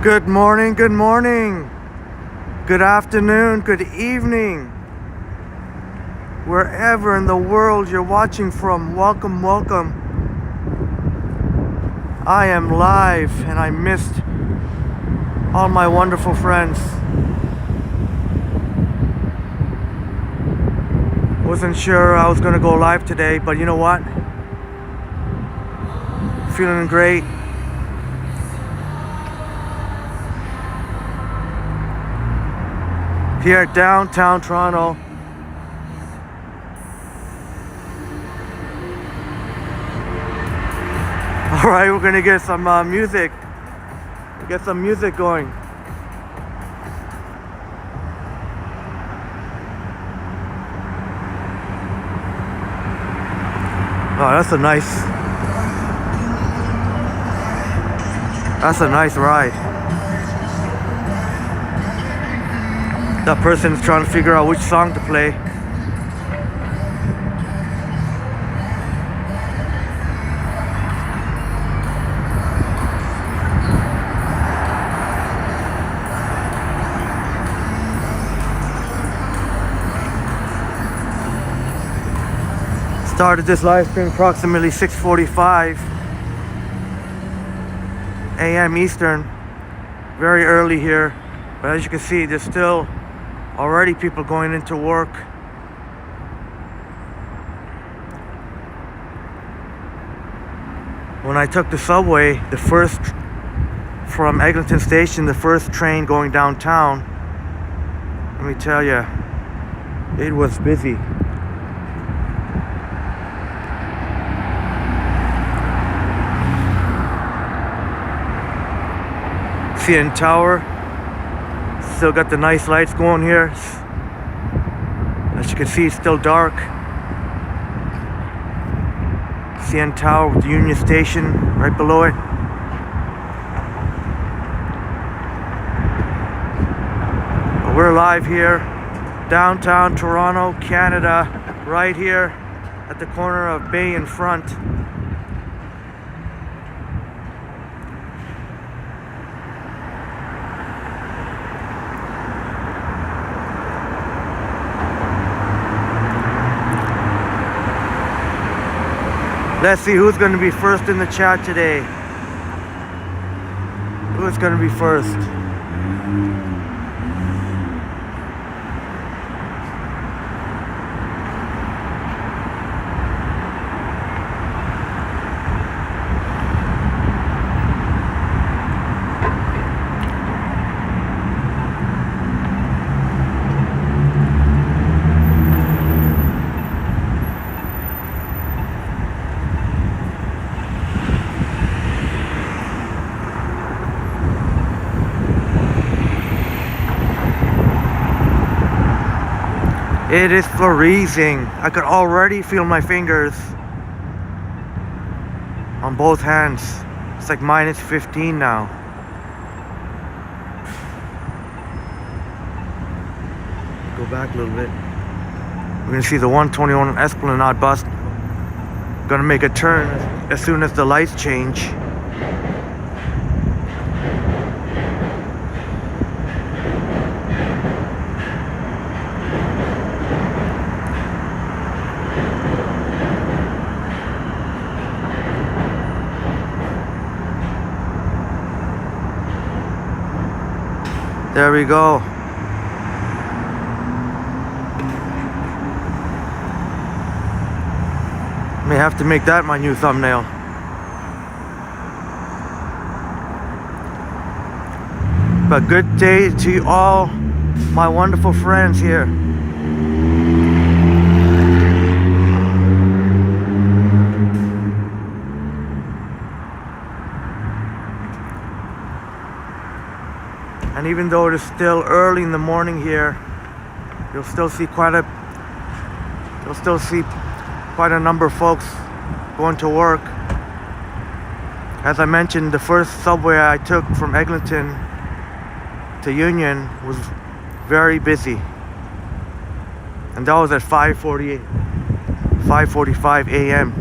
Good morning, good afternoon, good evening. Wherever in the world you're watching from, welcome. I am live and I missed all my wonderful friends. Wasn't sure I was gonna go live today, but you know what? Feeling great. Here at downtown Toronto. Alright, we're gonna get some music. Get some music going. Oh, that's a nice ride. That person's trying to figure out which song to play. Started this live stream approximately 6:45 a.m. Eastern. Very early here, but as you can see, there's still already people going into work. When I took the subway, from Eglinton Station, the first train going downtown, let me tell you, it was busy. CN Tower, still got the nice lights going here. As you can see, it's still dark. CN Tower with the Union Station right below it. But we're live here, downtown Toronto, Canada, right here at the corner of Bay and Front. Let's see who's going to be first in the chat today. Who's going to be first? It is freezing. I could already feel my fingers on both hands. It's like minus 15 now. Go back a little bit. We're gonna see the 121 Esplanade bus gonna make a turn as soon as the lights change. There we go. May have to make that my new thumbnail. But good day to all my wonderful friends here. And even though it is still early in the morning here, you'll still see quite a number of folks going to work. As I mentioned, the first subway I took from Eglinton to Union was very busy, and that was at 5:45 a.m.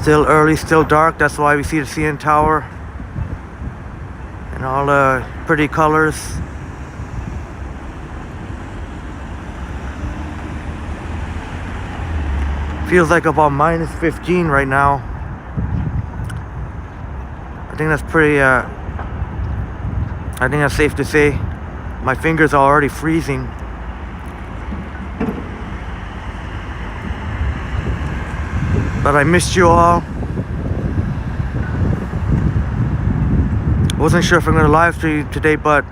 Still early, still dark. That's why we see the CN Tower and all the pretty colors. Feels like about minus 15 right now. I think that's pretty, I think that's safe to say. My fingers are already freezing. But I missed you all. Wasn't sure if I'm gonna live stream today, but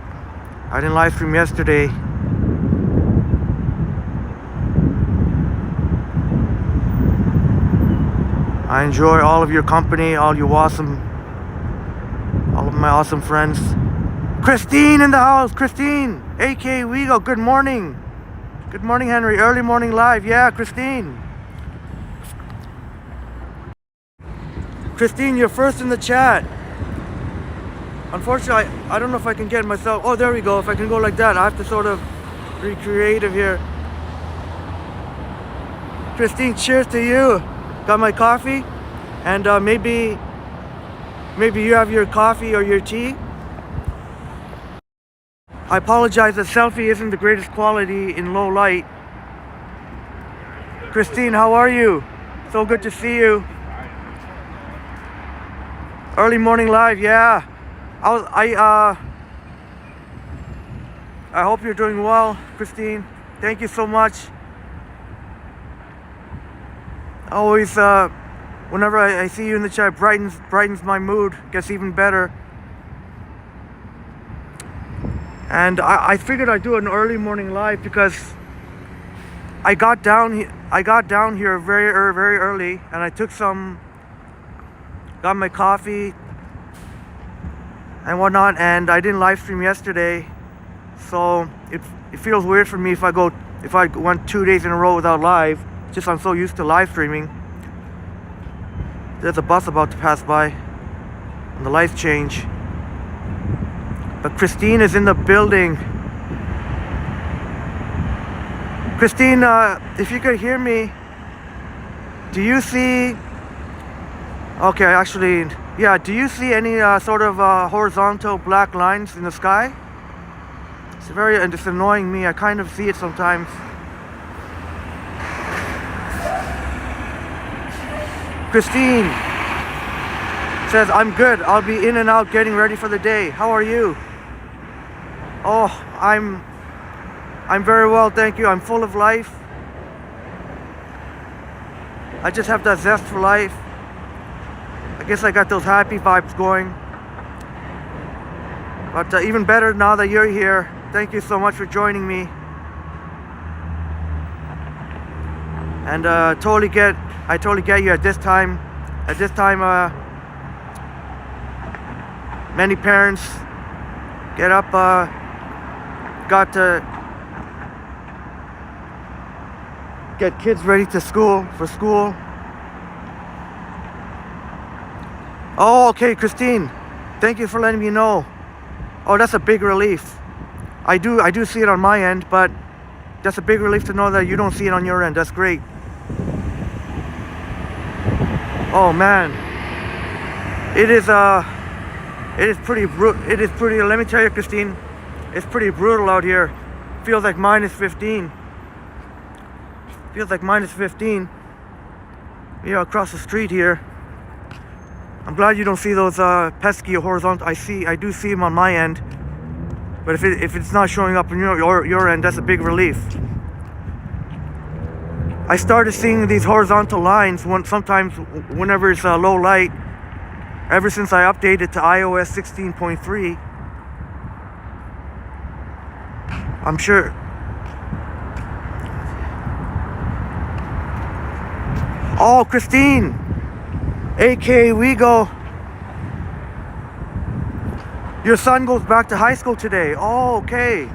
I didn't live stream yesterday. I enjoy all of your company, all of my awesome friends. Christine in the house, Christine, aka Wego, good morning. Good morning, Henry, early morning live, yeah, Christine. Christine, you're first in the chat. Unfortunately, I don't know if I can get myself, oh, there we go, if I can go like that, I have to sort of be creative here. Christine, cheers to you. Got my coffee, and maybe you have your coffee or your tea. I apologize that selfie isn't the greatest quality in low light. Christine, how are you? So good to see you. Early morning live, yeah. I hope you're doing well, Christine. Thank you so much. Always, whenever I see you in the chat, brightens my mood. Gets even better. And I figured I'd do an early morning live because I got down here very early, and I took got my coffee and whatnot, and I didn't live stream yesterday, so it feels weird for me if I went 2 days in a row without live. Just I'm so used to live streaming. There's a bus about to pass by, and the lights change. But Christine is in the building. Christine, if you could hear me, do you see? Okay, actually, yeah. Do you see any sort of horizontal black lines in the sky? It's annoying me. I kind of see it sometimes. Christine says, I'm good. I'll be in and out getting ready for the day. How are you? Oh, I'm very well, thank you. I'm full of life. I just have that zest for life. I guess I got those happy vibes going. But even better now that you're here. Thank you so much for joining me. And I totally get you at this time. At this time, many parents get up, got to get kids ready for school. Oh, okay, Christine. Thank you for letting me know. Oh, that's a big relief. I do see it on my end, but that's a big relief to know that you don't see it on your end. That's great. Oh man, it is pretty let me tell you, Christine, it's pretty brutal out here. Feels like minus 15. Feels like minus 15. Yeah, across the street here. I'm glad you don't see those pesky horizontal. I do see them on my end, but if it's not showing up on your end, that's a big relief. I started seeing these horizontal lines sometimes whenever it's low light, ever since I updated to iOS 16.3. I'm sure. Oh, Christine, aka Wego, your son goes back to high school today. Oh, okay.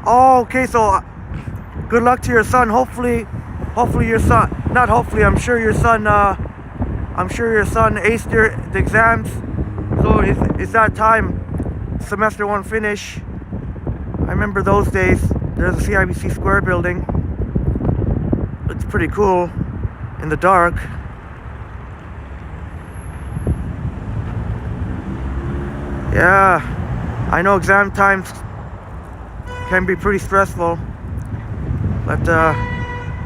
Oh, okay, so good luck to your son. Hopefully your son, not hopefully, I'm sure your son aced the exams. So it's that time, semester 1 finish. I remember those days. There's a CIBC Square building. It's pretty cool in the dark. Yeah, I know exam times can be pretty stressful, but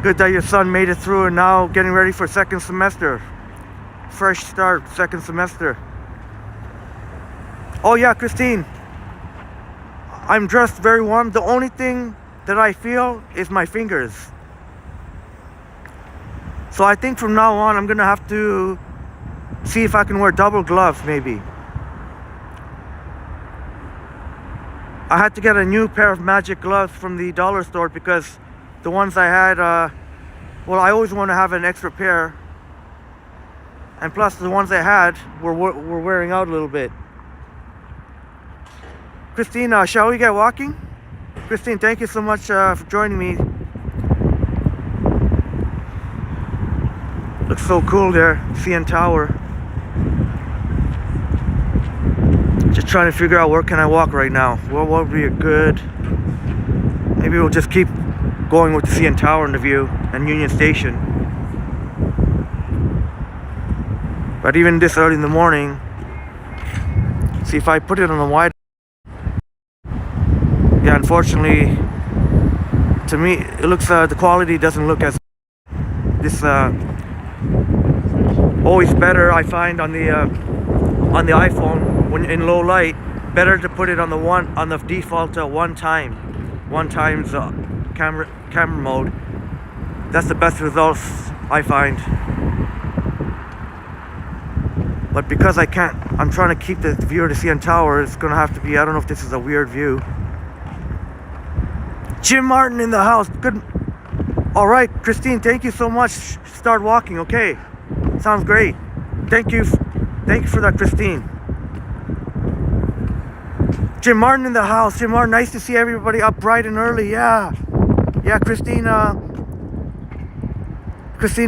good that your son made it through and now getting ready for second semester. Fresh start, second semester. Oh yeah, Christine, I'm dressed very warm. The only thing that I feel is my fingers. So I think from now on I'm gonna have to see if I can wear double gloves maybe. I had to get a new pair of magic gloves from the dollar store because the ones I had, well, I always want to have an extra pair. And plus the ones I had were wearing out a little bit. Christine, shall we get walking? Christine, thank you so much for joining me. Looks so cool there, CN Tower. Just trying to figure out where can I walk right now. What would be a good... Maybe we'll just keep going with the CN Tower in the view and Union Station. But even this early in the morning, see if I put it on the wide. Yeah, unfortunately, to me, it looks the quality doesn't look as this. Always better, I find on the iPhone when in low light. Better to put it on the default one times camera mode. That's the best results I find. But because I can't, I'm trying to keep the view of the CN Tower. It's gonna have to be, I don't know if this is a weird view. Jim Martin in the house. Good. All right, Christine, thank you so much. Start walking, okay? Sounds great. Thank you for that, Christine. Jim Martin in the house. Jim Martin, nice to see everybody up bright and early. Yeah, Christine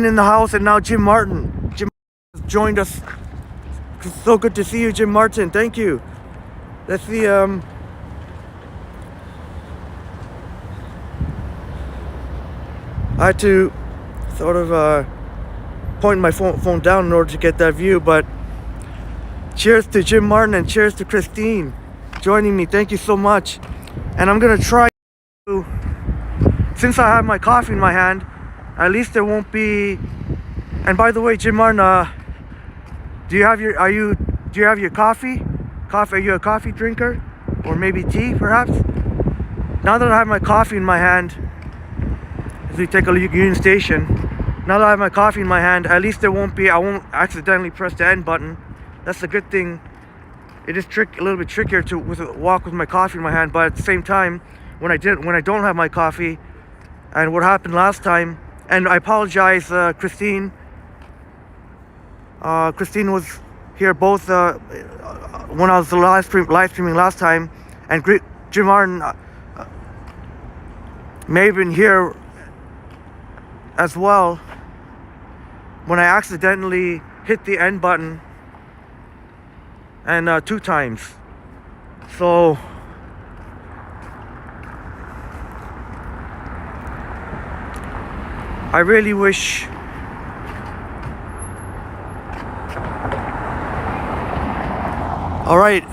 in the house, and now Jim Martin. Jim Martin joined us. So good to see you, Jim Martin. Thank you. Let's see. I had to sort of point my phone down in order to get that view, but cheers to Jim Martin and cheers to Christine joining me. Thank you so much. And I'm gonna try to, since I have my coffee in my hand, at least there won't be. And by the way, Jim Martin, do you have your coffee? Are you a coffee drinker? Or maybe tea, perhaps? Now that I have my coffee in my hand, as we take a look at Union Station, now that I have my coffee in my hand, at least I won't accidentally press the end button. That's a good thing. It is a little bit trickier to walk with my coffee in my hand, but at the same time, when I don't have my coffee, and what happened last time, and I apologize, Christine. Christine was here both when I was live streaming last time, and Jim Martin may have been here as well when I accidentally hit the end button, and 2 times. So I really wish all right.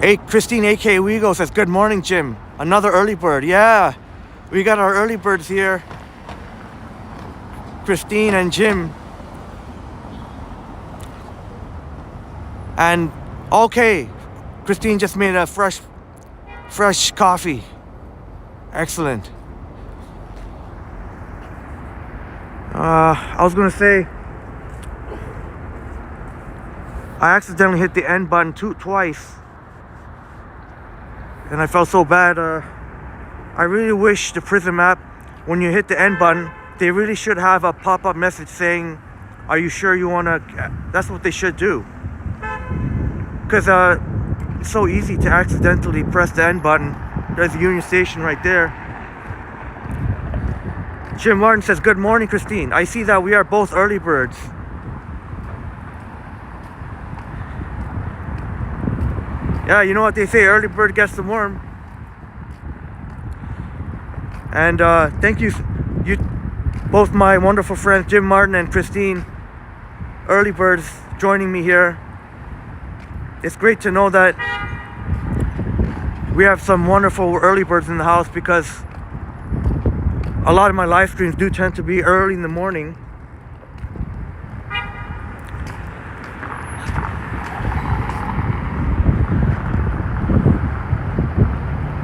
Hey, Christine aka Wego says good morning, Jim. Another early bird. Yeah, we got our early birds here, Christine and Jim. And okay, Christine just made a fresh coffee. Excellent. I was gonna say, I accidentally hit the end button twice, and I felt so bad. I really wish the Prism app, when you hit the end button, they really should have a pop-up message saying, "Are you sure you wanna?" That's what they should do. Because it's so easy to accidentally press the end button. There's the Union Station right there. Jim Martin says, good morning, Christine. I see that we are both early birds. Yeah, you know what they say, early bird gets the worm. And thank you, both my wonderful friends, Jim Martin and Christine, early birds, joining me here. It's great to know that we have some wonderful early birds in the house because a lot of my live streams do tend to be early in the morning.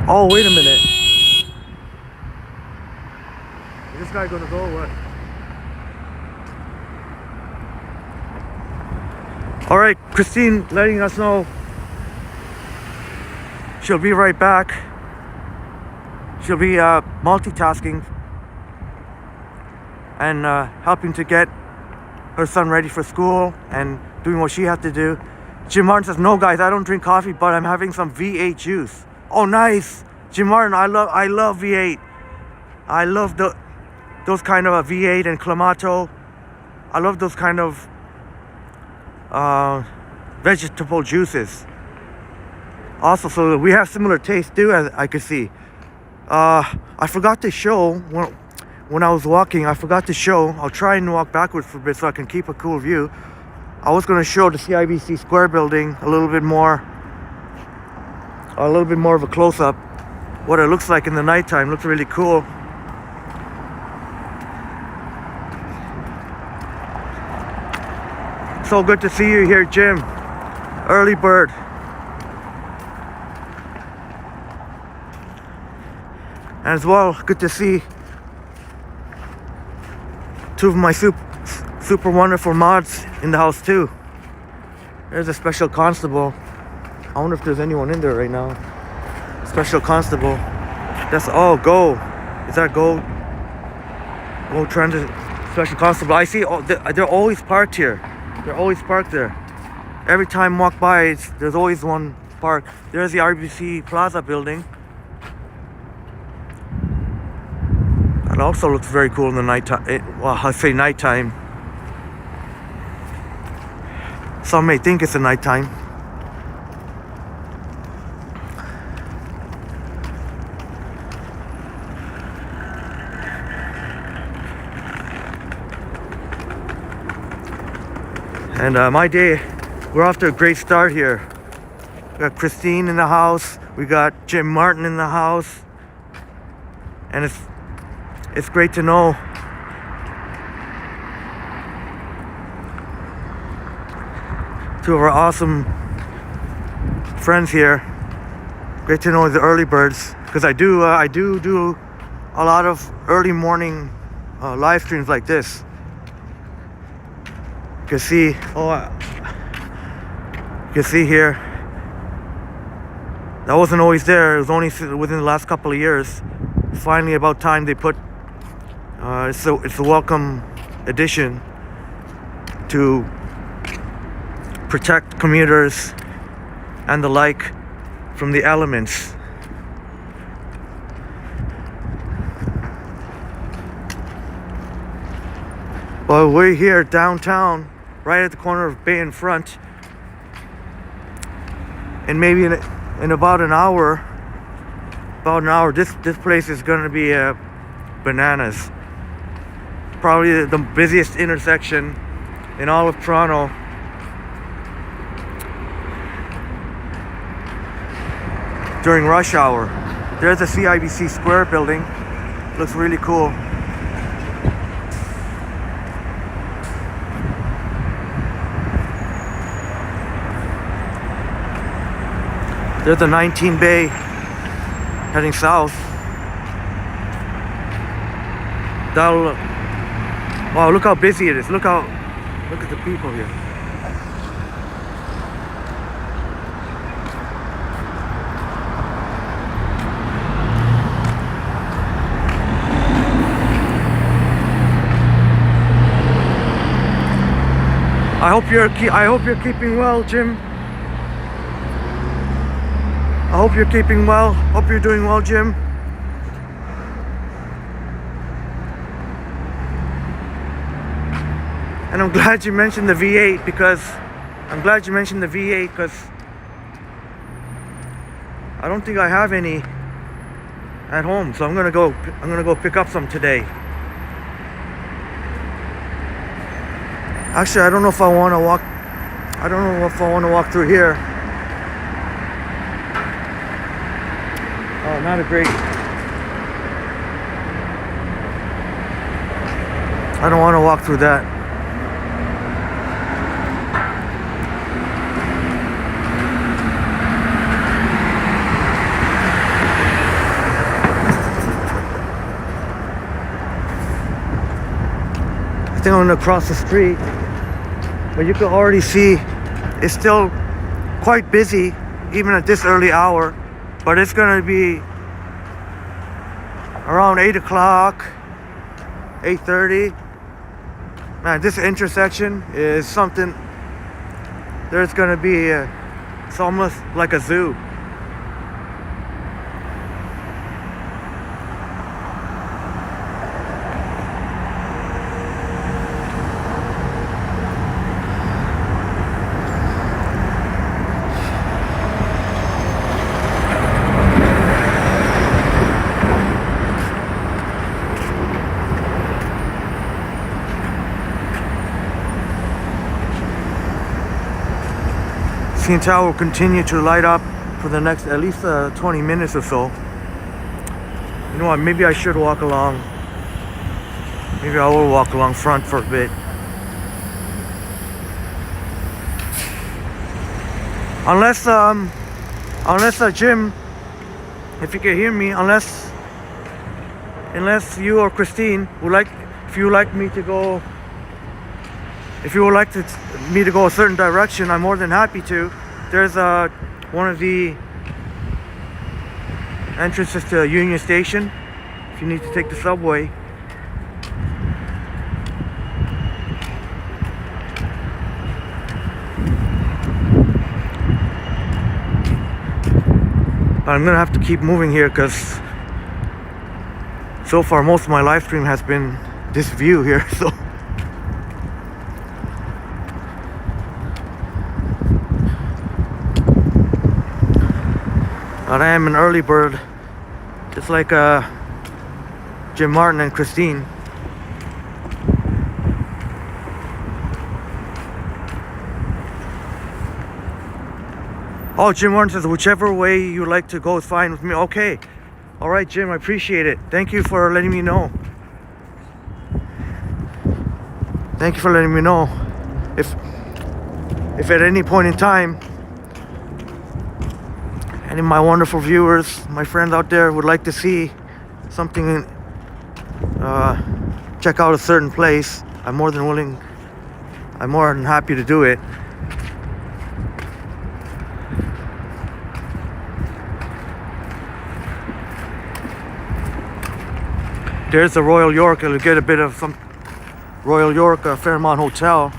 Oh, wait a minute. Is this guy gonna go or what? All right, Christine letting us know she'll be right back. She'll be multitasking and helping to get her son ready for school and doing what she had to do. Jim Martin says, no guys, I don't drink coffee, but I'm having some V8 juice. Oh, nice. Jim Martin, I love V8. I love those kind of V8 and Clamato. I love those kind of vegetable juices. Also, so we have similar taste too, as I could see. I forgot to show when I was walking. I forgot to show. I'll try and walk backwards for a bit so I can keep a cool view. I was going to show the CIBC Square building a little bit more of a close-up. What it looks like in the nighttime. Looks really cool. So good to see you here, Jim. Early bird. And as well, good to see two of my super wonderful mods in the house too. There's a special constable. I wonder if there's anyone in there right now. Special constable. That's Go. Is that Go? Go Transit Special Constable. I see. They're always parked here. They're always parked there. Every time I walk by, there's always one parked. There's the RBC Plaza building. It also looks very cool in the nighttime. Well, I say nighttime. Some may think it's a nighttime. And my day, we're off to a great start here. We got Christine in the house. We got Jim Martin in the house. And it's great to know two of our awesome friends here. Great to know the early birds, because I do a lot of early morning live streams like this. You can see, you can see here, that wasn't always there. It was only within the last couple of years. Finally, about time they put. It's a welcome addition to protect commuters and the like from the elements. Well, we're here downtown, right at the corner of Bay and Front, and maybe in about an hour, this place is going to be bananas. Probably the busiest intersection in all of Toronto. During rush hour. There's the CIBC Square building. Looks really cool. There's the 19 Bay heading south. Wow, look how busy it is. Look at the people here. I hope you're keeping well, Jim. I hope you're keeping well. Hope you're doing well, Jim. And I'm glad you mentioned the V8 because I don't think I have any at home, so I'm gonna go pick up some today. Actually, I don't know if I want to walk through here. not a great. I don't want to walk through that. I think I'm gonna cross the street, but you can already see it's still quite busy even at this early hour, but it's gonna be around 8 o'clock, 8:30. Man, this intersection is something. There's gonna be it's almost like a zoo. CN Tower will continue to light up for the next at least 20 minutes or so. You know what, maybe I should walk along. Maybe I will walk along front for a bit. Unless Jim, if you can hear me, unless you or Christine would like, if you would like me to go, if you would like me to go a certain direction, I'm more than happy to. There's one of the entrances to Union Station if you need to take the subway. But I'm gonna have to keep moving here because so far most of my live stream has been this view here, so. But I am an early bird, just like Jim Martin and Christine. Oh, Jim Martin says, whichever way you like to go is fine with me. Okay. All right, Jim, I appreciate it. Thank you for letting me know. Thank you for letting me know. If at any point in time, any of my wonderful viewers, my friends out there would like to see something, check out a certain place, I'm more than happy to do it. There's the Royal York. I'll get a bit of some Royal York Fairmont Hotel.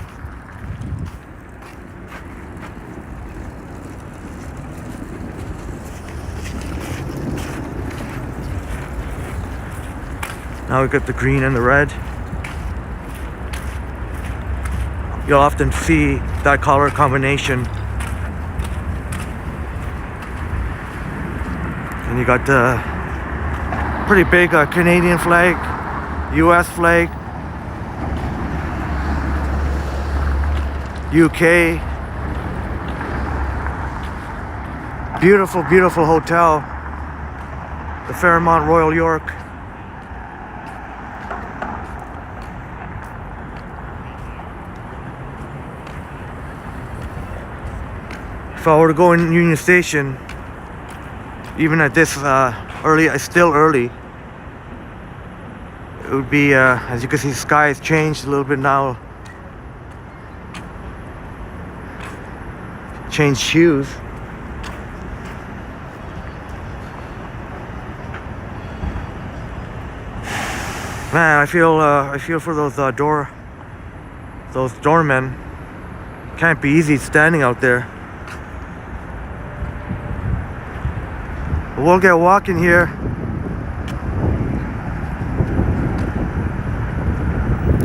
Now we got the green and the red. You'll often see that color combination. And you got the pretty big Canadian flag, US flag, UK. Beautiful, beautiful hotel. The Fairmont Royal York. If I were to go in Union Station, even at this still early, it would be, as you can see, the sky has changed a little bit now. Changed hues. Man, I feel for those doormen. Can't be easy standing out there. We'll get walking here.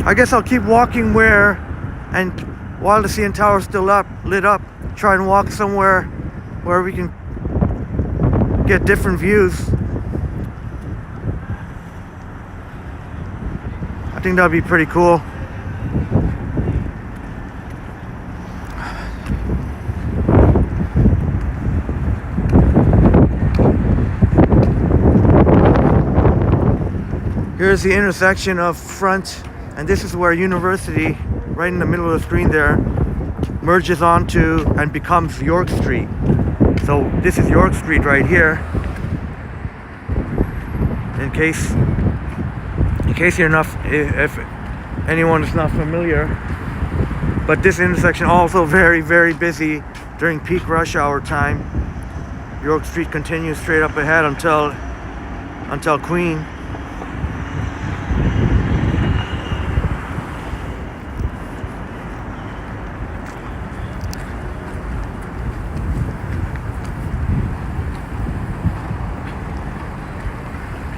I guess I'll keep walking while the CN Tower is still lit up, try and walk somewhere where we can get different views. I think that'd be pretty cool. Here's the intersection of Front, and this is where University, right in the middle of the screen there, merges onto and becomes York Street. So this is York Street right here. In case you're not, if anyone is not familiar, but this intersection also very, very busy during peak rush hour time. York Street continues straight up ahead until Queen.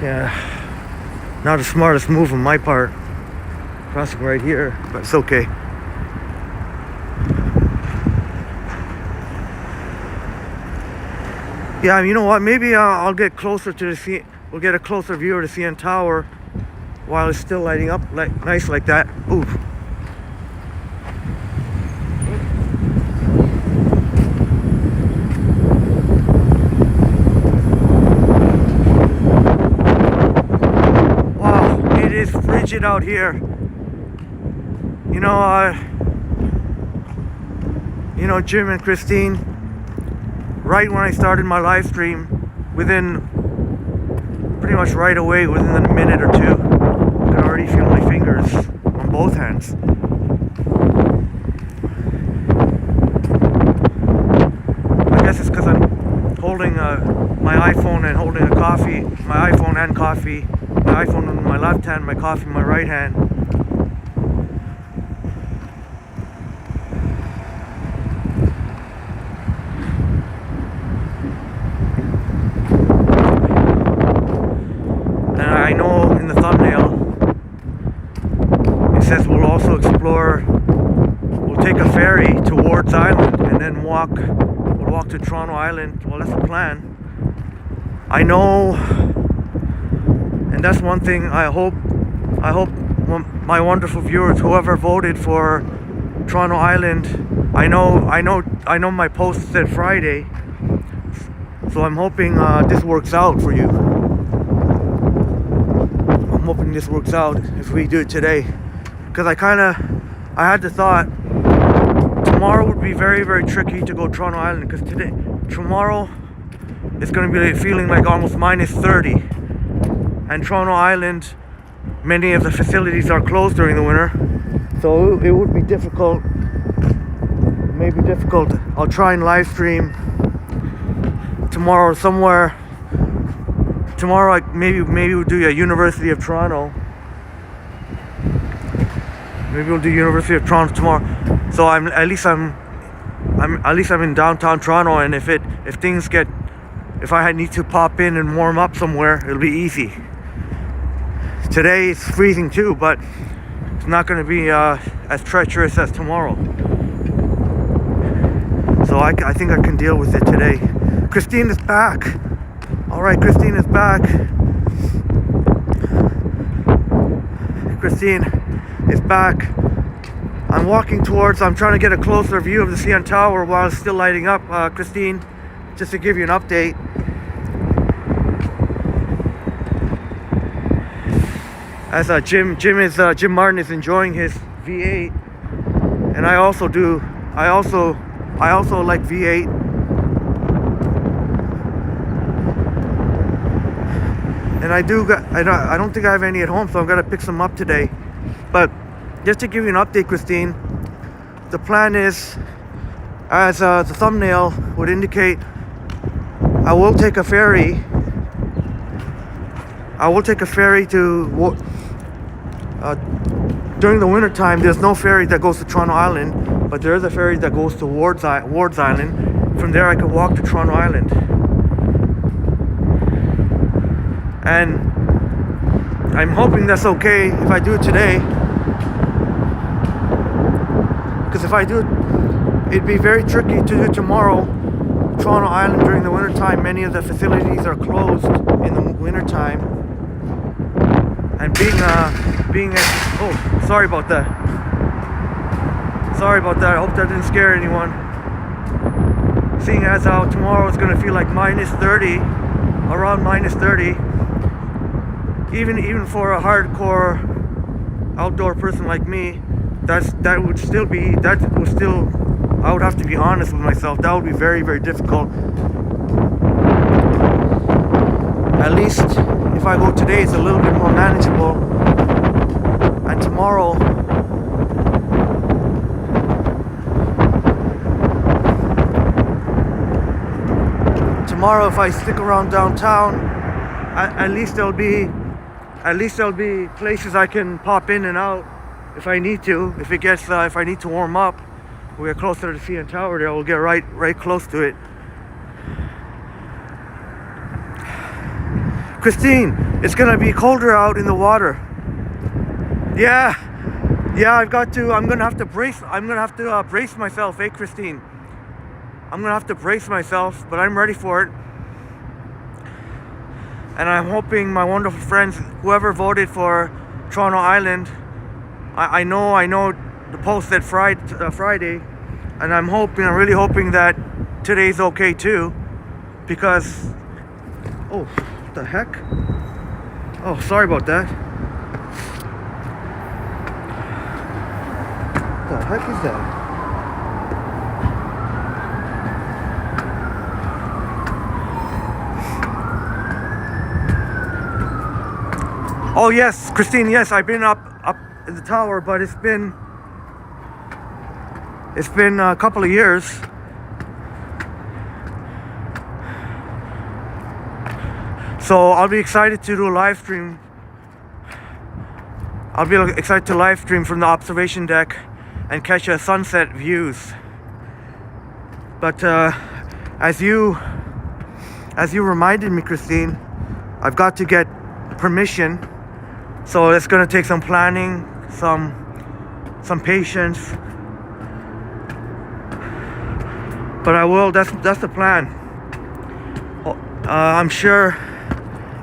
Yeah, not the smartest move on my part, crossing right here, but it's okay. Yeah, you know what? Maybe I'll get closer to the we'll get a closer view of the CN Tower while it's still lighting up nice like that. Ooh. Frigid out here. You know, Jim and Christine, right when I started my live stream, pretty much right away, within a minute or two, I could already feel my fingers on both hands. I guess it's because I'm holding my iPhone and holding a coffee, my iPhone and coffee. My iPhone in my left hand, my coffee in my right hand. And I know in the thumbnail it says we'll take a ferry towards Island and then we'll walk to Toronto Island. Well, that's the plan. I know. And that's one thing I hope my wonderful viewers, whoever voted for Toronto Island, I know my post said Friday, so I'm hoping this works out for you. I'm hoping this works out if we do it today, because I had the thought tomorrow would be very, very tricky to go Toronto Island, because tomorrow it's going to be feeling like almost minus 30. And Toronto Island, many of the facilities are closed during the winter, so it would be difficult. Maybe difficult. I'll try and live stream tomorrow somewhere. Tomorrow, maybe we'll do a University of Toronto. Maybe we'll do University of Toronto tomorrow. So at least I'm in downtown Toronto, and if I need to pop in and warm up somewhere, it'll be easy. Today it's freezing too, but it's not going to be as treacherous as tomorrow. So I think I can deal with it today. Christine is back. All right, Christine is back. Christine is back. I'm trying to get a closer view of the CN Tower while it's still lighting up. Christine, just to give you an update. As Jim Martin is enjoying his V8, and I also like V8. And I don't think I have any at home, so I'm gonna pick some up today. But just to give you an update, Christine, the plan is, as the thumbnail would indicate, I will take a ferry to. During the winter time, there's no ferry that goes to Toronto Island, but there is a ferry that goes to Wards Island. From there, I could walk to Toronto Island. And I'm hoping that's okay if I do it today, because if I do it, it'd be very tricky to do tomorrow. Toronto Island during the winter time, many of the facilities are closed in the winter time. And sorry about that. I hope that didn't scare anyone. Seeing as how tomorrow is going to feel like minus 30, around minus 30. even for a hardcore outdoor person like me, that would still I would have to be honest with myself. That would be very, very difficult. At least if I go today, it's a little bit more manageable. And tomorrow if I stick around downtown, at least there'll be places I can pop in and out if I need to. If I need to warm up, we're closer to the CN Tower there. We'll get right close to it. Christine, it's gonna be colder out in the water. Yeah, I'm gonna have to brace myself, Christine. I'm gonna have to brace myself, but I'm ready for it. And I'm hoping my wonderful friends, whoever voted for Toronto Island, I know the post said Friday, and I'm really hoping that today's okay too, because, oh, what the heck? Oh, sorry about that. What the heck is that? Oh yes, Christine, yes, I've been up in the tower, but it's been a couple of years. So I'll be excited to do a live stream. I'll be excited to live stream from the observation deck and catch a sunset views. But as you reminded me, Christine, I've got to get permission. So it's gonna take some planning, some patience. But I will. That's the plan. I'm sure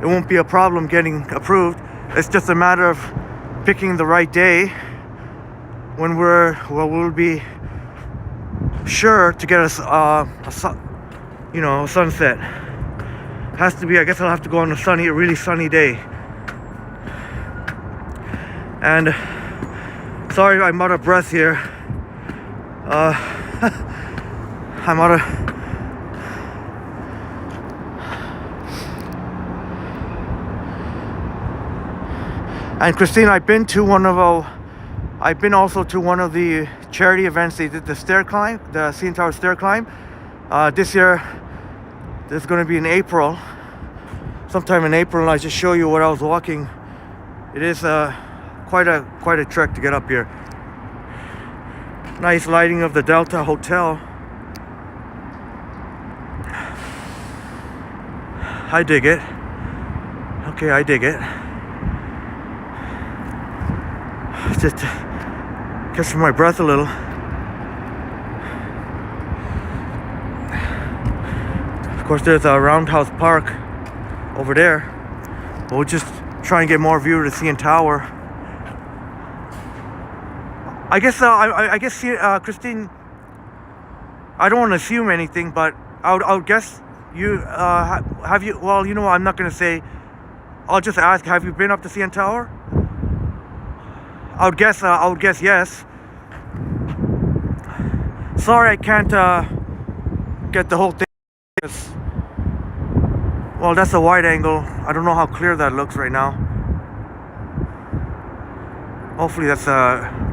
it won't be a problem getting approved. It's just a matter of picking the right day when we'll be sure to get a sunset. Has to be. I guess I'll have to go on a really sunny day. And sorry, I'm out of breath here. I'm out of. And Christine, I've been also to one of the charity events. They did the stair climb, the CN Tower stair climb. This year, there's going to be in April, sometime in April, and I just show you what I was walking. It is quite a trek to get up here. Nice lighting of the Delta Hotel. I dig it. Okay, I dig it. Just catching my breath a little. Of course, there's a Roundhouse Park over there. We'll just try and get more view of the CN Tower. I guess, Christine, I don't want to assume anything, but I would guess you have you. Well, you know, I'm not going to say. I'll just ask. Have you been up to CN Tower? I would guess yes. Sorry, I can't get the whole thing. Well, that's a wide angle. I don't know how clear that looks right now. Hopefully that's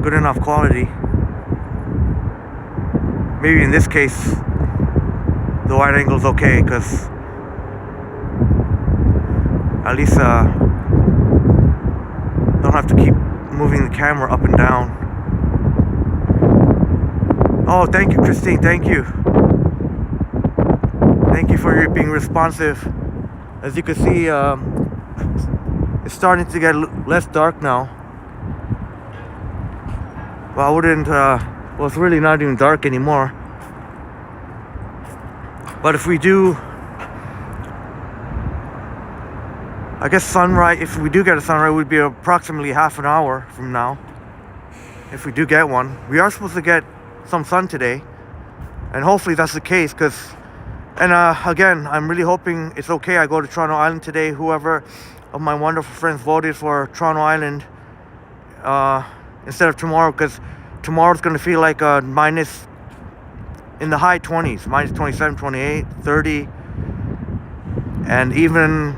good enough quality. Maybe in this case the wide angle is okay, because at least don't have to keep moving the camera up and down. Oh, thank you, Christine. Thank you for your being responsive. As you can see, it's starting to get less dark now. Well, it's really not even dark anymore. But if we do, I guess if we do get a sunrise, it would be approximately half an hour from now. If we do get one. We are supposed to get some sun today. And hopefully that's the case, again, I'm really hoping it's okay. I go to Toronto Island today. Whoever of my wonderful friends voted for Toronto Island instead of tomorrow, because tomorrow's going to feel like minus in the high 20s, minus 27, 28, 30, and even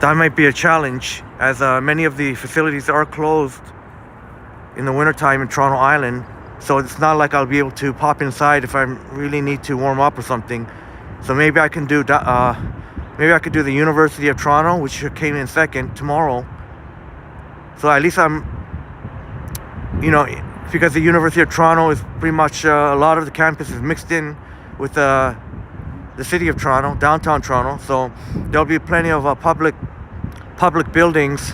that might be a challenge, as many of the facilities are closed in the wintertime in Toronto Island. So it's not like I'll be able to pop inside if I really need to warm up or something. So maybe I can do the University of Toronto, which came in second, tomorrow. So at least I'm, because the University of Toronto is pretty much a lot of the campus is mixed in with the city of Toronto, downtown Toronto. So there'll be plenty of public buildings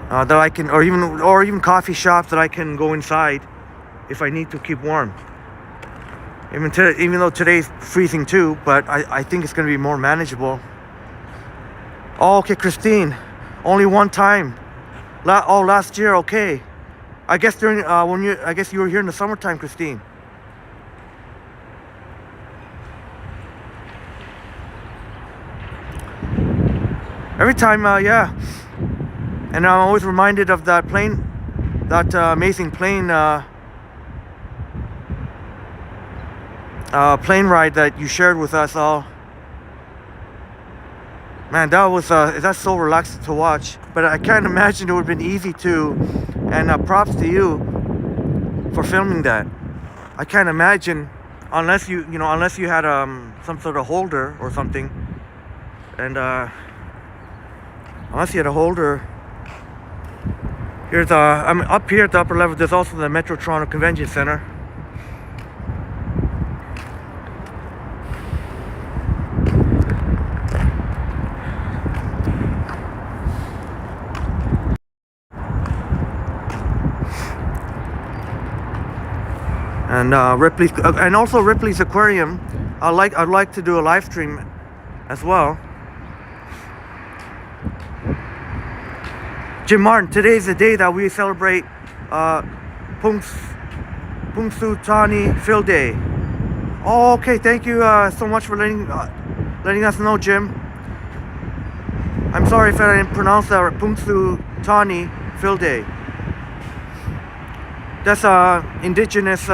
that I can, or even coffee shops that I can go inside if I need to keep warm. Even though today's freezing too, but I think it's going to be more manageable. Oh, okay, Christine, only one time. Last year, okay. I guess during I guess you were here in the summertime, Christine. Every time, yeah. And I'm always reminded of that plane, that amazing plane ride that you shared with us all. Man, that's so relaxing to watch. But I can't imagine it would have been easy to. And props to you for filming that. I can't imagine, unless you had some sort of holder or something. And unless you had a holder. Here's I'm up here at the upper level. There's also the Metro Toronto Convention Center. And Ripley's, and also Ripley's Aquarium. I'd like to do a live stream as well. Jim Martin, today's the day that we celebrate Punxsutawney Phil Day. Oh, okay. Thank you so much for letting us know, Jim. I'm sorry if I didn't pronounce that right. Punxsutawney Phil Day. That's indigenous.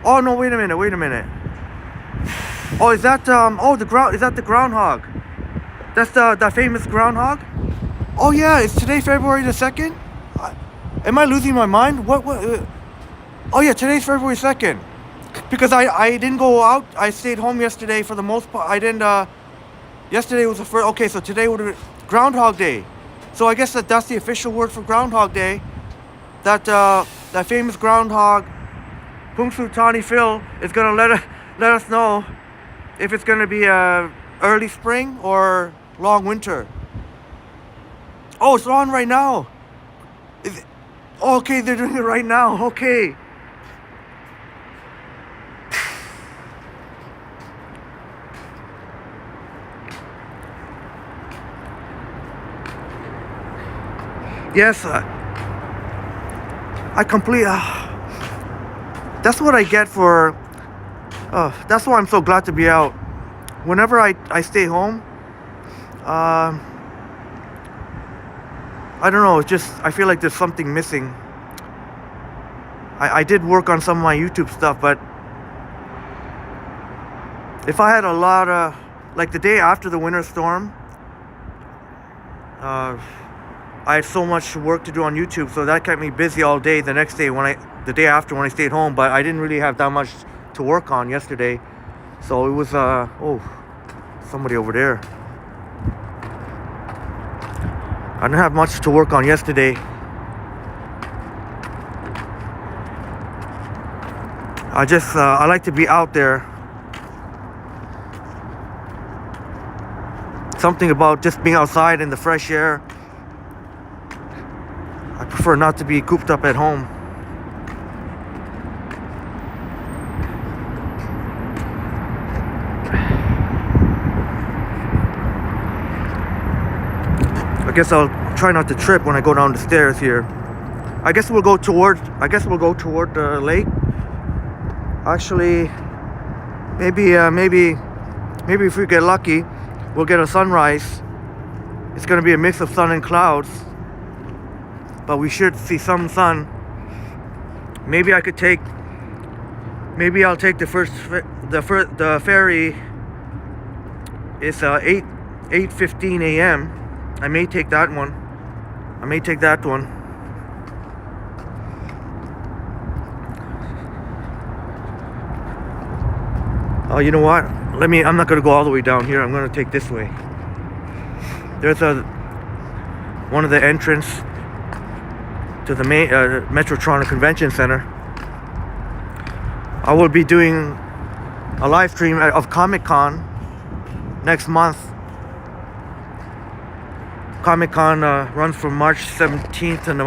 Oh no! Wait a minute. Oh, is that Is that the Groundhog? That's the famous Groundhog. Oh yeah, it's today February the 2nd. Am I losing my mind? What? Oh yeah, today's February 2nd. Because I didn't go out. I stayed home yesterday for the most part. I didn't. Yesterday was the first. Okay, so today would be Groundhog Day. So I guess that's the official word for Groundhog Day. That famous groundhog, Punxsutawney Phil, is gonna let us know if it's gonna be early spring or long winter. Oh, it's on right now. Oh, okay, they're doing it right now. Okay. Yes. That's what I get for. That's why I'm so glad to be out. Whenever I stay home, I don't know. It's just I feel like there's something missing. I did work on some of my YouTube stuff, but if I had a lot of, like the day after the winter storm, I had so much work to do on YouTube, so that kept me busy all day. The next day, the day after when I stayed home, but I didn't really have that much to work on yesterday. So it was somebody over there. I didn't have much to work on yesterday. I like to be out there. Something about just being outside in the fresh air. I prefer not to be cooped up at home. I guess I'll try not to trip when I go down the stairs here. I guess we'll go toward the lake. Actually, maybe Maybe if we get lucky, we'll get a sunrise. It's going to be a mix of sun and clouds, but we should see some sun. Maybe I'll take the ferry. It's 8:15 a.m. I may take that one. Oh, you know what? I'm not gonna go all the way down here. I'm gonna take this way. There's one of the entrance to the main Metrotron Convention Center. I will be doing a live stream of Comic-Con next month. Comic-Con runs from March 17th and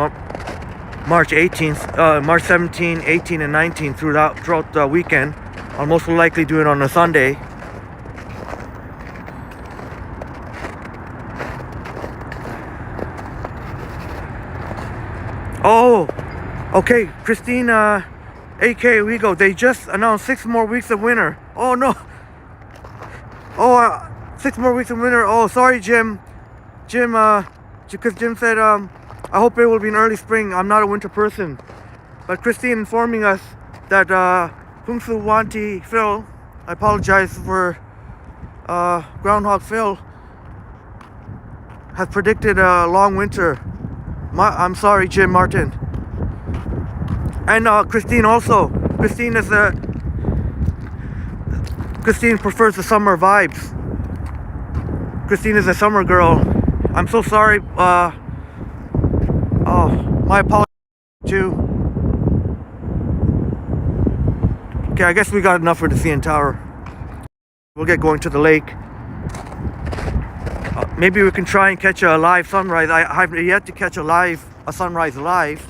March 18th, March 17, 18, and 19 throughout the weekend. I'll most likely do it on a Sunday. Oh, okay, Christine, AK, we go. They just announced 6 more weeks of winter. Oh no. Oh, 6 more weeks of winter. Oh, sorry, Jim. Because Jim said, I hope it will be an early spring. I'm not a winter person. But Christine informing us that Kungsu Wanti Phil, I apologize for Groundhog Phil, has predicted a long winter. I'm sorry, Jim Martin. And Christine also. Christine prefers the summer vibes. Christine is a summer girl. I'm so sorry. My apologies too. Okay, I guess we got enough for the CN Tower. We'll get going to the lake. Maybe we can try and catch a live sunrise. I have yet to catch a sunrise live.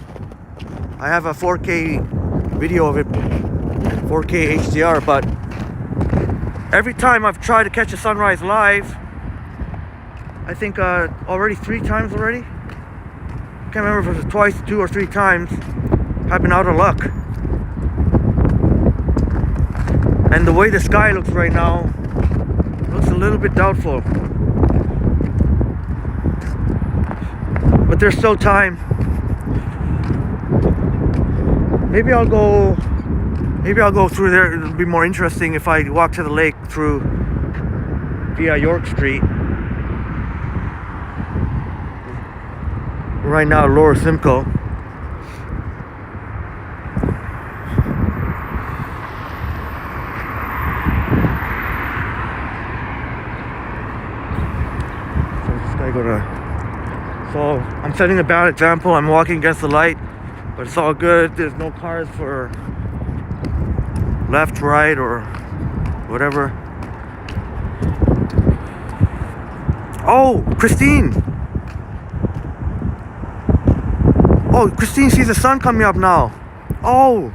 I have a 4K video of it, 4K HDR, but every time I've tried to catch a sunrise live, I think already 3 times already. Can't remember if it was twice, 2 or 3 times. I've been out of luck. And the way the sky looks right now, looks a little bit doubtful. But there's still time. Maybe I'll go through there. It'll be more interesting if I walk to the lake via York Street. Right now, Lower Simcoe. So I'm setting a bad example. I'm walking against the light, but it's all good. There's no cars for left, right, or whatever. Oh, Christine! Oh, Christine sees the sun coming up now. Oh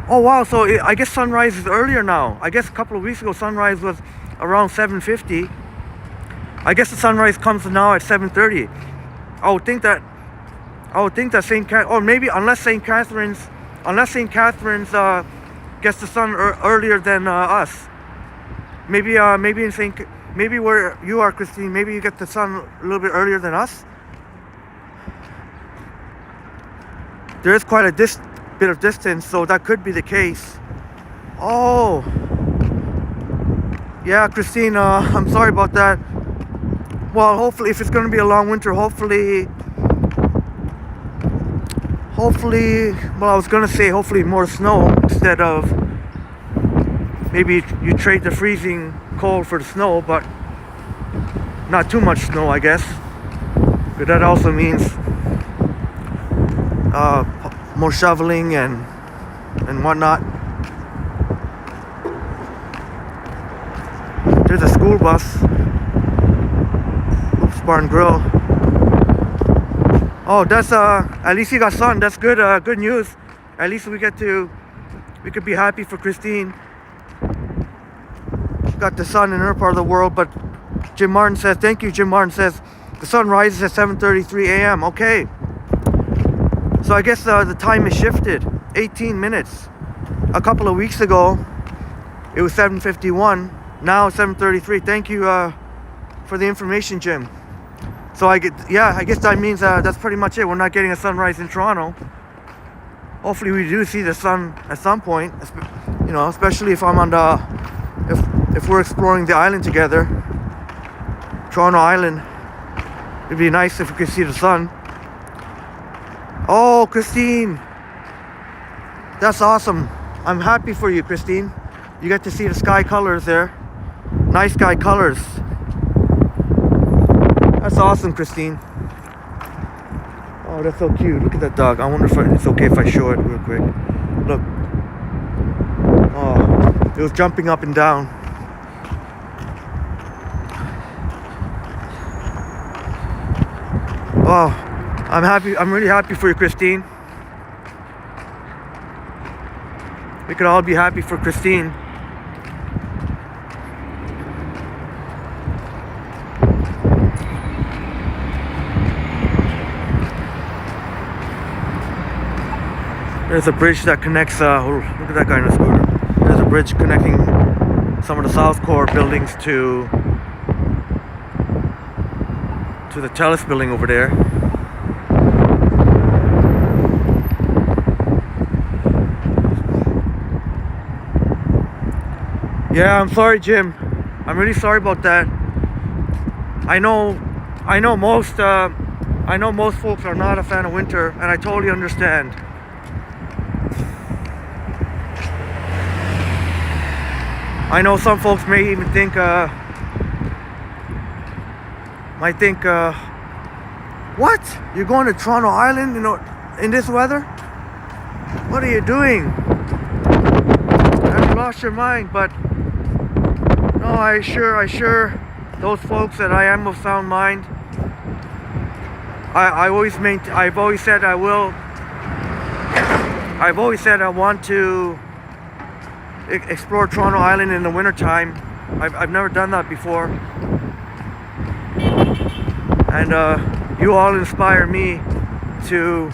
wow, so I guess sunrise is earlier now. I guess a couple of weeks ago sunrise was around 7:50. I guess the sunrise comes now at 7:30. I would think that St. Catharines, or maybe unless St. Catharines gets the sun earlier than us. Maybe where you are, Christine, maybe you get the sun a little bit earlier than us. There is quite a bit of distance, so that could be the case. Oh, yeah, Christine, I'm sorry about that. Well, hopefully, if it's going to be a long winter, hopefully, well, I was going to say hopefully more snow instead of, maybe you trade the freezing cold for the snow, but not too much snow, I guess. But that also means more shoveling and whatnot. There's a school bus. Oops, Bar and Grill. Oh, that's at least you got sun. That's good. Good news. At least we could be happy for Christine. Got the sun in her part of the world, but Jim Martin says, thank you, Jim Martin says, the sun rises at 7:33 a.m. Okay. So I guess the time is shifted. 18 minutes. A couple of weeks ago, it was 7:51. Now 7:33. Thank you for the information, Jim. So I guess that means that's pretty much it. We're not getting a sunrise in Toronto. Hopefully we do see the sun at some point. You know, especially if I'm on if we're exploring the island together, Toronto Island. It'd be nice if we could see the sun. Oh, Christine, that's awesome. I'm happy for you, Christine. You get to see the sky colors there. Nice sky colors. That's awesome, Christine. Oh, that's so cute. Look at that dog. I wonder if it's okay if I show it real quick. Look. Oh, it was jumping up and down. Wow. I'm happy. I'm really happy for you, Christine. We could all be happy for Christine. There's a bridge that connects, look at that guy in a scooter. There's a bridge connecting some of the South Core buildings to the Telus building over there. Yeah, I'm sorry, Jim. I'm really sorry about that. I know most folks are not a fan of winter, and I totally understand. I know some folks may even think, what? You're going to Toronto Island, you know, in this weather? What are you doing? Have you lost your mind? But no, I assure those folks that I am of sound mind. I've always said I will. I've always said I want to explore Toronto Island in the wintertime. I've never done that before. And you all inspire me to,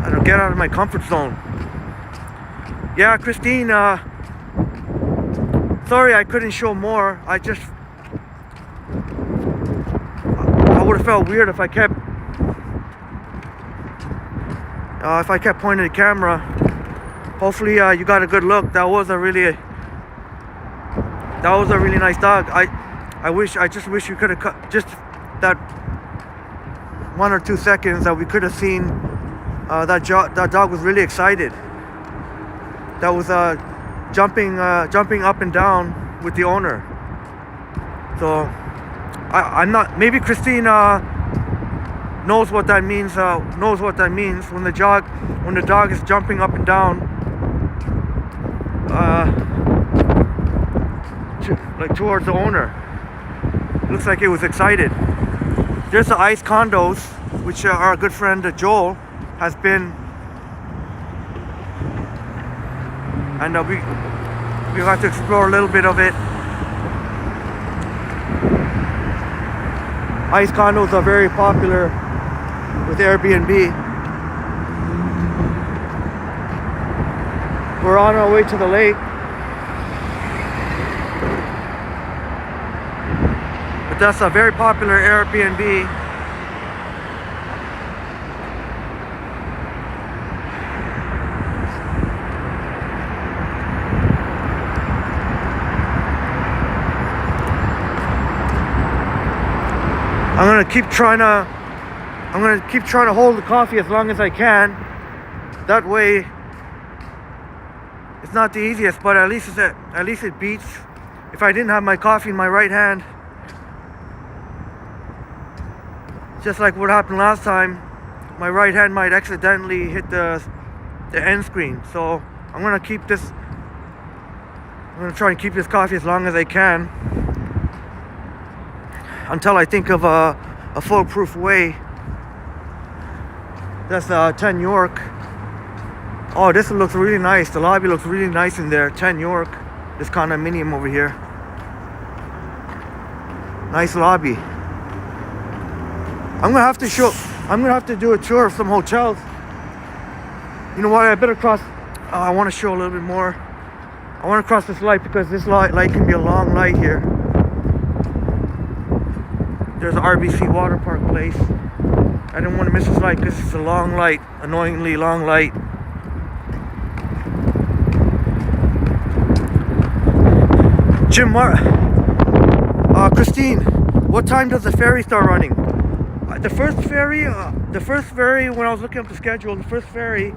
I don't know, get out of my comfort zone. Yeah, Christine, sorry I couldn't show more. I would have felt weird if I kept pointing the camera. Hopefully you got a good look. That was a really nice dog. I just wish you could have cut just that 1 or 2 seconds that we could have seen. That dog was really excited. That was jumping up and down with the owner. So I'm not. Maybe Christine knows what that means. Knows what that means when the dog is jumping up and down. Like towards the owner. Looks like it was excited. There's the ice condos, which our good friend Joel has been, and we got to explore a little bit of it. Ice condos are very popular with Airbnb. We're on our way to the lake. But that's a very popular Airbnb. I'm gonna keep trying to hold the coffee as long as I can. That way, it's not the easiest, but at least it beats. If I didn't have my coffee in my right hand, just like what happened last time, my right hand might accidentally hit the end screen. So I'm gonna try and keep this coffee as long as I can until I think of a foolproof way. That's 10 York. Oh, this looks really nice. The lobby looks really nice in there. 10 York. This condominium over here. Nice lobby. I'm gonna have to do a tour of some hotels. You know what? I better cross. I want to show a little bit more. I want to cross this light because this light can be a long light here. There's an RBC water park place. I didn't want to miss this light because it's a long light, annoyingly long light. Christine, what time does the ferry start running? The first ferry, when I was looking up the schedule, the first ferry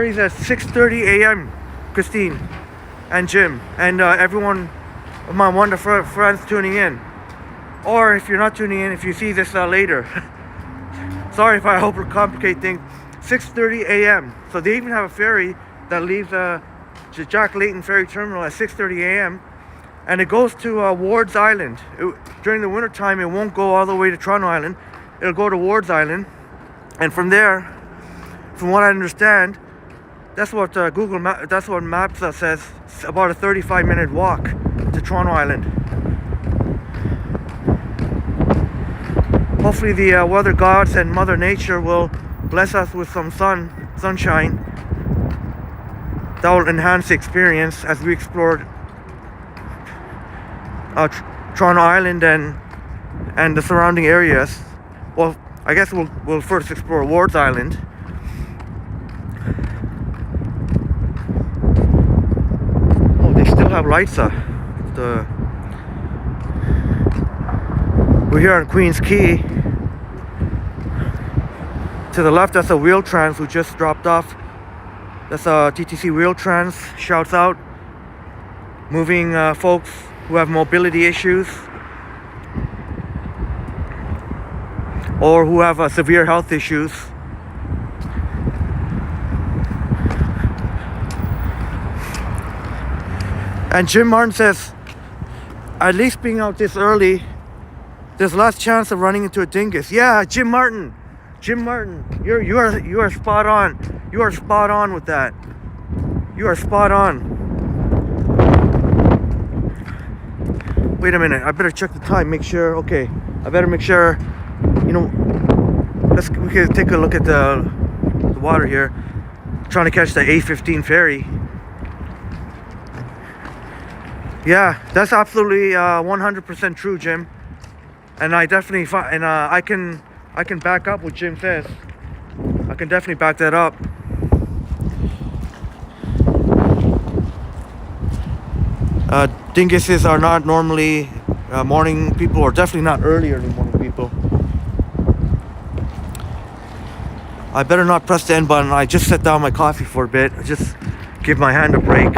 is at 6:30 a.m. Christine and Jim and everyone of my wonderful friends tuning in. Or if you're not tuning in, if you see this later, sorry if I overcomplicate things. 6:30 a.m. So they even have a ferry that leaves the Jack Layton Ferry Terminal at 6:30 a.m. and it goes to Ward's Island. During the winter time, it won't go all the way to Toronto Island. It'll go to Ward's Island, and from there, from what I understand, that's what that's what Maps says. It's about a 35-minute walk to Toronto Island. Hopefully, the weather gods and Mother Nature will bless us with some sunshine. That will enhance the experience as we explored Toronto Island and the surrounding areas. Well, I guess we'll first explore Ward's Island. Oh, they still have lights. We're here on Queen's Quay. To the left, that's a wheel trans who just dropped off. That's a TTC wheel trans. Shouts out, moving folks who have mobility issues or who have severe health issues. And Jim Martin says, at least being out this early, there's less chance of running into a dingus. Yeah, Jim Martin, you are spot on. You are spot on with that. You are spot on. Wait a minute, I better check the time, make sure. Okay, I better make sure. We can take a look at the water here. Trying to catch the A15 ferry. Yeah, that's absolutely 100% true, Jim. And I definitely I can back up what Jim says. I can definitely back that up. Dinguses are not normally morning people, or definitely not early morning people. I better not press the end button. I just set down my coffee for a bit. Just give my hand a break.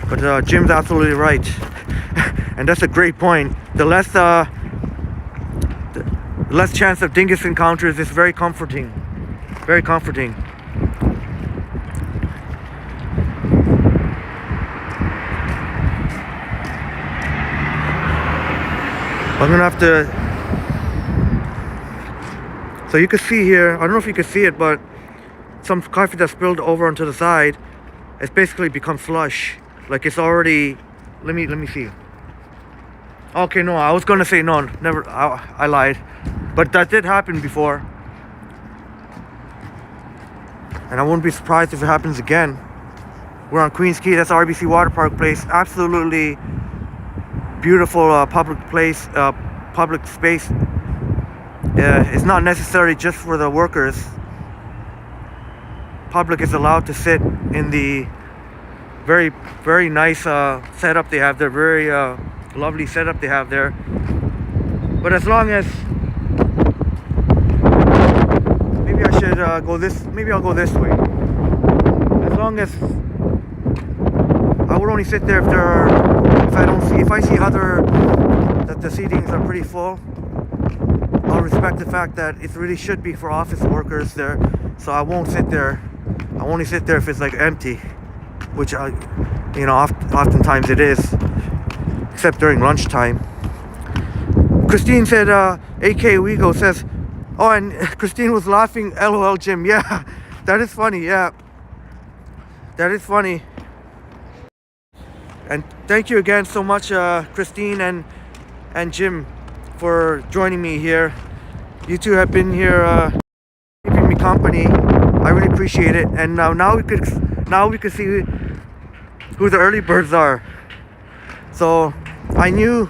But Jim's absolutely right. And that's a great point. The less chance of dingus encounters is very comforting. Very comforting. I'm gonna have to. So you can see here. I don't know if you can see it, but some coffee that spilled over onto the side, it's basically become slush. Like it's already. Let me see. Okay, no, I was gonna say no, never. I lied, but that did happen before, and I wouldn't be surprised if it happens again. We're on Queen's Quay. That's RBC Water Park place. Absolutely beautiful public place, public space. It's not necessarily just for the workers. Public is allowed to sit in the very, very nice setup they have there. Very lovely setup they have there. But as long as maybe I should go this. Maybe I'll go this way. As long as I would only sit there if there are. If I see that the seatings are pretty full, I'll respect the fact that it really should be for office workers there. So I won't sit there. I only sit there if it's like empty, which oftentimes it is, except during lunchtime. Christine said, AK Wigo says, oh, and Christine was laughing, LOL Jim. Yeah, that is funny. Yeah, that is funny. And thank you again so much, Christine and Jim, for joining me here. You two have been here keeping me company I really appreciate it. And now we could see who the early birds are. So I know,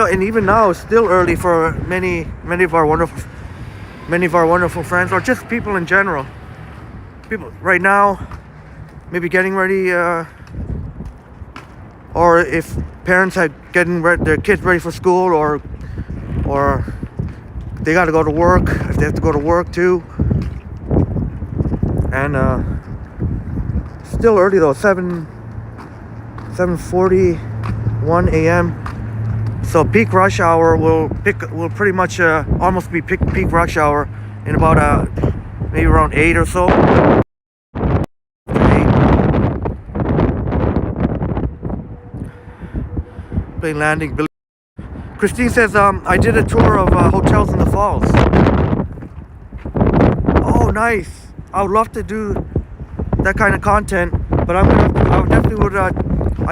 and even now it's still early for many of our wonderful friends, or just people in general. People right now, maybe getting ready, or if parents are getting their kids ready for school, or they got to go to work, if they have to go to work too. And still early though, 7:41 a.m. So peak rush hour will pretty much almost be peak rush hour in about maybe around 8 or so. Plane landing. Christine says, I did a tour of hotels in the falls. Oh, nice. I would love to do that kind of content, but I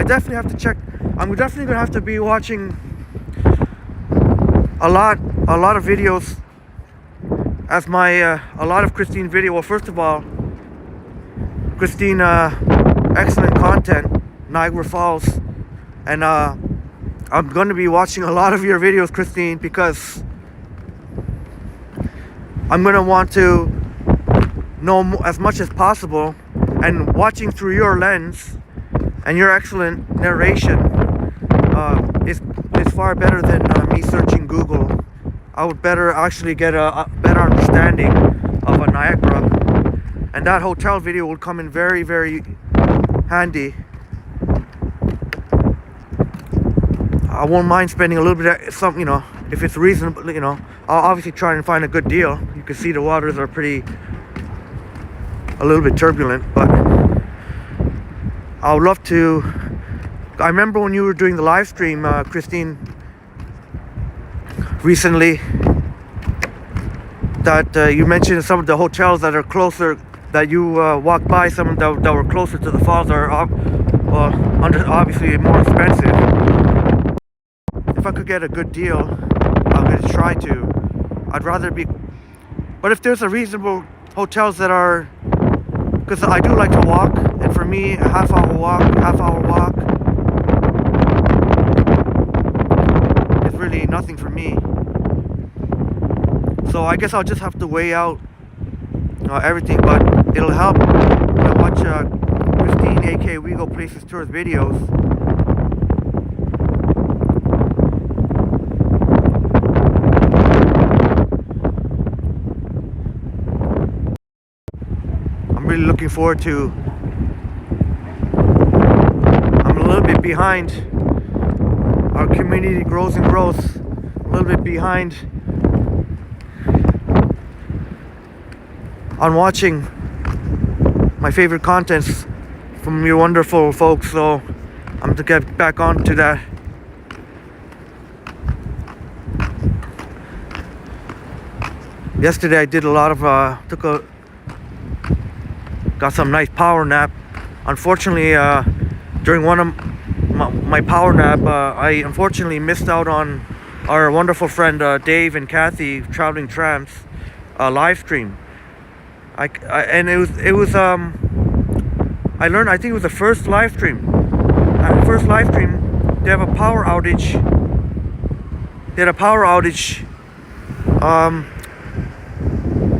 definitely have to check. I'm definitely gonna have to be watching a lot of videos as my a lot of Christine video. Well, first of all, Christine, excellent content, Niagara Falls, and I'm going to be watching a lot of your videos, Christine, because I'm going to want to know as much as possible, and watching through your lens and your excellent narration is far better than me searching Google. I would better actually get a better understanding of a Niagara, and that hotel video will come in very, very handy. I won't mind spending a little bit of something, if it's reasonable, I'll obviously try and find a good deal. You can see the waters are a little bit turbulent, but I would love to. I remember when you were doing the live stream, Christine, recently, that you mentioned some of the hotels that are closer, that you walked by, some that were closer to the falls are obviously more expensive. If I could get a good deal, I'm going to try to. I'd rather be, but if there's a reasonable hotels that are, because I do like to walk, and for me, a half hour walk is really nothing for me. So I guess I'll just have to weigh out everything, but it'll help. I watch Christine, aka We Go Places Tours videos. I'm really looking forward to. I'm a little bit behind. Our community grows and grows. A little bit behind on watching my favorite contents from you wonderful folks, so I'm to get back on to that. Yesterday I did a lot of got some nice power nap. Unfortunately, during one of my power nap, I unfortunately missed out on our wonderful friend Dave and Kathy, Traveling Tramps, live stream. I learned, I think it was the first live stream. They have a power outage. They had a power outage.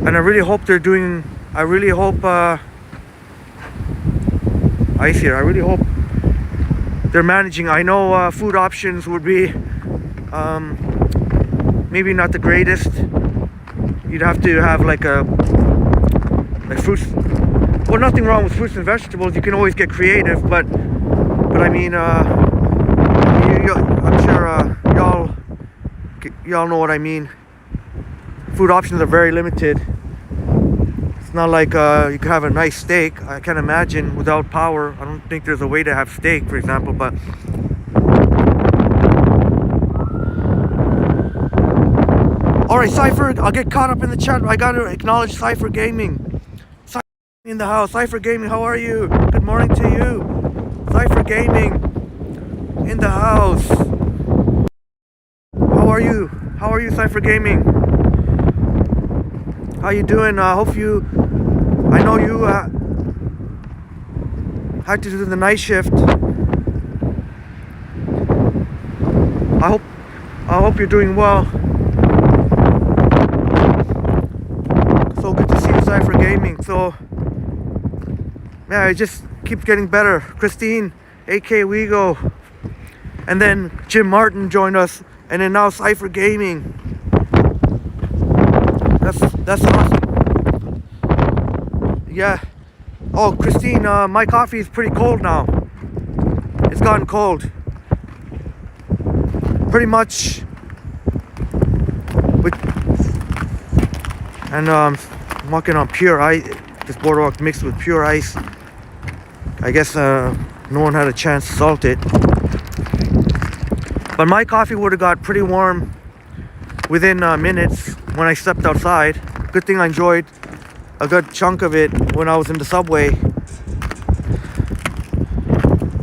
And I really hope they're doing, I really hope they're managing. I know food options would be maybe not the greatest. You'd have to have like fruits. Well, nothing wrong with fruits and vegetables. You can always get creative, but I mean, I'm sure y'all know what I mean. Food options are very limited. It's not like you can have a nice steak. I can't imagine without power. I don't think there's a way to have steak, for example, but alright, Cypher, I'll get caught up in the chat. I gotta acknowledge Cypher Gaming. Cypher in the house. Cypher Gaming, how are you? Good morning to you. Cypher Gaming in the house. How are you? How are you, Cypher Gaming? How you doing? Hope you. I know you had to do the night shift. I hope you're doing well. So good to see you, Cypher Gaming. So yeah, it just keeps getting better. Christine, AK Wego, and then Jim Martin joined us, and then now Cypher Gaming. That's awesome. Yeah. Oh, Christine, my coffee is pretty cold now. It's gotten cold. Pretty much. And I'm walking on pure ice. This boardwalk mixed with pure ice. I guess no one had a chance to salt it. But my coffee would have got pretty warm within minutes when I stepped outside. Good thing I enjoyed a good chunk of it when I was in the subway.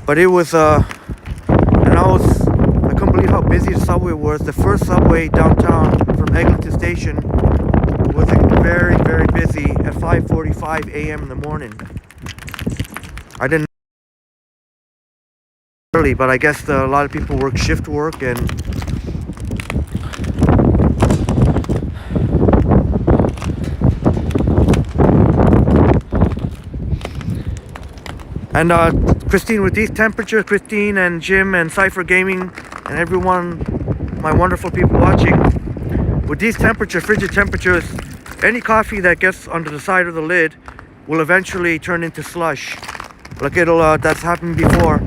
But it was, I couldn't believe how busy the subway was. The first subway downtown from Eglinton Station was very, very busy at 5:45 a.m. in the morning. I didn't know early, but I guess a lot of people work shift work and Christine, with these temperatures, Christine and Jim and Cypher Gaming and everyone, my wonderful people watching, with these temperatures, frigid temperatures, any coffee that gets under the side of the lid will eventually turn into slush. Like that's happened before.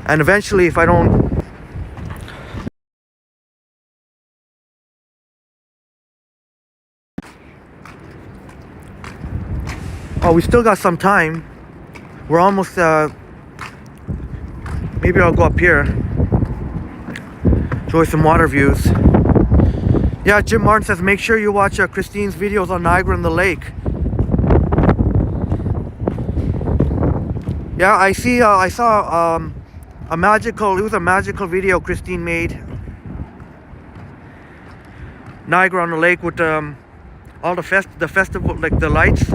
And eventually, if I don't we still got some time. We're almost, maybe I'll go up here, enjoy some water views. Yeah, Jim Martin says, make sure you watch Christine's videos on Niagara and the lake. Yeah, I saw it was a magical video Christine made. Niagara on the lake with all the festival, like the lights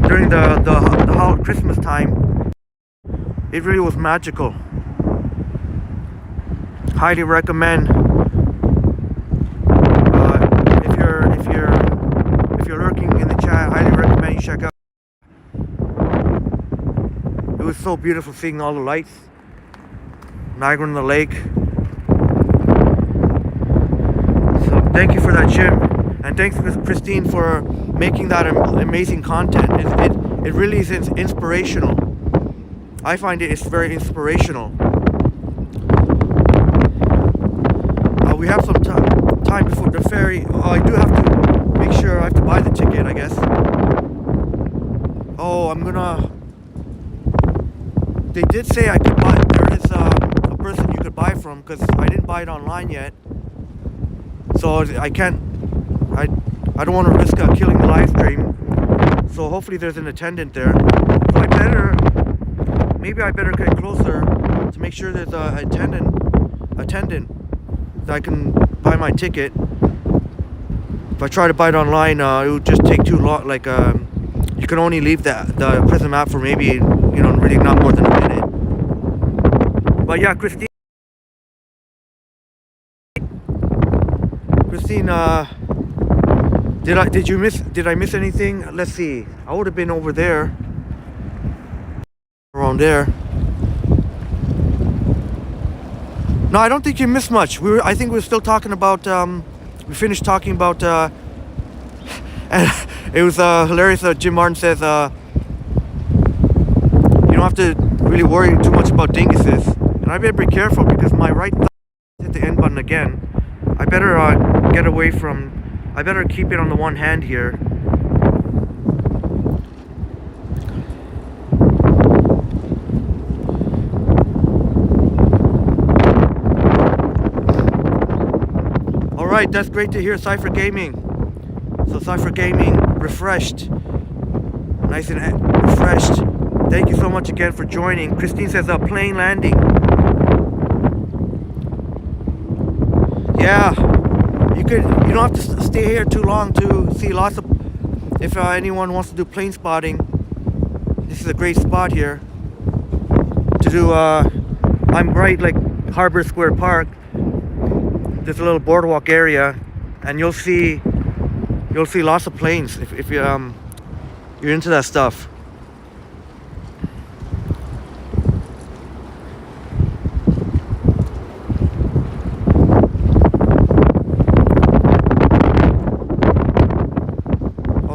during the whole Christmas time. It really was magical. Highly recommend. If you're lurking in the chat, highly recommend you check out. It was so beautiful seeing all the lights. Niagara on the lake. So thank you for that, Jim. And thanks to Christine for making that amazing content. It really is inspirational. I find it's very inspirational. We have some time before the ferry. I do have to make sure I have to buy the ticket, I guess. They did say I could buy. There is a person you could buy from, because I didn't buy it online yet. So I can't. I don't want to risk killing the live stream. So hopefully there's an attendant there. So maybe I better get closer to make sure there's an attendant that I can buy my ticket. If I try to buy it online, it would just take too long. Like you can only leave the Prism app for maybe, really not more than a minute. But yeah, Christine, did I miss anything? Let's see. I would have been over there, around there. No, I don't think you missed much. I think we were still talking about. We finished talking about. And it was hilarious. Jim Martin says, you don't have to really worry too much about dinguses. And I better be careful because my right thumb hit the end button again. I better get away from. I better keep it on the one hand here. Alright, that's great to hear, Cypher Gaming. So Cypher Gaming, refreshed. Nice and refreshed. Thank you so much again for joining. Christine says a plane landing. Yeah, you You don't have to stay here too long to see lots of, if anyone wants to do plane spotting, this is a great spot here to do. I'm right like Harbor Square Park. There's a little boardwalk area, and you'll see lots of planes if you're into that stuff.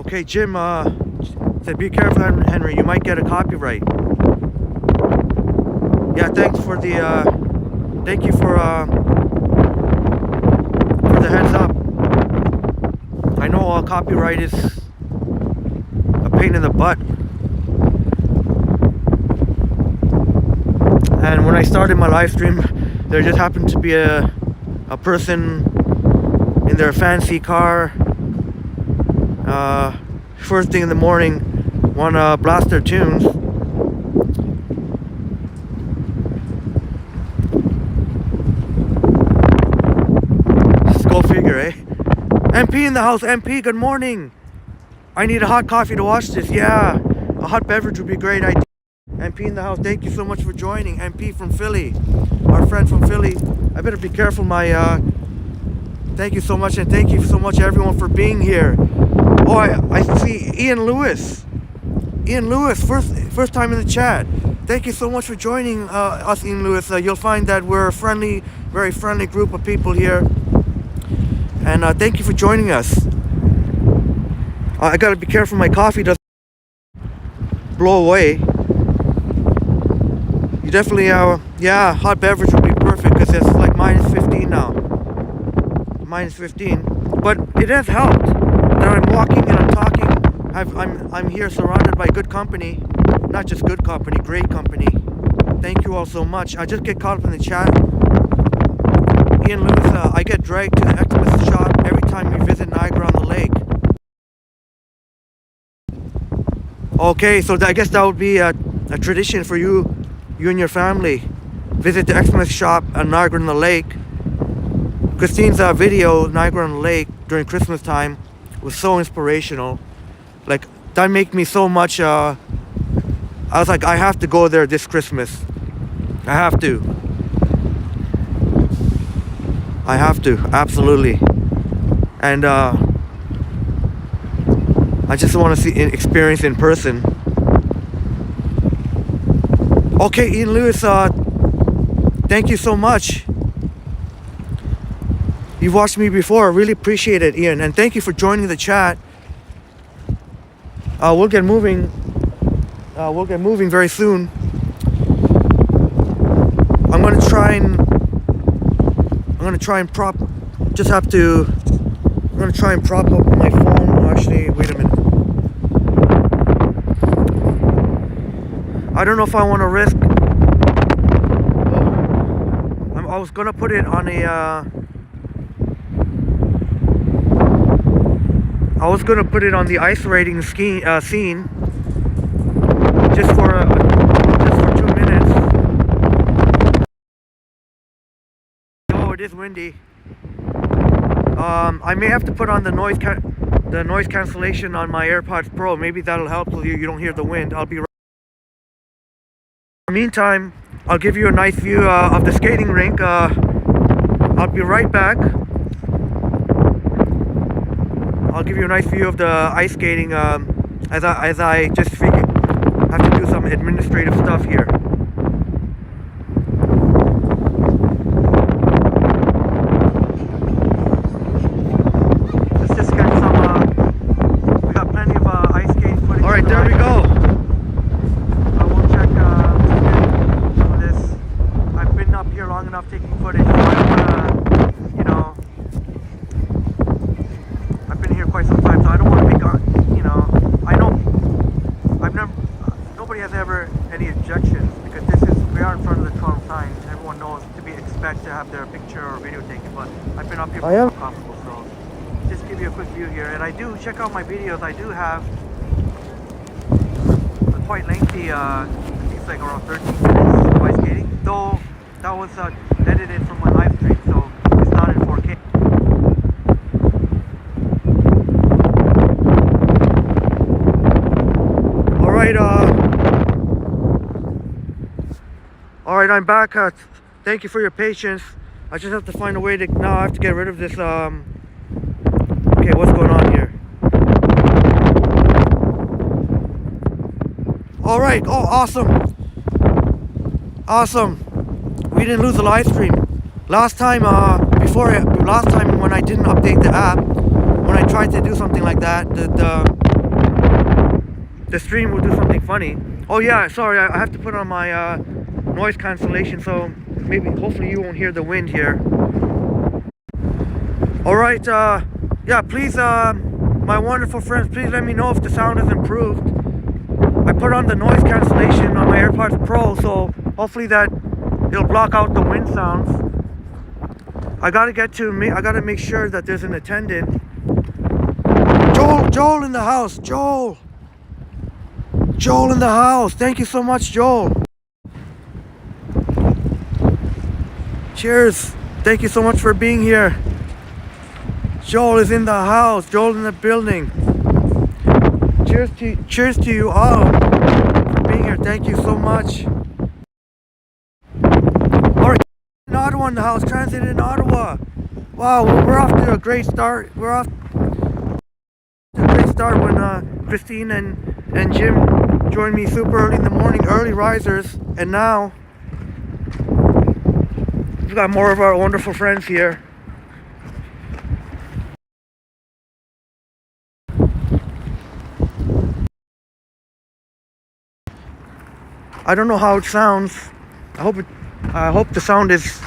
Okay, Jim said, be careful, Henry, you might get a copyright. Yeah, thanks for the, thank you for the heads up. I know copyright is a pain in the butt. And when I started my live stream, there just happened to be a person in their fancy car, first thing in the morning, wanna blast their tunes. Just go figure, eh? MP in the house. MP, good morning. I need a hot coffee to watch this. Yeah, a hot beverage would be a great idea. MP in the house, thank you so much for joining. MP from Philly, our friend from Philly. I better be careful, my thank you so much, and thank you so much everyone for being here. Oh, I see Ian Lewis. Ian Lewis, first time in the chat. Thank you so much for joining us, Ian Lewis. You'll find that we're a friendly, very friendly group of people here. And thank you for joining us. I gotta be careful my coffee doesn't blow away. You definitely, yeah, hot beverage would be perfect because it's like minus 15 now. Minus 15. But it has helped that I'm walking and I'm talking. I'm here surrounded by good company. Not just good company, great company. Thank you all so much. I just get caught up in the chat. Ian Lewis, I get dragged to the Xmas shop every time we visit Niagara on the Lake. Okay, so I guess that would be a tradition for you and your family. Visit the Xmas shop at Niagara on the Lake. Christine's video, Niagara on the Lake, during Christmas time was so inspirational. Like, that made me so much, I was like, I have to go there this Christmas. I have to, absolutely. And I just want to experience in person. Okay, Ian Lewis, thank you so much. You've watched me before. I really appreciate it, Ian. And thank you for joining the chat. We'll get moving. We'll get moving very soon. I'm gonna try and prop. Just have to. I'm gonna try and prop up my phone. Oh, actually, wait a minute. I don't know if I want to risk. I was gonna put it on a. I was gonna put it on the ice rating scene just for 2 minutes. Oh, it is windy. I may have to put on the noise cancellation on my AirPods Pro. Maybe that'll help so you don't hear the wind. I'll be right. In the meantime, I'll give you a nice view of the skating rink. I'll be right back. I'll give you a nice view of the ice skating as I just have to do some administrative stuff here. Let's just get some. We got plenty of ice skating footage. All right, there we go. We'll check some of this. I've been up here long enough taking footage. So I don't wanna, quite some time, so I don't want to make I know nobody has ever any objections because we are in front of the 12 sign. Everyone knows to be expect to have their picture or video taken, but I've been up here for comfortable, so just give you a quick view here. And I do check out my videos. I do have a quite lengthy, I think it's like around 13 minutes of ice skating, though that was edited from my live stream, so it's not in 4K. right, I'm back. Thank you for your patience. I just have to find a way to, now I have to get rid of this, okay, what's going on here? All right, oh, awesome. Awesome. We didn't lose the live stream. Last time when I didn't update the app, when I tried to do something like that, the stream would do something funny. Oh yeah, sorry, I have to put on my noise cancellation, so maybe, hopefully you won't hear the wind here. All right, yeah, please, my wonderful friends, please let me know if the sound has improved. I put on the noise cancellation on my AirPods Pro, so hopefully that it'll block out the wind sounds. I gotta make sure that there's an attendant. Joel in the house, Joel in the house. Thank you so much, Joel. Cheers. Thank you so much for being here. Joel is in the house. Joel in the building. Cheers to you all for being here. Thank you so much. Alright, in Ottawa in the house. Transit in Ottawa. Wow, we're off to a great start. We're off to a great start when Christine and Jim joined me super early in the morning, early risers, and now we've got more of our wonderful friends here. I don't know how it sounds. I hope the sound is.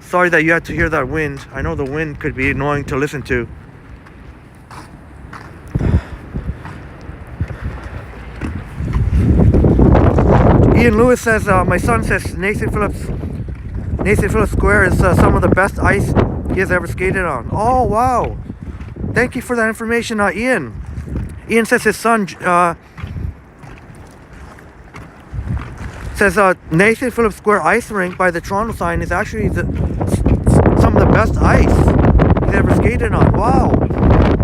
Sorry that you had to hear that wind. I know the wind could be annoying to listen to. Ian Lewis says, my son says Nathan Phillips Square is some of the best ice he has ever skated on. Oh wow, thank you for that information, Ian. Ian says his son says Nathan Phillips Square ice rink by the Toronto sign is actually some of the best ice he's ever skated on. Wow,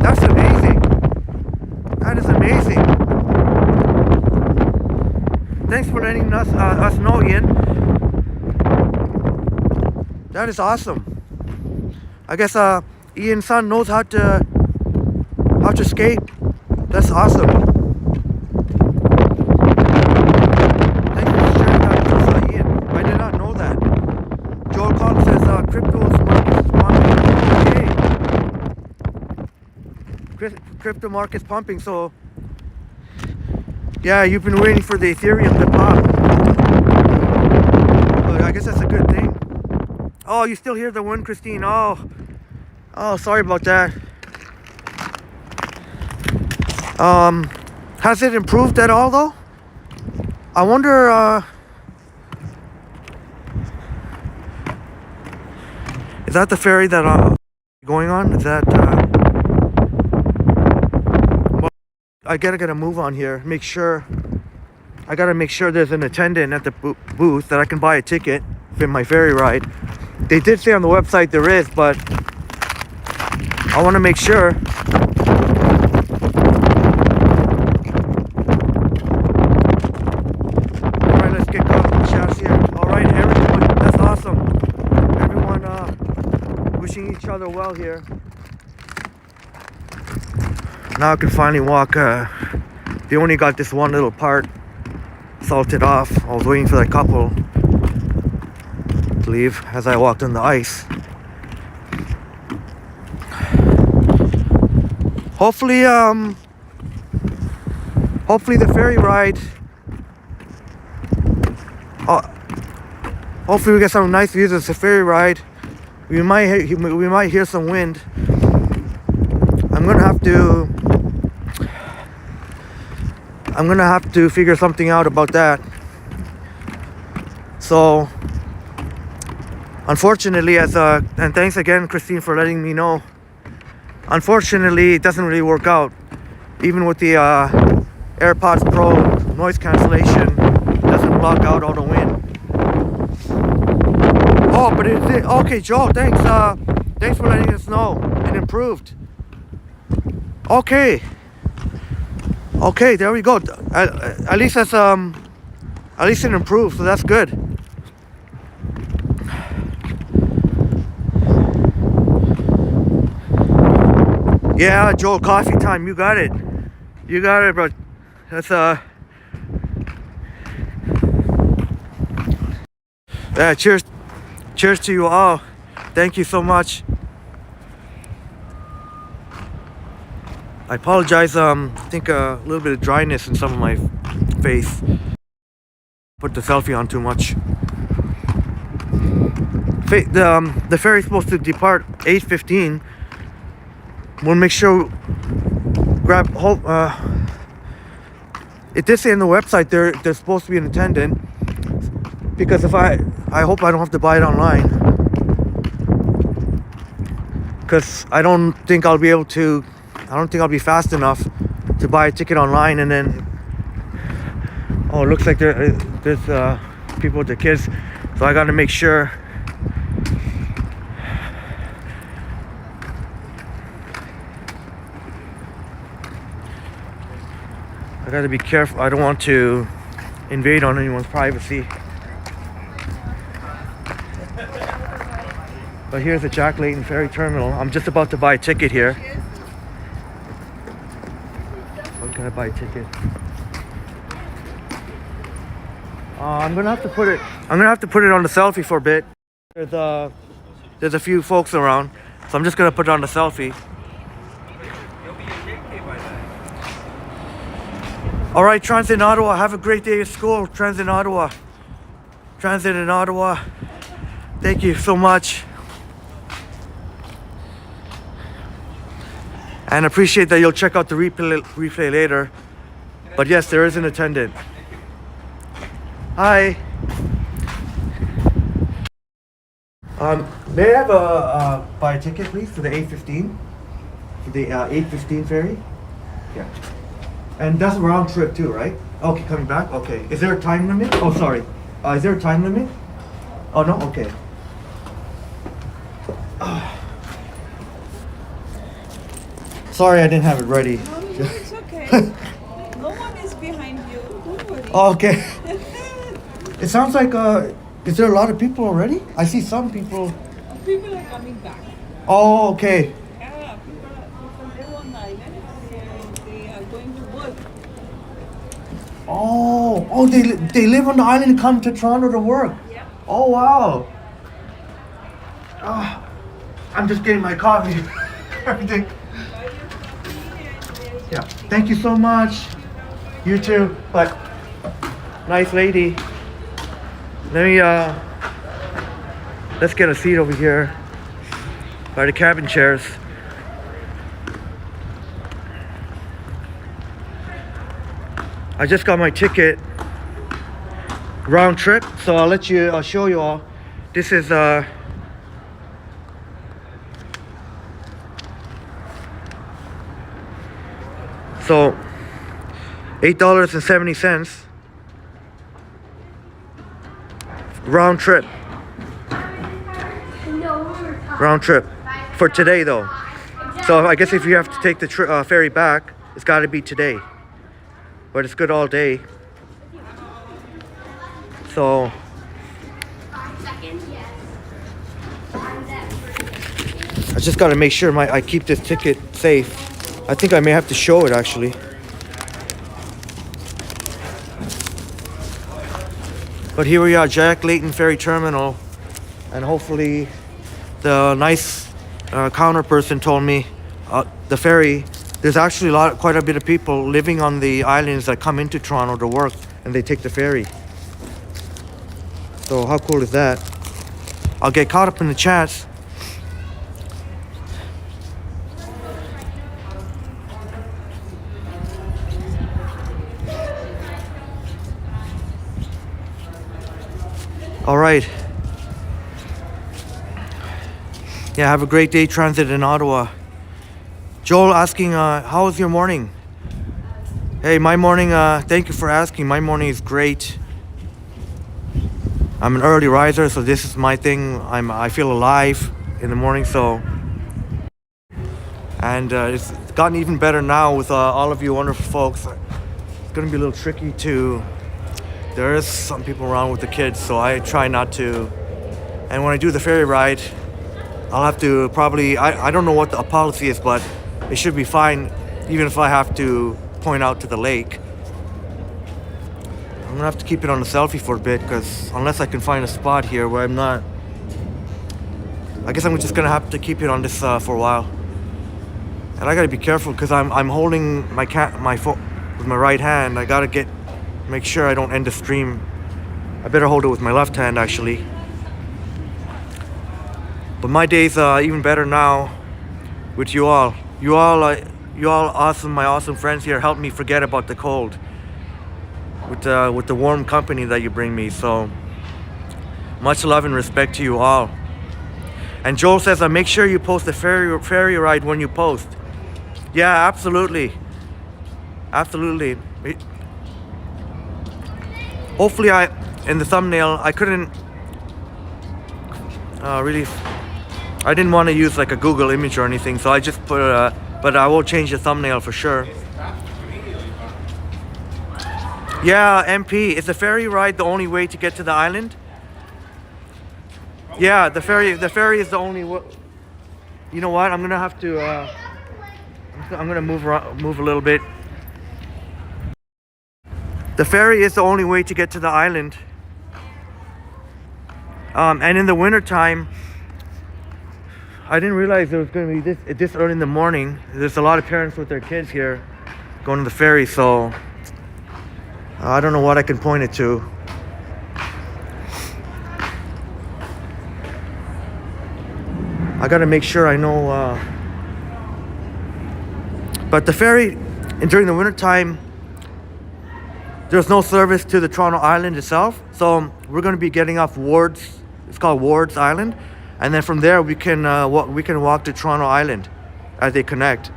that's amazing. That is amazing. Thanks for letting us know, Ian. That is awesome. I guess Ian's son knows how to skate. That's awesome. Thank you for sharing that with us, Ian. I did not know that. Joel Collins says crypto market's pumping. So yeah, you've been waiting for the Ethereum to pop. But I guess that's a good thing. Oh, you still hear the wind, Christine? Oh, sorry about that. Has it improved at all though? I wonder, is that the ferry that I'm going on? Is that, well, I gotta get a move on here. I gotta make sure there's an attendant at the booth that I can buy a ticket for my ferry ride. They did say on the website there is, but I want to make sure. Alright, let's get going with the shots here. Alright, everyone, that's awesome. Everyone wishing each other well here. Now I can finally walk. They only got this one little part salted off. I was waiting for that couple to leave as I walked on the ice. Hopefully the ferry ride. Hopefully we get some nice views of the ferry ride. We might hear some wind. I'm gonna have to figure something out about that. So, unfortunately, and thanks again, Christine, for letting me know. Unfortunately, it doesn't really work out. Even with the AirPods Pro noise cancellation, it doesn't block out all the wind. Oh, but okay, Joel, thanks. Thanks for letting us know. It improved. Okay. Okay, there we go. At least that's at least it improved, so that's good. Yeah, Joel, coffee time. You got it. You got it, bro. That's yeah, cheers. Cheers to you all. Thank you so much. I apologize. I think a little bit of dryness in some of my face. Put the selfie on too much. The ferry's supposed to depart 8:15. We'll make sure it did say in the website there's supposed to be an attendant, because if I hope I don't have to buy it online, because I don't think I'll be fast enough to buy a ticket online. And then it looks like there's people with their kids, so I got to make sure. I got to be careful. I don't want to invade on anyone's privacy. But here's the Jack Layton Ferry Terminal. I'm just about to buy a ticket here. When can I buy a ticket? I'm gonna have to put it on the selfie for a bit. There's a few folks around, so I'm just gonna put it on the selfie. All right, Transit in Ottawa. Have a great day at school. Transit in Ottawa. Transit in Ottawa. Thank you so much. And appreciate that you'll check out the replay later. But yes, there is an attendant. Hi. May I have buy a ticket, please, for the 8:15? For the 8:15 ferry? Yeah. And that's a round trip too, right? Okay, coming back? Okay. Is there a time limit? Oh, sorry. Is there a time limit? Oh, no? Okay. Sorry, I didn't have it ready. No, it's okay. No one is behind you. Don't worry. Okay. It sounds like, is there a lot of people already? I see some people. People are coming back. Oh, okay. Yeah, people live on the island. They are going to work. Oh, they live on the island and come to Toronto to work. Yeah. Oh, wow. I'm just getting my coffee. Everything. Yeah. Thank you so much. You too. But nice lady. Let me let's get a seat over here by the cabin chairs. I just got my ticket, round trip, so I'll show you all. This is so $8.70 round trip for today though. So I guess if you have to take the ferry back, it's got to be today, but it's good all day. So I just got to make sure I keep this ticket safe. I think I may have to show it actually. But here we are, Jack Layton Ferry Terminal, and hopefully the nice counter person told me the ferry, there's actually quite a bit of people living on the islands that come into Toronto to work, and they take the ferry. So how cool is that? I'll get caught up in the chats. All right. Yeah, have a great day, Transit in Ottawa. Joel asking, how was your morning? Hey, my morning, thank you for asking. My morning is great. I'm an early riser, so this is my thing. I feel alive in the morning, so. And it's gotten even better now with all of you wonderful folks. It's gonna be a little tricky to. There is some people around with the kids, so I try not to. And when I do the ferry ride, I'll have to probably. I don't know what the policy is, but it should be fine, even if I have to point out to the lake. I'm gonna have to keep it on the selfie for a bit, because unless I can find a spot here where I'm not, I guess I'm just gonna have to keep it on this for a while. And I gotta be careful because I'm holding my phone with my right hand. I gotta make sure I don't end the stream. I better hold it with my left hand actually. But my day's even better now with you all. You all awesome, my awesome friends here help me forget about the cold. With the warm company that you bring me, so much love and respect to you all. And Joel says, make sure you post the ferry ride when you post. Yeah, absolutely. Hopefully, in the thumbnail, I couldn't really. I didn't want to use like a Google image or anything, so I just put but I will change the thumbnail for sure. Yeah, MP, is the ferry ride the only way to get to the island? Yeah, the ferry is the only way. You know what? I'm gonna have to. I'm gonna move a little bit. The ferry is the only way to get to the island. And in the wintertime, I didn't realize there was gonna be this early in the morning. There's a lot of parents with their kids here going to the ferry, so. I don't know what I can point it to. I gotta make sure I know. But the ferry, during the wintertime, there's no service to the Toronto Island itself. So we're gonna be getting off Ward's. It's called Ward's Island, and then from there we can walk to Toronto Island as they connect.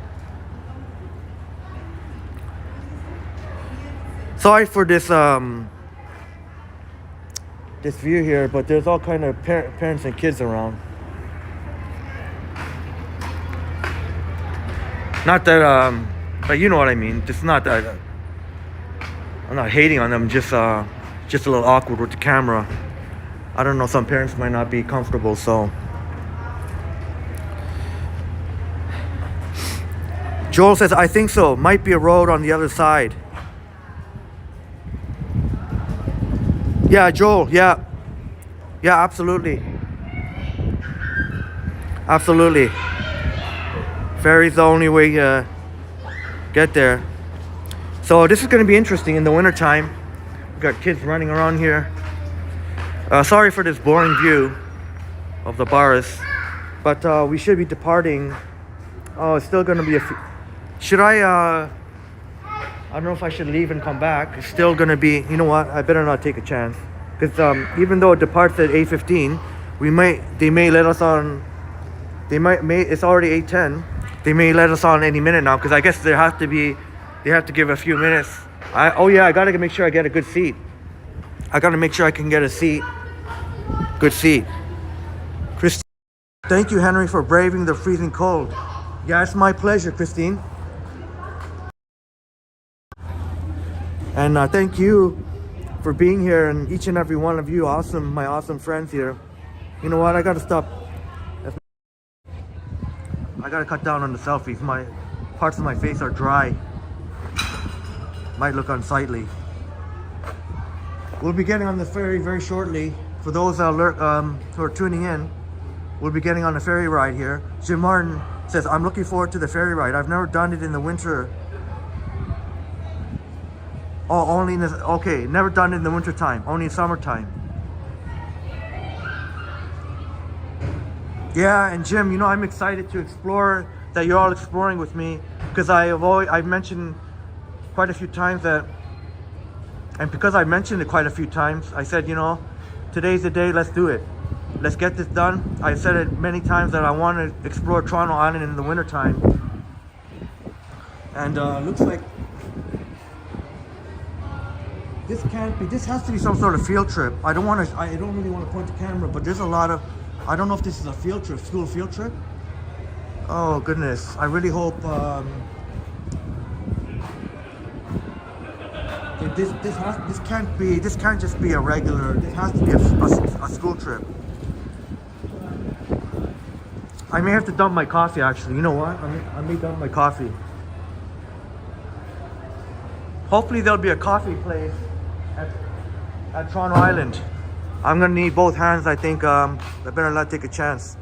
Sorry for this this view here, but there's all kind of parents and kids around. Not that but you know what I mean. It's not that I'm not hating on them. Just a little awkward with the camera. I don't know. Some parents might not be comfortable, so. Joel says, I think so. Might be a road on the other side. Yeah, Joel, yeah. Yeah, absolutely. Absolutely. Ferry's the only way to get there. So this is going to be interesting in the wintertime. We've got kids running around here. Sorry for this boring view of the bars. But we should be departing. Oh, it's still going to be a few. Should I don't know if I should leave and come back. It's still gonna be, you know what? I better not take a chance, because even though it departs at 8:15, they may let us on. It's already 8:10. They may let us on any minute now, because I guess they have to give a few minutes. I gotta make sure I get a good seat. I gotta make sure I can get a seat. Good seat. Christine, thank you, Henry, for braving the freezing cold. Yeah, it's my pleasure, Christine. And thank you for being here, and each and every one of you, my awesome friends here. You know what? I gotta stop. I gotta cut down on the selfies. My parts of my face are dry. Might look unsightly. We'll be getting on the ferry very shortly. For those who are tuning in, we'll be getting on the ferry ride here. Jim Martin says, I'm looking forward to the ferry ride. I've never done it in the winter. Oh, only in the, okay, never done it in the winter time, only in summertime. Yeah, and Jim, you know, I'm excited to explore, that you're all exploring with me, because I've mentioned quite a few times that, and because I mentioned it quite a few times, I said, you know, today's the day, let's do it. Let's get this done. I said it many times that I want to explore Toronto Island in the winter time. And looks like this has to be some sort of field trip. I don't really want to point the camera, but there's a lot of, I don't know if this is a field trip, school field trip. Oh goodness, I really hope this can't just be a regular. This has to be a school trip. I may have to dump my coffee actually. You know what? I may dump my coffee. Hopefully there'll be a coffee place at Toronto Island. I'm gonna need both hands. I think I better not take a chance.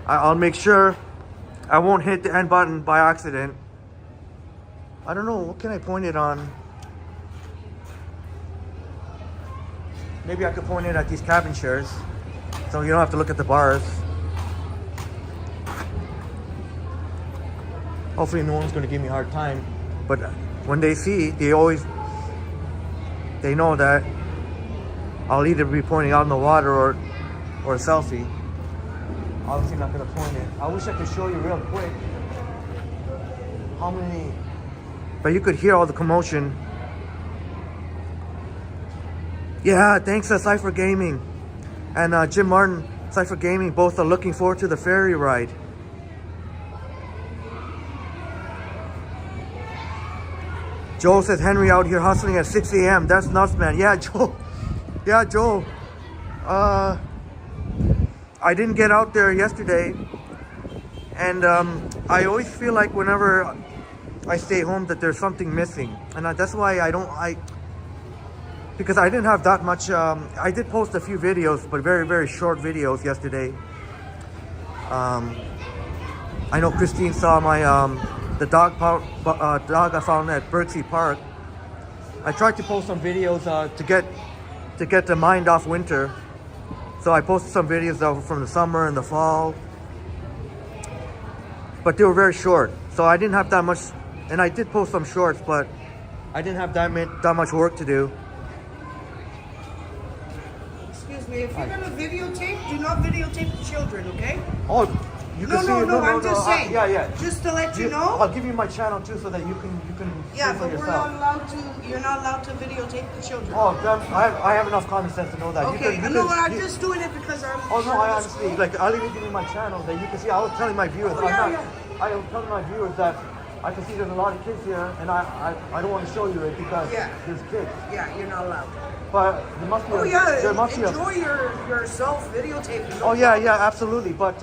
I'll make sure I won't hit the end button by accident. I don't know, what can I point it on? Maybe I could point it at these cabin chairs so you don't have to look at the bars. Hopefully no one's gonna give me a hard time. But when they see, they know that I'll either be pointing out in the water or a selfie. Obviously not gonna point it. I wish I could show you real quick how many, but you could hear all the commotion. Yeah, thanks to Cypher Gaming and Jim Martin, Cypher Gaming, both are looking forward to the ferry ride. Joe says Henry out here hustling at 6 a.m. That's nuts, man. Yeah, Joe. Yeah, Joe. I didn't get out there yesterday, and I always feel like whenever I stay home that there's something missing, and that's why because I didn't have that much. I did post a few videos, but very, very short videos yesterday. I know Christine saw my the dog I found at Birdsea Park. I tried to post some videos to get the mind off winter. So I posted some videos from the summer and the fall, but they were very short. So I didn't have that much, and I did post some shorts, but I didn't have that much work to do. Excuse me, if you're gonna videotape, do not videotape the children, okay? Oh, you can see it. No, I'm just saying. Yeah. Just to let you know. I'll give you my channel too, so that you can Yeah, see for but yourself. you're not allowed to videotape the children. Oh, I have enough common sense to know that. Okay, I'm just doing it because I'm. Oh no, I honestly like. I'll even give you my channel that you can see. I was telling my viewers. I was telling my viewers that I can see there's a lot of kids here, and I don't want to show you it because there's kids. Yeah, you're not allowed. But there must be. There must enjoy yourself videotaping. Oh yeah, absolutely. But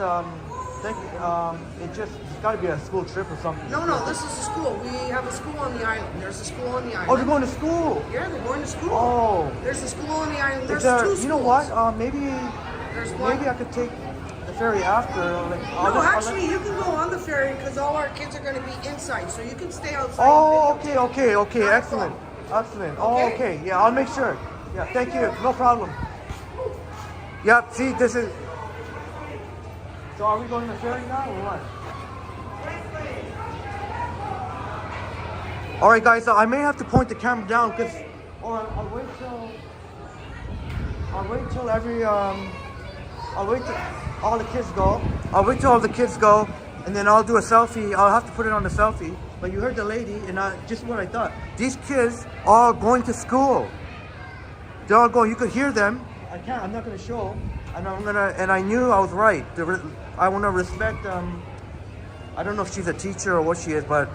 it's got to be a school trip or something. No, this is a school. We have a school on the island. There's a school on the island. Oh, they're going to school. Yeah, they're going to school. Oh. There's a school on the island. There's two schools. You know what? Maybe I could take the ferry after. Actually, you can go on the ferry because all our kids are going to be inside, so you can stay outside. Oh, okay. Excellent. Oh, okay. Yeah, I'll make sure. Yeah, thank you. No problem. Yep. See, this is. So are we going to the ferry now or what? All right, guys. So I may have to point the camera down because, or I'll wait till all the kids go. I'll wait till all the kids go, and then I'll do a selfie. I'll have to put it on the selfie. But you heard the lady, and just what I thought. These kids are going to school. They're all going. You could hear them. I'm not going to show. And I knew I was right. I want to respect. I don't know if she's a teacher or what she is, but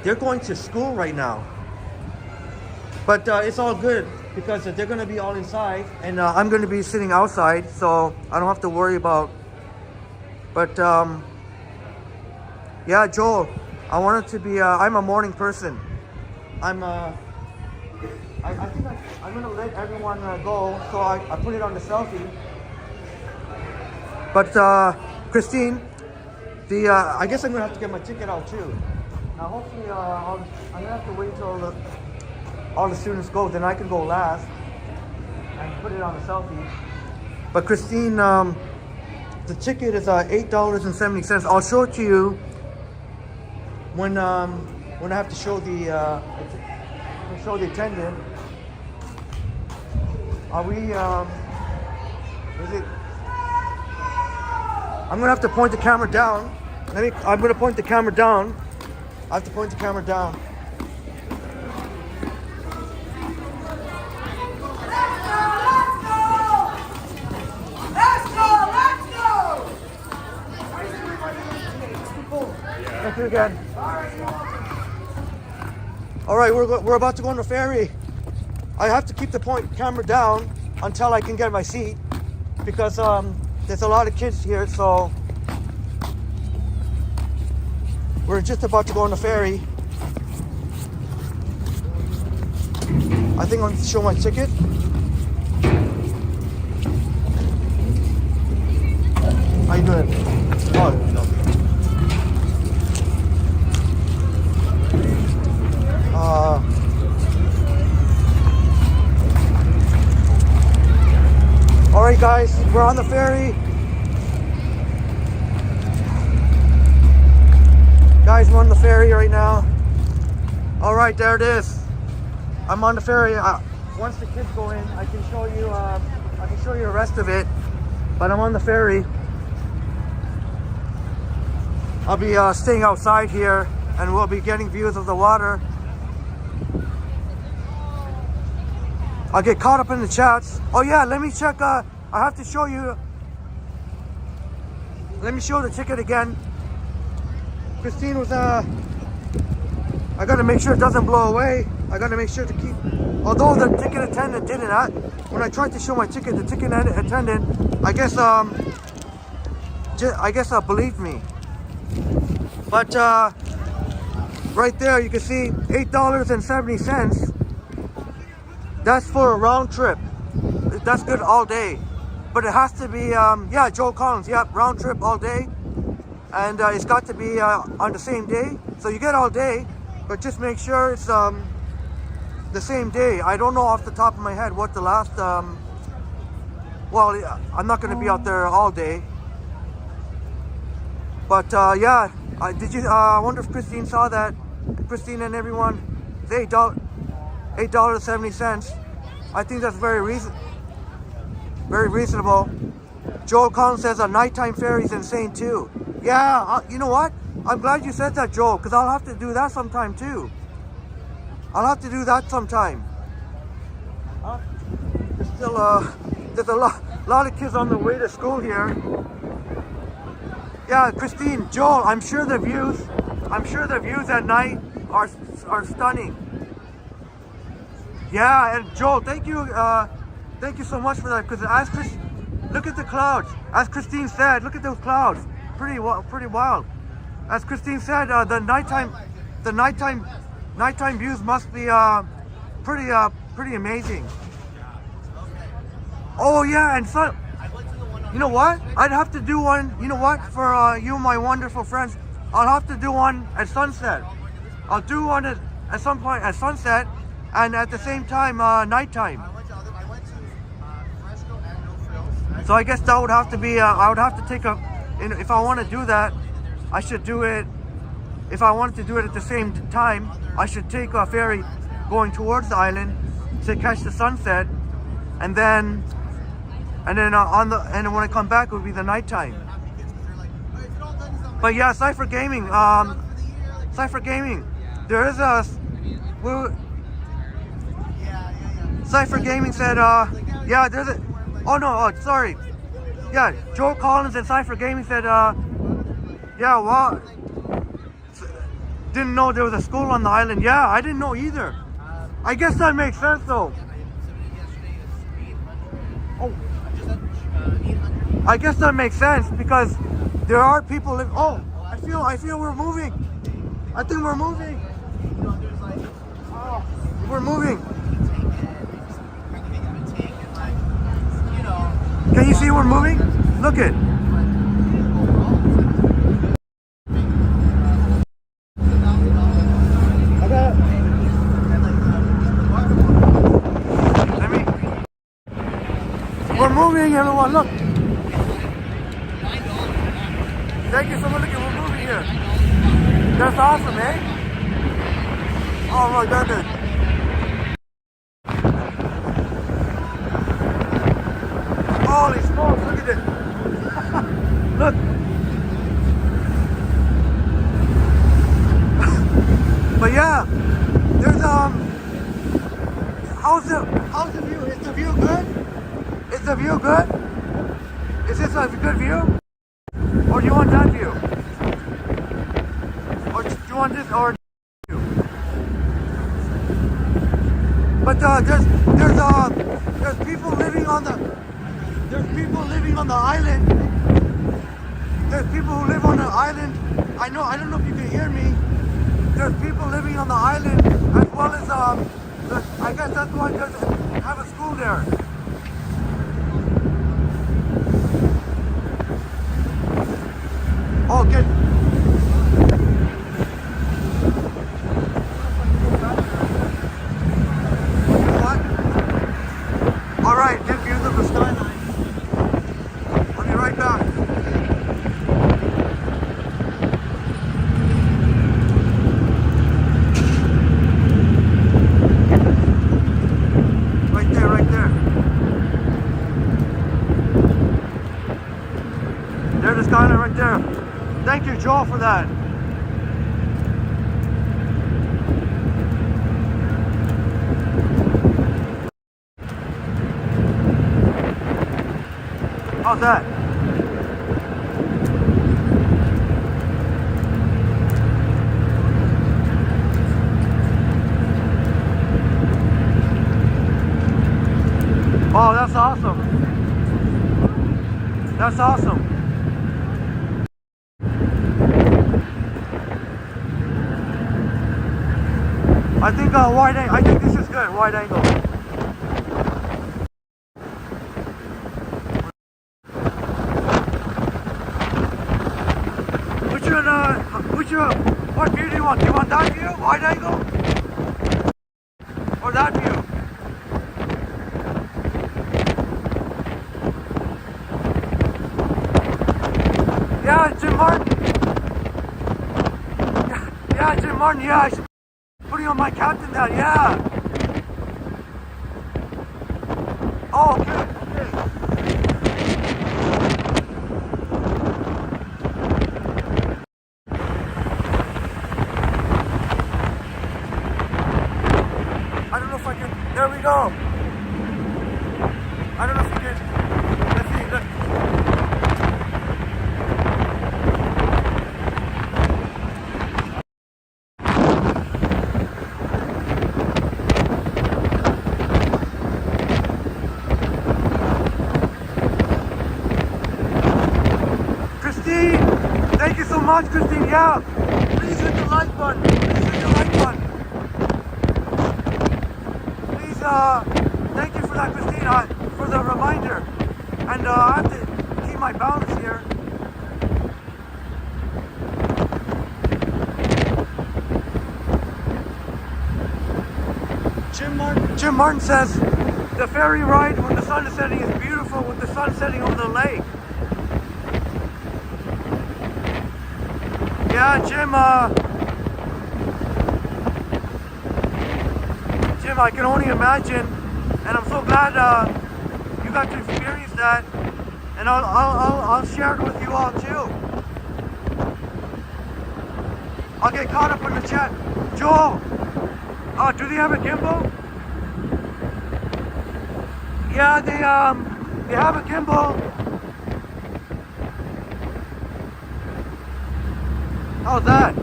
they're going to school right now. But it's all good because they're going to be all inside, and I'm going to be sitting outside, so I don't have to worry about. But yeah, Joel, I wanted to be. I'm a morning person. I think I'm going to let everyone go, so I put it on the selfie. But Christine, I guess I'm going to have to get my ticket out too. Now hopefully I'm going to have to wait till all the students go, then I can go last and put it on the selfie. But Christine, the ticket is $8.70. I'll show it to you when I have to show the attendant. Are we? Is it? I'm gonna have to point the camera down. I'm gonna point the camera down. I have to point the camera down. you again. All right, we're about to go on the ferry. I have to keep the camera down until I can get my seat because there's a lot of kids here, so we're just about to go on the ferry. I think I'm going to show my ticket. How you doing? Oh, all right, guys, we're on the ferry. Guys, we're on the ferry right now. All right, there it is. I'm on the ferry. Once the kids go in, I can show you. I can show you the rest of it. But I'm on the ferry. I'll be staying outside here, and we'll be getting views of the water. I'll get caught up in the chats. Oh yeah, let me check. I have to show you. Let me show the ticket again. Christine was I gotta make sure it doesn't blow away. I gotta make sure to keep. Although the ticket attendant didn't. When I tried to show my ticket, the ticket attendant, I guess believed me. But right there, you can see $8.70. That's for a round trip. That's good all day. But it has to be, yeah, Joe Collins, yeah, round trip all day. And it's got to be on the same day. So you get all day, but just make sure it's the same day. I don't know off the top of my head what the last, well, I'm not going to be out there all day. But yeah, I wonder if Christine saw that. Christine and everyone, it's $8.70. I think that's very reasonable. Joel Collins says a nighttime ferry is insane too. Yeah, you know what? I'm glad you said that, Joel, because I'll have to do that sometime too. I'll have to do that sometime. There's still there's a lot of kids on the way to school here. Yeah, Christine, Joel, I'm sure the views at night are stunning. Yeah, and Joel, thank you so much for that. Because look at the clouds. As Christine said, look at those clouds. Pretty wild. As Christine said, the nighttime views must be pretty amazing. Oh yeah, and so. You know what? I'd have to do one, you know what, for you, my wonderful friends. I'll have to do one at sunset. I'll do one at some point at sunset and at the same time, nighttime. So I guess that would have to be, I would have to take if I want to do that, I should do it, if I wanted to do it at the same time, I should take a ferry going towards the island to catch the sunset and then when I come back, it would be the nighttime. But yeah, Cypher Gaming. There is a. Cypher Gaming said, yeah, there's a. Oh no, sorry. Yeah, Joe Collins and Cypher Gaming said, yeah, well, didn't know there was a school on the island. Yeah, I didn't know either. I guess that makes sense though. Oh. I guess that makes sense because there are people living. Oh, I feel we're moving. I think we're moving. Oh, we're moving. Can you see we're moving? Look it. We're moving, everyone. Look. Thank you so much. Look at we're moving here. That's awesome, eh? Oh my goodness. Holy smokes, look at it. Look. But yeah, there's how's the view? Is the view good? Is the view good? Is this a good view? Or do you want that view? one just or but there's people living on the island. There's people who live on the island. I don't know if you can hear me. There's people living on the island as well as I guess that's why they have a school there. Oh, good. What? All right, get views of the skyline. I'll be right back. Right there, right there. There's the skyline right there. Thank you, Joel, for that. How's that? Oh, that's awesome. That's awesome. I think I think this is good, wide angle. What view do you want? Do you want that view, wide angle? Or that view? Yeah, Jim Martin. Yeah, Jim Martin, yeah, I should put you on my captain that, yeah. Oh, okay. I don't know if I can. There we go. I don't know if you can. Let's see. Christine, thank you so much, Christine. Yeah, please hit the like button. Please hit the like button. Thank you for that, Christine, for the reminder. And I have to keep my balance here. Jim Martin says the ferry ride when the sun is setting is beautiful with the sun setting over the lake. Yeah, Jim, I can only imagine, and I'm so glad you got to experience that, and I'll share it with you all too. I'll get caught up in the chat. Joel, do they have a gimbal? Yeah, they have a gimbal. How's that?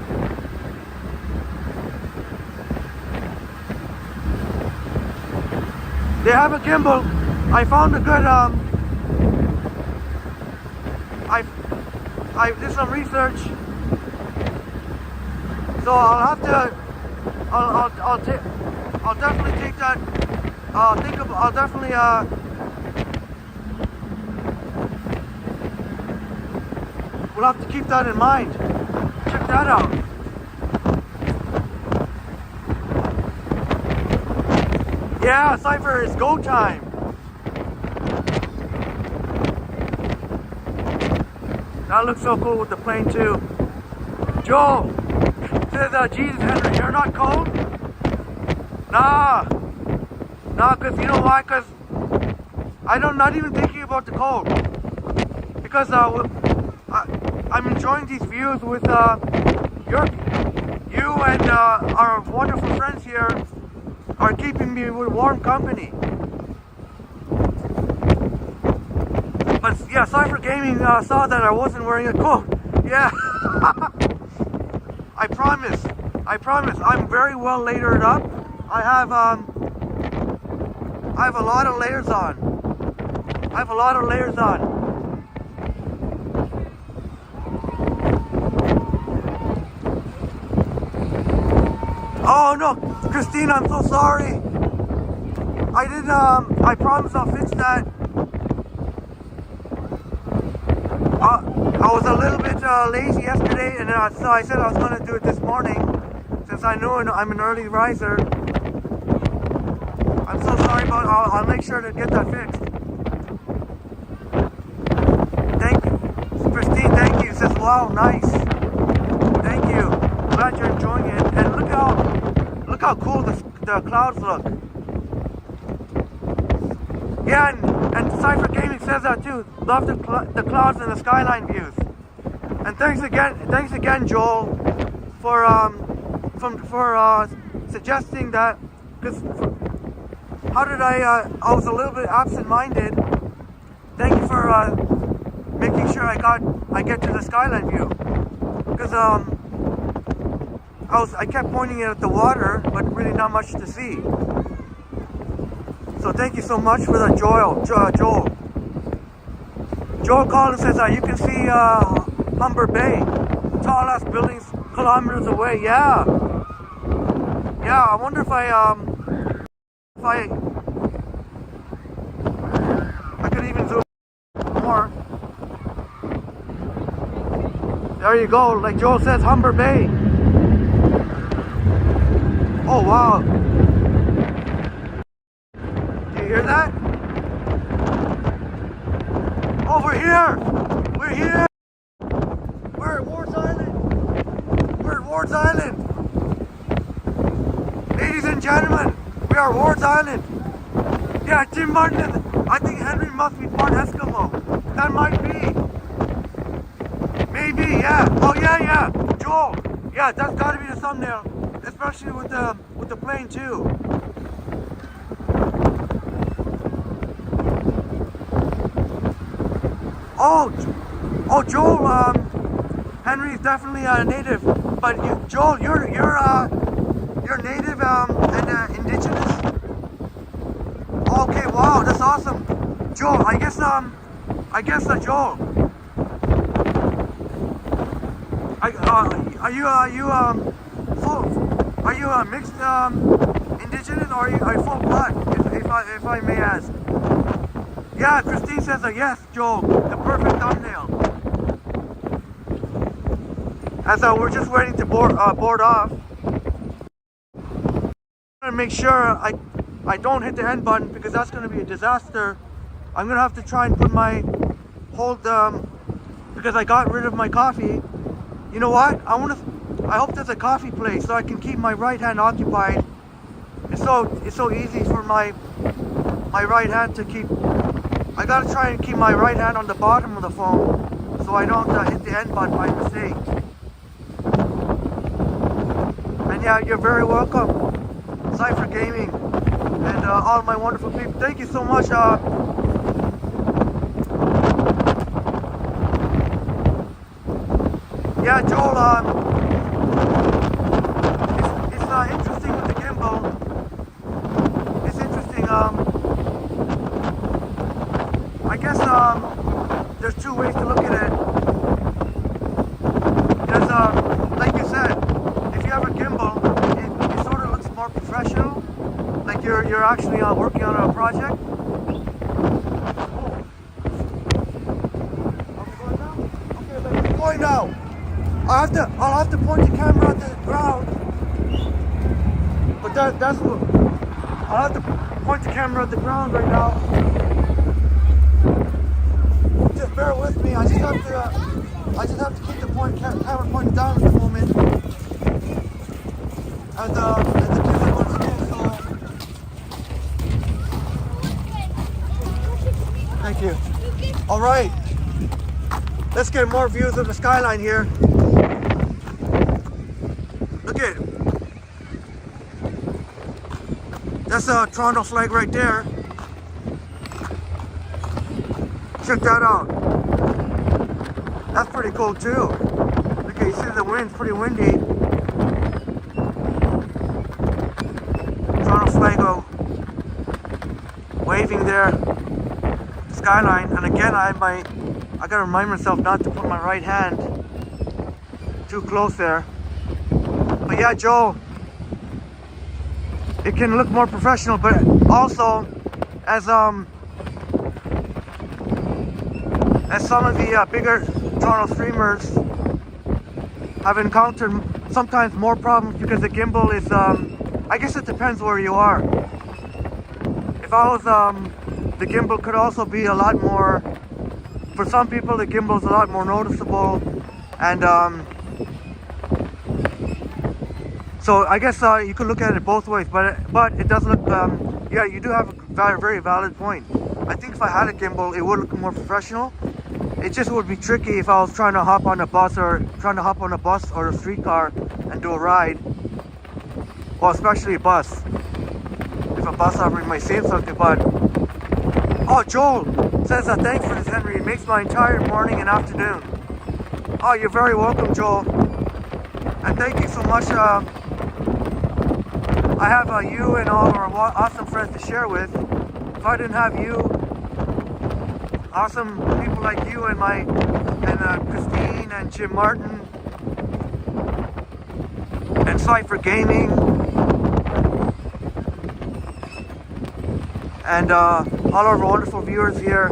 They have a gimbal. I found a good I did some research, so I'll have to I'll definitely take that. I'll definitely we'll have to keep that in mind. Check that out. Yeah, Cypher, it's go time. That looks so cool with the plane too. Joe says, Jesus Henry, you're not cold? Nah, cause you know why? Cause I'm not even thinking about the cold. Because I'm enjoying these views with you and our wonderful friends here are keeping me with warm company. But yeah, Cypher Gaming saw that I wasn't wearing a coat. Yeah. I promise. I'm very well layered up. I have a lot of layers on. Oh no, Christine, I'm so sorry. I promise I'll fix that. I was a little bit lazy yesterday, and so I said I was going to do it this morning, since I know I'm an early riser. I'm so sorry about it. I'll make sure to get that fixed. Thank you. Christine, thank you. Says, wow, nice. Thank you. Glad you're enjoying it. And look how cool the clouds look. Yeah, and Cypher Gaming says that too. Love the clouds and the skyline views. And thanks again, Joel, for suggesting that. Because I was a little bit absent-minded. Thank you for making sure I get to the skyline view. Because I kept pointing it at the water, but really not much to see. So thank you so much for that, Joel. Joel called and says you can see Humber Bay, tall-ass buildings kilometers away. Yeah. I wonder if I could even zoom more. There you go. Like Joel says, Humber Bay. Oh wow. You hear that? Over here! We're here! We're at Ward's Island! Ladies and gentlemen, we are Ward's Island! Yeah, Tim Martin, I think Henry must be part Eskimo. That might be. Maybe, yeah. Oh yeah, Joel. Yeah, that's gotta be the thumbnail. Especially with the plane too. Oh, Joel. Henry is definitely a native, but Joel, you're native and indigenous. Okay, wow, that's awesome, Joel. I guess Joel. Are you mixed indigenous, or are you full blood? If I may ask. Yeah, Christine says yes, Joel. The perfect thumbnail. As we're just waiting to board off. I'm gonna make sure I don't hit the end button, because that's gonna be a disaster. I'm gonna have to try and put my because I got rid of my coffee. You know what? I hope there's a coffee place so I can keep my right hand occupied. It's so easy for my right hand to keep. I gotta try and keep my right hand on the bottom of the phone so I don't hit the end button by mistake. And yeah, you're very welcome, Cypher Gaming, and all my wonderful people. Thank you so much. Yeah, Joel. It's interesting with the gimbal. It's interesting. I guess there's two ways to look at it. There's like you said, if you have a gimbal, it sort of looks more professional, like you're actually working on a project. I'm going now. I'll have to point the camera at the ground. But that's what I'll have to point the camera at the ground right now. Just bear with me. I just have to keep the camera pointed down at the moment. And the kids are going to school, so thank you. All right. Let's get more views of the skyline here. Look at it. That's a Toronto flag right there. Check that out. That's pretty cool too. Okay, you see the wind's pretty windy. looking there, skyline. And again, I gotta remind myself not to put my right hand too close there. But yeah, Joe, it can look more professional, but also as some of the bigger Toronto streamers have encountered sometimes more problems because the gimbal is, I guess it depends where you are. If I was, the gimbal could also be a lot more, for some people the gimbal is a lot more noticeable, and so I guess you could look at it both ways, but it does look, yeah, you do have a very valid point. I think if I had a gimbal, it would look more professional. It just would be tricky if I was trying to hop on a bus or a streetcar and do a ride. Well, especially a bus. If a bus operator might say something, but oh, Joel says thanks for this, Henry. It makes my entire morning and afternoon. Oh, you're very welcome, Joel. And thank you so much. I have you and all our awesome friends to share with. If I didn't have you, awesome people like you and Christine and Jim Martin and Cypher Gaming and all of our wonderful viewers here.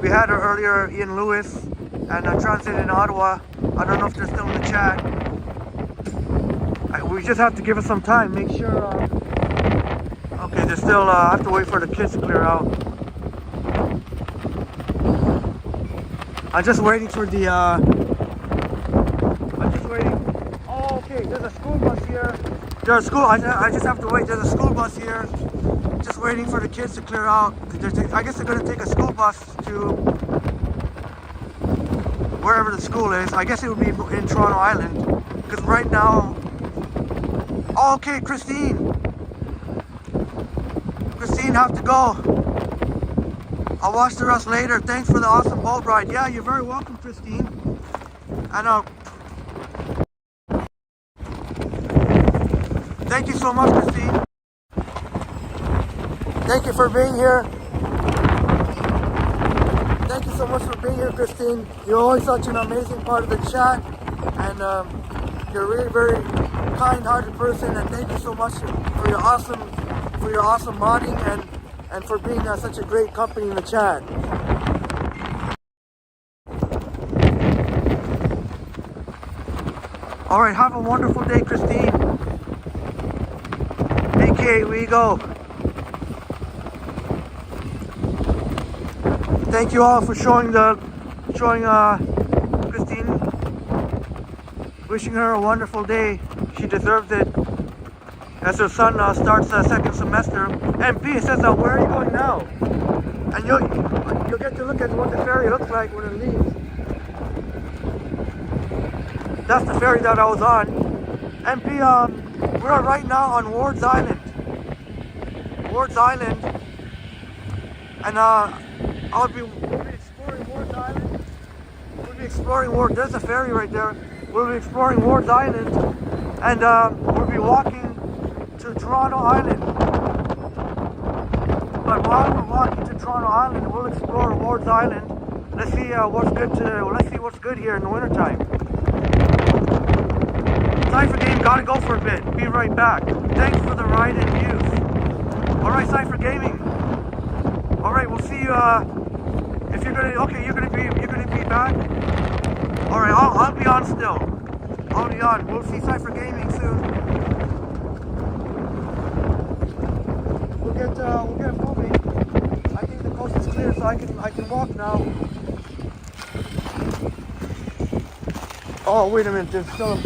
We had earlier Ian Lewis and Transit in Ottawa. I don't know if they're still in the chat. We just have to give it some time, make sure. Okay, they're still, I have to wait for the kids to clear out. I'm just waiting for the, I'm just waiting. Oh, okay, there's a school bus here. There's a school, I just have to wait. There's a school bus here. Just waiting for the kids to clear out. I guess they're going to take a school bus to wherever the school is. I guess it would be in Toronto Island. Because right now, oh, okay, Christine, have to go. I'll watch the rest later. Thanks for the awesome boat ride. Yeah, you're very welcome, Christine. And thank you so much, Christine. Thank you for being here. Thank you so much for being here, Christine. You're always such an amazing part of the chat, and you're a really very kind-hearted person. And thank you so much for your awesome modding and for being such a great company in the chat. All right, have a wonderful day, Christine. AKA we go. Thank you all for showing Christine. Wishing her a wonderful day. She deserves it. As her son starts the second semester. MP says, where are you going now? And you'll get to look at what the ferry looks like when it leaves. That's the ferry that I was on. MP, we're right now on Ward's Island. And we'll be exploring Ward's Island. There's a ferry right there. We'll be exploring Ward's Island. And we'll be walking to Toronto Island. But while we're walking to Toronto Island, we'll explore Ward's Island. Let's see what's good here in the wintertime. Cypher Game, gotta go for a bit. Be right back. Thanks for the ride and views. Alright, Cypher Gaming. Alright, we'll see you if you're gonna be back. Alright, I'll be on still. I'll be on. We'll see Cypher Gaming soon. We'll get moving. I think the coast is clear, so I can walk now. Oh, wait a minute, there's still a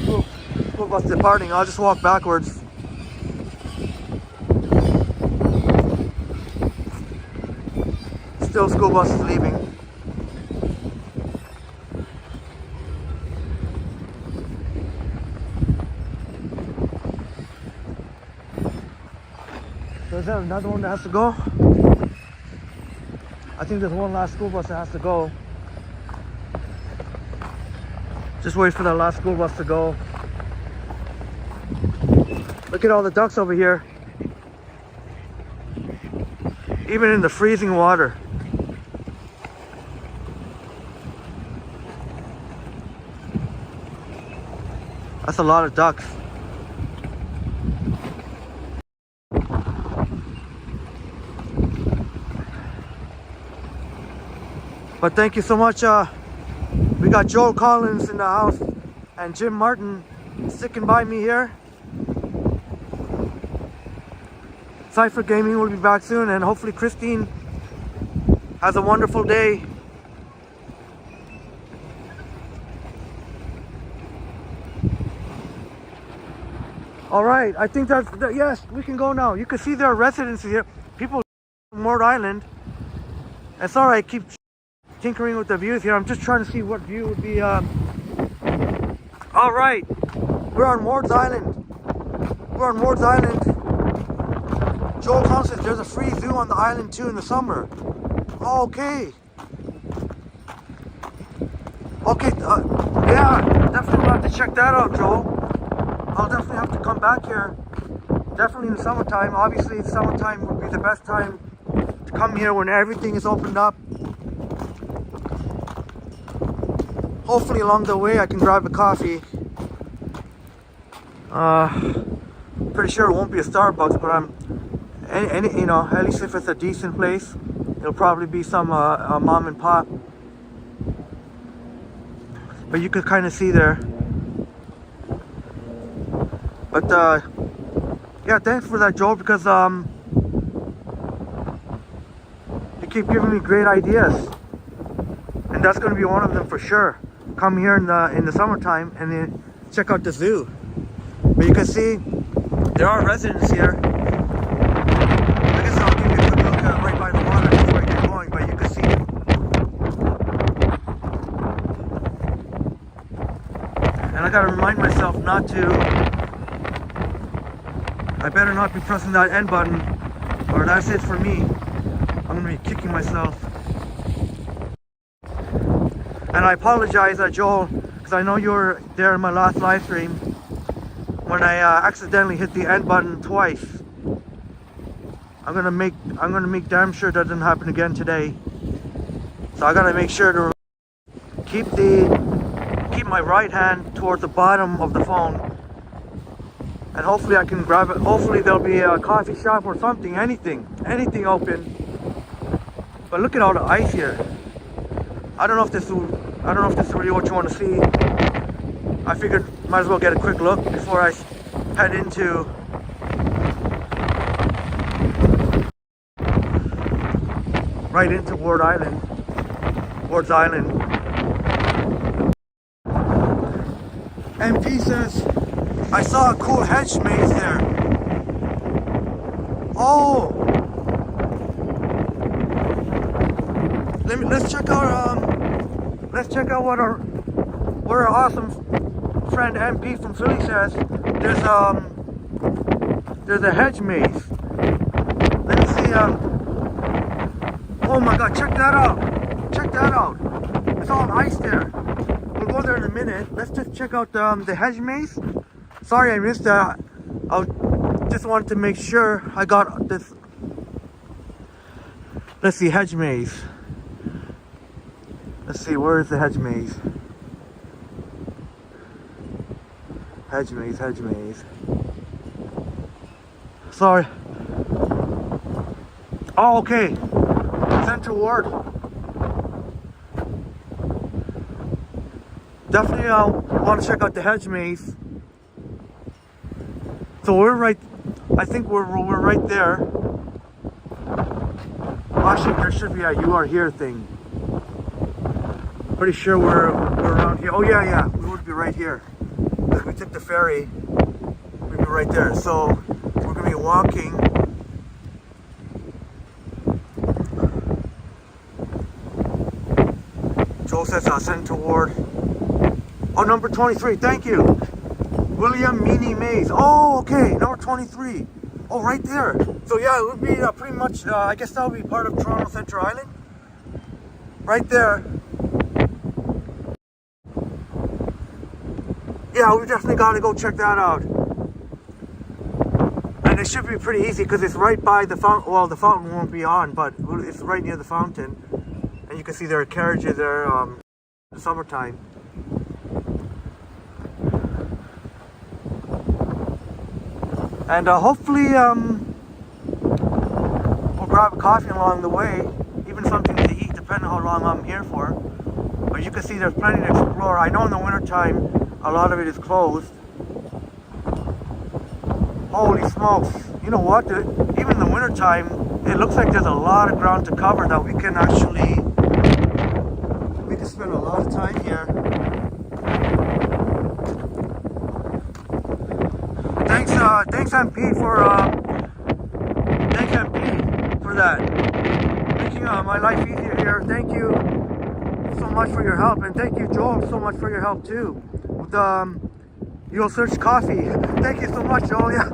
school bus departing. I'll just walk backwards. Still school bus is leaving. So is there another one that has to go? I think there's one last school bus that has to go. Just wait for the last school bus to go. Look at all the ducks over here. even in the freezing water. That's a lot of ducks. But thank you so much. We got Joel Collins in the house and Jim Martin sticking by me here. Cypher Gaming will be back soon, and hopefully Christine has a wonderful day. All right, I think that's yes, we can go now. You can see there are residents here, people from Ward Island. And sorry, I keep tinkering with the views here. I'm just trying to see what view would be. All right, we're on Ward's Island. We're on Ward's Island. Joel Collins says there's a free zoo on the island too in the summer. Oh, okay. Okay, yeah, definitely will have to check that out, Joel. I'll definitely have to come back here. Definitely in the summertime. Obviously, the summertime would be the best time to come here when everything is opened up. Hopefully along the way I can grab a coffee. Pretty sure it won't be a Starbucks, but you know, at least if it's a decent place, it'll probably be some mom and pop. But you could kind of see there. But yeah, thanks for that, Joel, because you keep giving me great ideas, and that's going to be one of them for sure. Come here in the summertime and then check out the zoo. But you can see there are residents here. I guess I'll give you a quick look right by the water before I get going, but you can see. And I gotta remind myself not to. I better not be pressing that end button, or that's it for me. I'm gonna be kicking myself. And I apologize, Joel, because I know you were there in my last live stream when I accidentally hit the end button twice. I'm gonna make damn sure that doesn't happen again today. So I gotta make sure to keep my right hand towards the bottom of the phone, and hopefully I can grab it. Hopefully there'll be a coffee shop or something, anything open. But look at all the ice here. I don't know if this is really what you want to see. I figured might as well get a quick look before I head into right into Ward's Island. MP says, I saw a cool hedge maze there. Oh, let's check out what our awesome friend MP from Philly says. There's a hedge maze. Let me see. Oh my God! Check that out! Check that out! It's all ice there. We'll go there in a minute. Let's just check out the hedge maze. Sorry I missed that. I just wanted to make sure I got this. Let's see, hedge maze. Let's see, where is the hedge maze? Hedge maze. Sorry. Oh, okay. Central Ward. Definitely want to check out the hedge maze. So we're right. I think we're right there. Actually, there should be a "you are here" thing. Pretty sure we're around here. Oh yeah, we would be right here. If we took the ferry, we'd be right there. So we're gonna be walking. Joel says I'll send toward. Oh, number 23. Thank you, William Meany Mays. Oh, okay, number 23. Oh, right there. So yeah, it would be pretty much. I guess that would be part of Toronto Central Island. Right there. Yeah, we definitely got to go check that out. And it should be pretty easy because it's right by the fountain. Well, the fountain won't be on, but it's right near the fountain. And you can see there are carriages there in the summertime. And hopefully we'll grab a coffee along the way, even something to eat, depending on how long I'm here for. But you can see there's plenty to explore. I know in the wintertime a lot of it is closed. Holy smokes. You know what? Even in the wintertime, it looks like there's a lot of ground to cover that we can spend a lot of time here. Thanks MP for that. Making my life easier here. Thank you so much for your help, and thank you Joel so much for your help too. With You'll Search Coffee. Thank you so much, Joel. Yeah.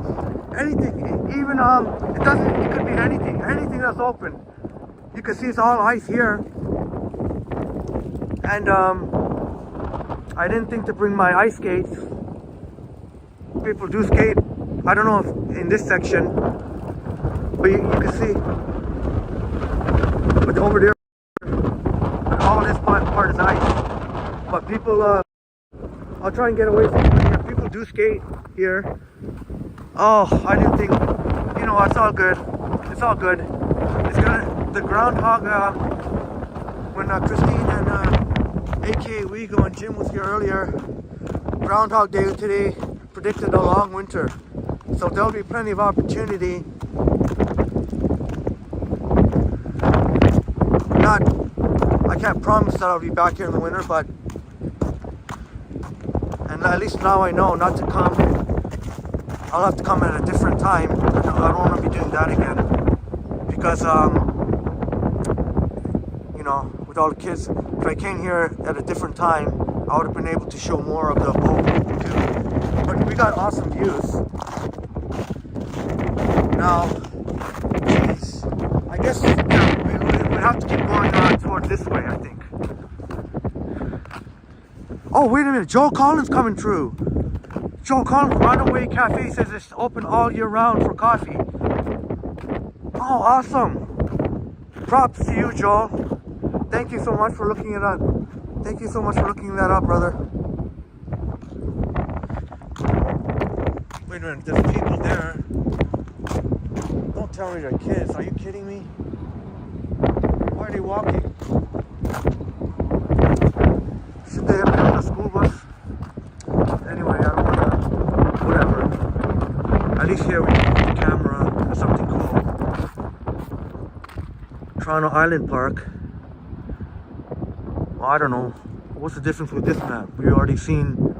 Anything, even it could be anything that's open. You can see it's all ice here. And I didn't think to bring my ice skates. People do skate. I don't know if in this section, but you can see. But over there, all this part is ice. But people, I'll try and get away from here. People do skate here. Oh, I didn't think. You know, it's all good. It's all good. It's the Groundhog. When Christine and AKA Wego and Jim was here earlier, Groundhog Day today predicted a long winter, so there'll be plenty of opportunity. I can't promise that I'll be back here in the winter, but at least now I know not to come. I'll have to come at a different time. I don't want to be doing that again because you know, with all the kids, if I came here at a different time, I would have been able to show more of the boat too. But we got awesome views. Now, geez, I guess we have to keep going on toward this way, I think. Oh, wait a minute, Joel Collins coming through. Joel Collins Runaway Cafe says it's open all year round for coffee. Oh, awesome. Props to you, Joel. Thank you so much for looking it up. Thank you so much for looking that up, brother. Wait a minute, there's people there. Don't tell me they're kids. Are you kidding me? Why are they walking? Should they have been on a school bus? Anyway, I don't wanna. Whatever. At least here we can use the camera or something cool. Toronto Island Park. Well, I don't know. What's the difference with this map? We've already seen.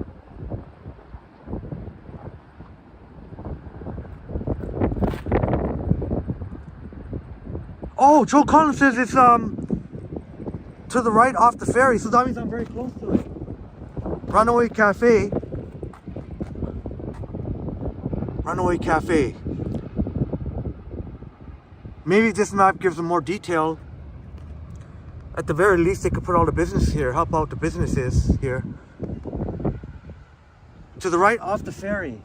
Oh, Joe Collins says it's to the right off the ferry, so that means I'm very close to it. Runaway Cafe. Runaway Cafe. Maybe this map gives them more detail. At the very least, they could put all the business here, help out the businesses here. To the right off the ferry.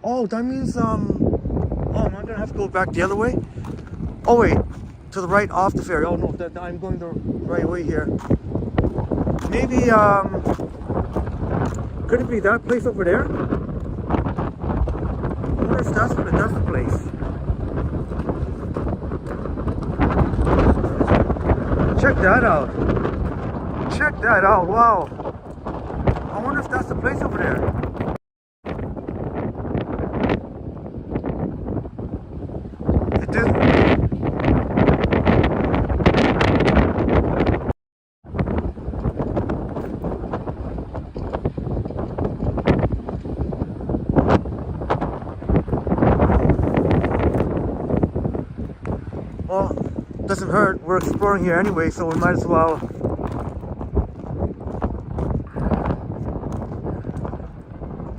Oh, that means, oh, am I gonna have to go back the other way? Oh, wait, to the right off the ferry. Oh, no, I'm going the right way here. Maybe, could it be that place over there? I wonder if that's the place. Check that out. Check that out. Wow. I wonder if that's the place over there. It is. Well, doesn't hurt. We're exploring here anyway, so we might as well.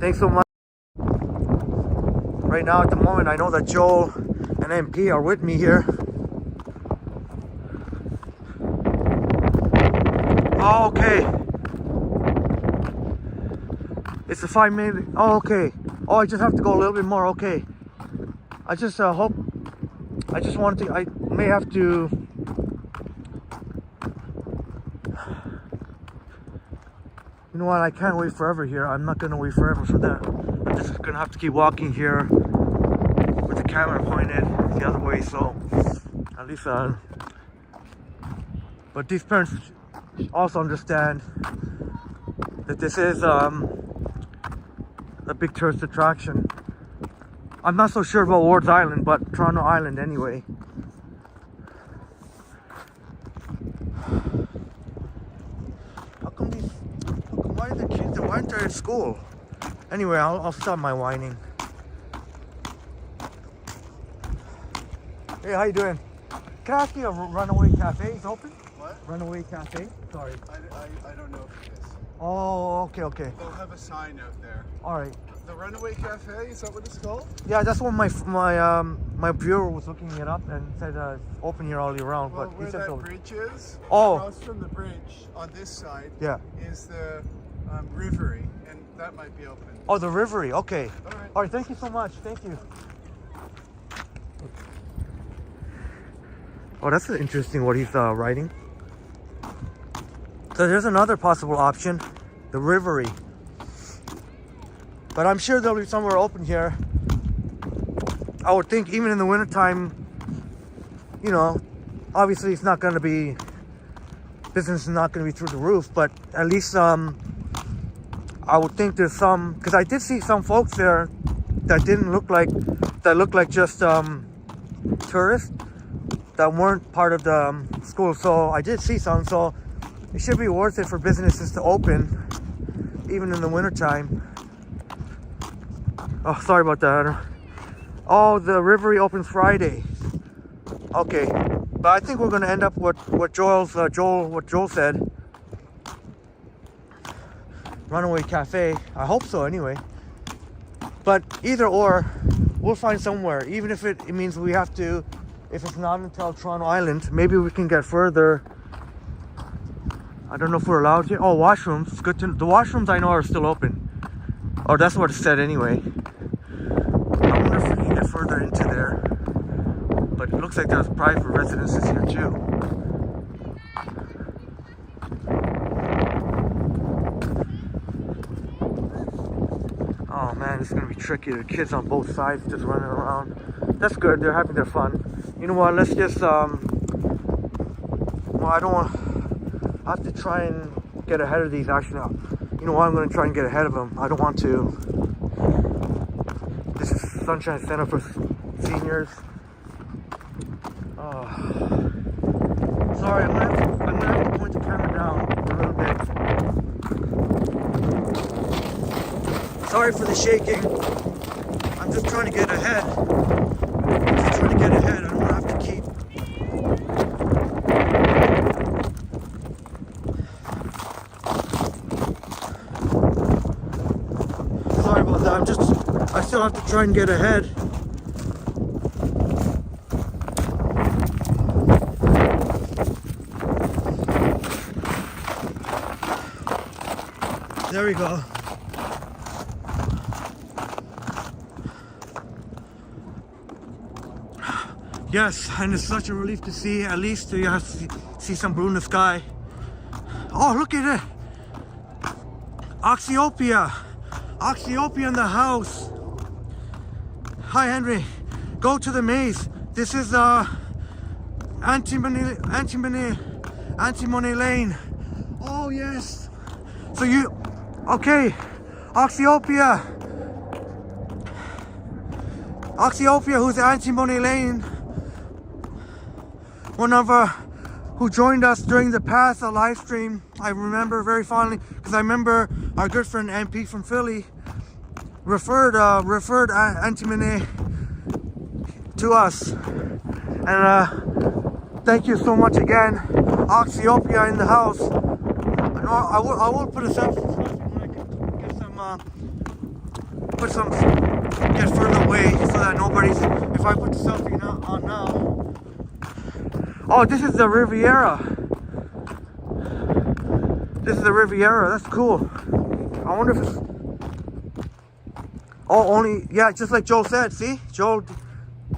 Thanks so much. Right now, at the moment, I know that Joel and MP are with me here. Oh, okay. It's a 5 minute. Oh, okay. Oh, I just have to go a little bit more. Okay. I just hope. I just wanted to. I may have to. You know what? I can't wait forever here. I'm not gonna wait forever for that. I'm just gonna have to keep walking here with the camera pointed the other way. So at least, but these parents also understand that this is a big tourist attraction. I'm not so sure about Ward's Island, but Toronto Island anyway. Why are the kids? Why aren't they at school? Anyway, I'll stop my whining. Hey, how you doing? Can I ask you, a Runaway Cafe is open? What? Runaway Cafe? Sorry. I don't know if it is. Oh, okay. They'll have a sign out there. All right. The Runaway Cafe, is that what it's called? Yeah, that's what my viewer was looking it up and said it's open here all year round. Well, but where he said that so. bridge is, Oh. across from the bridge on this side, Yeah. is the Rivery, and that might be open. Oh, the Rivery. Okay. All right. All right. Thank you so much. Thank you. Oh, that's interesting what he's writing. So there's another possible option, the Rivery. But I'm sure there'll be somewhere open here. I would think even in the wintertime, you know, obviously it's not going to be, business is not going to be through the roof, but at least I would think there's some, because I did see some folks there that didn't look like, that looked like just tourists that weren't part of the school. So I did see some, so it should be worth it for businesses to open even in the wintertime. Oh, sorry about that. Oh, the Rivery opens Friday. Okay, but I think we're going to end up with what Joel said. Runaway Cafe. I hope so anyway. But either or, we'll find somewhere. Even if it means we have to, if it's not until Toronto Island, maybe we can get further. I don't know if we're allowed here. Oh, washrooms. It's good to know. The washrooms I know are still open. Oh, that's what it said anyway. I wonder if we can get further into there. But it looks like there's private residences here too. Oh man, it's gonna be tricky. The kids on both sides just running around. That's good. They're having their fun. You know what? Let's just well, I don't want. I have to try and get ahead of these. Actually, you know what? I'm gonna try and get ahead of them. I don't want to. This is Sunshine Center for seniors. Oh. Sorry, I'm gonna have to point the camera down a little bit. Sorry for the shaking. I'm just trying to get ahead. I don't want to have to keep. Sorry about that. I still have to try and get ahead. There we go. Yes, and it's such a relief to see. At least you have to see some blue in the sky. Oh, look at it. Oxyopia in the house. Hi, Henry. Go to the maze. This is Antimony Lane. Oh yes. So you, okay? Oxyopia, who's Antimony Lane. One of who joined us during the past live stream. I remember very fondly because I remember our good friend MP from Philly referred Antimony to us, and thank you so much again. Oxyopia in the house. I will put a selfie when I can get further away so that nobody's. If I put the selfie on now. Oh, this is the Riviera. That's cool. I wonder if it's. Oh, only, yeah, just like Joel said. See, Joel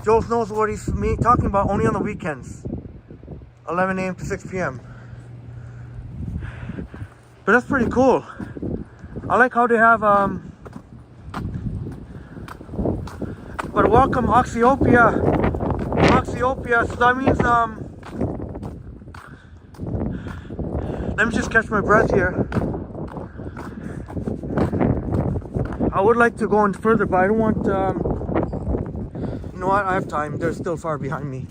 Joel knows what he's talking about, only on the weekends. 11 a.m. to 6 p.m. But that's pretty cool. I like how they have, but welcome Oxyopia. Oxyopia, so that means, let me just catch my breath here. I would like to go in further, but I don't want, you know what, I have time. They're still far behind me.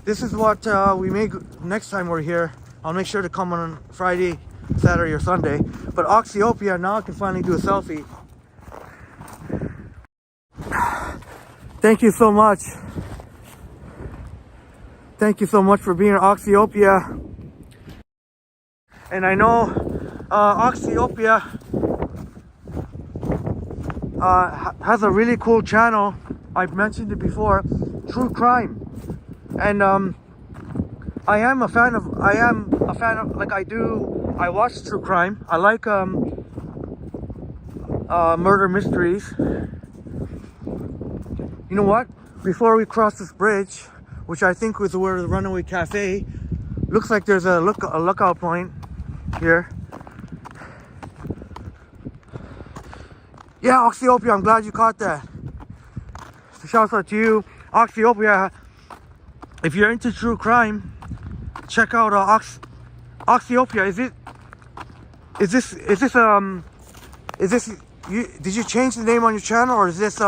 This is what we may, next time we're here, I'll make sure to come on Friday, Saturday, or Sunday. But Oxyopia, now I can finally do a selfie. Thank you so much. Thank you so much for being Oxyopia. And I know Oxyopia has a really cool channel. I've mentioned it before, true crime. And I am a fan of, like I watch true crime. I like murder mysteries. You know what? Before we cross this bridge, which I think was where the Runaway Cafe, looks like there's a lookout point here. Yeah, Oxyopia, I'm glad you caught that. So shouts out to you, Oxyopia. If you're into true crime, check out Oxyopia. Did you change the name on your channel, or is this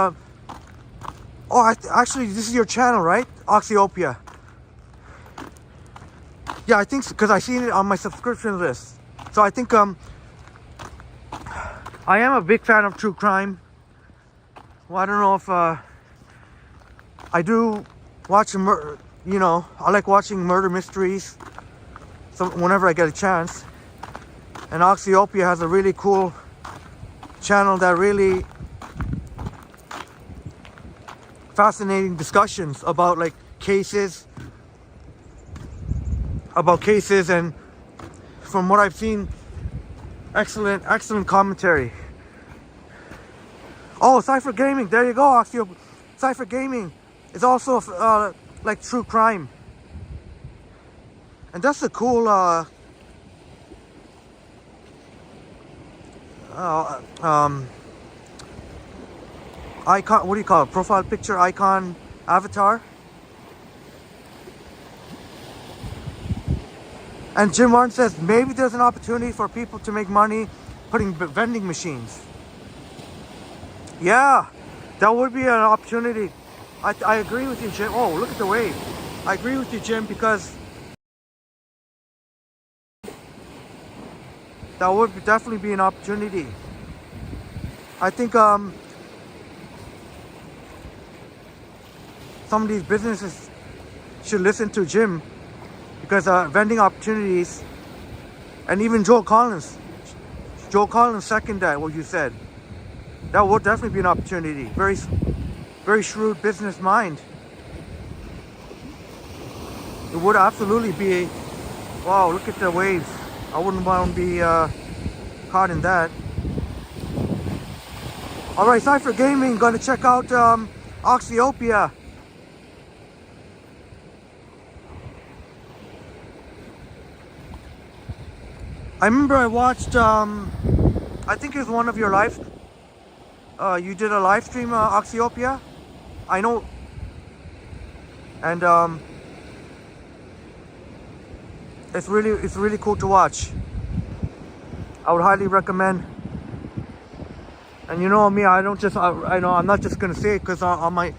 actually this is your channel, right? Oxyopia. Yeah, I think so, because I seen it on my subscription list. So I think I am a big fan of true crime. Well, I don't know if I do watch you know, I like watching murder mysteries. So whenever I get a chance. And Oxyopia has a really cool channel that really fascinating discussions about like cases, and from what I've seen, excellent commentary. Oh, Cypher Gaming, there you go, Oxyopia. Cypher Gaming is also like true crime, and that's a cool icon. What do you call it? Profile picture icon, avatar. And Jim Martin says maybe there's an opportunity for people to make money putting vending machines. Yeah, that would be an opportunity. I agree with you, Jim. Oh, look at the wave. I agree with you, Jim, because that would definitely be an opportunity. I think some of these businesses should listen to Jim, because vending opportunities, and even Joel Collins seconded that, what you said. That would definitely be an opportunity. Very shrewd business mind. It would absolutely be. Wow, look at the waves. I wouldn't want to be caught in that. All right, Cypher Gaming, gonna check out Oxyopia. I remember I watched, I think it was one of your lives. You did a live stream, Oxyopia. I know. And it's really cool to watch. I would highly recommend. And you know me, I know I'm not just gonna say it because I might,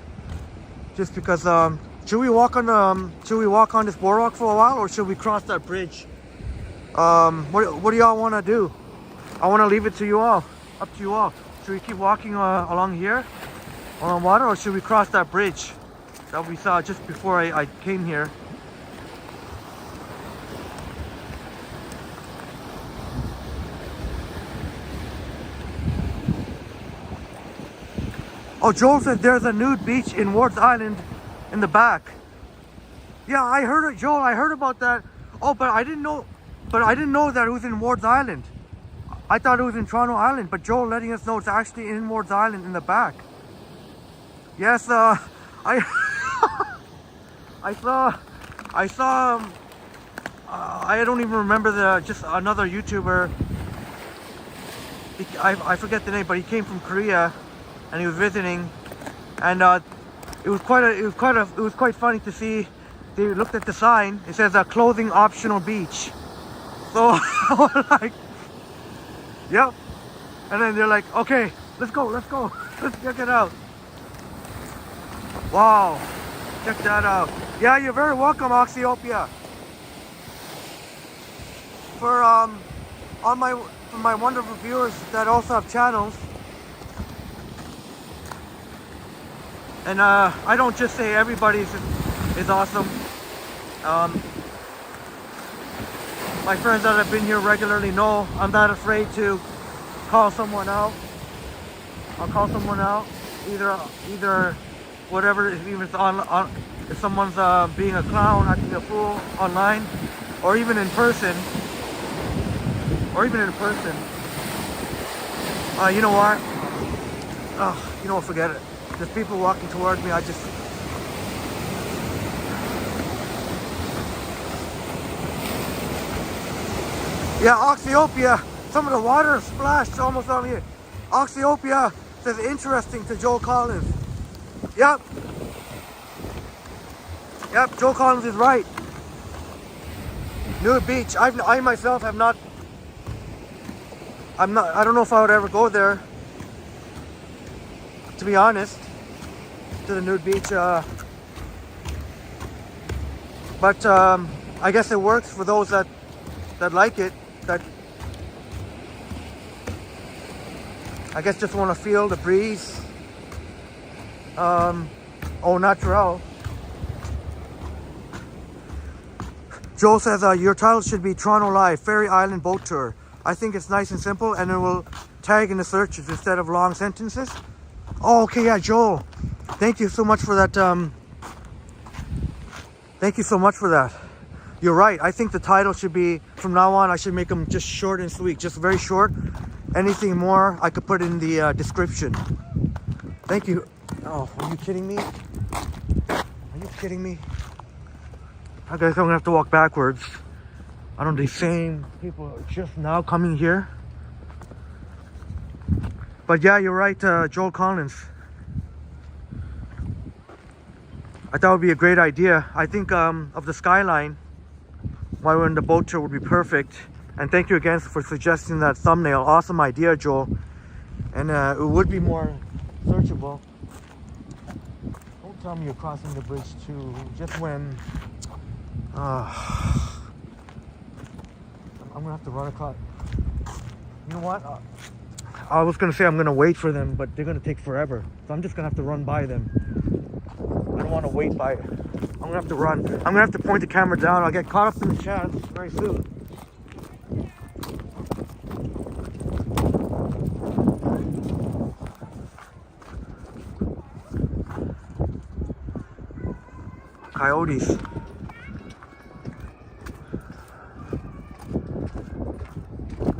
just because. Should we walk on this boardwalk for a while, or should we cross that bridge? What do y'all want to do? I want to leave it to you all. Up to you all. Should we keep walking along here, along water, or should we cross that bridge that we saw just before I came here? Oh, Joel said there's a nude beach in Ward's Island in the back. Yeah, I heard it, Joel. I heard about that. Oh, but I didn't know that it was in Ward's Island. I thought it was in Toronto Island, but Joel letting us know it's actually in Ward's Island in the back. Yes, I I saw. I don't even remember just another YouTuber. I forget the name, but he came from Korea, and he was visiting, and it was quite funny to see. They looked at the sign. It says clothing optional beach. So I was like, yep. And then they're like, okay, let's go, let's check it out. Wow, check that out. Yeah, you're very welcome, Oxyopia. For my wonderful viewers that also have channels, and I don't just say everybody is awesome. My friends that have been here regularly know I'm not afraid to call someone out. I'll call someone out, either whatever, even if someone's being a clown, acting a fool online, or even in person. You know what? You know what? Forget it. There's people walking towards me. Yeah, Oxyopia. Some of the water splashed almost on me. Oxyopia says interesting to Joel Collins. Yep, Joel Collins is right. Nude beach. I myself have not. I don't know if I would ever go there. To be honest, to the nude beach. But I guess it works for those that like it. That I guess just want to feel the breeze. Au naturel. Joel says your title should be Toronto Live Ferry Island Boat Tour. I think it's nice and simple, and it will tag in the searches instead of long sentences. Oh, okay, yeah, Joel. Thank you so much for that. Thank you so much for that. You're right. I think the title should be, from now on, I should make them just short and sweet, just very short. Anything more, I could put in the description. Thank you. Oh, are you kidding me? Are you kidding me? I guess I'm gonna have to walk backwards. I don't know, the same people are just now coming here. But yeah, you're right, Joel Collins. I thought it would be a great idea. I think of the skyline while we're in the boat tour would be perfect. And thank you again for suggesting that thumbnail. Awesome idea, Joel. And it would be more searchable. Don't tell me you're crossing the bridge too. Just when... I'm gonna have to run across. You know what? I was gonna say I'm gonna wait for them, but they're gonna take forever. So I'm just gonna have to run by them. I don't want to wait by it. I'm gonna have to run. I'm gonna have to point the camera down. I'll get caught up in the chat very soon. Coyotes.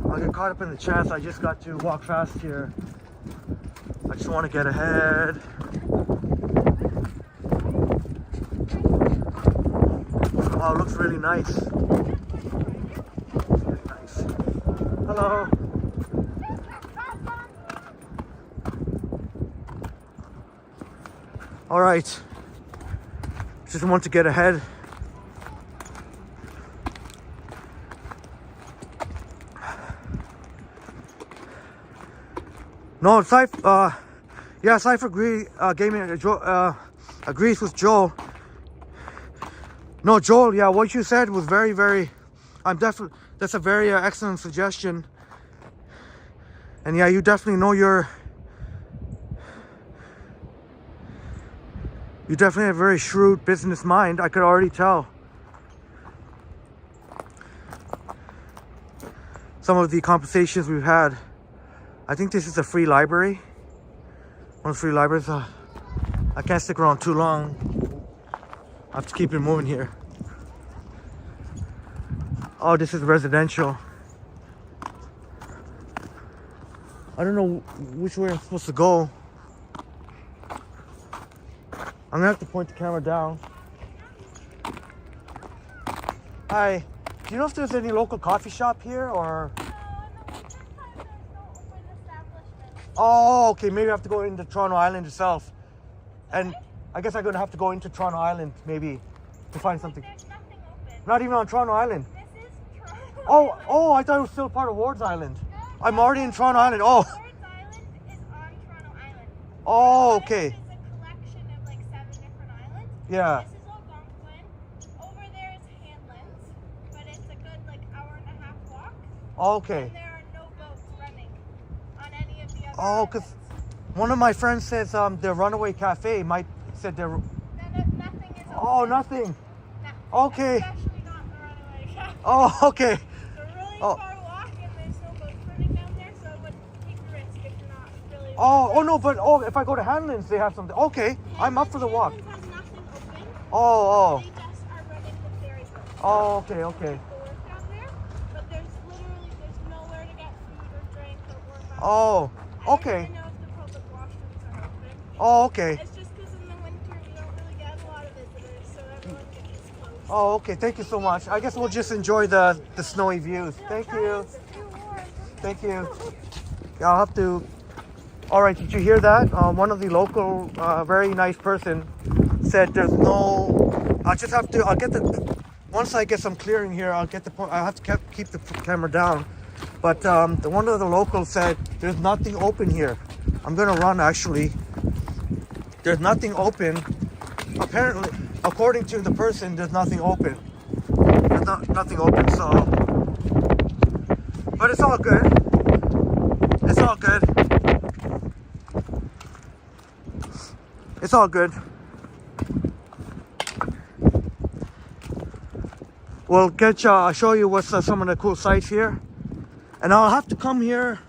I'll get caught up in the chats. I just got to walk fast here. I just want to get ahead. Wow, it looks really nice. Really nice. Hello. All right. Just want to get ahead. No, Cypher, yeah, Cypher Gaming agrees with Joel. No, Joel, yeah, what you said was very, very, that's a very excellent suggestion. And yeah, you definitely know you definitely have a very shrewd business mind. I could already tell. Some of the conversations we've had. I think this is a free library. One of the free libraries. I can't stick around too long. I have to keep it moving here. Oh, this is residential. I don't know which way I'm supposed to go. I'm gonna have to point the camera down. Hi. Do you know if there's any local coffee shop here or? In the wintertime, there's no open establishment. Oh, okay. Maybe I have to go into Toronto Island itself. And I guess I'm going to have to go into Toronto Island maybe to find something. There's nothing open. Not even on Toronto Island. This is Toronto. Oh, I thought it was still part of Ward's Island. No, I'm already in Toronto Island. Oh. Lord's Island is on Toronto Island. Oh, Island okay. is a collection of like 7 different islands. Yeah. This is Algonquin. Over there is Hanlands, but it's a good like hour-and-a-half walk. Okay. And there are no boats running on any of the other Oh, islands. because one of my friends says the Runaway Cafe said they're. Nothing is open. Oh, nothing. No. Okay. Especially not the Runaway Cafe. Oh, okay. It's a really Oh. far walk and there's no boats running down there, so I wouldn't take a risk if you're not really... Oh no, but if I go to Hanlan's, they have something. Okay, I'm up for the walk. Hanlan's has nothing open. Oh, They just are running the ferry boat. oh, okay, okay. People work down there, but there's nowhere to get food or drink or work out. Oh, I okay. don't really know if the public washrooms are open. Oh, okay. It's just because in the winter we don't really get a lot of visitors, so everyone gets closed. Oh, okay. Thank you so much. I guess we'll just enjoy the snowy views. Thank you. Thank you. Yeah, I'll have to. All right. Did you hear that? One of the local, very nice person said there's no. I'll just have to. I'll get the. Once I get some clearing here, I'll get the. I have to keep the camera down. But the one of the locals said there's nothing open here. I'm gonna run actually. There's nothing open. Apparently, according to the person, there's nothing open. There's nothing open. So, but it's all good. It's all good. It's all good. We'll I'll show you what's some of the cool sights here. And I'll have to come here.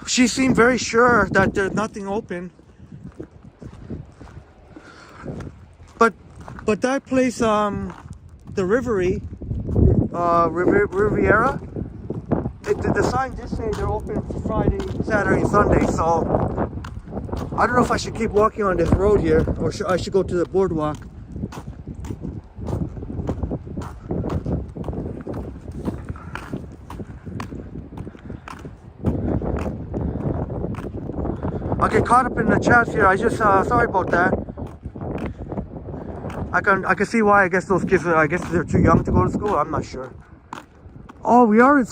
She seemed very sure that there's nothing open. But that place, the Riviera, the sign did say they're open Friday, Saturday, and Sunday. So I don't know if I should keep walking on this road here or I should go to the boardwalk. I get caught up in the chats here. I just sorry about that. I can see why. I guess those kids I guess they're too young to go to school. I'm not sure. Oh, we are in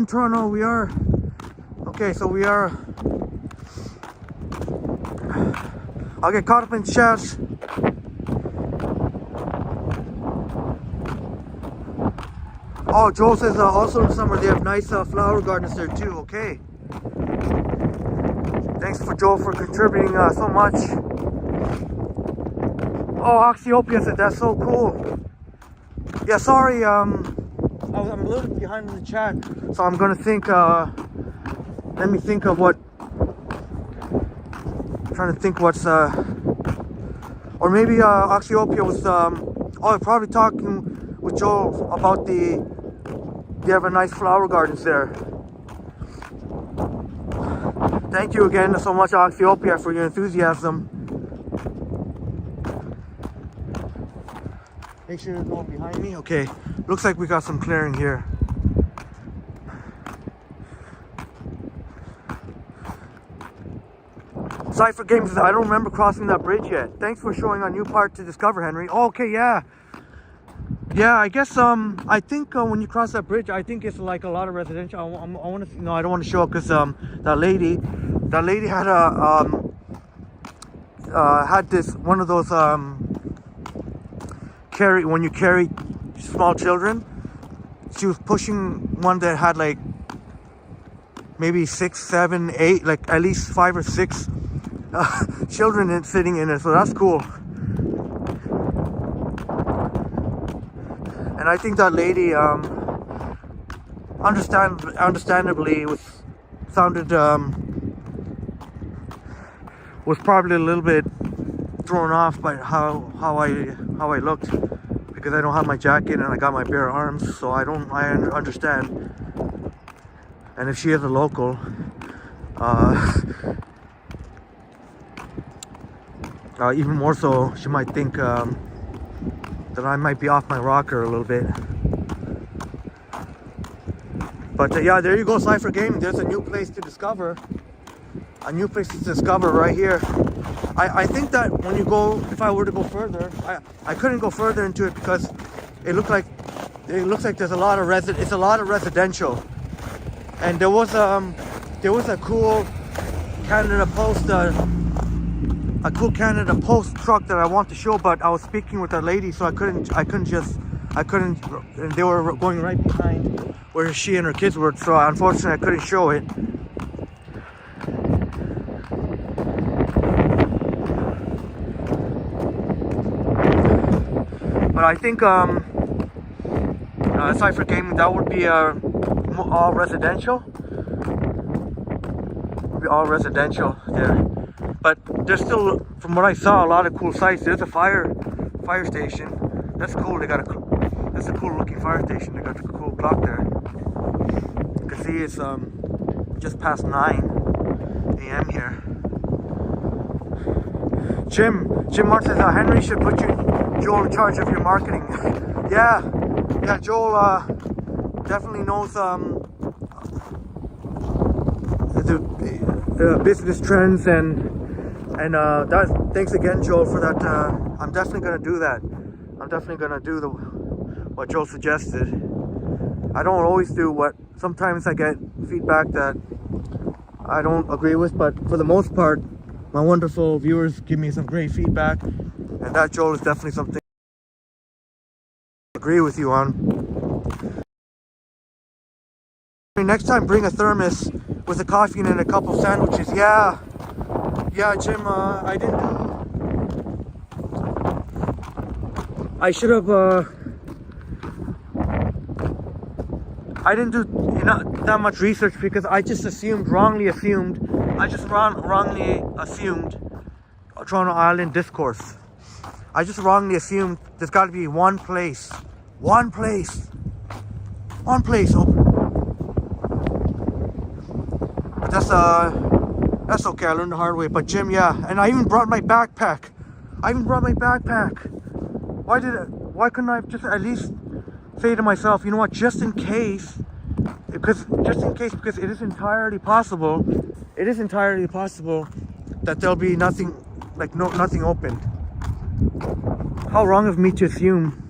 Toronto. We are. Okay, so we are. I'll get caught up in chats. Oh, Joel says also in summer they have nice flower gardens there too. Okay. Thanks for Joel for contributing so much. Oh, Oxyopia said that's so cool. Yeah, sorry. I'm a little bit behind in the chat, so I'm gonna think. Let me think of what. I'm trying to think what's. Or maybe Oxyopia was. Probably talking with Joel about they have a nice flower gardens there. Thank you again so much, Oxyopia, for your enthusiasm. Make sure there's no one behind me. Okay, looks like we got some clearing here. Cypher Games says, I don't remember crossing that bridge yet. Thanks for showing a new part to discover, Henry. Oh, okay, yeah. Yeah, I guess I think when you cross that bridge, I think it's like a lot of residential. I want to. No, I don't want to show it because that lady had had this one of those when you carry small children. She was pushing one that had like maybe 6, 7, 8, like at least 5 or 6 children sitting in it. So that's cool. And I think that lady, understandably, was probably a little bit thrown off by how I looked, because I don't have my jacket and I got my bare arms, so I understand. And if she is a local, even more so, she might think that that I might be off my rocker a little bit. But yeah, there you go, Cypher Gaming. There's a new place to discover. A new place to discover right here. I think that when you go, if I were to go further, I couldn't go further into it because it looks like there's a lot of it's a lot of residential. And there was a cool Canada Post truck that I want to show, but I was speaking with a lady, so I couldn't, and they were going right behind where she and her kids were, so unfortunately I couldn't show it. But I think aside for gaming, that would be all residential. Would be all residential there. But there's still, from what I saw, a lot of cool sites. There's a fire station. That's cool. That's a cool looking fire station. They got a cool clock there. You can see it's just past 9 a.m. here. Jim Mark says Henry should put Joel in charge of your marketing. yeah, Joel definitely knows the business trends and thanks again, Joel, for that. I'm definitely gonna do that. I'm definitely gonna do what Joel suggested. I don't always do what. Sometimes I get feedback that I don't agree with, but for the most part, my wonderful viewers give me some great feedback, and that, Joel, is definitely something I agree with you on. Next time, bring a thermos with a coffee and a couple sandwiches. Yeah, Jim, I didn't do. I should have. I didn't do that much research because I just wrongly assumed Toronto Island discourse. I just wrongly assumed there's got to be one place open. But that's okay. I learned the hard way. But Jim, yeah, and I even brought my backpack. Why couldn't I just at least say to myself, you know what, just in case, because it is entirely possible that there'll be nothing open. How wrong of me to assume.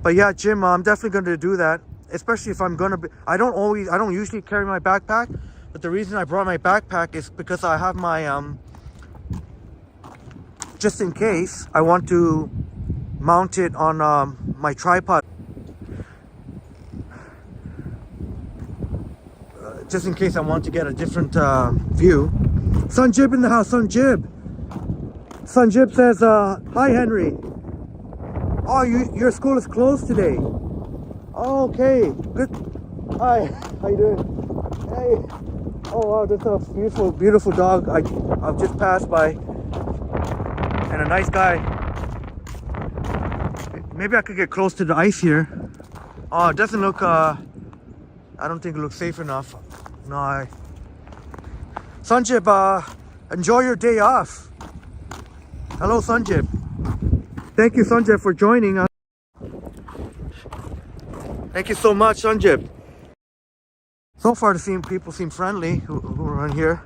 But yeah, Jim, I'm definitely going to do that, especially if I'm going to be. I don't usually carry my backpack, but the reason I brought my backpack is because I have my just in case I want to mount it on my tripod. Just in case I want to get a different view. Son Jib in the house. Son Jib says, hi Henry. Oh, your school is closed today. Oh, okay, good. Hi, how you doing? Hey. Oh wow, that's a beautiful dog I've just passed by. And a nice guy. Maybe I could get close to the ice here. Oh, it doesn't look, I don't think it looks safe enough. No, Sanjib, enjoy your day off. Hello, Sanjib. Thank you, Sanjib, for joining us. Thank you so much, Sanjib. So far, people seem friendly who are in here.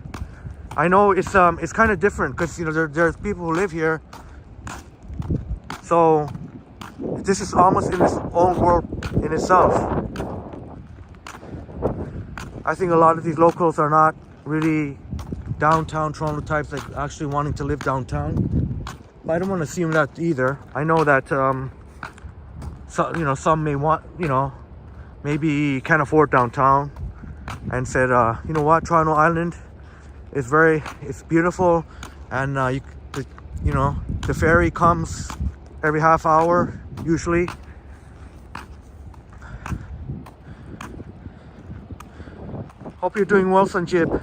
I know it's kind of different because there's people who live here. So this is almost in its own world in itself. I think a lot of these locals are not really downtown Toronto types, like actually wanting to live downtown. But I don't want to assume that either. I know that some may want, maybe can't afford downtown, and said, you know what, Toronto Island is it's beautiful, and the ferry comes every half hour usually. Hope you're doing well, Sanjib.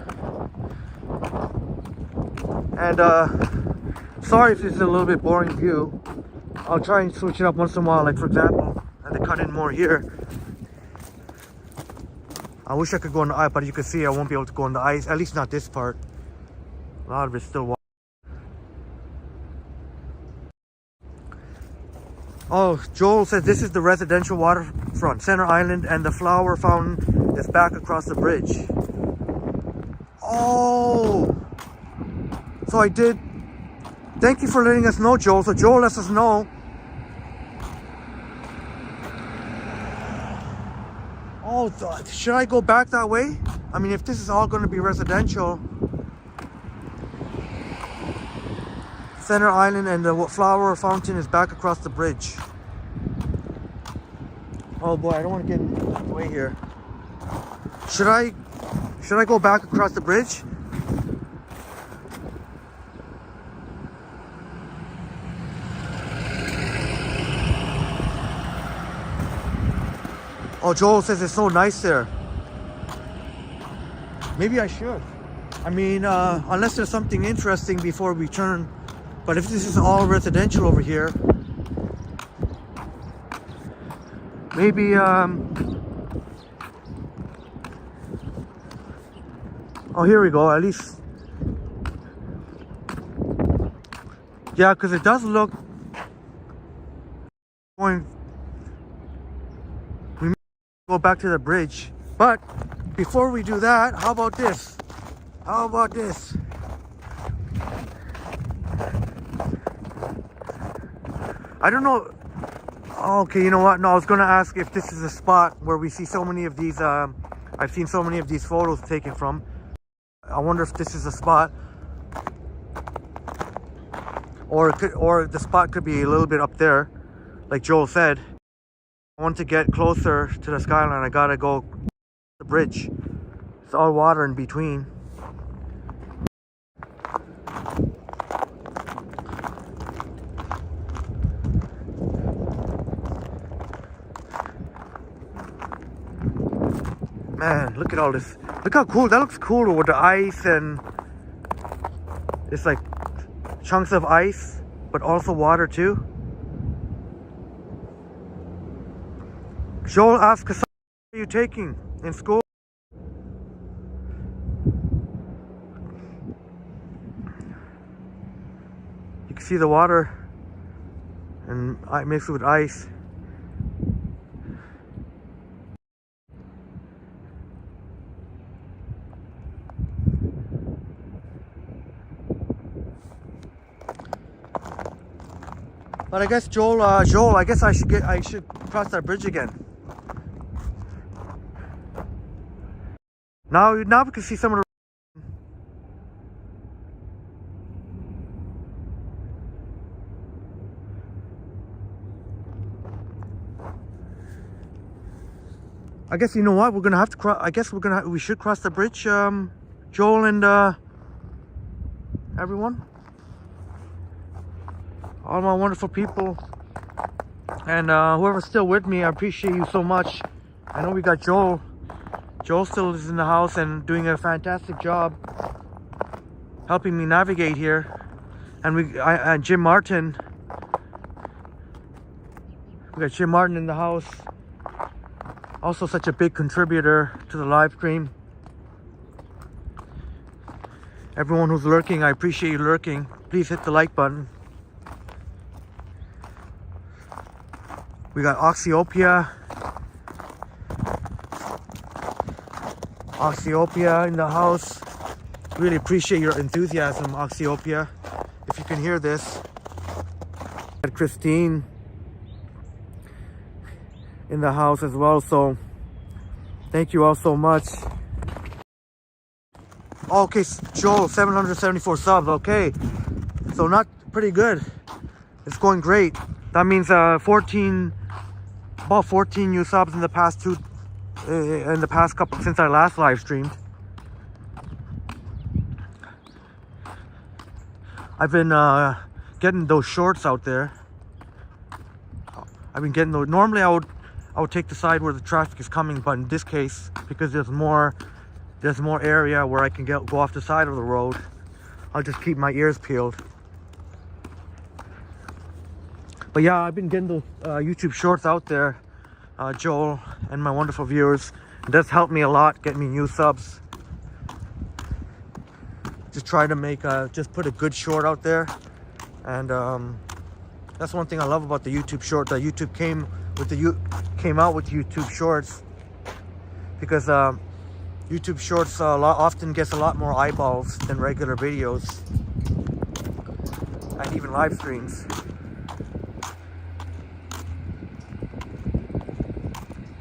And sorry if this is a little bit boring view. I'll try and switch it up once in a while, like for example, and they cut in more here. I wish I could go on the ice, but you can see I won't be able to go on the ice, at least not this part. A lot of it's still water. Oh, Joel says this is the residential waterfront, Center Island, and the flower fountain is back across the bridge. Oh, so I did. Thank you for letting us know, Joel. So Joel lets us know. Oh, should I go back that way? I mean, if this is all going to be residential, Center Island and the flower fountain is back across the bridge. Oh boy, I don't want to get in the way here. Should I go back across the bridge? Oh, Joel says it's so nice there. Maybe I should. I mean, unless there's something interesting before we turn. But if this is all residential over here, maybe, oh, here we go, at least. Yeah, because it does look going. We may go back to the bridge. But before we do that, how about this? How about this? I don't know. Okay, you know what? No, I was going to ask if this is a spot where we see so many of these. I've seen so many of these photos taken from. I wonder if this is a spot, or the spot could be a little bit up there, like Joel said. I want to get closer to the skyline. I gotta go the bridge. It's all water in between. Man, look at all this. Look how cool. That looks cool with the ice, and it's like chunks of ice, but also water too. Joel asked, what are you taking in school? You can see the water and I mixed with ice. But I guess Joel, I guess I should cross that bridge again. Now we can see some of the. I guess, you know what, we're gonna have to cross. I guess we should cross the bridge, Joel and everyone. All my wonderful people, and whoever's still with me, I appreciate you so much. I know we got Joel. Joel still is in the house and doing a fantastic job helping me navigate here. And Jim Martin. We got Jim Martin in the house. Also such a big contributor to the live stream. Everyone who's lurking, I appreciate you lurking. Please hit the like button. We got Oxyopia in the house. Really appreciate your enthusiasm, Oxyopia. If you can hear this. Got Christine in the house as well, so thank you all so much. Okay, Joel, 774 subs. Okay, so not pretty good. It's going great. That means about 14 new subs in the past couple, since I last live streamed. I've been getting those shorts out there. I've been getting those. Normally I would take the side where the traffic is coming, but in this case, because there's more area where I can go off the side of the road, I'll just keep my ears peeled. But yeah, I've been getting those YouTube shorts out there, Joel and my wonderful viewers. It does help me a lot, get me new subs. Just try to make just put a good short out there, and That's one thing I love about the YouTube short. That YouTube came out with YouTube Shorts, because YouTube Shorts often gets a lot more eyeballs than regular videos and even live streams.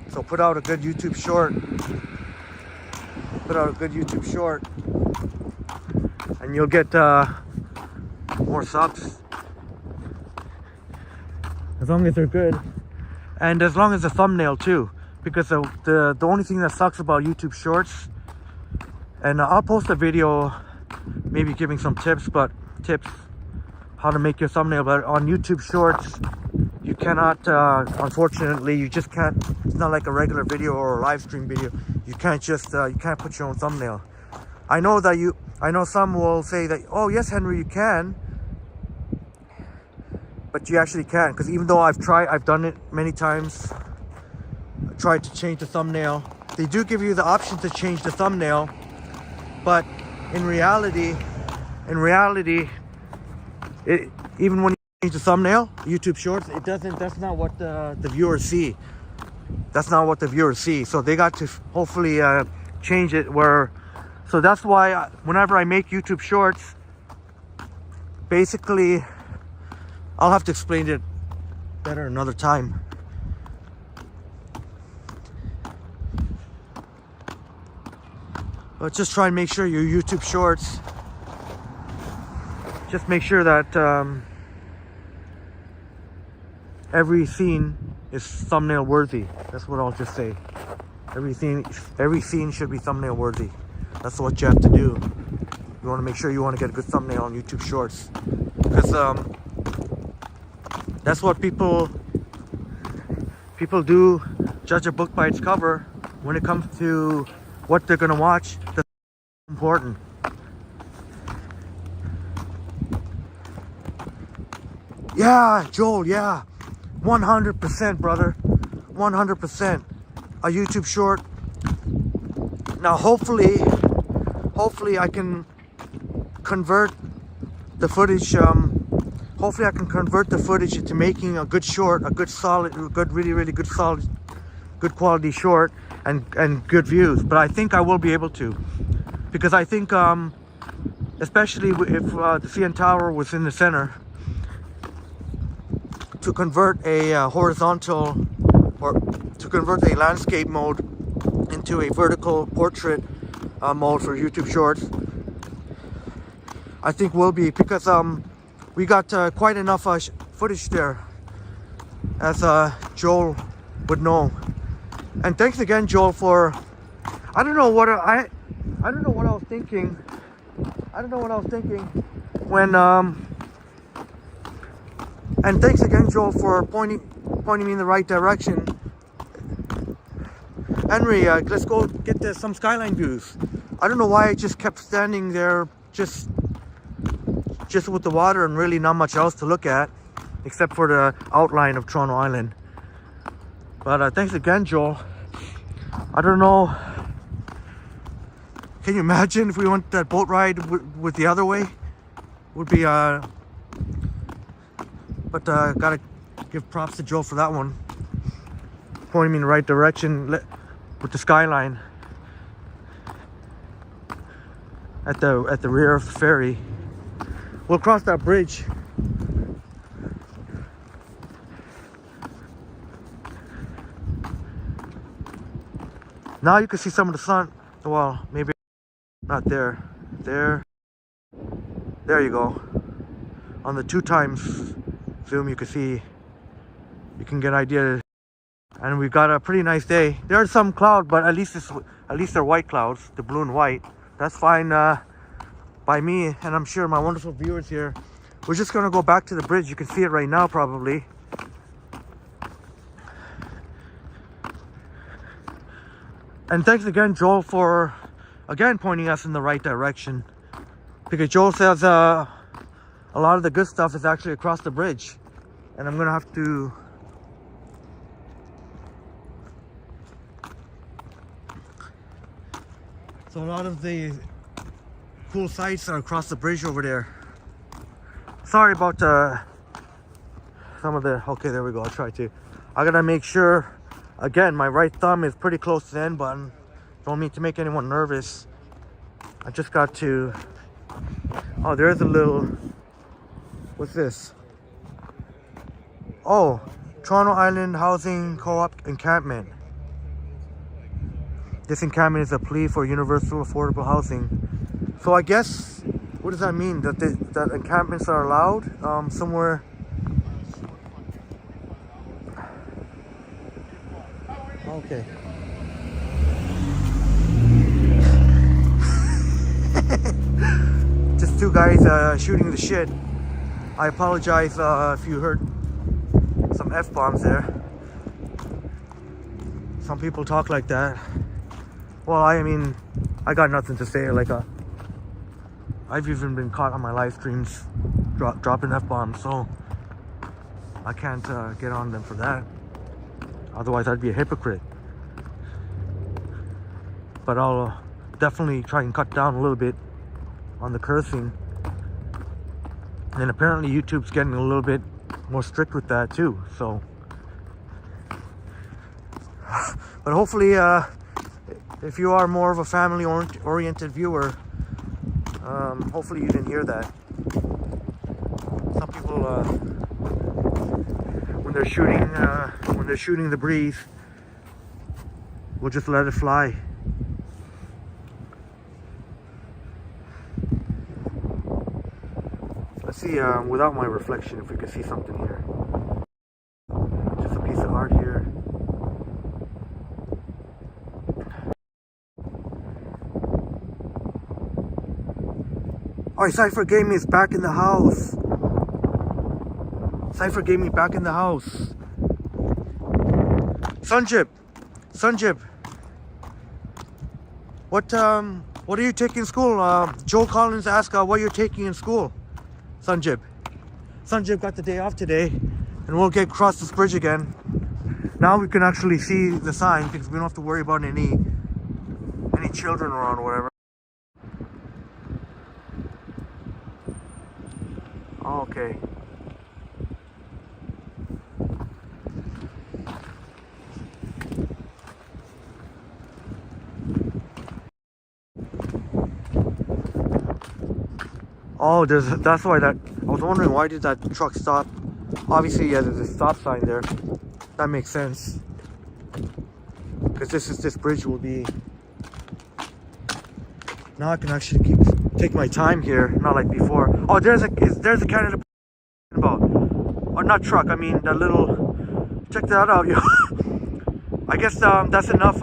So put out a good YouTube short. Put out a good YouTube short, and you'll get more subs. As long as they're good, and as long as the thumbnail too, because the only thing that sucks about YouTube Shorts, and I'll post a video maybe giving some tips how to make your thumbnail, but on YouTube Shorts you cannot, unfortunately, you just can't. It's not like a regular video or a live stream video. You can't just you can't put your own thumbnail. I know some will say that, oh yes, Henry, you can, but you actually can't, because even though I've done it many times, tried to change the thumbnail. They do give you the option to change the thumbnail, but in reality, even when you change the thumbnail, YouTube Shorts, that's not what the viewers see. That's not what the viewers see. So they got to hopefully change it so that's why whenever I make YouTube Shorts, basically, I'll have to explain it better another time. But just try and make sure your YouTube Shorts, just make sure that every scene is thumbnail worthy. That's what I'll just say. Every scene should be thumbnail worthy. That's what you have to do. You want to make sure you want to get a good thumbnail on YouTube Shorts, because that's what people do. Judge a book by its cover. When it comes to what they're gonna watch, that's important. Yeah, Joel, yeah, 100%, brother, 100%. A YouTube short. Now, hopefully I can convert the footage. Hopefully I can convert the footage into making a good short, a good solid, really good solid, good quality short, and good views. But I think I will be able to, because I think, especially if the CN Tower was in the center, to convert a horizontal, or to convert a landscape mode into a vertical portrait mode for YouTube Shorts, I think will be, because we got quite enough footage there, as Joel would know. And thanks again, Joel, for I don't know what I was thinking. I don't know what I was thinking when and thanks again, Joel, for pointing me in the right direction. Henry, let's go get some skyline views. I don't know why I just kept standing there just with the water and really not much else to look at except for the outline of Toronto Island. But thanks again, Joel. I don't know. Can you imagine if we went that boat ride with the other way? Would be but gotta give props to Joel for that one, pointing me in the right direction with the skyline at the rear of the ferry. We'll cross that bridge. Now you can see some of the sun. Well, maybe not there. There you go. On the 2x zoom, you can see, you can get an idea. And we've got a pretty nice day. There's some cloud, but at least they're white clouds, the blue and white. That's fine by me, and I'm sure my wonderful viewers here. We're just gonna go back to the bridge. You can see it right now, probably. And thanks again, Joel, for again pointing us in the right direction, because Joel says a lot of the good stuff is actually across the bridge, and I'm gonna have to so a lot of the cool sights are across the bridge over there. Sorry about some of the, okay, there we go. I'll try to. I gotta make sure, again, my right thumb is pretty close to the end button. Don't mean to make anyone nervous. I just got to, oh, there's a little, what's this? Oh, Toronto Island Housing Co-op encampment. This encampment is a plea for universal affordable housing. So I guess, what does that mean? That that encampments are allowed somewhere? Okay. Just two guys shooting the shit. I apologize if you heard some F-bombs there. Some people talk like that. Well, I mean, I got nothing to say. Like, I've even been caught on my live streams dropping F-bombs, so I can't get on them for that. Otherwise, I'd be a hypocrite. But I'll definitely try and cut down a little bit on the cursing. And apparently YouTube's getting a little bit more strict with that too, so. But hopefully, if you are more of a family-oriented viewer, hopefully you didn't hear that. Some people, when they're shooting the breeze, will just let it fly. Let's see, without my reflection, if we can see something here. Just a piece of art here. Oh, Cypher Gaming is back in the house. Cypher Gaming back in the house. Sanjib, what are you taking in school? Joe Collins asked what you're taking in school. Sanjib got the day off today, and we'll get across this bridge again. Now we can actually see the sign because we don't have to worry about any children around or whatever. Okay. Oh, that's why that, I was wondering why did that truck stop? Obviously, yeah, there's a stop sign there. That makes sense. Because this bridge will be, now I can actually take my time here, not like before. Oh, there's a Canada about, or not truck, I mean that little, check that out, yo. I guess that's enough,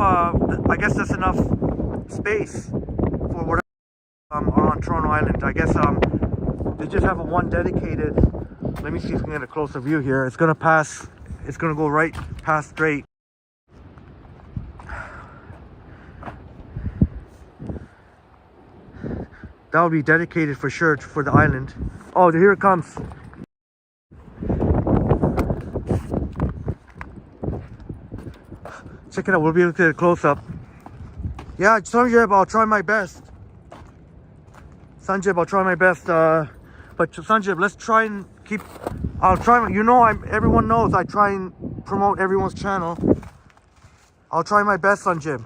space for whatever are on Toronto Island. I guess they just have a one dedicated, let me see if we can get a closer view here. It's gonna go right past straight. That will be dedicated for sure for the island. Oh, here it comes. Check it out, we'll be able to get a close up. Yeah, Sanjib, I'll try my best. Sanjib, I'll try my best. But Sanjib, let's try and keep, everyone knows I try and promote everyone's channel. I'll try my best, Sanjib.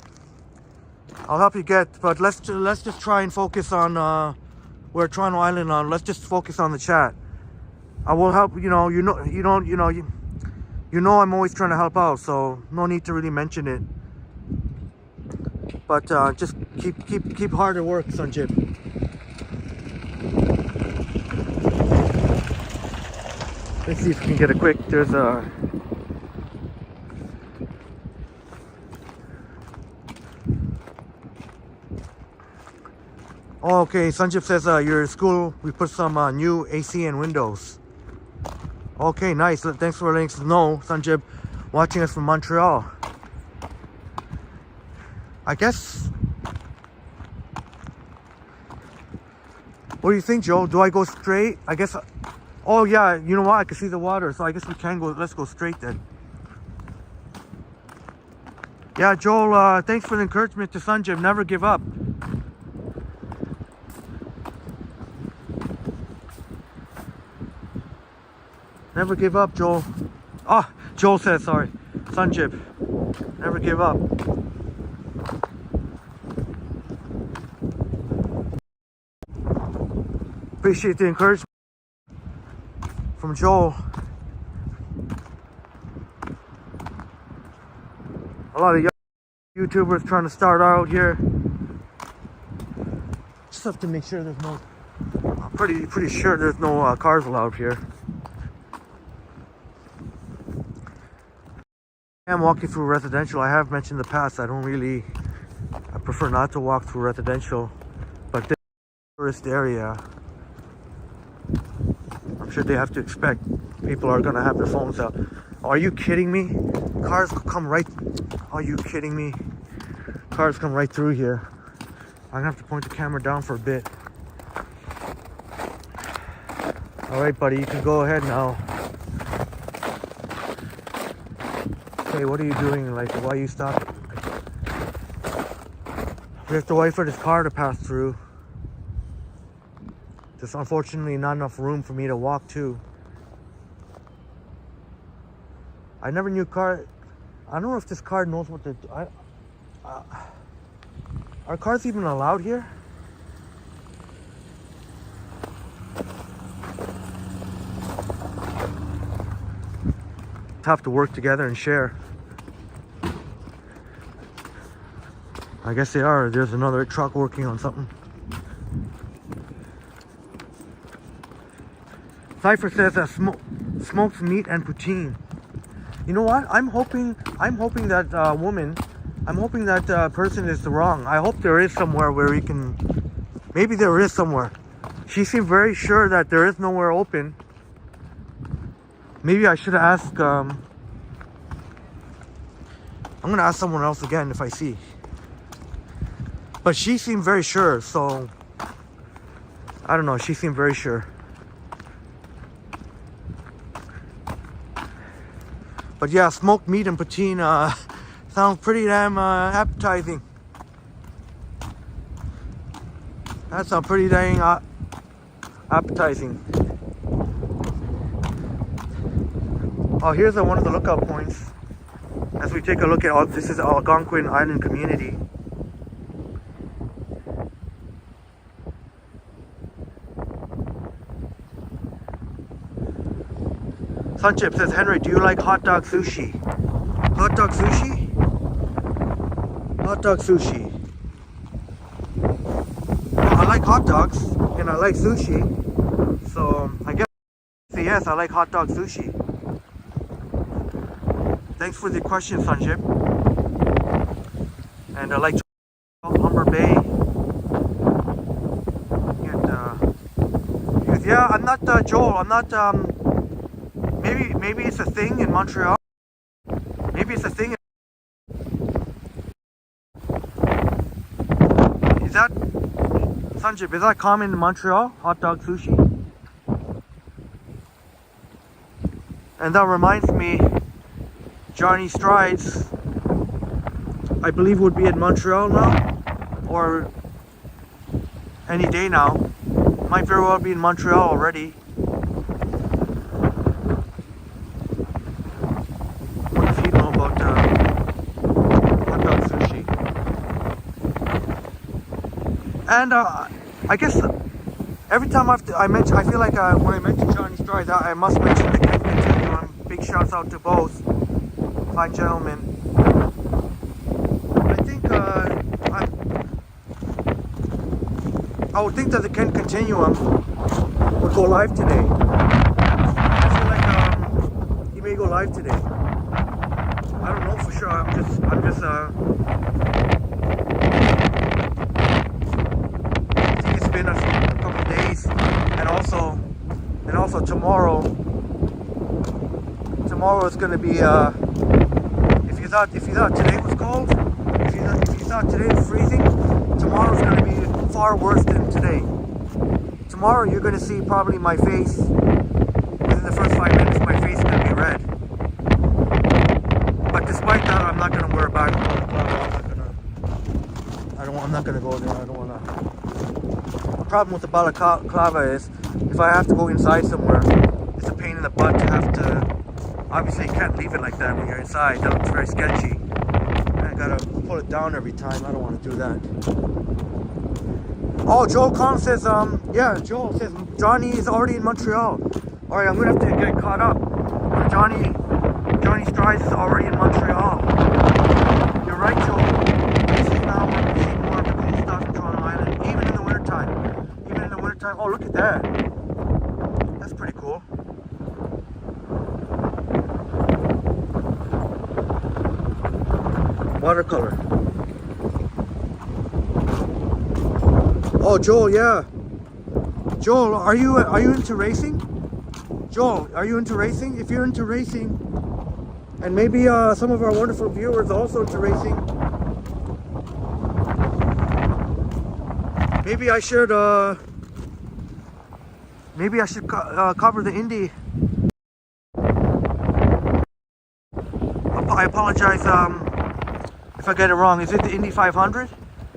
I'll help you but let's just try and focus on we're Toronto Island on. Let's just focus on the chat. I will help. You know I'm always trying to help out, so no need to really mention it. But just keep hard at work, Sanjib. Let's see if we can get a quick. There's a. Oh, okay, Sanjib says your school, we put some new AC and windows. Okay, nice. Thanks for letting us know, Sanjib, watching us from Montreal. I guess. What do you think, Joe? Do I go straight? I guess. Oh yeah, you know what? I can see the water, so I guess we can go. Let's go straight then. Yeah, Joel. Thanks for the encouragement to Sanjib. Never give up. Never give up, Joel. Ah, Joel says, sorry. Sunchip. Never give up. Appreciate the encouragement from Joel. A lot of young YouTubers trying to start out here. Just have to make sure there's no. I'm pretty sure there's no cars allowed here. I'm walking through residential. I have mentioned in the past I prefer not to walk through residential, but this tourist area, I'm sure they have to expect people are gonna have their phones out. Are you kidding me? Cars come right. Are you kidding me? Cars come right through here. I'm gonna have to point the camera down for a bit. All right, buddy, you can go ahead now. Hey, what are you doing? Like, why are you stopping? We have to wait for this car to pass through. There's unfortunately not enough room for me to walk to. I never knew car. I don't know if this car knows what to do. Are cars even allowed here? Have to work together and share. I guess they are. There's another truck working on something. Cypher says that smoked meat and poutine. You know what? I'm hoping that woman, I'm hoping that person is wrong. I hope there is somewhere where we can. Maybe there is somewhere. She seemed very sure that there is nowhere open. Maybe I should ask. I'm gonna ask someone else again if I see. But she seemed very sure, so I don't know. She seemed very sure. But yeah, smoked meat and poutine sounds pretty damn appetizing. That sounds pretty dang appetizing. Oh, here's one of the lookout points. As we take a look at this is Algonquin Island community. Sunchip says, Henry, do you like hot dog sushi? Hot dog sushi? Hot dog sushi. Well, I like hot dogs and I like sushi. So I guess yes, I like hot dog sushi. Thanks for the question, Sunchip. And I like Humber Bay. And yeah, I'm not Joel. I'm not. Maybe it's a thing in Montreal. Maybe it's a thing. Is that Sunchip? Is that common in Montreal? Hot dog sushi. And that reminds me. Johnny Strides, I believe, would be in Montreal now, or any day now. Might very well be in Montreal already. What does he know about hot dog sushi? And I guess every time I feel like when I mention Johnny Strides, I must mention the Ken Continuum. Big shouts out to both. Fine gentlemen. I think I would think that the Kent Continuum would go live today. I feel like he may go live today. I don't know for sure. I'm just I think it's been a couple of days, and also tomorrow. Tomorrow is going to be. If you thought today was cold, if you thought today was freezing, tomorrow's going to be far worse than today. Tomorrow you're going to see probably my face. Within the first 5 minutes, my face is going to be red. But despite that, I'm not going to wear a bag. I'm not going to go there. I don't want to. The problem with the balaclava is, if I have to go inside somewhere, it's a pain in the the butt to have to. Obviously, you can't leave it like that when you're inside. That looks very sketchy. I gotta pull it down every time. I don't want to do that. Oh, Joel Kong says, yeah, Joel says Johnny is already in Montreal. All right, I'm gonna have to get caught up. Johnny Strides is already in Montreal. You're right, Joel. This is now when we see more of the cool stuff in Toronto Island, even in the wintertime. Even in the wintertime. Oh, look at that. That's pretty cool. Watercolor. Oh, Joel, yeah. Joel, are you into racing? Joel, are you into racing? If you're into racing, and maybe some of our wonderful viewers are also into racing, maybe I should cover the Indy. I apologize if I get it wrong. Is it the Indy 500?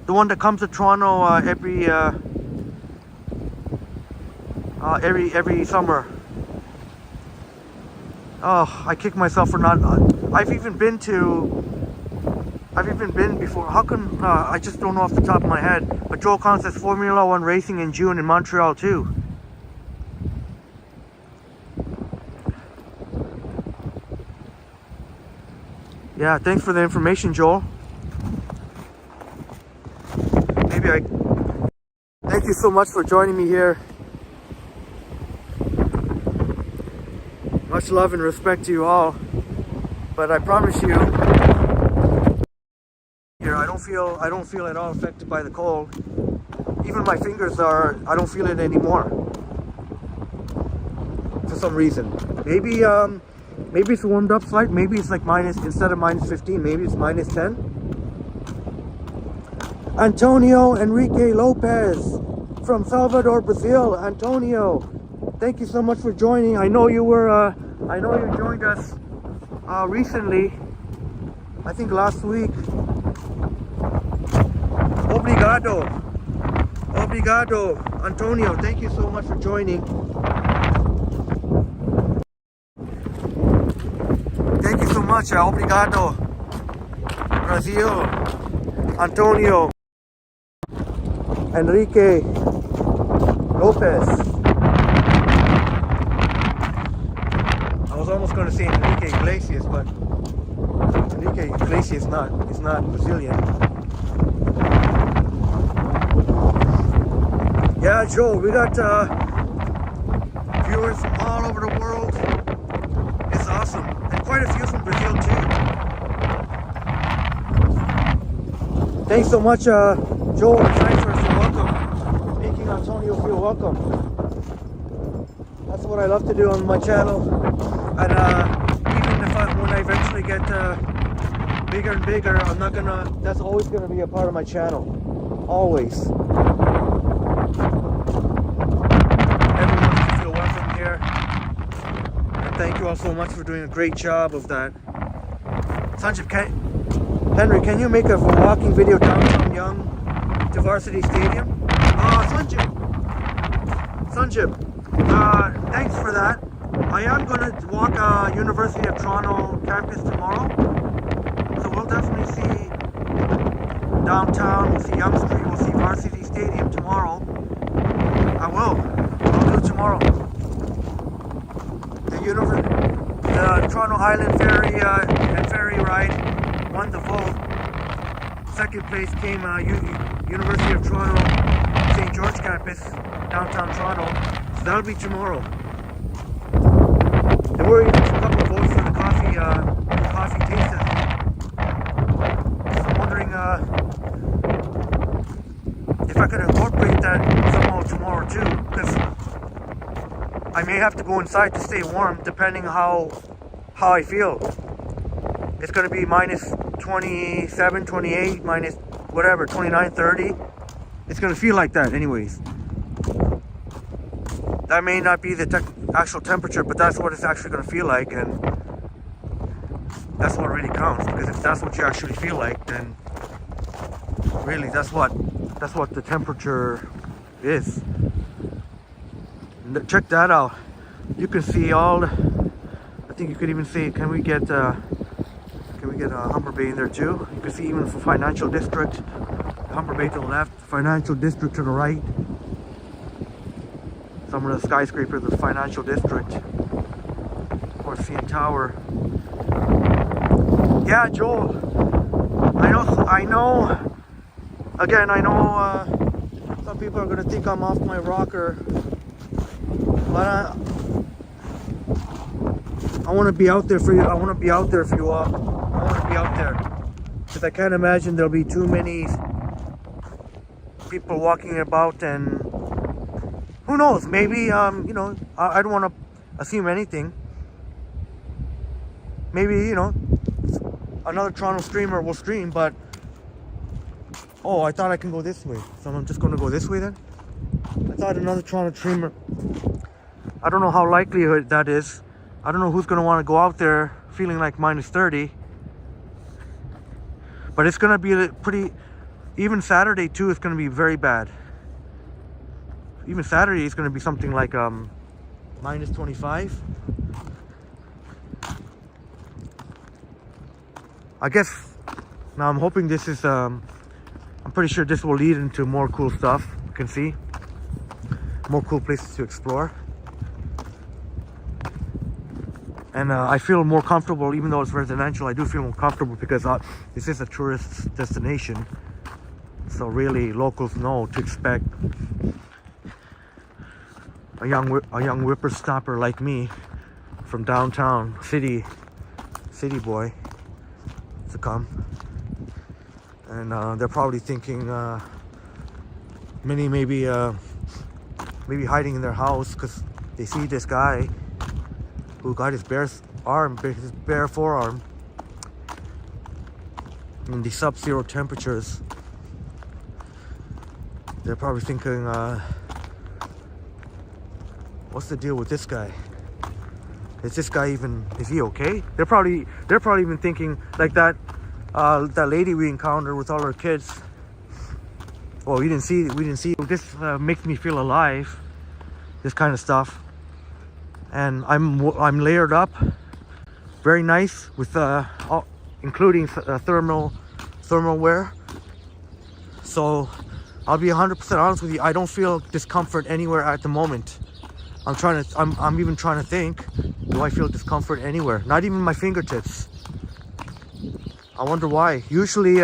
The one that comes to Toronto every summer. Oh, I kick myself for not. I've even been before. How come? I just don't know off the top of my head. But Joel Khan says Formula One racing in June in Montreal too. Yeah, thanks for the information, Joel. Thank you so much for joining me here. Much love and respect to you all. But I promise you, here I don't feel at all affected by the cold. Even my fingers I don't feel it anymore. For some reason. Maybe it's warmed up slight. Maybe it's like instead of minus 15, maybe it's minus 10. Antonio Enrique Lopez from Salvador, Brazil. Antonio, thank you so much for joining. I know you joined us recently. I think last week. Obrigado, Antonio. Thank you so much for joining. Thank you so much. Obrigado, Brazil. Antonio Enrique Lopez. I was almost going to say Enrique Iglesias, but Enrique Iglesias is not Brazilian. Yeah, Joe, we got viewers from all over the world. It's awesome, and quite a few from Brazil too. Thanks so much, Joel and Cypher, for welcome. Making Antonio feel welcome. That's what I love to do on my channel. And even when I eventually get bigger and bigger, that's always gonna be a part of my channel. Always. Everyone should feel welcome here. And thank you all so much for doing a great job of that. Henry, can you make a walking video downtown Yonge to Varsity Stadium? Sanjib, thanks for that. I am going to walk University of Toronto campus tomorrow. So we'll definitely see downtown, we'll see Yonge Street, we'll see Varsity Stadium tomorrow. I'll do it tomorrow. The Toronto Island Ferry and Ferry ride won the vote. Second place came University of Toronto, St. George campus, downtown Toronto. So that'll be tomorrow. There were even a couple of votes for the coffee taste test. So I'm wondering if I could incorporate that somehow tomorrow too, because I may have to go inside to stay warm depending how I feel. It's going to be minus 27, 28, minus whatever, 29, 30. It's going to feel like that anyways. That may not be the actual temperature, but that's what it's actually going to feel like, and that's what really counts, because if that's what you actually feel like, then really that's what the temperature is. Check that out. you can see all the, I think you could even see, can we get Humber Bay in there too? You can see even for financial district, Humber Bay to the left, financial district to the right. Some of the skyscrapers of the financial district. Of course, CN Tower. Yeah, Joel. I know. Again, I know some people are gonna think I'm off my rocker, but I want to be out there for you. I want to be out there for you all. I want to be out there because I can't imagine there'll be too many people walking about, and who knows? Maybe you know, I don't want to assume anything. Maybe, you know, another Toronto streamer will stream, but oh, I thought I can go this way, so I'm just going to go this way then. I thought another Toronto streamer. I don't know how likely that is. I don't know who's going to want to go out there feeling like -30. But it's going to be pretty, even Saturday too, it's going to be very bad. Even Saturday is going to be something like -25. I guess, now I'm hoping this is, I'm pretty sure this will lead into more cool stuff. You can see more cool places to explore. And I feel more comfortable, even though it's residential. I do feel more comfortable because this is a tourist destination. So really, locals know to expect a young whippersnapper like me from downtown, city boy, to come. And they're probably thinking, many maybe hiding in their house because they see this guy who got his bare forearm in the sub-zero temperatures. They're probably thinking, what's the deal with this guy? Is this guy even, is he okay? They're probably even thinking like that lady we encountered with all her kids. Oh, we didn't see. This makes me feel alive. This kind of stuff. And I'm layered up, very nice with including thermal wear. So I'll be 100% honest with you. I don't feel discomfort anywhere at the moment. I'm even trying to think. Do I feel discomfort anywhere? Not even my fingertips. I wonder why. Usually,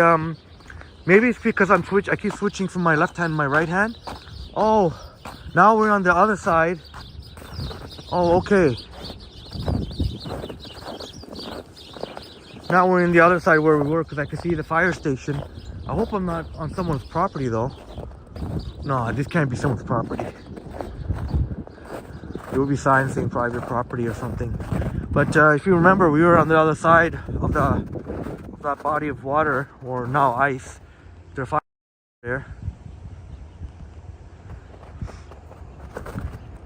maybe it's because I keep switching from my left hand to my right hand. Oh, now we're on the other side. Oh, okay. Now we're in the other side where we were because I can see the fire station. I hope I'm not on someone's property though. No, this can't be someone's property. There will be signs saying private property or something. But if you remember, we were on the other side of that body of water, or now ice. There's fire there.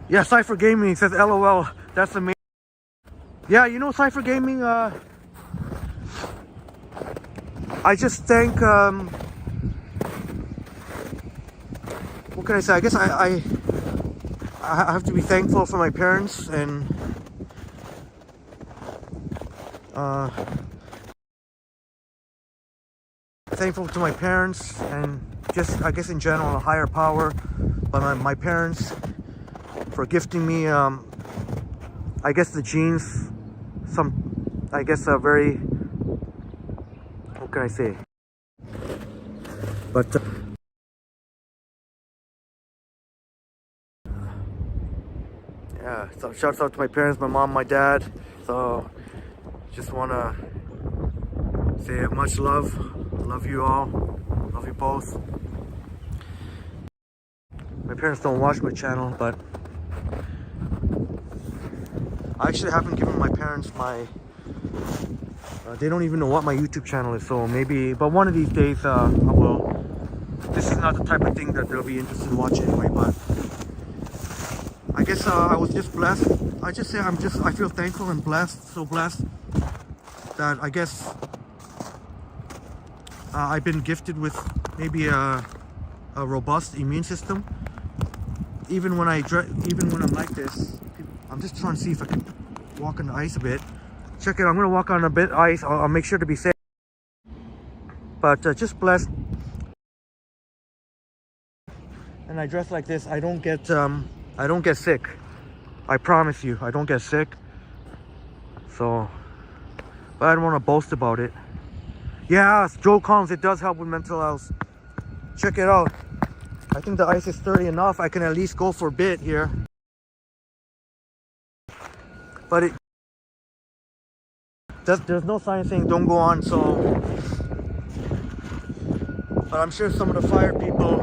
Yeah, Cypher Gaming says LOL. That's amazing. Yeah, you know, Cypher Gaming, I just thank, what can I say? I guess I have to be thankful for my parents and thankful to my parents and just, I guess in general, a higher power, but my parents for gifting me, I guess the genes, very, what can I say? But yeah, so shouts out to my parents, my mom, my dad. So just wanna say much love. Love you all. Love you both. My parents don't watch my channel, but I actually haven't given my parents my they don't even know what my YouTube channel is, so maybe, but one of these days I will. This is not the type of thing that they'll be interested in watching anyway, but I guess I was just blessed. I just say I feel thankful and blessed, so blessed that I guess I've been gifted with maybe a robust immune system. Even when I'm like this, I'm just trying to see if I can walk on the ice a bit. Check it, I'm gonna walk on a bit ice. I'll make sure to be safe. But just blessed. And I dress like this, I don't get sick. I promise you, I don't get sick. So, but I don't want to boast about it. Yeah, Joe Collins, it does help with mental health. Check it out. I think the ice is sturdy enough. I can at least go for a bit here. But there's no sign saying don't go on, so. But I'm sure some of the fire people,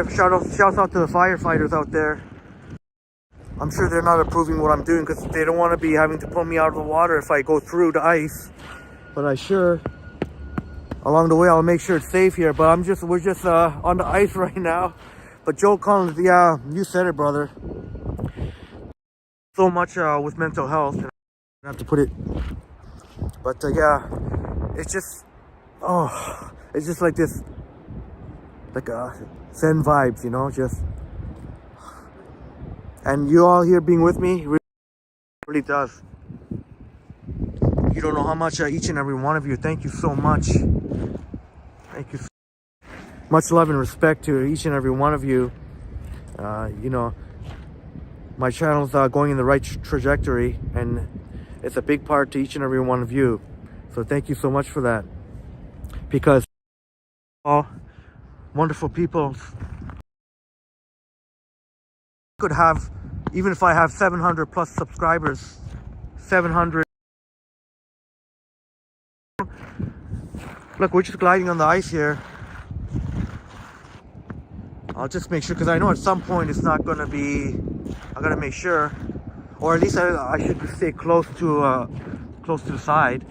shouts out to the firefighters out there. I'm sure they're not approving what I'm doing because they don't want to be having to pull me out of the water if I go through the ice. But along the way, I'll make sure it's safe here. But we're just on the ice right now. But Joe Collins, yeah, you said it, brother. So much with mental health. I have to put it. But yeah, it's just like this, like Zen vibes, you know, just. And you all here being with me really does. You don't know how much each and every one of you. Thank you so much. Thank you. Much love and respect to each and every one of you. You know, my channel's going in the right trajectory, and it's a big part to each and every one of you. So thank you so much for that. Because all wonderful people could have, even if I have 700 plus subscribers, 700. Look, we're just gliding on the ice here. I'll just make sure, because I know at some point it's not going to be, I got to make sure, or at least I should stay close to the side,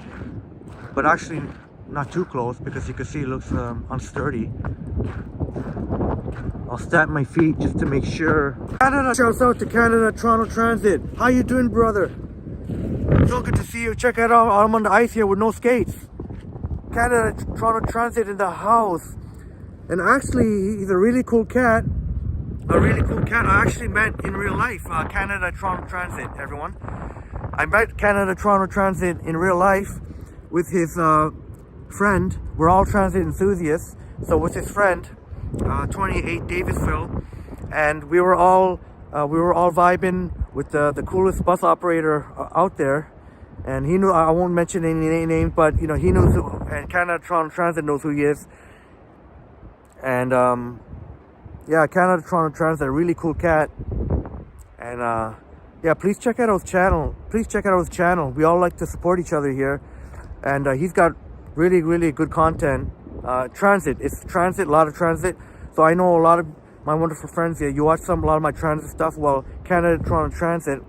but actually not too close, because you can see it looks unsturdy. I'll stamp my feet just to make sure. Canada, shouts out to Canada Toronto Transit. How you doing, brother? So good to see you. Check it out, I'm on the ice here with no skates. Canada Toronto Transit in the house. And actually, he's a really cool cat. A really cool cat I actually met in real life. Canada Toronto Transit, everyone. I met Canada Toronto Transit in real life with his friend. We're all transit enthusiasts. So with his friend, 28 Davisville, and we were all vibing with the coolest bus operator out there, and he knew, I won't mention any names, but you know, he knows who, and Canada Toronto Transit knows who he is. And yeah, Canada Toronto Transit, a really cool cat. And yeah, please check out his channel. We all like to support each other here, and he's got really good content. Transit, it's transit, a lot of transit. So I know a lot of my wonderful friends here. You watch a lot of my transit stuff. Well, Canada Toronto Transit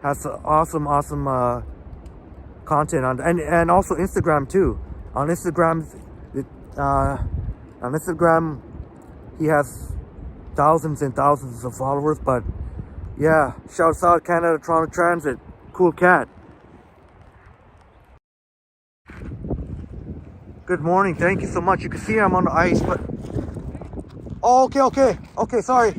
has awesome content on, and also Instagram too. On Instagram, he has thousands and thousands of followers. But yeah, shouts out Canada Toronto Transit, cool cat. Good morning, thank you so much. You can see I'm on the ice, but oh, okay, sorry.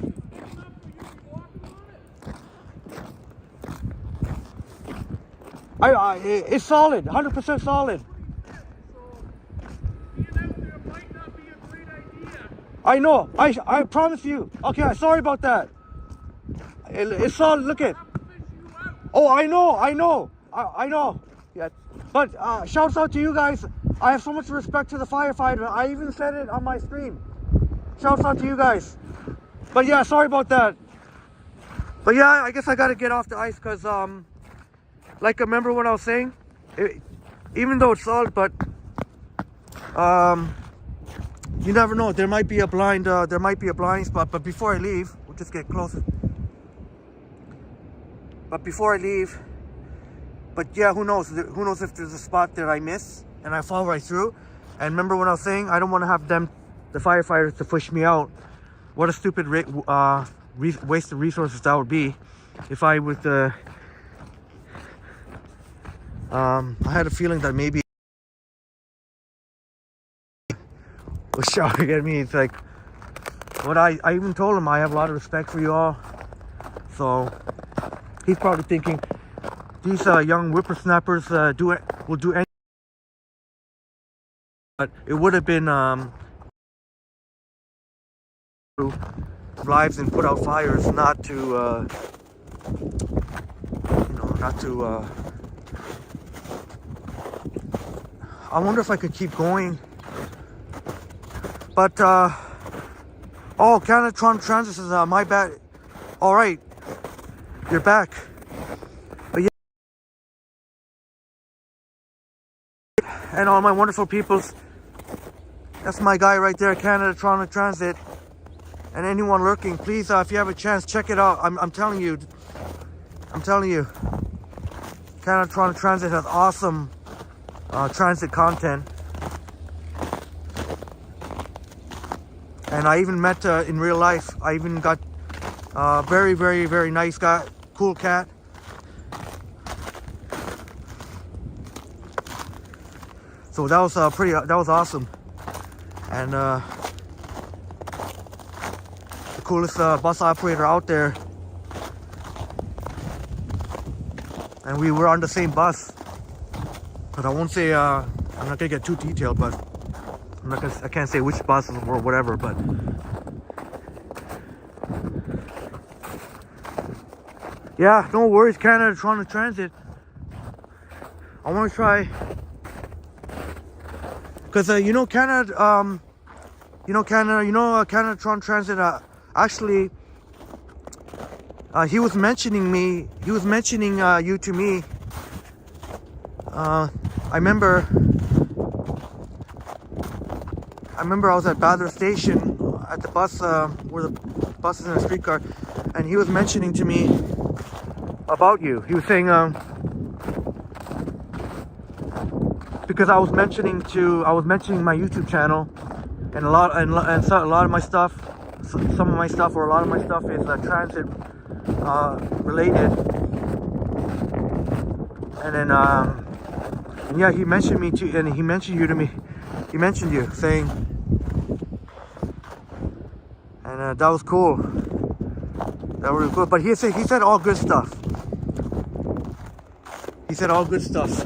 It's solid, 100% solid. I know, I promise you. Okay, sorry about that. It's solid, look at. Oh, I know. Yeah, but shouts out to you guys. I have so much respect to the firefighter. I even said it on my stream. Shouts out to you guys. But yeah, sorry about that. But yeah, I guess I gotta get off the ice because, like, remember what I was saying? Even though it's solid, but you never know. There might be a blind spot. But before I leave, we'll just get closer. But before I leave, but yeah, who knows? Who knows if there's a spot that I miss and I fall right through. And remember what I was saying? I don't want to have the firefighters, to push me out. What a stupid waste of resources that would be if I would. I had a feeling that maybe was shouting at me. It's like, what I even told him I have a lot of respect for you all. So He's probably thinking these young whippersnappers will do anything. But it would have been lives and put out fires, not to not to. I wonder if I could keep going. But oh, Canada Toronto Transit says my bad. All right, you're back. But yeah, and all my wonderful peoples. That's my guy right there, Canada Toronto Transit. And anyone lurking, please, if you have a chance, check it out. I'm telling you, Canada Toronto Transit has awesome transit content. And I even met in real life. I even got very, very, very nice guy, cool cat. So that was that was awesome. And the coolest bus operator out there. And we were on the same bus. But I won't say, I'm not gonna get too detailed, but I can't say which bus or whatever, but yeah, no worries, Canada Toronto Transit. I want to try, because Canada Toronto Transit. Actually, he was mentioning you to me. I remember I was at Bathurst Station at the bus, where the bus is in a streetcar, and he was mentioning to me about you. He was saying, because I was mentioning my YouTube channel, and a lot of my stuff, some of my stuff, or a lot of my stuff is transit related. And then and yeah, he mentioned me too, and he mentioned you to me. He mentioned you, saying, and that was cool. That was really cool. But he said all good stuff. He said all good stuff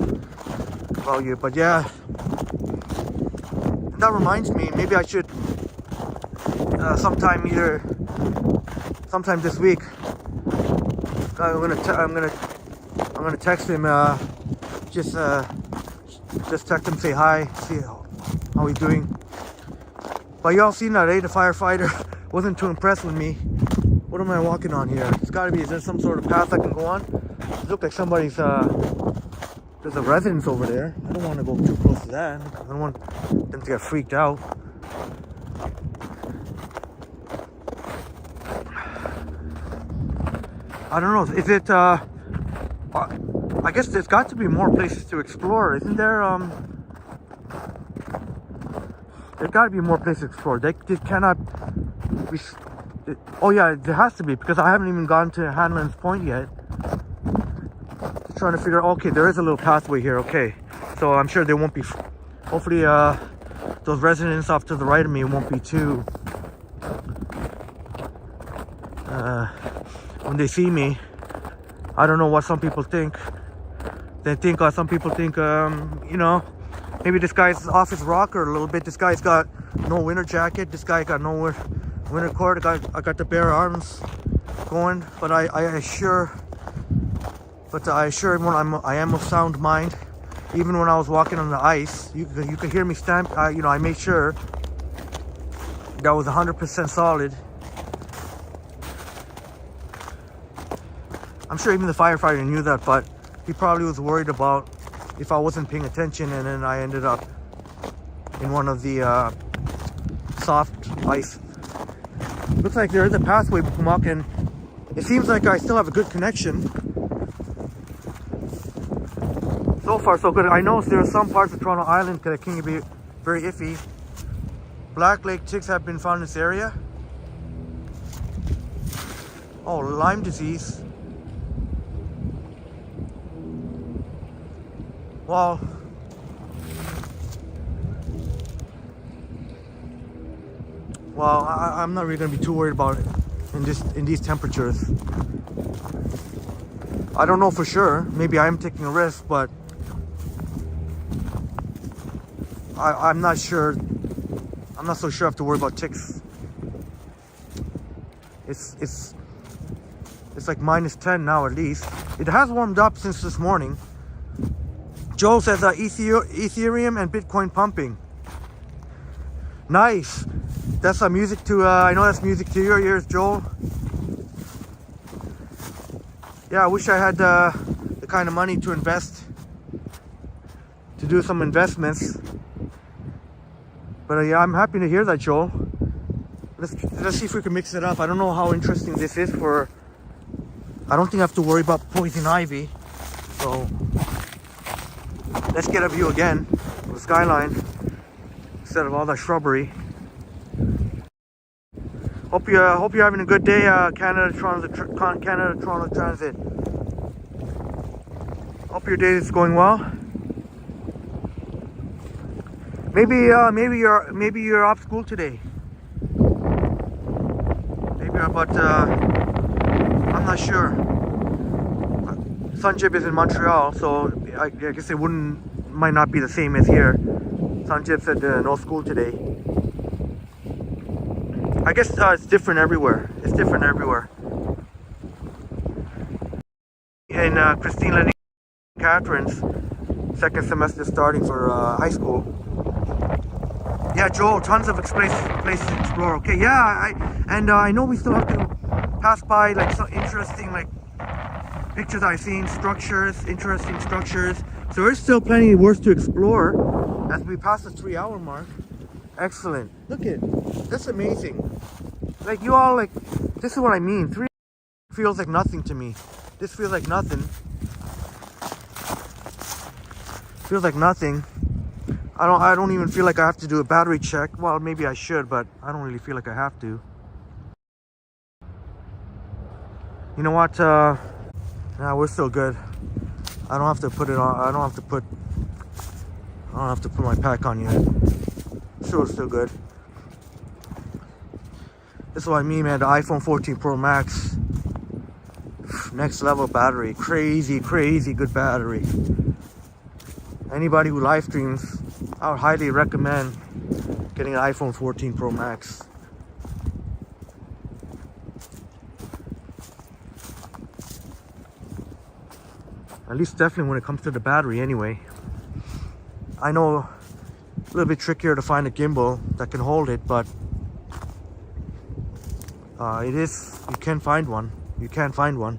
about you. But yeah, that reminds me. Maybe I should sometime this week. I'm gonna text him. Just text him, say hi, see how he's doing. But y'all seen that, eh? The firefighter wasn't too impressed with me. What am I walking on here? It's gotta be, is there some sort of path I can go on? It looks like somebody's, there's a residence over there. I don't want to go too close to that. I don't want them to get freaked out. I don't know, is it, I guess there's got to be more places to explore, isn't there? There's got to be more places to explore. They cannot be. Oh yeah, there has to be, because I haven't even gone to Hanlon's Point yet. Just trying to figure. Okay, there is a little pathway here. Okay, so I'm sure there won't be. Hopefully, those residents off to the right of me won't be too. When they see me, I don't know what some people think. They think some people think, maybe this guy's off his rocker a little bit. This guy's got no winter jacket. This guy got no winter coat. I got the bare arms going, but I assure everyone I am of sound mind. Even when I was walking on the ice, you could hear me stamp. I made sure that was 100% solid. I'm sure even the firefighter knew that, but he probably was worried about if I wasn't paying attention, and then I ended up in one of the soft ice. Looks like there is a pathway we can walk in. It seems like I still have a good connection. So far, so good. I know there are some parts of Toronto Island that can be very iffy. Black Lake ticks have been found in this area. Oh, Lyme disease. Well, I'm not really gonna be too worried about it in these temperatures. I don't know for sure. Maybe I am taking a risk, but I'm not sure. I'm not so sure I have to worry about ticks. It's like -10 now at least. It has warmed up since this morning. Joel says Ethereum and Bitcoin pumping. Nice. That's music to, I know that's music to your ears, Joel. Yeah, I wish I had the kind of money to invest, to do some investments. But yeah, I'm happy to hear that, Joel. Let's see if we can mix it up. I don't know how interesting this is for. I don't think I have to worry about poison ivy. So let's get a view again of the skyline instead of all that shrubbery. Hope you're having a good day, Canada Toronto Transit. Hope your day is going well. Maybe you're off school today. Maybe, but I'm not sure. Sunjib is in Montreal, so I guess it might not be the same as here. Sunjib said no school today. I guess it's different everywhere. It's different everywhere. And Christine Lenny Catherine's second semester starting for high school. Yeah, Joel, tons of places to explore. Okay, yeah, I know we still have to pass by like some interesting like pictures I've seen, interesting structures. So there's still plenty worth to explore as we pass the 3-hour mark. Excellent. Look at that's amazing. Like you all like this is what I mean. 3 feels like nothing to me. This feels like nothing. Feels like nothing. I don't even feel like I have to do a battery check. Well, maybe I should, but I don't really feel like I have to. You know what? Nah, we're still good. I don't have to put it on. I don't have to put my pack on yet. Sure, we're still good. This is what I mean, man. The iPhone 14 Pro Max, next level battery. Crazy good battery. Anybody who live streams, I would highly recommend getting an iPhone 14 Pro Max. At least definitely when it comes to the battery anyway. I know a little bit trickier to find a gimbal that can hold it, but you can find one. You can find one.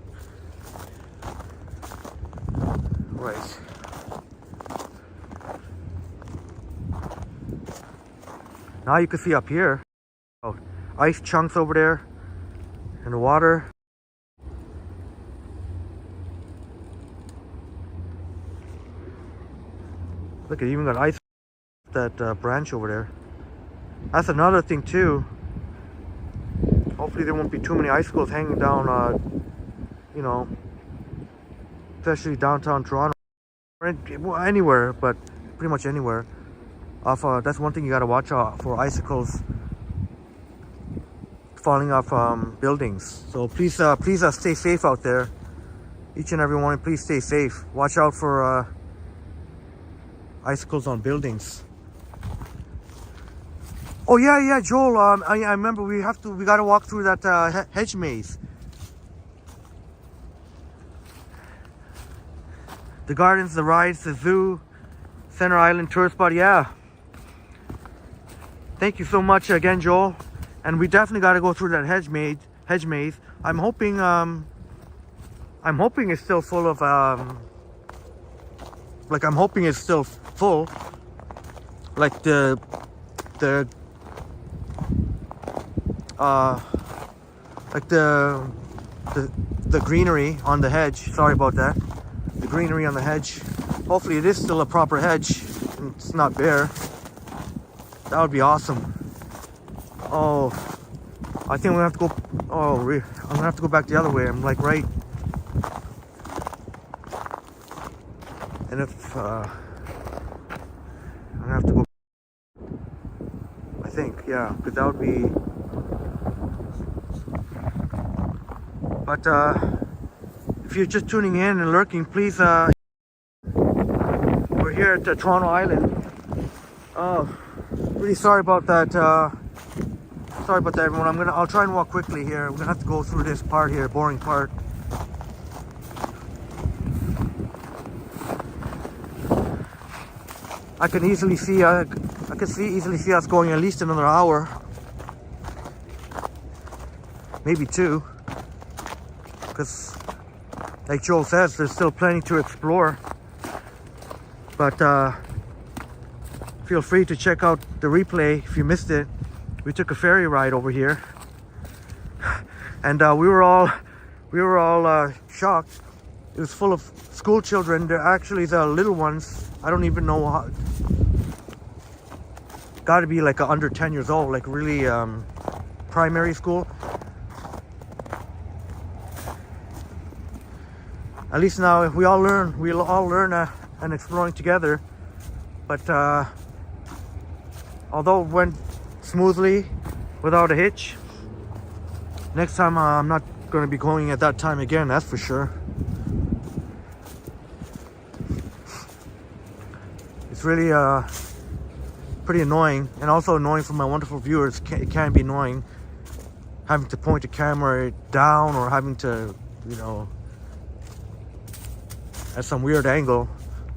Right. Now you can see up here, oh, ice chunks over there in the water. Look, it even got ice that branch over there. That's another thing too. Hopefully there won't be too many icicles hanging down, you know, especially downtown Toronto, or anywhere, but pretty much anywhere. That's one thing you gotta watch out for, icicles falling off buildings. So please stay safe out there. Each and every one, please stay safe. Watch out for icicles on buildings. Oh yeah, Joel. I remember we gotta walk through that hedge maze. The gardens, the rides, the zoo, Center Island tourist spot. Yeah. Thank you so much again, Joel. And we definitely got to go through that hedge maze. I'm hoping it's still full of like I'm hoping it's still full. Like the greenery on the hedge. Sorry about that. The greenery on the hedge. Hopefully it is still a proper hedge and it's not bare. That would be awesome. Oh, I think we have to go. Oh, I'm gonna have to go back the other way. I'm like right. And if I'm gonna have to go. I think, yeah, because that would be. But if if you're just tuning in and lurking, please, we're here at Toronto Island. Really sorry about that. Sorry about that, everyone. I'll try and walk quickly here. We're gonna have to go through this part here, boring part. I can easily see. I can easily see us going at least another hour, maybe 2. Because, like Joel says, there's still plenty to explore. But feel free to check out the replay if you missed it. We took a ferry ride over here, and we were all shocked. It was full of school children. They're actually the little ones. I don't even know how. Got to be like under 10 years old, like really primary school. At least now we'll all learn and exploring together. But although it went smoothly without a hitch, next time I'm not going to be going at that time again, that's for sure. It's really pretty annoying, and also annoying for my wonderful viewers. It can be annoying having to point the camera down or having to, you know, at some weird angle,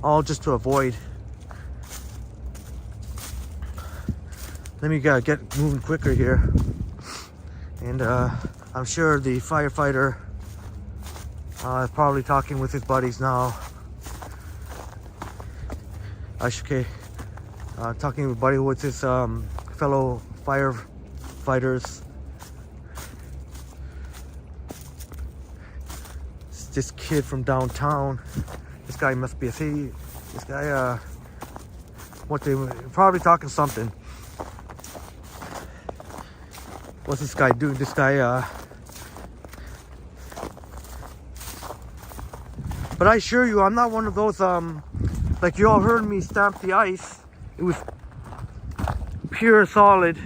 all just to avoid. Let me get moving quicker here, and I'm sure the firefighter is probably talking with his buddies now. Okay, talking with buddy with his fellow firefighters. It's this kid from downtown. This guy must be a city. This guy, what they probably talking something. What's this guy doing? This guy, but I assure you, I'm not one of those, like you all heard me stamp the ice. It was pure solid.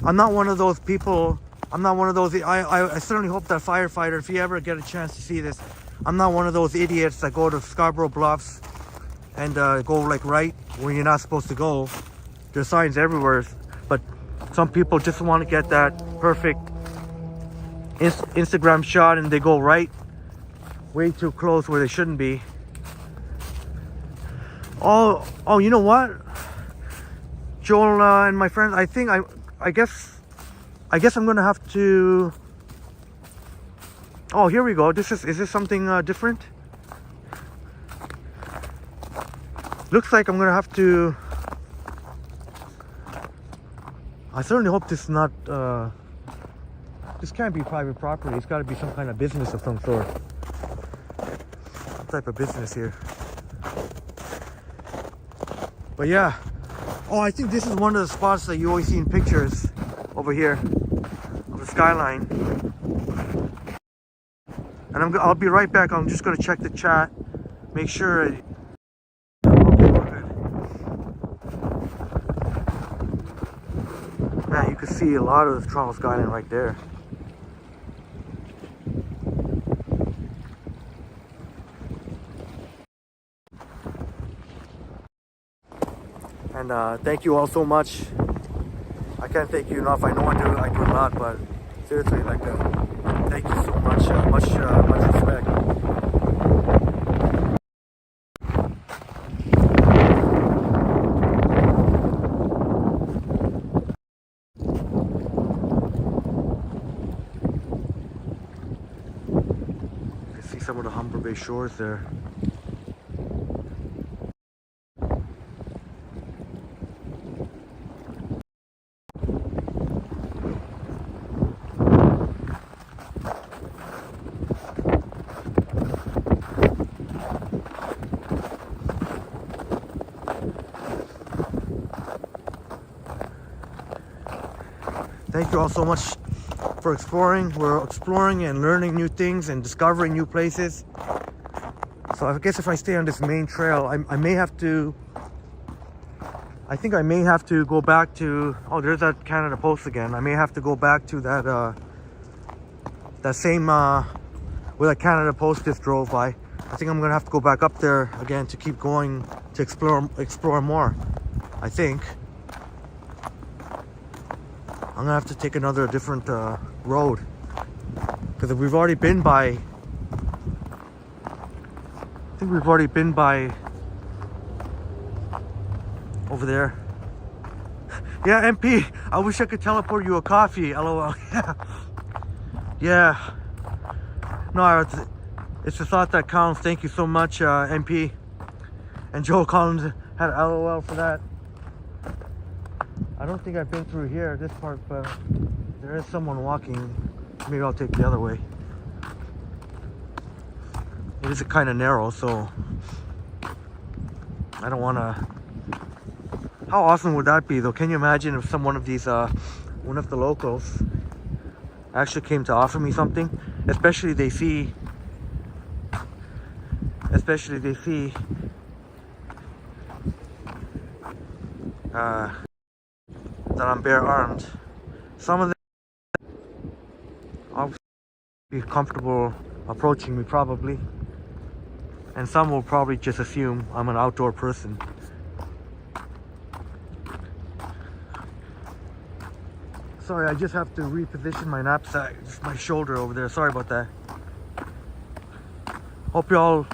I'm not one of those people. I'm not one of those, I certainly hope that firefighter, if you ever get a chance to see this, I'm not one of those idiots that go to Scarborough Bluffs and go like right where you're not supposed to go. There's signs everywhere, but some people just want to get that perfect Instagram shot and they go right way too close where they shouldn't be. Oh, you know what, Joel and my friends, I think I guess I'm gonna have to. Oh, here we go. Is this something different? Looks like I'm gonna have to. I certainly hope this is not. This can't be private property. It's got to be some kind of business of some sort. What type of business here? But yeah. Oh, I think this is one of the spots that you always see in pictures over here of the skyline. And I'll be right back. I'm just gonna check the chat, make sure. Okay, we're good. Man, you can see a lot of the Toronto skyline right there. And thank you all so much. I can't thank you enough. I know I do a lot, but seriously, like, thank you so much. Much respect. You see some of the Humber Bay shores there. Thank you all so much for exploring. We're exploring and learning new things and discovering new places. So I guess if I stay on this main trail, I may have to. I think I may have to go back to. Oh, there's that Canada Post again. I may have to go back to that. That same where the Canada Post just drove by. I think I'm gonna have to go back up there again to keep going to explore more. I think I'm gonna have to take another different road, because we've already been by. I think we've already been by over there. Yeah, MP, I wish I could teleport you a coffee. LOL. Yeah. Yeah. No, it's the thought that counts. Thank you so much, MP. And Joe Collins had LOL for that. I don't think I've been through here, this part, but there is someone walking. Maybe I'll take the other way. It is kind of narrow, so I don't want to. How awesome would that be, though? Can you imagine if one of these, one of the locals actually came to offer me something? Especially they see that I'm bare armed. Some of them will be comfortable approaching me, probably, and some will probably just assume I'm an outdoor person. Sorry, I just have to reposition my knapsack. Just my shoulder over there. Sorry about that. Hope you're all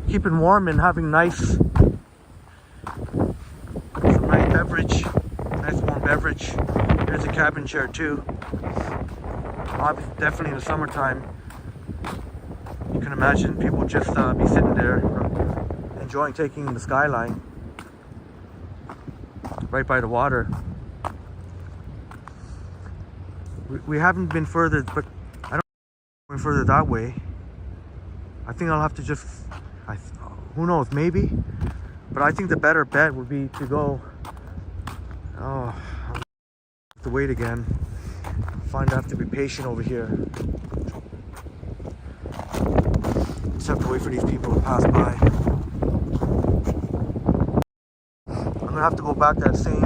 keeping warm and having some nice beverage. Nice warm beverage. There's a cabin chair too. Obviously, definitely in the summertime. You can imagine people just be sitting there enjoying taking in the skyline. Right by the water. We haven't been further, but I don't going further that way. I think I'll have to just, who knows, maybe. But I think the better bet would be to go. Oh, I'll have to wait again. I have to be patient over here. Just have to wait for these people to pass by. I'm gonna have to go back that same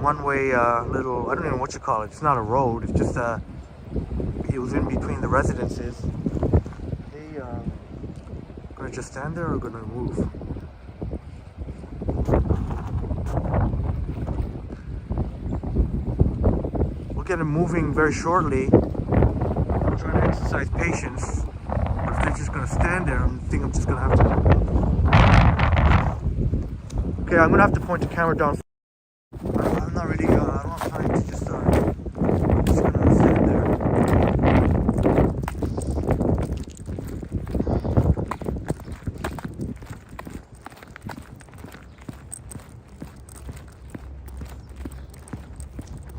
one-way little, I don't even know what you call it. It's not a road. It's just it was in between the residences. They gonna just stand there or gonna move? We'll get them moving very shortly. I'm trying to exercise patience. But if they're just gonna stand there, I think I'm just gonna have to. Okay, I'm gonna have to point the camera down. I'm not really, I don't have time to just gonna stand there.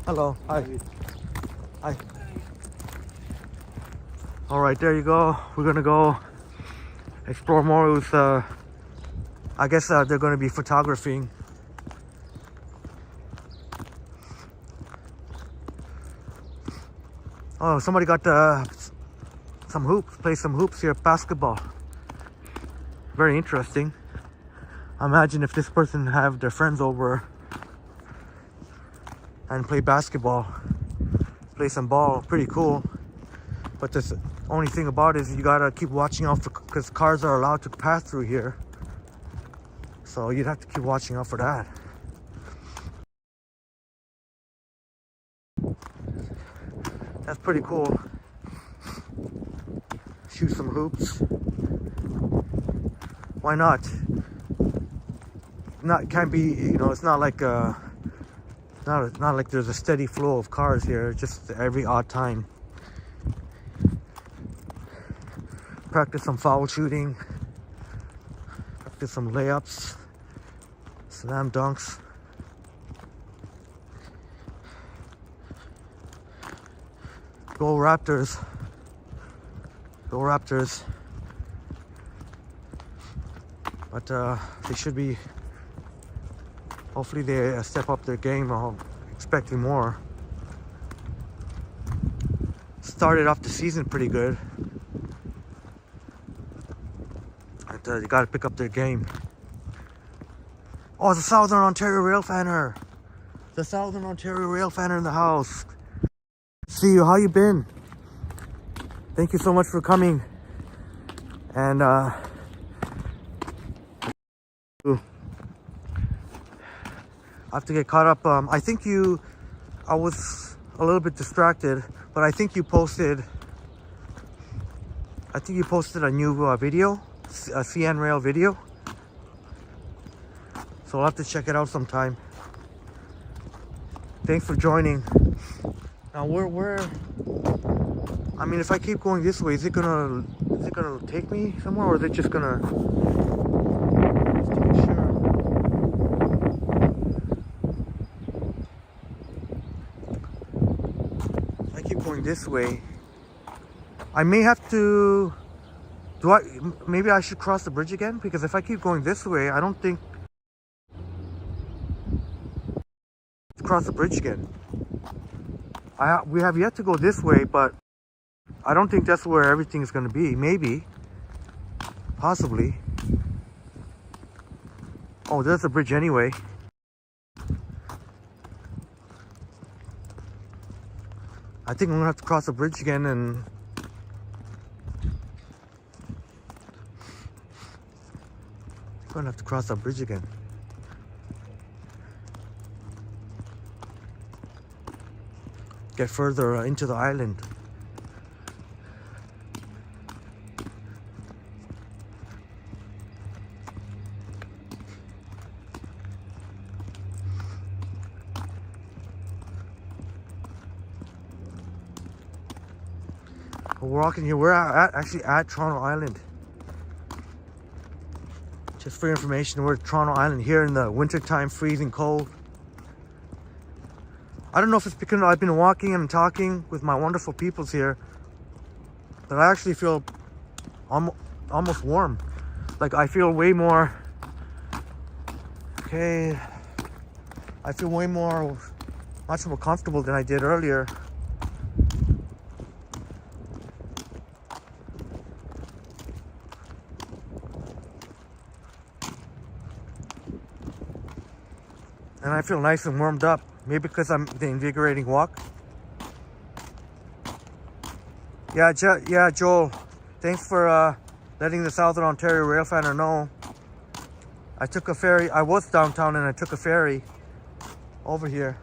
Hello, hi. Hi. All right, there you go. We're gonna go explore more with, I guess they're gonna be photographing. Oh, somebody got some hoops, play some hoops here, basketball. Very interesting. Imagine if this person have their friends over and play basketball, play some ball. Pretty cool. But the only thing about it is you gotta keep watching out for, because cars are allowed to pass through here. So you'd have to keep watching out for that. That's pretty cool. Shoot some hoops. Why not? Can't be, you know, it's not like not like there's a steady flow of cars here, just every odd time. Practice some foul shooting. Practice some layups. Slam dunks. Go Raptors. Go Raptors. But they should be, hopefully they step up their game. I'm expecting more. Started off the season pretty good. But they gotta pick up their game. Oh, the Southern Ontario Rail Fanner. The Southern Ontario Rail Fanner in the house. See you. How you been? Thank you so much for coming. And I have to get caught up. I think I was a little bit distracted, but I think you posted a new video, a CN Rail video. So I'll have to check it out sometime. Thanks for joining. Now where I mean, if I keep going this way, is it gonna take me somewhere, or is it just gonna? Just to make sure. If I keep going this way, I may have to. Maybe I should cross the bridge again, because if I keep going this way, I don't think. Cross the bridge again. We have yet to go this way, but I don't think that's where everything is going to be. Maybe, possibly. Oh, there's a bridge anyway. I think I'm gonna have to cross the bridge again, and I'm gonna have to cross that bridge again. Get further into the island. We're walking here. We're actually at Toronto Island. Just for your information, we're at Toronto Island here in the wintertime, freezing cold. I don't know if it's because I've been walking and talking with my wonderful peoples here that I actually feel almost warm. Like I feel way more, okay, I feel way more, much more comfortable than I did earlier. And I feel nice and warmed up. Maybe because I'm the invigorating walk. Yeah, Joel. Thanks for letting the Southern Ontario Rail Fanner know. I took a ferry. I was downtown and I took a ferry over here.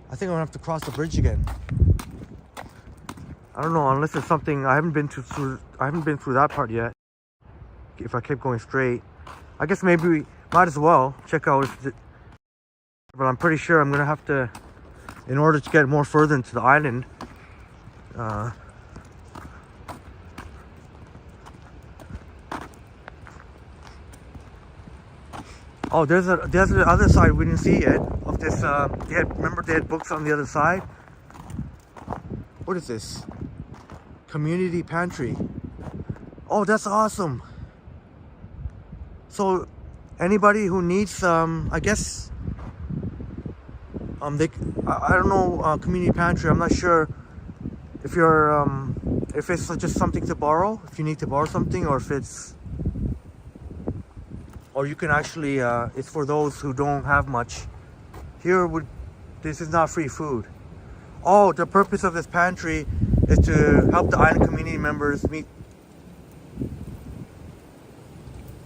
I think I'm gonna have to cross the bridge again. I don't know, unless it's something I haven't been through that part yet. If I keep going straight, I guess maybe we might as well check out. But I'm pretty sure I'm gonna have to, in order to get more further into the island. Oh, there's the other side we didn't see yet of this. Remember they had books on the other side. What is this? Community pantry. Oh, that's awesome. So anybody who needs I guess I don't know, community pantry, I'm not sure if you're if it's just something to borrow, if you need to borrow something, or if it's, or you can actually it's for those who don't have much. This is not free food. Oh, the purpose of this pantry is to help the island community members meet.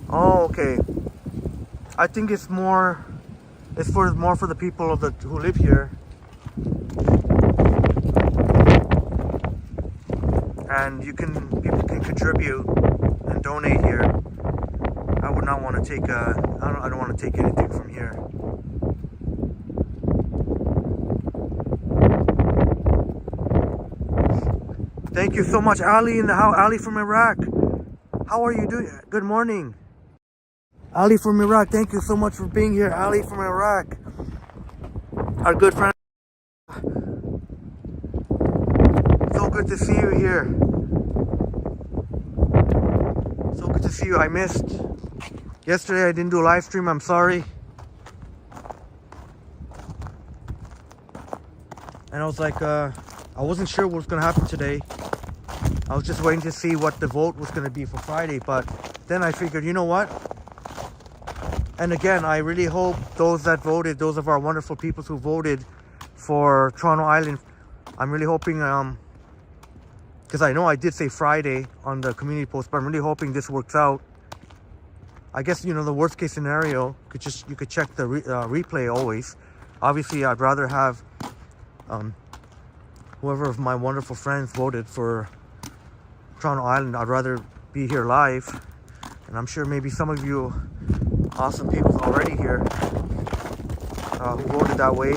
Oh, okay. I think it's more for the people who live here. And people can contribute and donate here. I would not want to take I don't want to take anything from here. Thank you so much, Ali Ali from Iraq. How are you doing? Good morning. Ali from Iraq, thank you so much for being here. Ali from Iraq. Our good friend. So good to see you here. So good to see you. I missed. Yesterday I didn't do a live stream, I'm sorry. And I was like, I wasn't sure what was going to happen today. I was just waiting to see what the vote was going to be for Friday. But then I figured, you know what? And again, I really hope those that voted, those of our wonderful people who voted for Toronto Island, I'm really hoping, because I know I did say Friday on the community post, but I'm really hoping this works out. I guess, the worst case scenario, you could check the replay always. Obviously, I'd rather have whoever of my wonderful friends voted for Toronto Island. I'd rather be here live. And I'm sure maybe some of you awesome people already here who voted that way.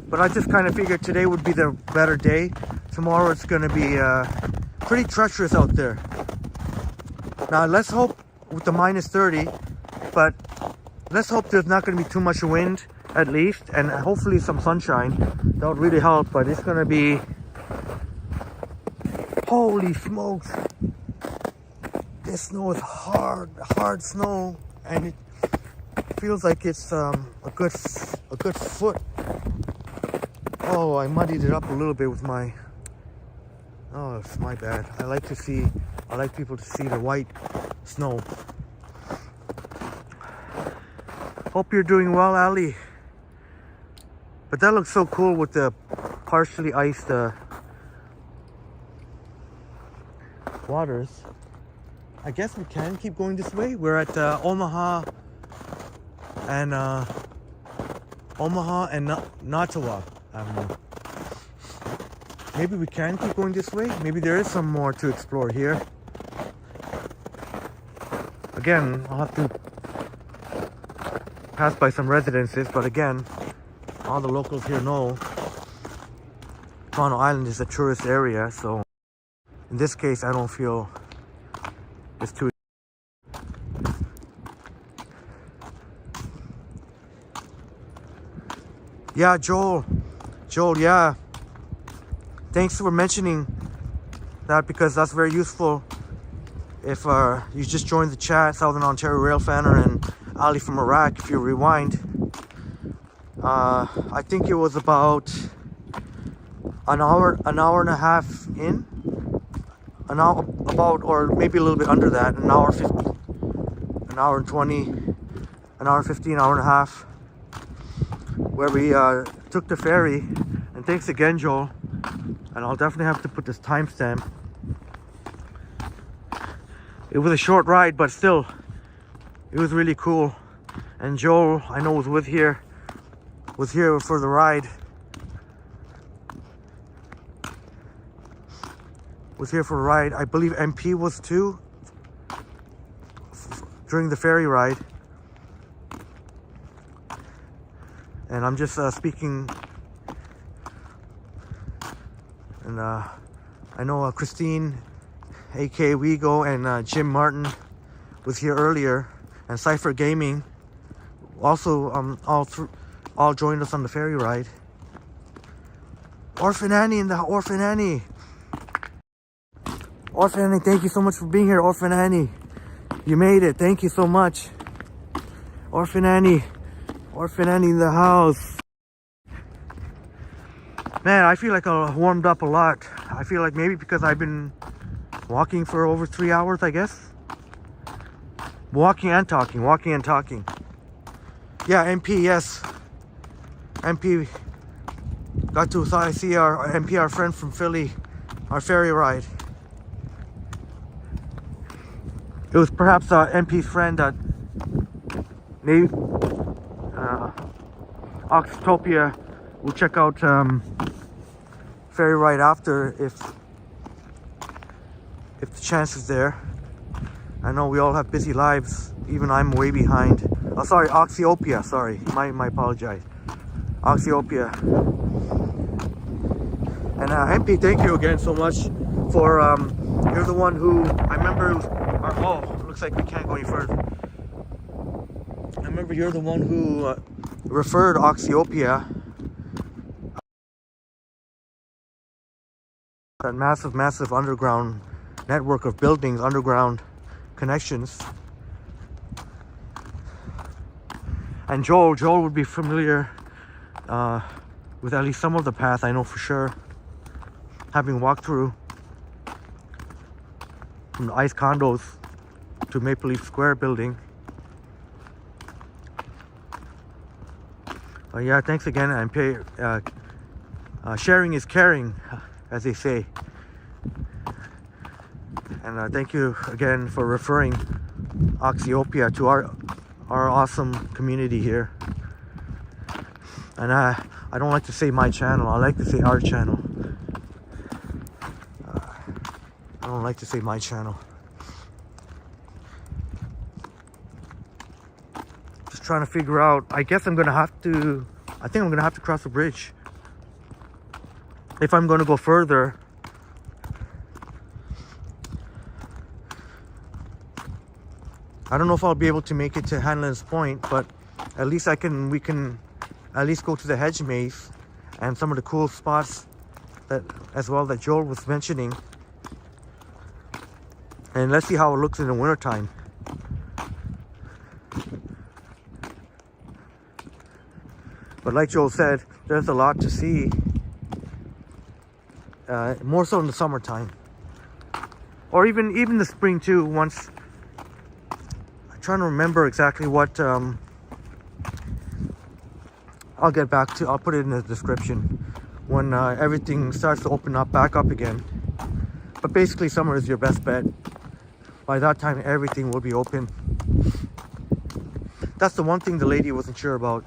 But I just kind of figured today would be the better day. Tomorrow it's going to be pretty treacherous out there. Now let's hope with the minus 30, but let's hope there's not going to be too much wind at least, and hopefully some sunshine. That would really help, but it's going to be, holy smokes. This snow is hard snow, and it feels like it's a good foot. Oh, I muddied it up a little bit with my. Oh, it's my bad. I like people to see the white snow. Hope you're doing well, Ali. But that looks so cool with the partially iced waters. I guess we can keep going this way. We're at Omaha and Nottawa Avenue. Maybe we can keep going this way. Maybe there is some more to explore here. Again, I'll have to pass by some residences, but again, all the locals here know Toronto Island is a tourist area, so in this case, I don't feel it's too. Yeah, Joel, yeah. Thanks for mentioning that, because that's very useful. If you just joined the chat, Southern Ontario Rail Fanner and Ali from Iraq, if you rewind, I think it was about an hour and a half in, or maybe a little bit under that, an hour 50, an hour and 20, an hour 15, hour and a half, where we took the ferry. And thanks again, Joel. And I'll definitely have to put this timestamp. It was a short ride, but still, it was really cool. And Joel, I know, was here for the ride. Was here for a ride. I believe MP was too during the ferry ride. And I'm just speaking. And I know Christine, aka Wego, and Jim Martin was here earlier, and Cypher Gaming also all joined us on the ferry ride. Orphan Annie, thank you so much for being here, Orphan Annie. You made it. Thank you so much, Orphan Annie in the house. Man, I feel like I warmed up a lot. I feel like maybe because I've been walking for over 3 hours, I guess. Walking and talking. Yeah, MP, yes. MP. Got to see our MP, our friend from Philly, our ferry ride. It was perhaps MP's friend that maybe Oxtopia will check out ferry ride after if the chance is there. I know we all have busy lives. Even I'm way behind. Oh, sorry, Oxyopia. Sorry, my apologize. Oxyopia. And MP, thank you again so much for you're the one who I remember. Looks like we can't go any further. I remember you're the one who referred Oxyopia. That massive underground network of buildings, underground connections. And Joel would be familiar with at least some of the path, I know for sure, having walked through from the ICE condos to Maple Leaf Square building. Yeah, thanks again, MP. Sharing is caring, as they say. And thank you again for referring Oxyopia to our awesome community here. And I don't like to say my channel, I like to say our channel. I don't like to say my channel. Just trying to figure out, I guess I'm gonna have to, I think I'm gonna have to cross the bridge. If I'm gonna go further. I don't know if I'll be able to make it to Hanlon's Point, but at least we can at least go to the hedge maze and some of the cool spots that as well that Joel was mentioning. And let's see how it looks in the wintertime. But like Joel said, there's a lot to see. More so in the summertime. Or even the spring too, once. I'm trying to remember exactly what, I'll get back to, I'll put it in the description when everything starts to open up, back up again. But basically summer is your best bet. By that time, everything will be open. That's the one thing the lady wasn't sure about.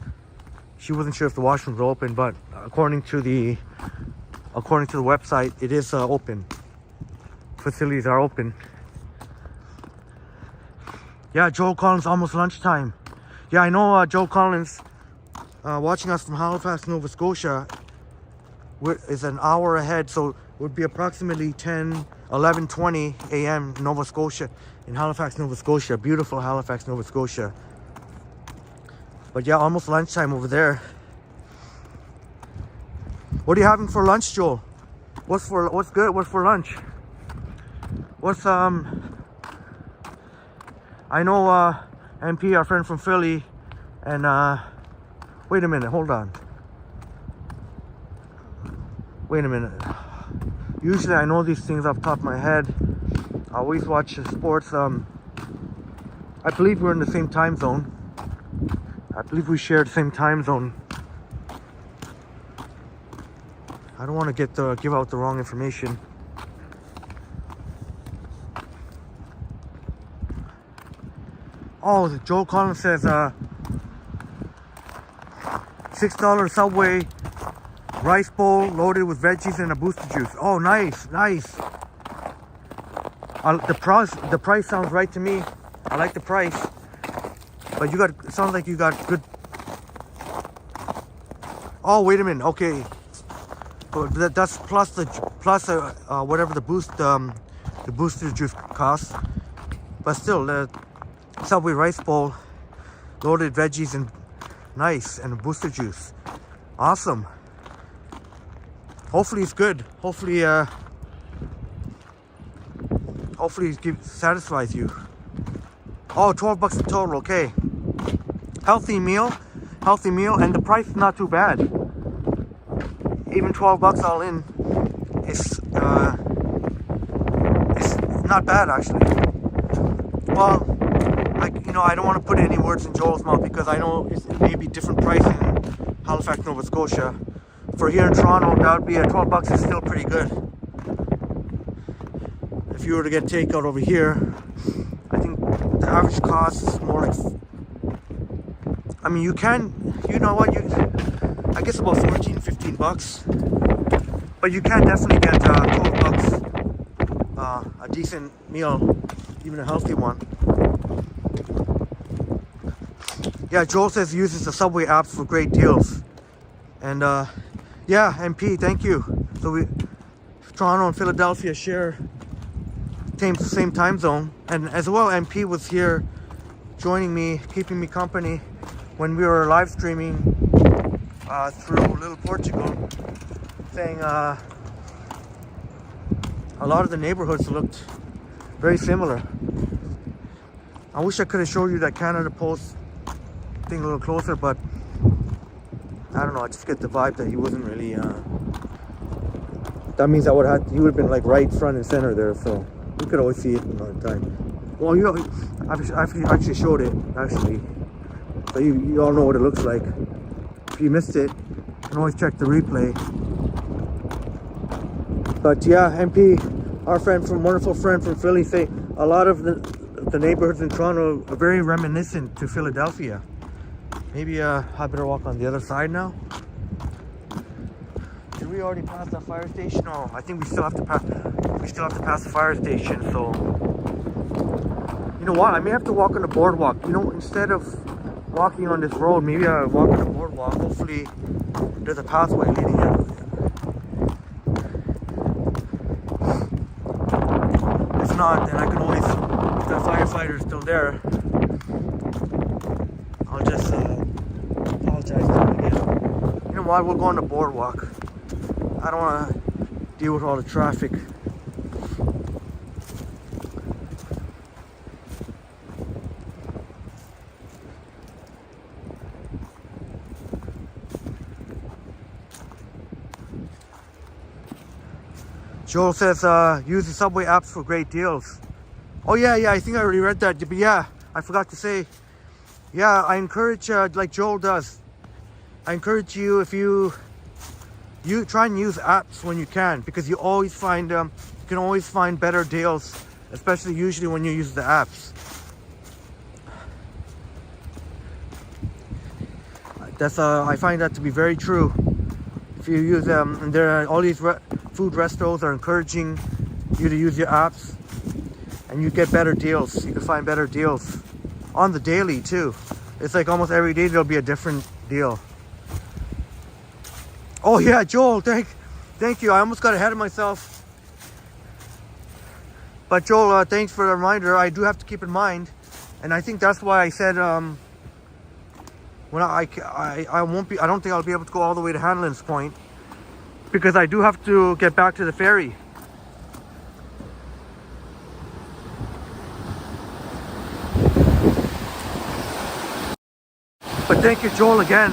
She wasn't sure if the washrooms were open, but according to the website, it is open. Facilities are open. Yeah, Joel Collins, almost lunchtime. Yeah, I know Joel Collins, watching us from Halifax, Nova Scotia, is an hour ahead, so it would be approximately 11:20 a.m. Nova Scotia, in Halifax, Nova Scotia. Beautiful Halifax, Nova Scotia. But yeah, almost lunchtime over there. What are you having for lunch, Joel? What's good? What's for lunch? What's I know MP, our friend from Philly, and wait a minute, hold on. Wait a minute. Usually I know these things off the top of my head. I always watch sports. I believe we're in the same time zone. I believe we share the same time zone. I don't want to give out the wrong information. Oh, Joel Collins says $6 Subway rice bowl loaded with veggies and a booster juice. Oh, nice, nice. The price sounds right to me. I like the price. But it sounds like you got good. Oh, wait a minute. Okay, but that's plus whatever the booster juice costs. But still, the Subway rice bowl, loaded veggies and nice, and a booster juice. Awesome. Hopefully it's good. Hopefully it satisfies you. Oh, $12 in total. Okay. Healthy meal, and the price is not too bad. Even $12 all in, it's not bad actually. Well, I don't want to put any words in Joel's mouth because I know it may be different price in Halifax, Nova Scotia. For here in Toronto, that would be $12 is still pretty good. If you were to get takeout over here, I think the average cost is more like, I mean, I guess about $14-15, but you can definitely get $12, a decent meal, even a healthy one. Yeah, Joel says he uses the Subway apps for great deals. And yeah, MP, thank you. So Toronto and Philadelphia share same time zone. And as well, MP was here joining me, keeping me company when we were live streaming through Little Portugal, saying a lot of the neighborhoods looked very similar. I wish I could have showed you that Canada Post thing a little closer, but I don't know, I just get the vibe that he wasn't really that means he would have been like right front and center there, so you could always see it another time. Well, I actually showed it actually, so you all know what it looks like. if you missed it, you can always check the replay. But yeah, MP, our wonderful friend from Philly, say a lot of the neighborhoods in Toronto are very reminiscent to Philadelphia. Maybe I better walk on the other side now. Did we already pass that fire station? No, I think we still have to pass. We still have to pass the fire station. So, you know what? I may have to walk on the boardwalk. You know, instead of walking on this road, maybe I walk on the boardwalk. Hopefully, there's a pathway leading in. If not, then I can always. If the firefighter is still there, I'll just apologize to him again. You know what? We'll go on the boardwalk. I don't want to deal with all the traffic. Joel says use the subway apps for great deals. Oh yeah, I think I already read that. But yeah, I forgot to say. Yeah, I encourage, like Joel does, I encourage you, if you try and use apps when you can, because you always find you can always find better deals, especially usually when you use the apps. That's I find that to be very true. If you use them, and there are all these food restos are encouraging you to use your apps, and you get better deals. You can find better deals on the daily too. It's like almost every day there'll be a different deal. Oh yeah, Joel, thank you. I almost got ahead of myself. But Joel, thanks for the reminder. I do have to keep in mind, and I think that's why I said when I won't be. I don't think I'll be able to go all the way to Hanlon's Point, because I do have to get back to the ferry. But thank you, Joel, again.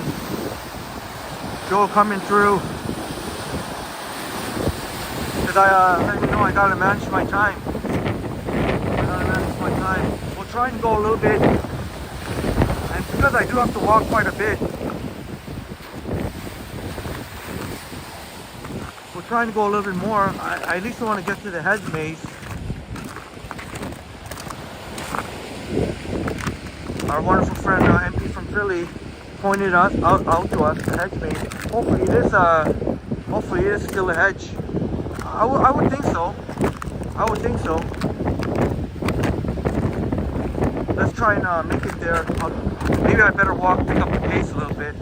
Joel coming through. Because I gotta manage my time. We'll try and go a little bit. And because I do have to walk quite a bit, we're trying to go a little bit more. I at least want to get to the hedge maze. Our wonderful friend MP from Philly pointed out to us the hedge maze. Hopefully it is still a hedge. I would think so. I would think so. Let's try and make it there. Maybe I better pick up the pace a little bit.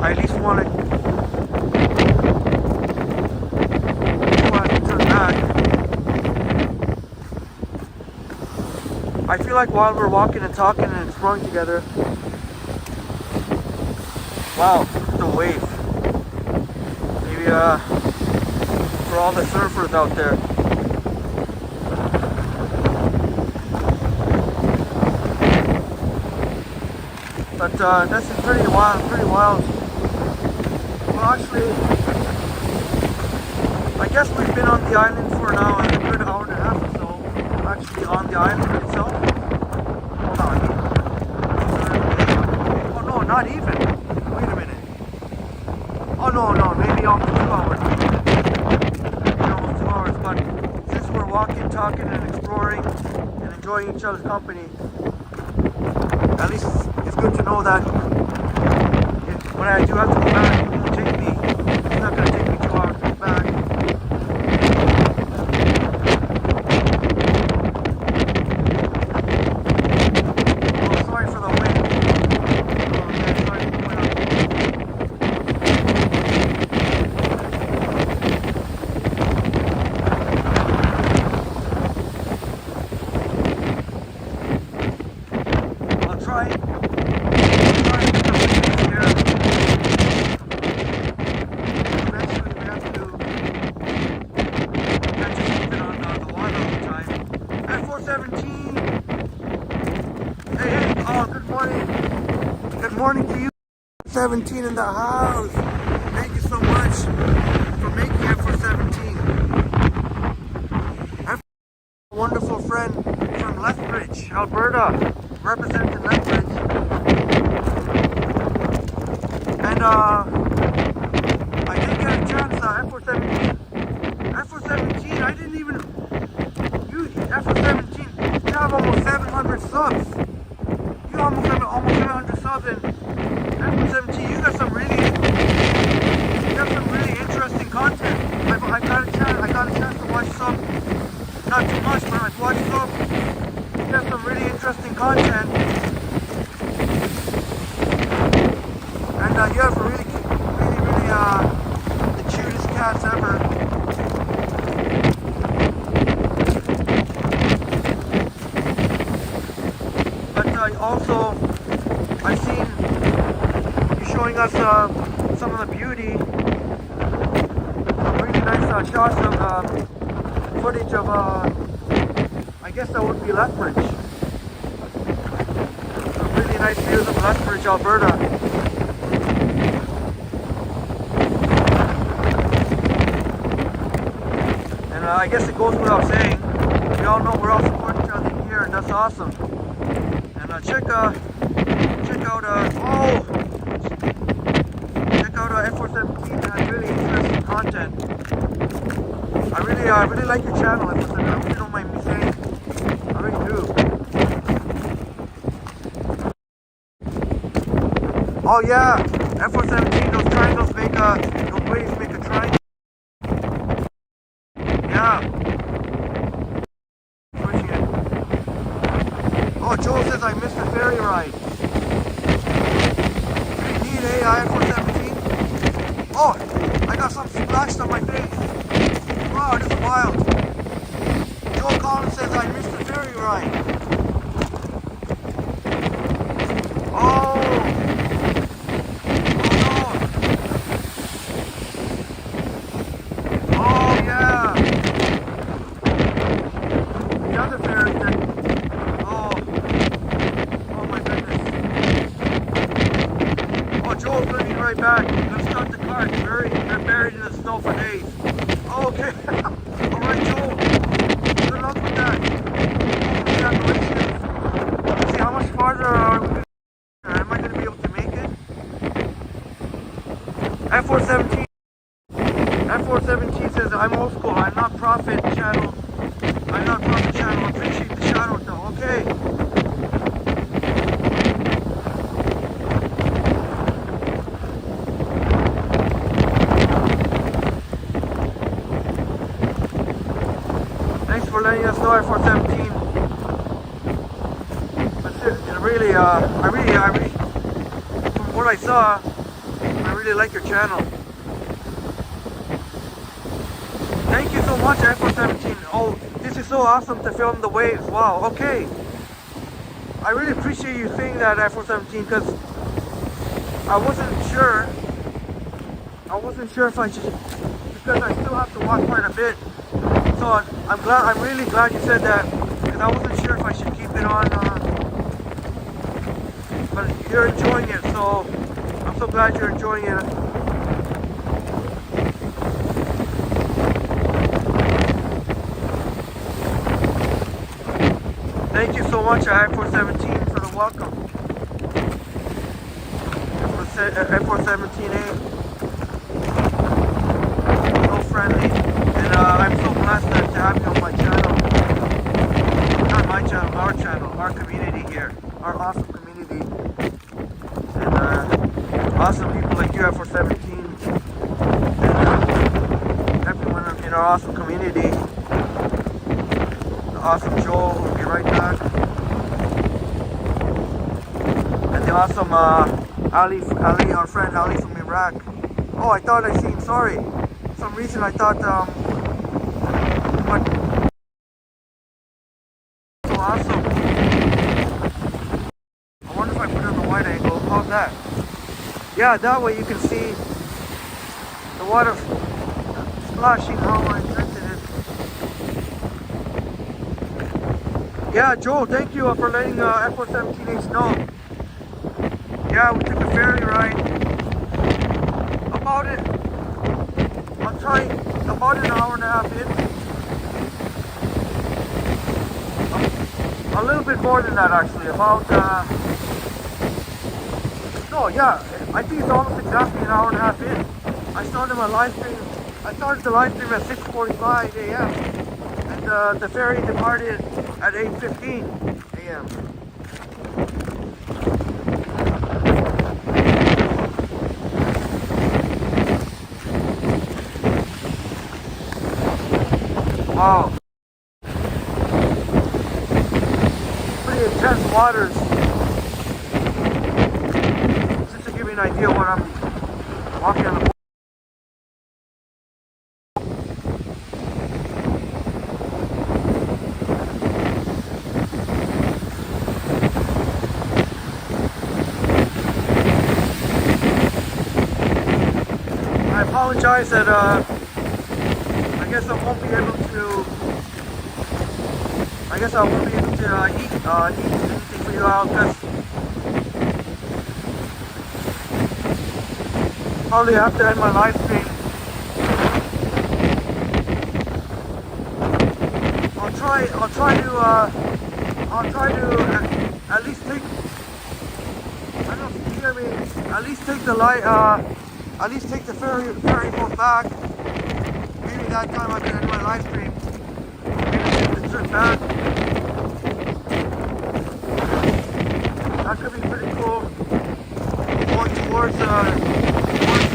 I at least want to turn back. I feel like while we're walking and talking and exploring together, wow, the wave. Maybe for all the surfers out there. But this is pretty wild, Well, actually, I guess we've been on the island for now a good hour and a half or so. Actually on the island itself. Hold on. Oh no, not even. Wait a minute. Oh no, maybe almost 2 hours. Maybe almost 2 hours. But since we're walking, talking, and exploring, and enjoying each other's company, at least it's good to know that when I do have to go back, it won't take me. It's not going to take me 2 hours to go back. Good morning to you. 17 in the house. Thank you so much for making it for 17. I have a wonderful friend from Lethbridge, Alberta, representing Lethbridge. And I did get a chance, F417. F417, I didn't even use F417. You have almost 700 subs. You almost have almost 700 subs, and F417, you got some really interesting content. I got a chance to watch some, not too much, but I've watched some. You have some really interesting content, and you have really the cutest cats ever. But also, I've seen you showing us some of the beauty, some really nice shots of footage of, I guess that would be Lethbridge. Some really nice views of Lethbridge, Alberta. And I guess it goes without saying, we all know we're all supporting each other here, and that's awesome. And check out F417. It has really interesting content. I really like your channel. I hope you don't mind me saying. I really do. Oh yeah, F417. Those triangles make those waves make a triangle. Yeah. Pushing it. Oh, Joel says I missed the ferry ride. Need AI F417. Oh, I got something splashed on my face. Wow, this is wild. Joel Collins says I missed the ferry ride. Oh. Oh yeah. The other ferry that. Oh my goodness. Oh, Joel's bringing right back. Let's start the car. They're buried in the snow for days. Oh, okay. All right, Joel. Good luck with that. Congratulations. Let's see how much farther are we? Am I going to be able to make it? F417. F417 says I'm old school. I'm not profit channel. Appreciate the shout out though. Okay. Thanks for letting us know, F417. That's it. I really, from what I saw, I really like your channel. Thank you so much, F417. Oh, this is so awesome to film the waves. Wow, okay. I really appreciate you saying that, F417, because I wasn't sure if I should, because I still have to walk quite a bit. So I'm really glad you said that, because I wasn't sure if I should keep it on, but you're enjoying it, so I'm so glad you're enjoying it. Thank you so much, F417, for the welcome. F417A. So friendly. And I'm so blessed to have you on my channel. Not my channel, our channel, our community here. Our awesome community. And awesome people like you, F417. And everyone in our awesome community. The awesome Joel, who'll be right back. And the awesome Ali, our friend Ali from Iraq. Oh, I thought I seen, sorry. For some reason I thought, but so awesome. I wonder if I put it on the wide angle. How's that? Yeah, that way you can see the water splashing how intense it is. Yeah, Joel, thank you for letting F417H know. Yeah, we took a ferry ride. About an hour and a half in. A little bit more than that actually. About no, yeah, I think it's almost exactly an hour and a half in. I started my live stream. I started the live stream at 6:45 a.m. and the ferry departed at 8:15 a.m. Wow. Pretty intense waters. Just to give you an idea what I'm walking on the boat. I apologize that I guess I won't be able to eat anything for you all because probably have to end my live stream. I'll try to at least take, I don't know if you can hear me, at least take the ferry boat back. Maybe that time I can end my live stream. Maybe take the trip back. That could be pretty cool. Going towards the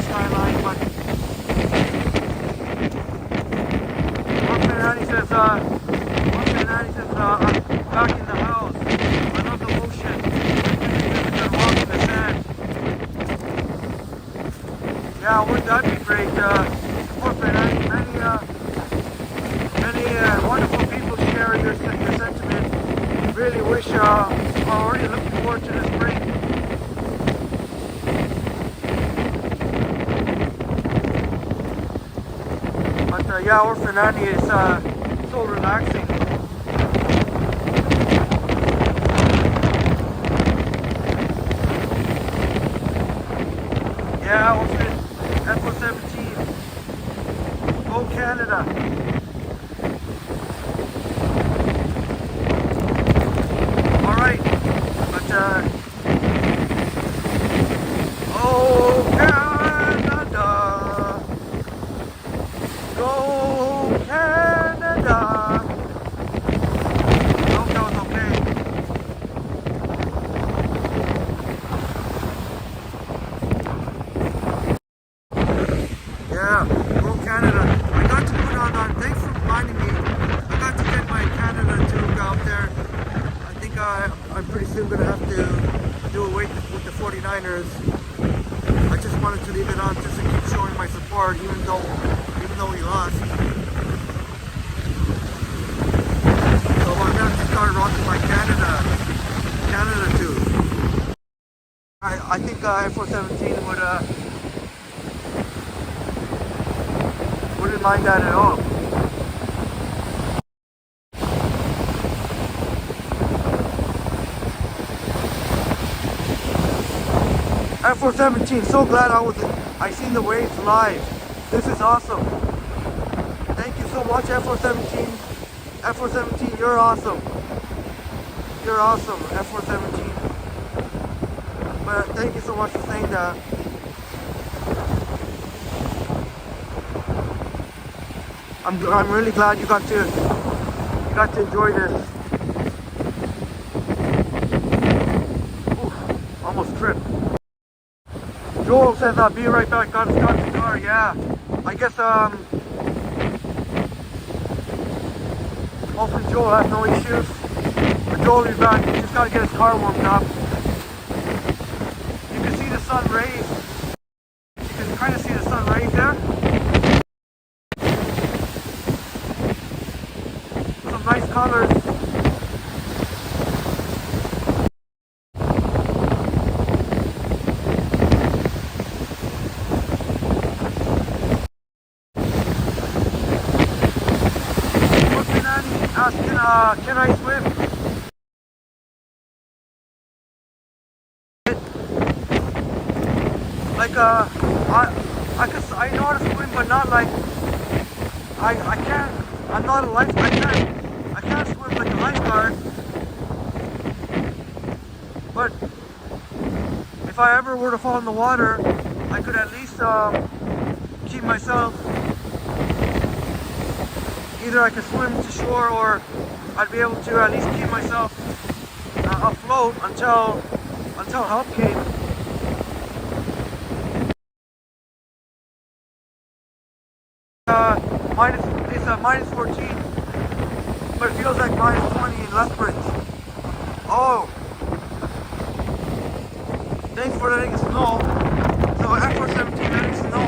skyline, but Orphan Annie says, I'm back in the house. I love the ocean. I walk in the sand. Yeah, wouldn't that be great? Orphan Annie, many wonderful people share your sentiment. Really wish, I'm already looking forward to the spring. But yeah, Orphan Annie is so relaxing. Yeah, Orphan, Echo 17. Go Canada. Alright, but oh Canada, go Canada. I hope that was okay. Yeah, go Canada. I got to put on, thanks for reminding me. I got to get my Canada tube out there. I think I'm pretty soon going to have to do away with the 49ers. I just wanted to leave it on just to keep showing my support, even though we lost. So I'm going to have to start rocking my Canada tube. I think F417 wouldn't mind that at all. F417, so glad I seen the waves live. This is awesome. Thank you so much, F417. F417, you're awesome. You're awesome, F417. But thank you so much for saying that. I'm really glad you got to enjoy this. Ooh, almost tripped. Joel says I'll be right back. Got to start the car. Yeah, I guess hopefully Joel has no issues. But Joel is back. He just got to get his car warmed up. You can see the sun rays. You can kind of see the sun rays there. Some nice colors. Can I swim? Like I know how to swim, but not like I can't. I'm not a lifeguard. I can't swim like a lifeguard. But if I ever were to fall in the water, I could at least keep myself, either I could swim to shore or I'd be able to at least keep myself afloat until help came. It's minus 14, but it feels like minus 20 in Lethbridge. Oh, thanks for letting us know. So F417 letting us know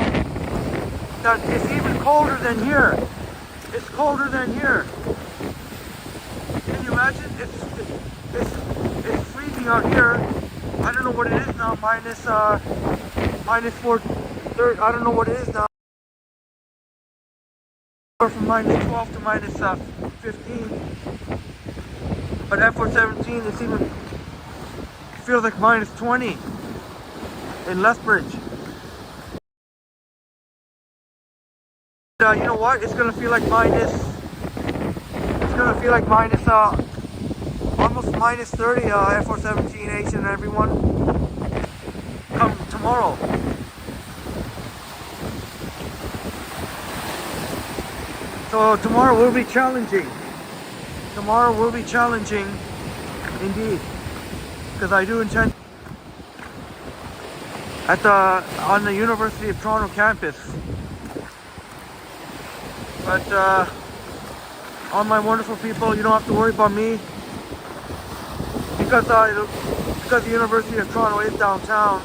that it's even colder than here. It's colder than here. Can you imagine? It's freezing out here. I don't know what it is now. Minus 4. I don't know what it is now. From minus 12 to minus 15. But F417 it's even feels like minus 20 in Lethbridge. You know what? It's gonna feel like minus. It's gonna feel like minus almost minus 30. F417 Asian everyone. Come tomorrow. So tomorrow will be challenging. Tomorrow will be challenging indeed. Because I do intend on the University of Toronto campus. But all my wonderful people, you don't have to worry about me. Because the University of Toronto is downtown.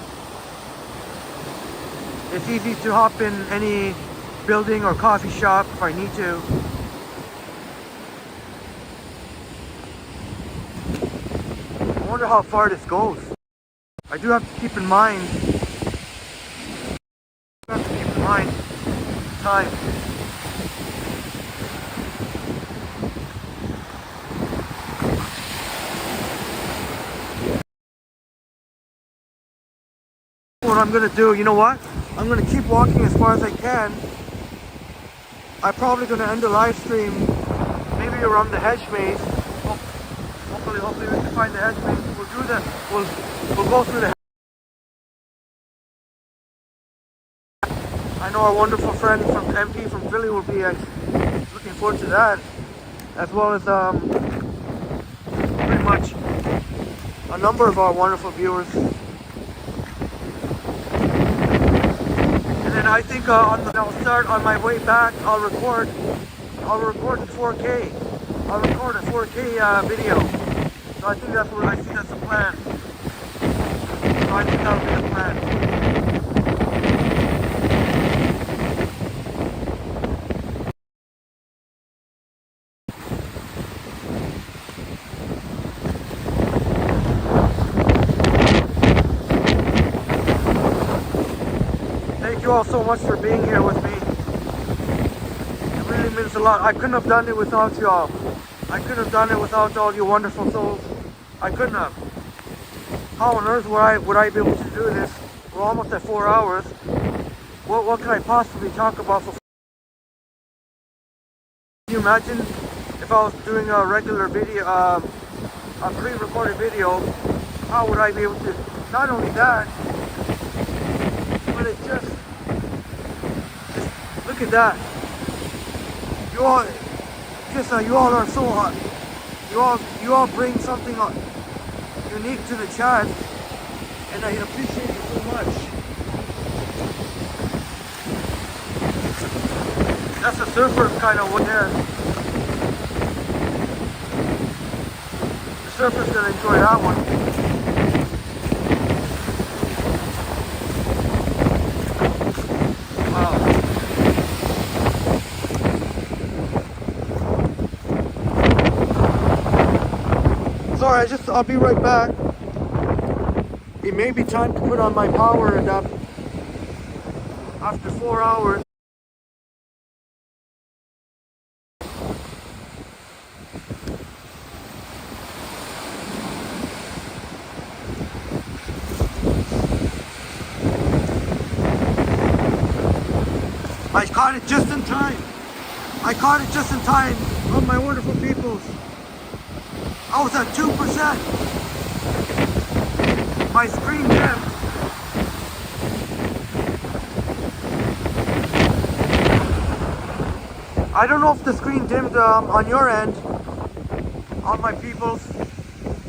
It's easy to hop in any building or coffee shop if I need to. I wonder how far this goes. I do have to keep in mind. Time. What I'm gonna do, you know what? I'm gonna keep walking as far as I can. I'm probably gonna end the live stream maybe around the hedge maze. Hopefully we can find the hedge maze. We'll go through the. I know our wonderful friend from MP from Philly will be looking forward to that, as well as pretty much a number of our wonderful viewers. And I think I'll start on my way back. I'll record in 4K. I'll record a 4K video. So I think that's the plan. So I think that'll be the plan. Thank you all so much for being here with me. It really means a lot. I couldn't have done it without you all. I couldn't have done it without all you wonderful souls. I couldn't have. How on earth would I be able to do this? We're almost at 4 hours. What can I possibly talk about for? Can you imagine if I was doing a regular video, a pre-recorded video? How would I be able to? Not only that, but it's just look at that. You all are so hot. You all bring something unique to the chat, and I appreciate it so much. That's a surfer kind of one there. The surfer's gonna enjoy that one. Sorry, I'll be right back. It may be time to put on my power adapter after 4 hours. I caught it just in time. Oh my wonderful peoples. I was at 2%. My screen jammed. I don't know if the screen dimmed on your end, on my peoples,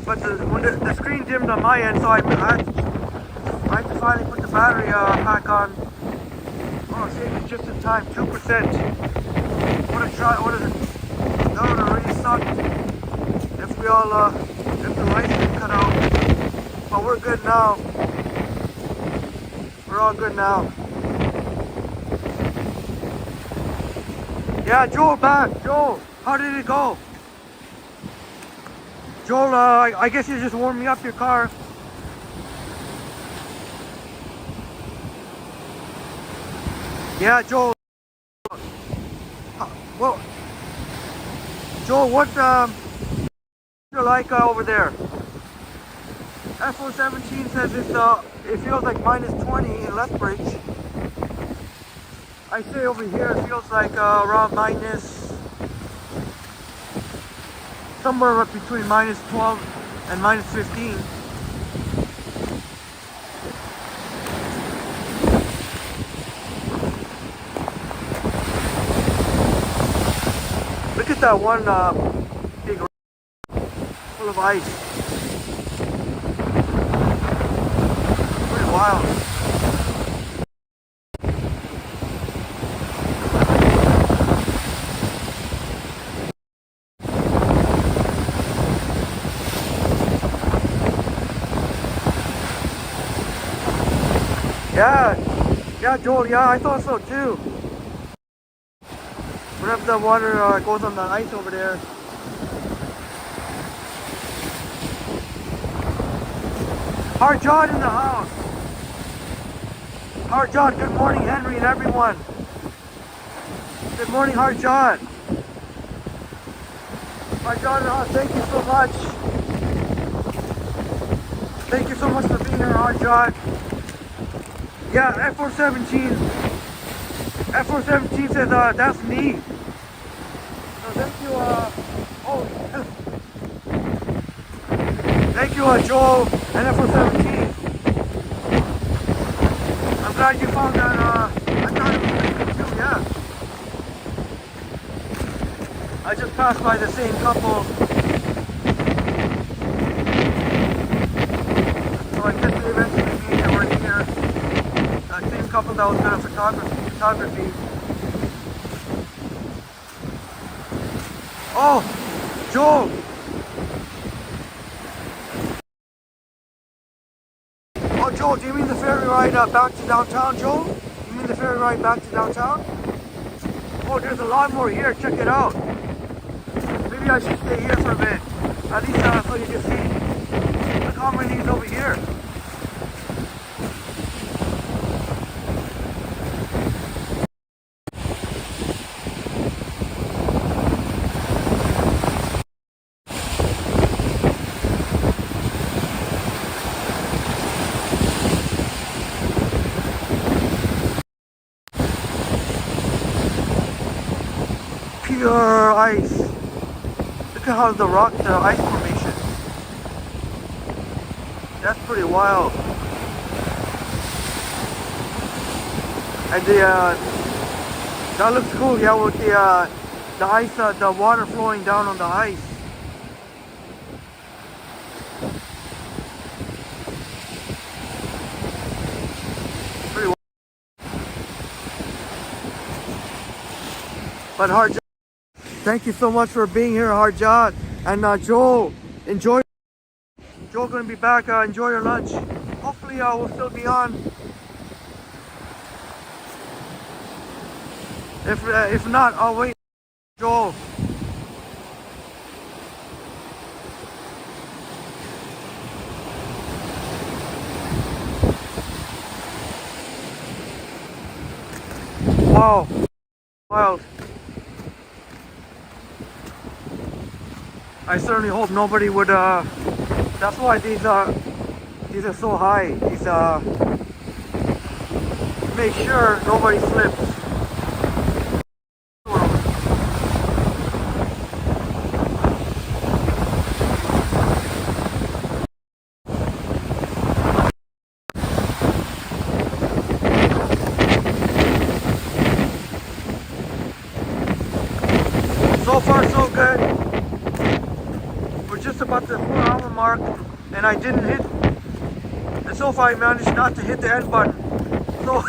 but when the screen dimmed on my end, so I had to finally put the battery back on. Oh, saved it just in time, 2%. That would have really sucked if we all, if the lights didn't cut out. But we're good now. We're all good now. Yeah, Joel back. Joel, how did it go? Joel, I guess you just warmed me up your car. Yeah, Joel. Well, Joel, what you like over there? F417 says it feels like -20 in Lethbridge. I say over here it feels like around somewhere between -12 and -15. Look at that one big full of ice. Pretty wild. Yeah, Joel, yeah, I thought so too. Whenever the water goes on the ice over there. Hard John in the house. Hard John, good morning, Henry and everyone. Good morning, Hard John. Hard John, thank you so much. Thank you so much for being here, Hard John. Yeah, F417 says that's me. So thank you, thank you, Joel and F417. I'm glad you found that. I thought it was pretty good too. Yeah. I just passed by the same couple. So I guess they eventually made it right here. That same couple that was doing photography. Oh, Joel. Oh, Joel, do you mean the ferry ride back to downtown, Joel? You mean the ferry ride back to downtown? Oh, there's a lot more here. Check it out. Maybe I should stay here for a bit. At least so you can see. Look how many is over here. Pure ice. Look at how the ice formation. That's pretty wild. And that looks cool, yeah, with the ice, the water flowing down on the ice. Pretty wild. But Hard, thank you so much for being here, Harjat. And Joel, enjoy. Joel's gonna be back. Enjoy your lunch. Hopefully, we'll still be on. If not, I'll wait. Joel. Wow. Wild. I certainly hope nobody would, that's why these are so high. These, make sure nobody slips. So far so good. We're just about the 4 hour mark and I didn't hit, and so far I managed not to hit the end button. So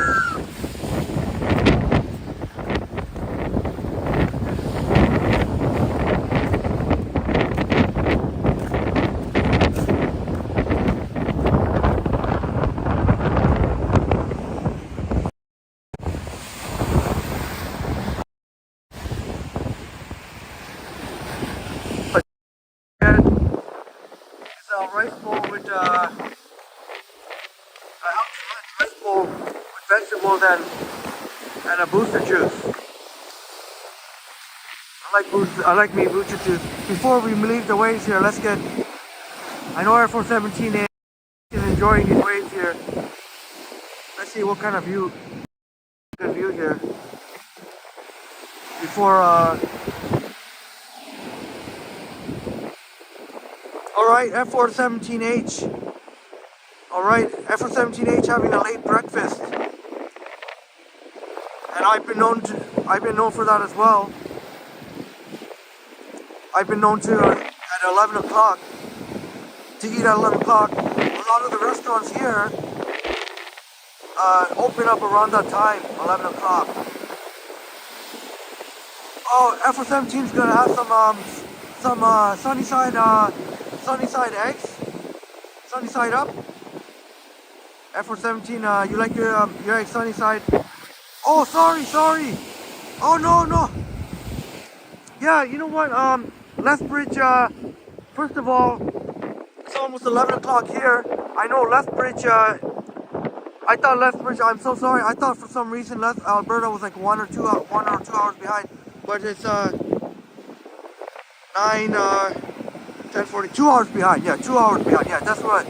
it's a rice bowl with rice bowl with vegetables and a booster juice. I like me booster juice. Before we leave the waves here, let's get. I know Air Force 17 is enjoying these waves here. Let's see what kind of view. Good view here. Before Alright, F417H. Alright, F417H having a late breakfast. And I've been known for that as well. I've been known to at 11 o'clock to eat at 11 o'clock. A lot of the restaurants here open up around that time, 11 o'clock. Oh, F417 is gonna have some sunny side eggs, sunny side up. F417, you like your eggs sunny side? Oh, sorry. Oh no. Yeah, you know what? Lethbridge. First of all, it's almost 11 o'clock here. I know Lethbridge. I thought Lethbridge. I'm so sorry. I thought for some reason Alberta was like 1 or 2 hours behind, but it's 10:40. 2 hours behind. Yeah, 2 hours behind. Yeah, that's right.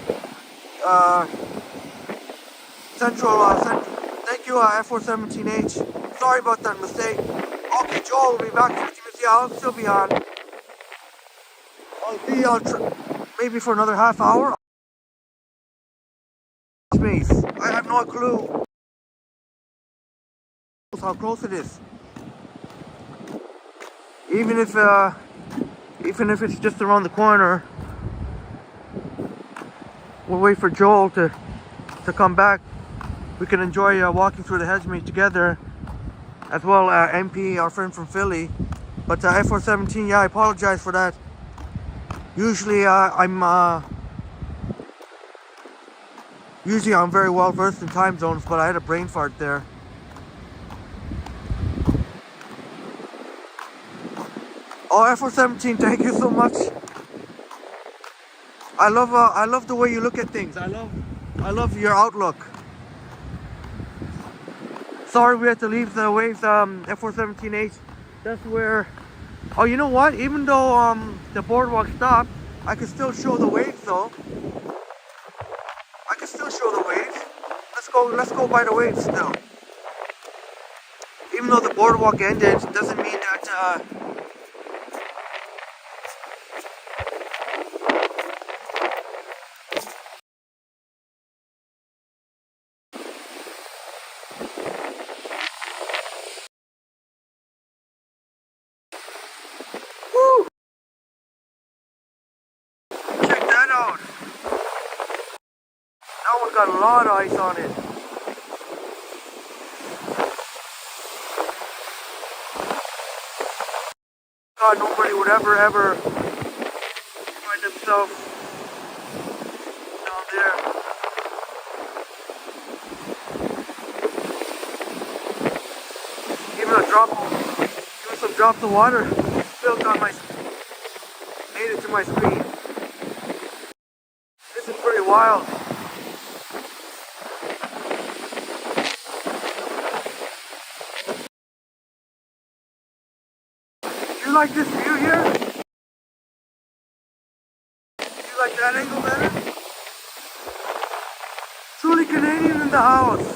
Central. Thank you, F417H. Sorry about that mistake. Okay, Joel will be back in a few minutes. Yeah, I'll still be on. Maybe for another half hour. Space. I have no clue how close it is. Even if it's just around the corner, we'll wait for Joel to come back. We can enjoy walking through the hedge maze together, as well MP, our friend from Philly. But F417, yeah, I apologize for that. Usually I'm very well versed in time zones, but I had a brain fart there. Oh, F417, thank you so much. I love the way you look at things. I love your outlook. Sorry we had to leave the waves, F417H. That's where. Oh, you know what? Even though the boardwalk stopped, I could still show the waves though. I can still show the waves. Let's go by the waves still. Even though the boardwalk ended, doesn't mean that Woo! Check that out. That one got a lot of ice on it. God, nobody would ever find themselves down there. Even some drops of water spilled on made it to my screen. This is pretty wild. You like this view here? You like that angle better? Truly Canadian in the house.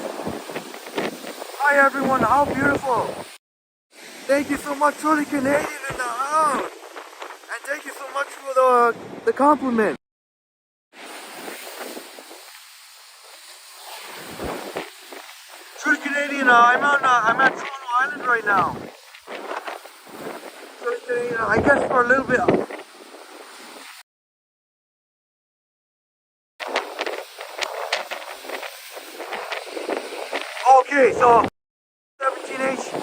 Hi everyone, how beautiful. Thank you so much, Truly Canadian in the house. And thank you so much for the compliment. Truly Canadian, I'm at Toronto Island right now. Truly I guess for a little bit. Okay, so 17H.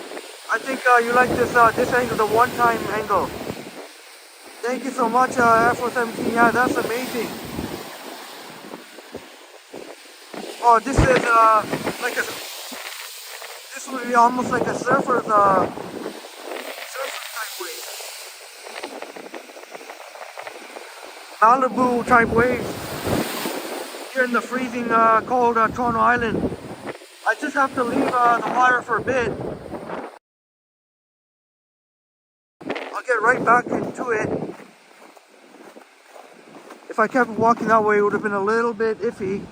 I think you like this angle, the one-time angle. Thank you so much, Afro 17. Yeah, that's amazing. Oh, this is like a. This would be almost like a surfer type wave. Malibu type waves here in the freezing cold Toronto Island. I just have to leave the water for a bit. I'll get right back into it. If I kept walking that way, it would have been a little bit iffy.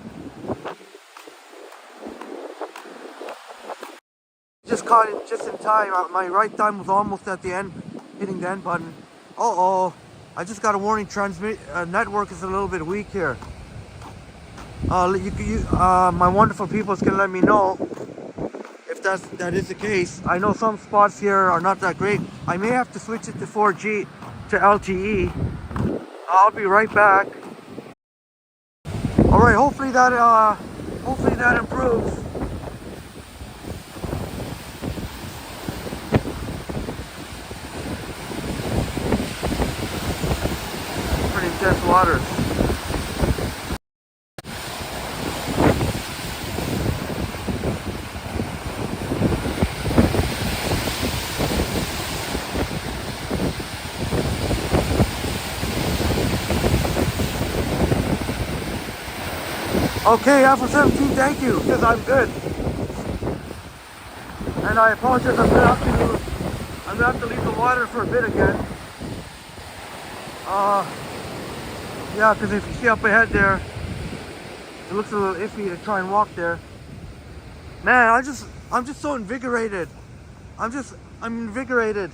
Just caught it just in time. My right thumb was almost at the end, hitting the end button. Uh-oh. I just got a warning. Network is a little bit weak here. My wonderful people is gonna let me know if that is the case. I know some spots here are not that great. I may have to switch it to 4G to LTE. I'll be right back. All right. Hopefully that improves. Pretty intense waters. Okay, Alpha 17, thank you, because I'm good. And I apologize, I'm gonna have to leave the water for a bit again. Yeah, because if you see up ahead there, it looks a little iffy to try and walk there. Man, I'm just so invigorated. I'm invigorated.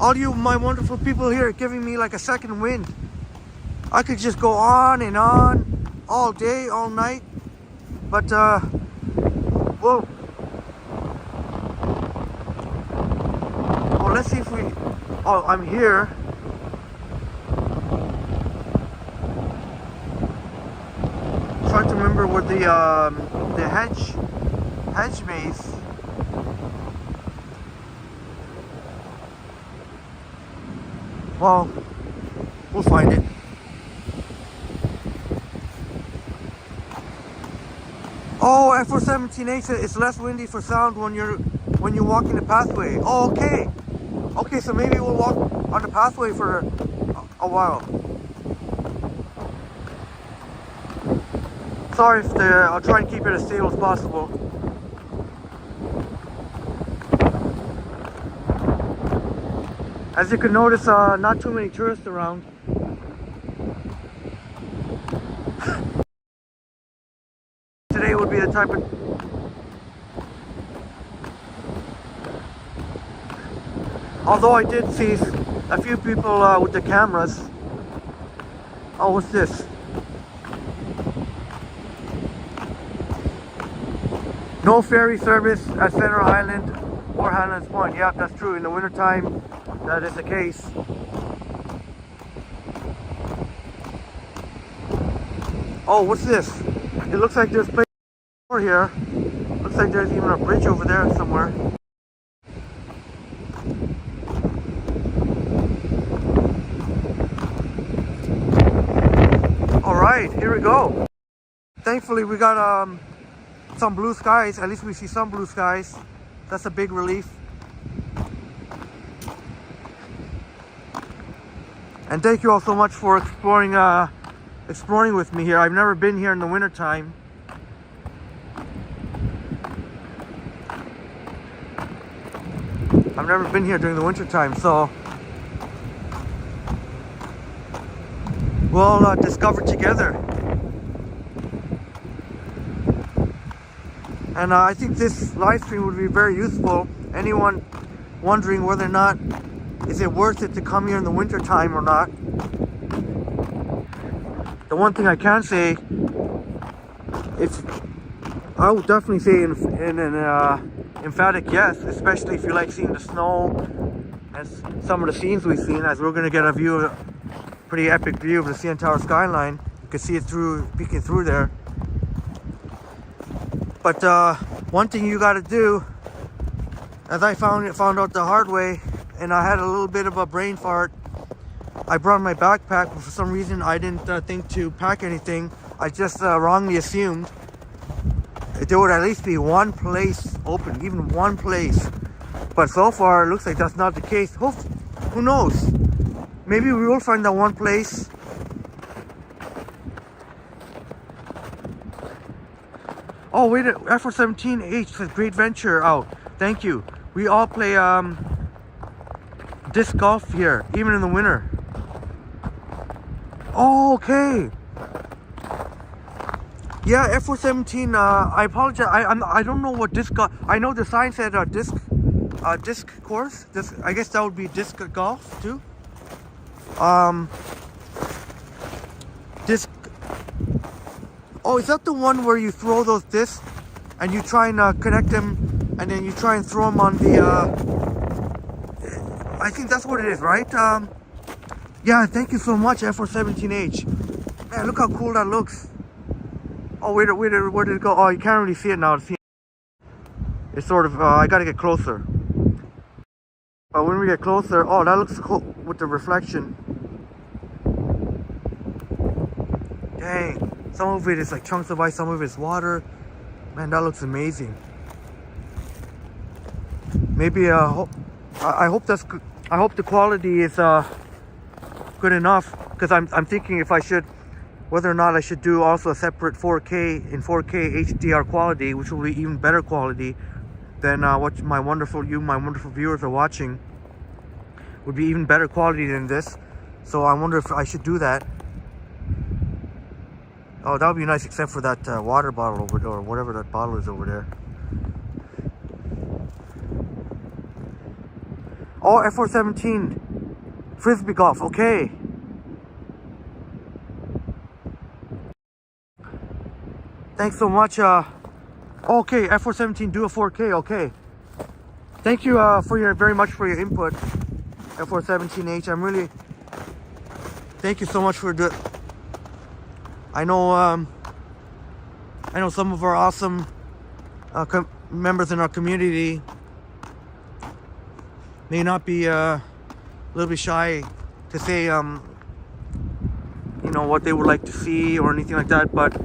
All you, my wonderful people here, are giving me like a second wind. I could just go on and on all day, all night. But, whoa. Well, let's see if we, oh, I'm here. Trying to remember where the hedge maze. Well, we'll find it. Oh, and for 17H, it's less windy for sound when you're walking the pathway. Oh, okay. Okay, so maybe we'll walk on the pathway for a while. Sorry if I'll try and keep it as stable as possible. As you can notice, not too many tourists around. Today would be the type of... Although I did see a few people with the cameras. Oh, what's this? No ferry service at Center Island or Highlands Point. Yeah, that's true. In the wintertime, that is the case. Oh, what's this? It looks like there's places over here. Looks like there's even a bridge over there somewhere. All right, here we go. Thankfully, we got some blue skies. At least we see some blue skies. That's a big relief. And thank you all so much for exploring with me here. I've never been here in the wintertime. I've never been here during the wintertime, so we'll discover together. And I think this live stream would be very useful. Anyone wondering whether or not is it worth it to come here in the winter time or not. The one thing I can say, I would definitely say in emphatic yes, especially if you like seeing the snow and some of the scenes we've seen, as we're gonna get a view, a pretty epic view of the CN Tower skyline. You can see it through, peeking through there. But one thing you gotta do, as I found out the hard way, and I had a little bit of a brain fart. I brought my backpack, but for some reason I didn't think to pack anything. I just wrongly assumed there would at least be one place open, even one place. But so far, it looks like that's not the case. Who knows? Maybe we will find that one place. Oh wait, F417H says Great Venture out. Thank you. We all play disc golf here, even in the winter. Oh, okay. Yeah, F417. I apologize. I don't know what disc golf. I know the sign said disc course. I guess that would be disc golf too. Disc. Oh, is that the one where you throw those discs and you try and connect them, and then you try and throw them on the? I think that's what it is, right? Yeah. Thank you so much, F417H. Man, look how cool that looks. Oh, where did it go? Oh, you can't really see it now. It's sort of, I gotta get closer. But when we get closer, oh, that looks cool with the reflection. Dang, some of it is like chunks of ice, some of it is water. Man, that looks amazing. Maybe, I hope that's good. I hope the quality is good enough, because I'm thinking if I should, whether or not I should do also a separate 4K in 4K HDR quality, which will be even better quality than what my wonderful viewers are watching. Would be even better quality than this. So I wonder if I should do that. Oh, that would be nice, except for that water bottle over there, or whatever that bottle is over there. Oh, F417 Frisbee golf. Okay. Thanks so much. Okay, F417 do a 4K. Okay. Thank you very much for your input, F417H. I'm really. Thank you so much for the. I know some of our awesome members in our community may not be a little bit shy to say you know, what they would like to see or anything like that, but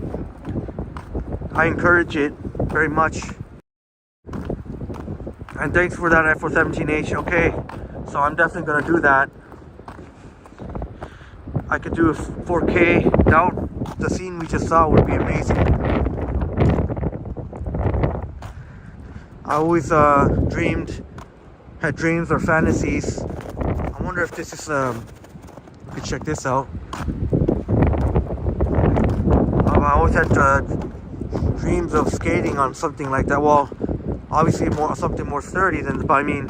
I encourage it very much. And thanks for that, F417H. Okay, so I'm definitely gonna do that. I could do a 4K. Now the scene we just saw would be amazing. I always had dreams or fantasies. I wonder if this is you could check this out. I always had dreams of skating on something like that. Well, obviously something more sturdy than, but I mean.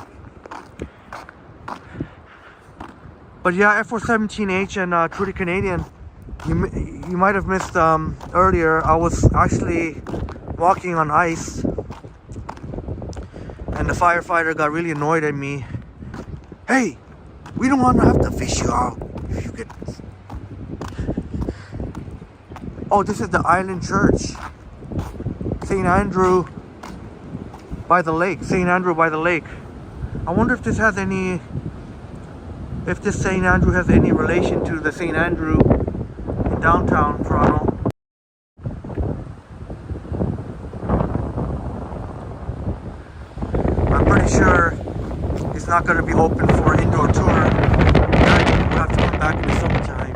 But yeah, F417H and Truly Canadian. You might have missed earlier. I was actually walking on ice, and the firefighter got really annoyed at me. Hey, we don't want to have to fish you out. If you get. Oh, this is the Island Church, St. Andrew by the lake. St. Andrew by the lake. I wonder if this has any. If this St. Andrew has any relation to the St. Andrew in downtown Toronto. I'm pretty sure it's not going to be open for indoor tour. We'll have to come back in the summertime.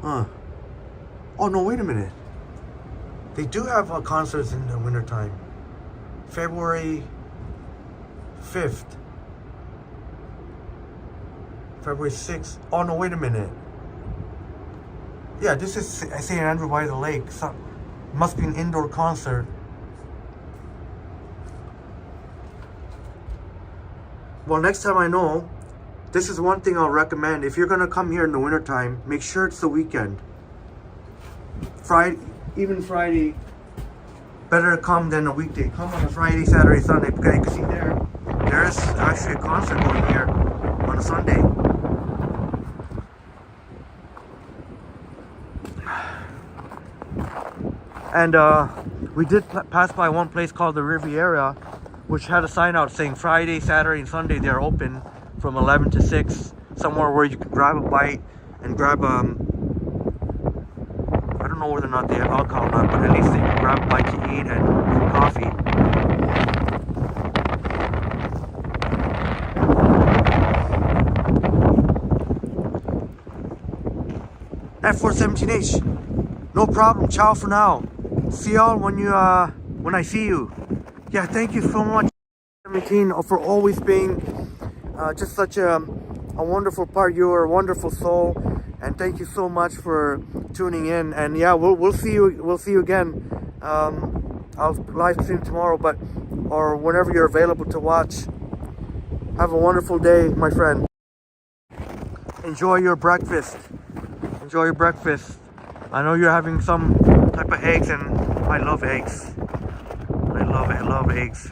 Huh. Oh no, wait a minute. They do have concerts in the wintertime. February 5th. February 6th. Oh no, wait a minute. Yeah, this is St. Andrew by the lake. So, must be an indoor concert. Well, next time I know, this is one thing I'll recommend. If you're gonna come here in the wintertime, make sure it's the weekend. Friday, even Friday, better to come than a weekday. Come on a Friday, Saturday, Sunday, because you can see there is actually a concert going here on a Sunday. And we did pass by one place called the Riviera, which had a sign out saying Friday, Saturday, and Sunday they're open from 11 to 6. Somewhere where you can grab a bite and grab I don't know whether or not they have alcohol or not, but at least you can grab a bite to eat and some coffee. F417H, no problem. Ciao for now. See y'all when I see you. Yeah, thank you so much, 17, for always being just such a wonderful part. You're a wonderful soul, and thank you so much for tuning in. And yeah, we'll see you again. I'll live stream tomorrow, or whenever you're available to watch. Have a wonderful day, my friend. Enjoy your breakfast. Enjoy your breakfast. I know you're having some type of eggs, and I love eggs. I love eggs.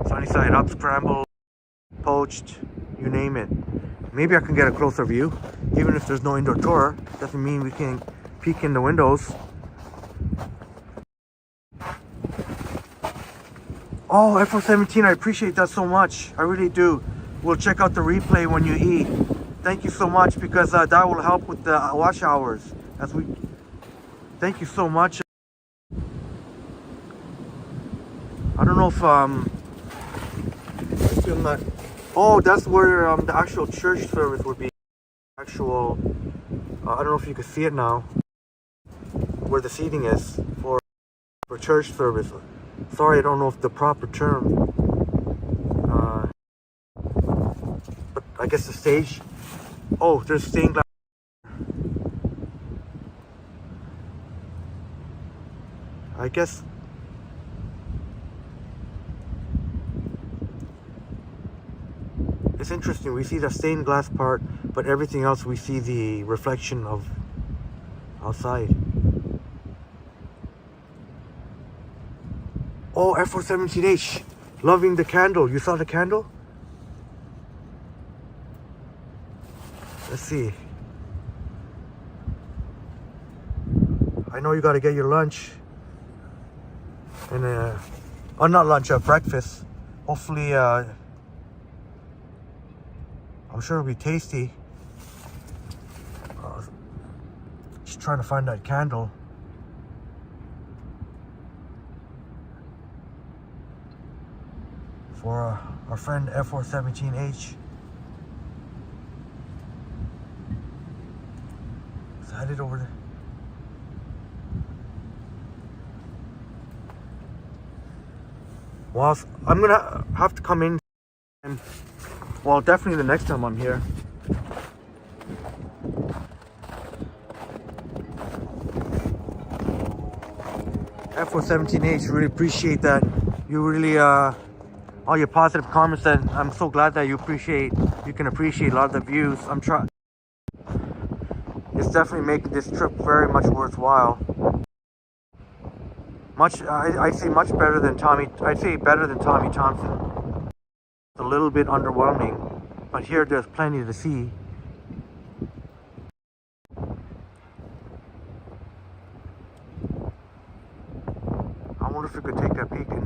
Sunny side up, scrambled, poached, you name it. Maybe I can get a closer view, even if there's no indoor tour. Doesn't mean we can peek in the windows. Oh, F417, I appreciate that so much. I really do. We'll check out the replay when you eat. Thank you so much, because that will help with the watch hours. Thank you so much. I don't know if I feel not. Oh, that's where the actual church service would be. I don't know if you can see it now. Where the seating is for church service. Sorry, I don't know if the proper term. But I guess the stage. Oh, there's stained glass. I guess it's interesting. We see the stained glass part, but everything else we see the reflection of outside. Oh, F417H, loving the candle. You saw the candle? Let's see. I know you gotta get your lunch. And not lunch, breakfast. Hopefully, I'm sure it'll be tasty. Just trying to find that candle. For our friend F417H. It's headed over there. Well, I'm gonna have to come in, and well, definitely the next time I'm here. F417H, really appreciate that. You really all your positive comments, and I'm so glad that you can appreciate a lot of the views. It's definitely making this trip very much worthwhile. I say much better than Tommy. I'd say better than Tommy Thompson. It's a little bit underwhelming, but here there's plenty to see. I wonder if we could take a peek in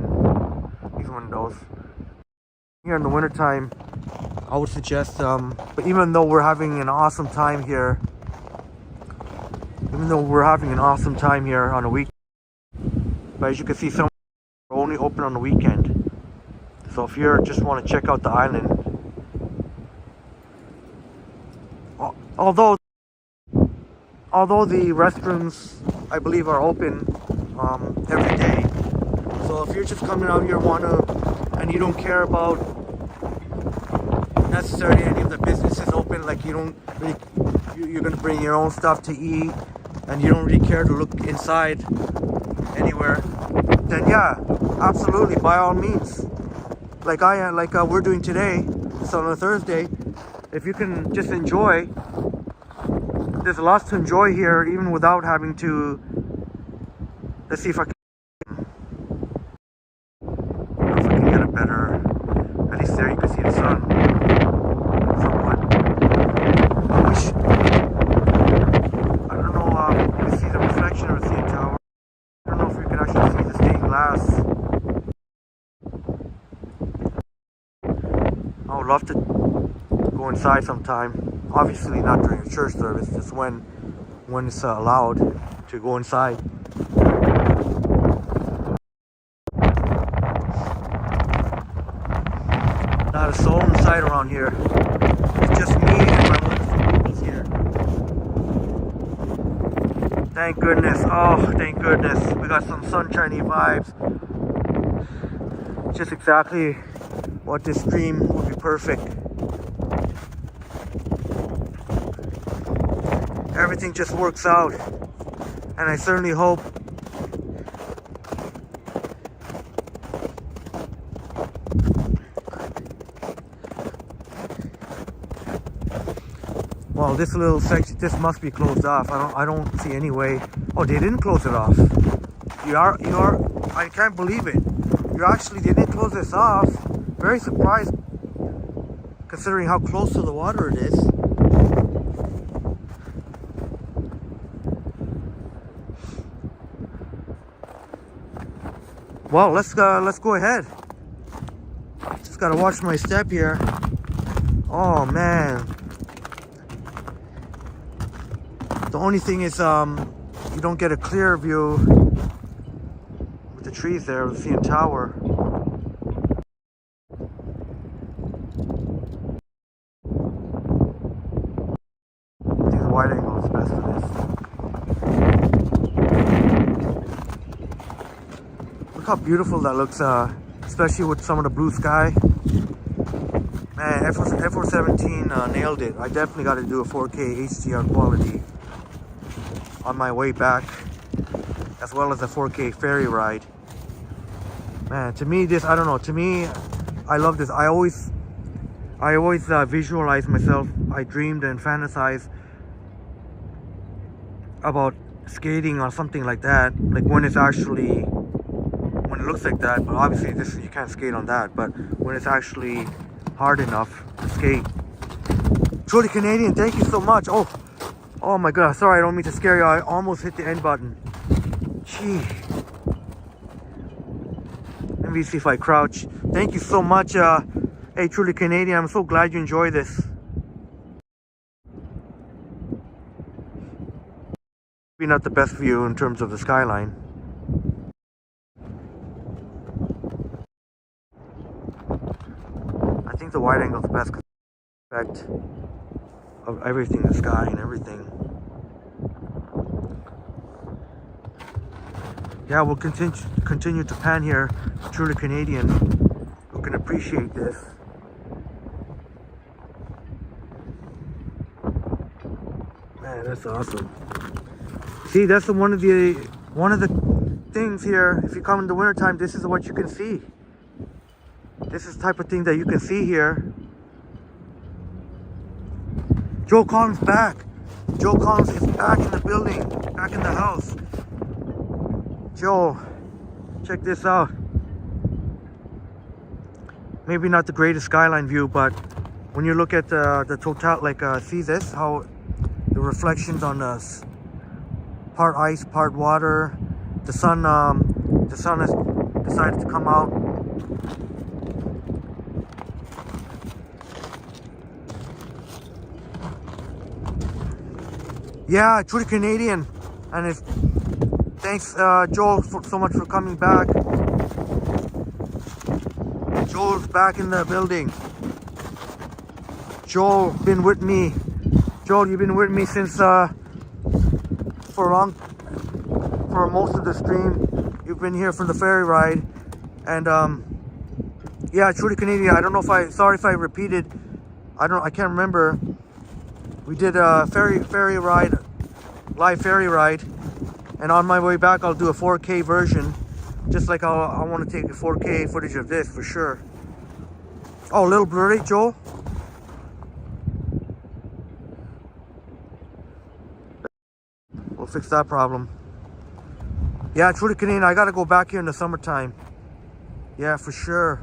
these windows. Here in the wintertime, I would suggest, but even though we're having an awesome time here, on a week, but as you can see, some are only open on the weekend. So if you just want to check out the island, although the restrooms, I believe, are open every day. So if you're just coming out here and you don't care about necessarily any of the businesses open, like you're gonna bring your own stuff to eat, and you don't really care to look inside anywhere, then yeah, absolutely, by all means, like we're doing today. It's on a Thursday. if you can just enjoy, there's lots to enjoy here, even without having to. Let's see if I can get a better. At least there you can see the sun somewhat. I wish. I don't know. You can see the reflection of the CN Tower. I don't know if you can actually see the stained glass. I would love to go inside sometime. Obviously not during the church service, just when it's allowed to go inside. Not a soul inside around here. It's just me and my wonderful peoples here. Thank goodness. Oh, thank goodness. We got some sunshiny vibes. Just exactly what this stream would be perfect. Everything just works out, and I certainly hope well, this little section, this must be closed off. I don't see any way. Oh, they didn't close it off. You are I can't believe it. They didn't close this off. Very surprised considering how close to the water it is. Well, let's go ahead. Just gotta watch my step here. Oh man. The only thing is you don't get a clear view with the trees there, the CN Tower. I think the wide angle is best for this. Look how beautiful that looks, especially with some of the blue sky. Man, F417 nailed it. I definitely got to do a 4K HDR quality on my way back, as well as a 4K ferry ride. Man, to me this, I don't know, to me, I love this. I always visualize myself. I dreamed and fantasized about skating or something like that, like when it looks like that. But obviously this, you can't skate on that, but when it's actually hard enough to skate. Truly Canadian, thank you so much. Oh my god, sorry, I don't mean to scare you. I almost hit the end button. Gee. Let me see if I crouch. Thank you so much. Hey, Truly Canadian, I'm so glad you enjoy this. Maybe not the best view in terms of the skyline. I think the wide angle is the best effect of everything, the sky and everything. Yeah, we'll continue to pan here. Truly Canadian, who can appreciate this. Man, that's awesome. See, that's one of the things here. If you come in the wintertime, this is what you can see. This is the type of thing that you can see here. Joe Collins back. Joe Collins is back in the building, back in the house. Joe, check this out. Maybe not the greatest skyline view, but when you look at the total, like see this, how the reflections on the part ice, part water. The sun has decided to come out. Yeah, truly Canadian, and it's thanks Joel so much for coming back. Joel's back in the building. Joel, been with me. Joel, you've been with me since for most of the stream. You've been here for the ferry ride, and yeah, truly Canadian. I don't know if sorry if I repeated. I can't remember. We did a ferry ride, live ferry ride, and on my way back I'll do a 4K version, just like I want to take a 4K footage of this for sure. Oh, a little blurry, Joel. We'll fix that problem. Yeah, truly Canadian. I gotta go back here in the summertime. Yeah, for sure.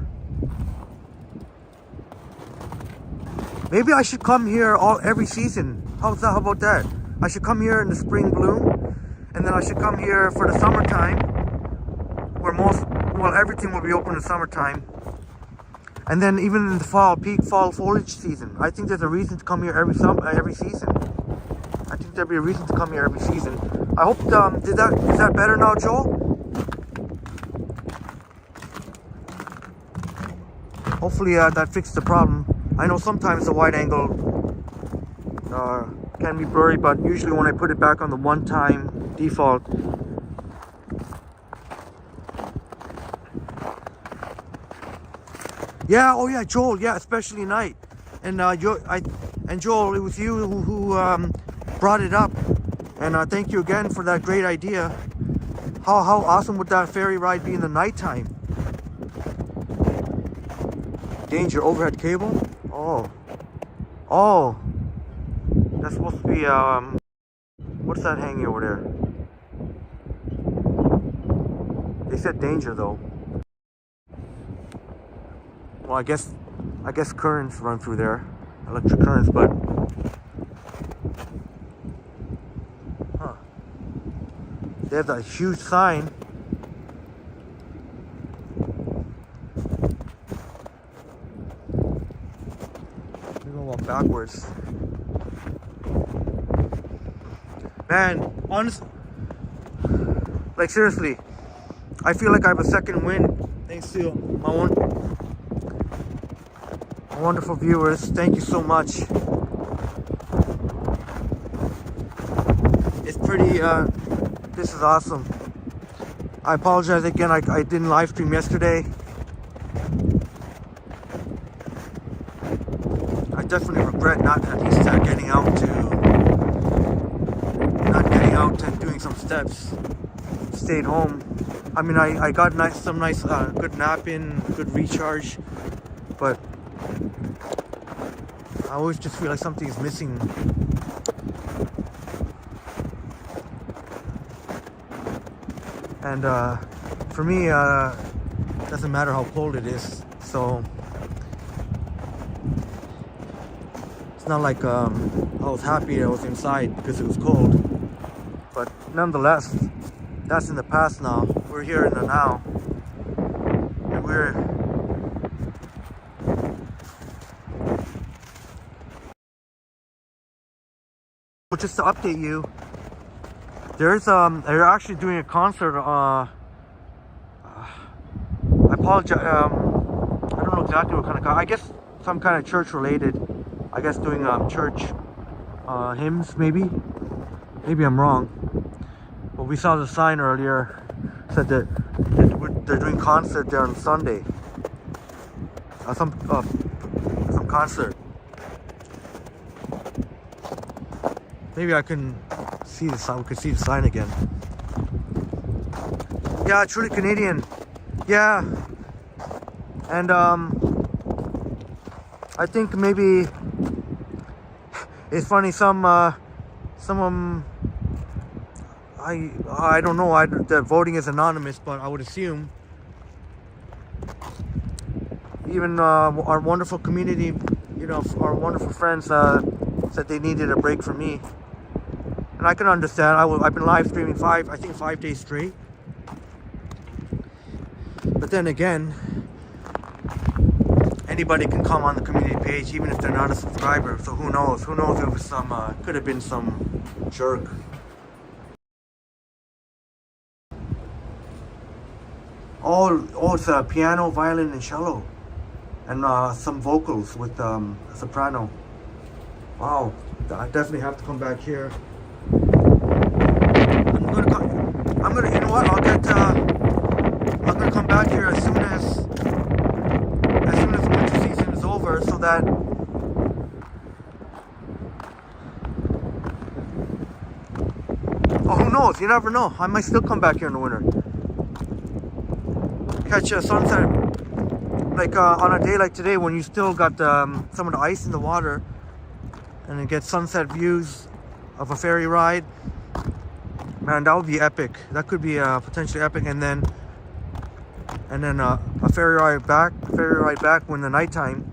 Maybe I should come here every season. How about that? I should come here in the spring bloom, and then I should come here for the summertime, where everything will be open in the summertime. And then even in the fall, peak fall foliage season. I think there's a reason to come here every season. I think there'd be a reason to come here every season. I hope, is that better now, Joel? Hopefully that fixed the problem. I know sometimes the wide angle can be blurry, but usually when I put it back on the one-time default, yeah, oh yeah, Joel, yeah, especially night. And Joel, it was you who brought it up, and thank you again for that great idea. How awesome would that ferry ride be in the nighttime? Danger, overhead cable. Oh, that's supposed to be what's that hanging over there? They said danger though. Well, I guess currents run through there, electric currents, but there's a huge sign. We're gonna walk backwards. Man, honestly, like seriously, I feel like I have a second wind thanks to my wonderful viewers. Thank you so much. It's pretty, this is awesome. I apologize again, I didn't live stream yesterday. I definitely regret not at least getting out and doing some steps. Stayed home. I mean, I got some nice, good nap in, good recharge, but I always just feel like something is missing. And for me, it doesn't matter how cold it is. So it's not like I was happy I was inside because it was cold. But nonetheless, that's in the past now. We're here in the now. And just to update you, they're actually doing a concert. I apologize. I don't know exactly what kind of. I guess some kind of church related. I guess doing church hymns, maybe. Maybe I'm wrong. But we saw the sign earlier said that they're doing concert there on Sunday. Some concert. Maybe I can see the sign. We could see the sign again. Yeah, truly Canadian. Yeah, and I think maybe it's funny. Some I don't know. The voting is anonymous, but I would assume even our wonderful community, our wonderful friends said they needed a break from me. And I can understand. I've been live streaming 5 days straight. But then again, anybody can come on the community page, even if they're not a subscriber. So who knows? Who knows if it was could have been some jerk. Oh, it's a piano, violin, and cello, and some vocals with a soprano. Wow, I definitely have to come back here. I'm gonna, you know what? I'm gonna come back here as soon as the winter season is over, so that who knows? You never know. I might still come back here in the winter. Catch a sunset, like on a day like today when you still got some of the ice in the water, and then get sunset views of a ferry ride. Man, that would be epic. That could be potentially epic. And then a ferry ride back when the nighttime.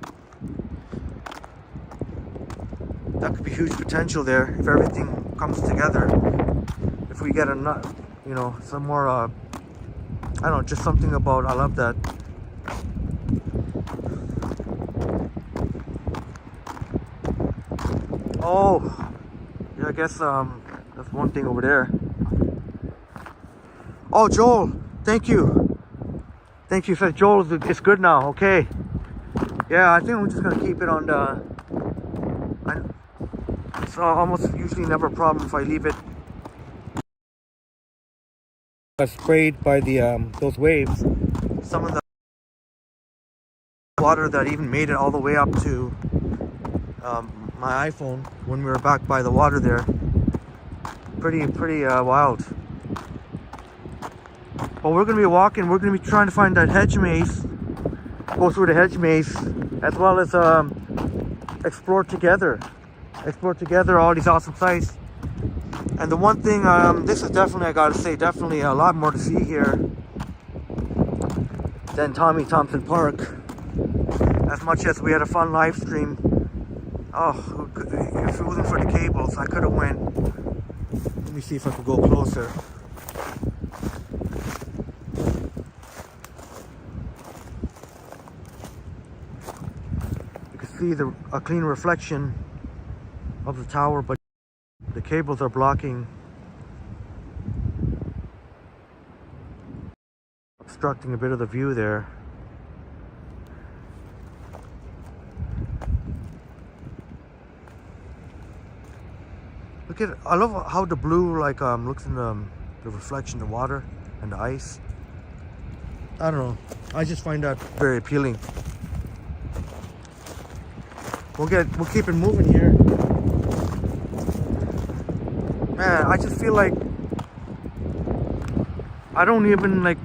That could be huge potential there if everything comes together. If we get some more, I don't know, just something about, I love that. Oh, yeah, I guess that's one thing over there. Oh, Joel, thank you. Thank you. Said Joel, it's good now. Okay. Yeah, I think I'm just gonna keep it on the. It's almost usually never a problem if I leave it. Sprayed by the those waves. Some of the water that even made it all the way up to my iPhone when we were back by the water there. Pretty wild. But we're gonna be walking. We're gonna be trying to find that hedge maze. Go through the hedge maze, as well as explore together all these awesome sites. And the one thing, this is definitely, I gotta say, definitely a lot more to see here than Tommy Thompson Park. As much as we had a fun live stream, oh, if it wasn't for the cables, I could have went. Let me see if I could go closer. You can see a clean reflection of the tower, but the cables are blocking, obstructing a bit of the view there. Look at, I love how the blue looks in the reflection, the water and the ice. I don't know, I just find that very appealing. We'll keep it moving here. Man, I just feel like I don't even know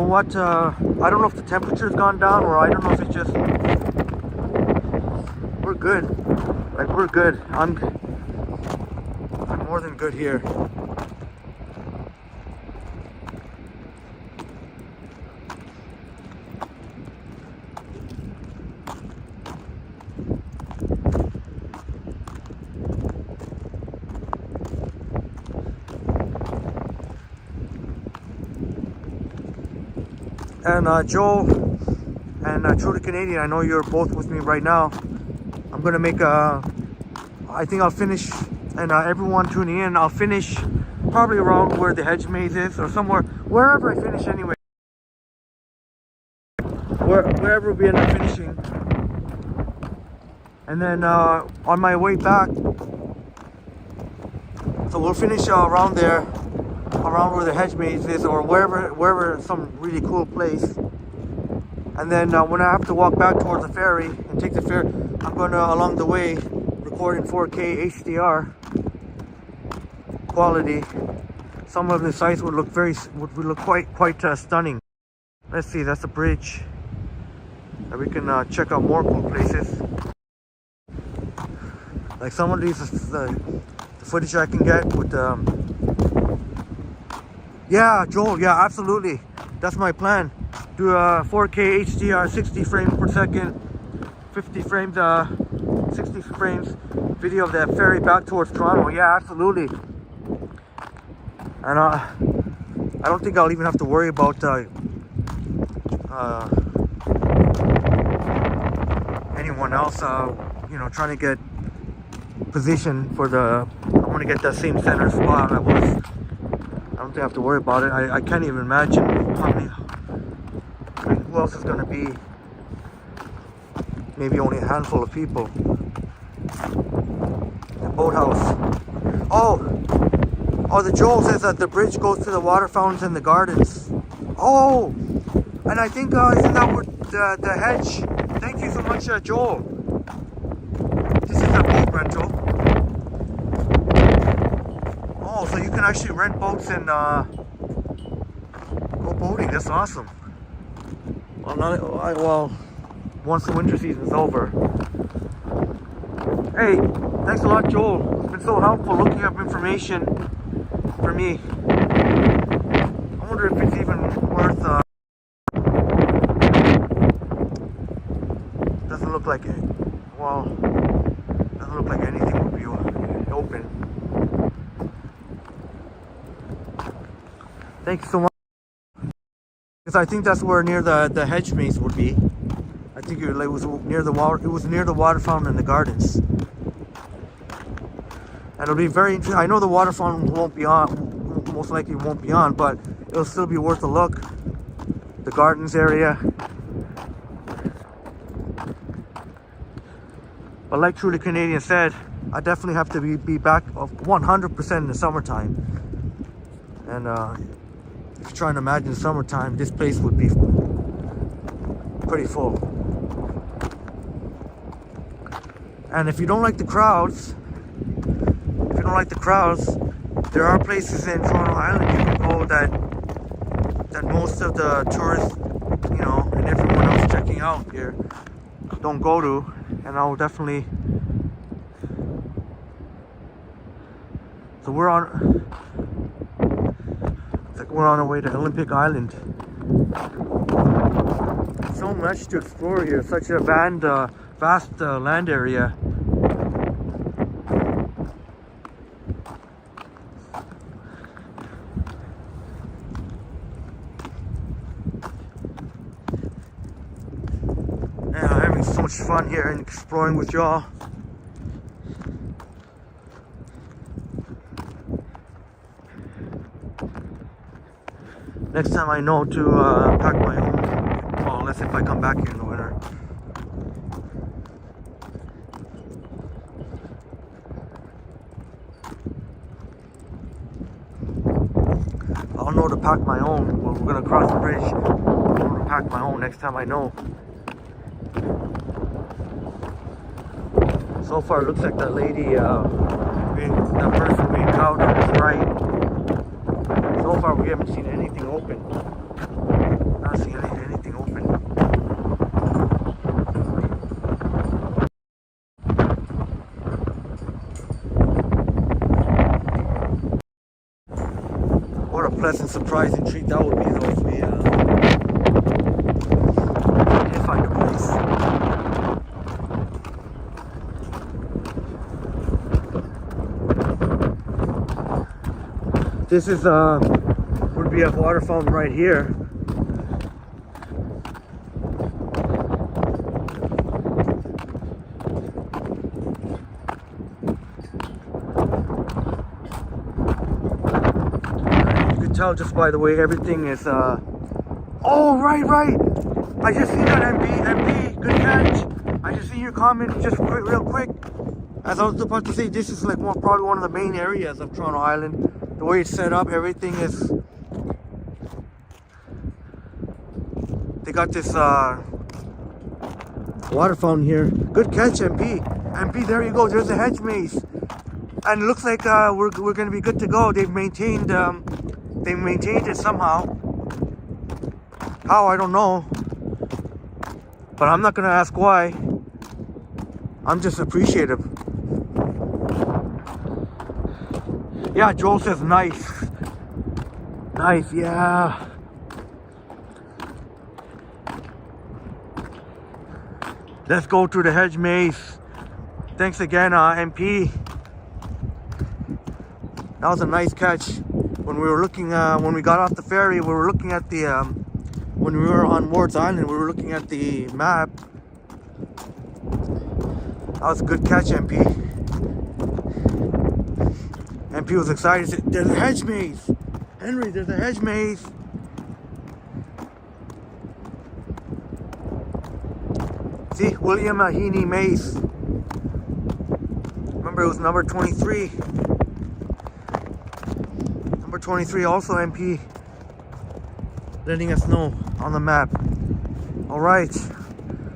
what I don't know if the temperature's gone down, or I don't know if it's just we're good. We're good. I'm more than good here. And Joel and True to Canadian, I know you're both with me right now. I'm gonna make I think I'll finish, and everyone tuning in, I'll finish probably around where the hedge maze is, or somewhere, wherever I finish anyway. Wherever we end up finishing. And then on my way back, so we'll finish around there, around where the hedge maze is, or wherever some really cool place. And then when I have to walk back towards the ferry and take the ferry, I'm gonna along the way record in 4K HDR quality. Some of the sites would look quite stunning. Let's see, that's a bridge. And we can check out more cool places. Like some of these, the footage I can get with yeah, Joel, yeah, absolutely. That's my plan. Do a 4K HDR, 60 frames per second, 50 frames, 60 frames video of that ferry back towards Toronto. Yeah, absolutely. And I don't think I'll even have to worry about anyone else, trying to get position for the. I want to get that same center spot I was. I don't think I have to worry about it. I can't even imagine how many. Who else is going to be? Maybe only a handful of people. The boathouse. Oh, the Joel says that the bridge goes to the water fountains and the gardens. Oh, and I think isn't that what the hedge? Thank you so much, Joel. This is a boat rental. Oh, so you can actually rent boats and go boating. That's awesome. Well, once the winter season is over. Hey, thanks a lot, Joel. It's been so helpful looking up information for me. I wonder if it's even worth. Doesn't look like it. Well, doesn't look like anything would be open. Thank you so much. Because I think that's where near the hedge maze would be. I think it was near the water. It was near the water fountain in the gardens. And it'll be very interesting. I know the water fountain won't be on. Most likely won't be on, but it'll still be worth a look. The gardens area. But like Truly Canadian said, I definitely have to be back 100% in the summertime. And if you're trying to imagine summertime, this place would be pretty full. And if you don't like the crowds, there are places in Toronto Island you can go that most of the tourists, and everyone else checking out here don't go to. And I'll definitely. So we're on our way to Olympic Island. So much to explore here. Such a vast land area. Yeah, I'm having so much fun here and exploring with y'all. Next time I know to pack my own, well, unless if I come back here in the winter. I'll know to pack my own. Well, we're gonna cross the bridge. I'll know to pack my own next time I know. So far, it looks like that lady, that person being cowed on is right. So far, we haven't seen anything open. Not seeing anything open. What a pleasant, surprising treat that would be, though, if we did find a place. This is would be a water fountain right here. You can tell just by the way everything is oh right. I just seen that MP, good catch. I just seen your comment just real quick. As I was about to say, this is like probably one of the main areas of Toronto Island. The way it's set up, everything is. They got this water fountain here. Good catch, MP. MP, there you go. There's a hedge maze, and it looks like we're gonna be good to go. They've maintained it somehow. How, I don't know, but I'm not gonna ask why. I'm just appreciative. Yeah, Joel says nice. Nice, yeah. Let's go to the hedge maze. Thanks again, MP. That was a nice catch. When we were looking, when we got off the ferry, we were looking at the, when we were on Ward's Island, we were looking at the map. That was a good catch, MP. MP was excited. He said, there's a hedge maze. Henry, there's a hedge maze. See, William Heaney Maze. Remember, it was number 23. Number 23, also MP. Letting us know on the map. All right,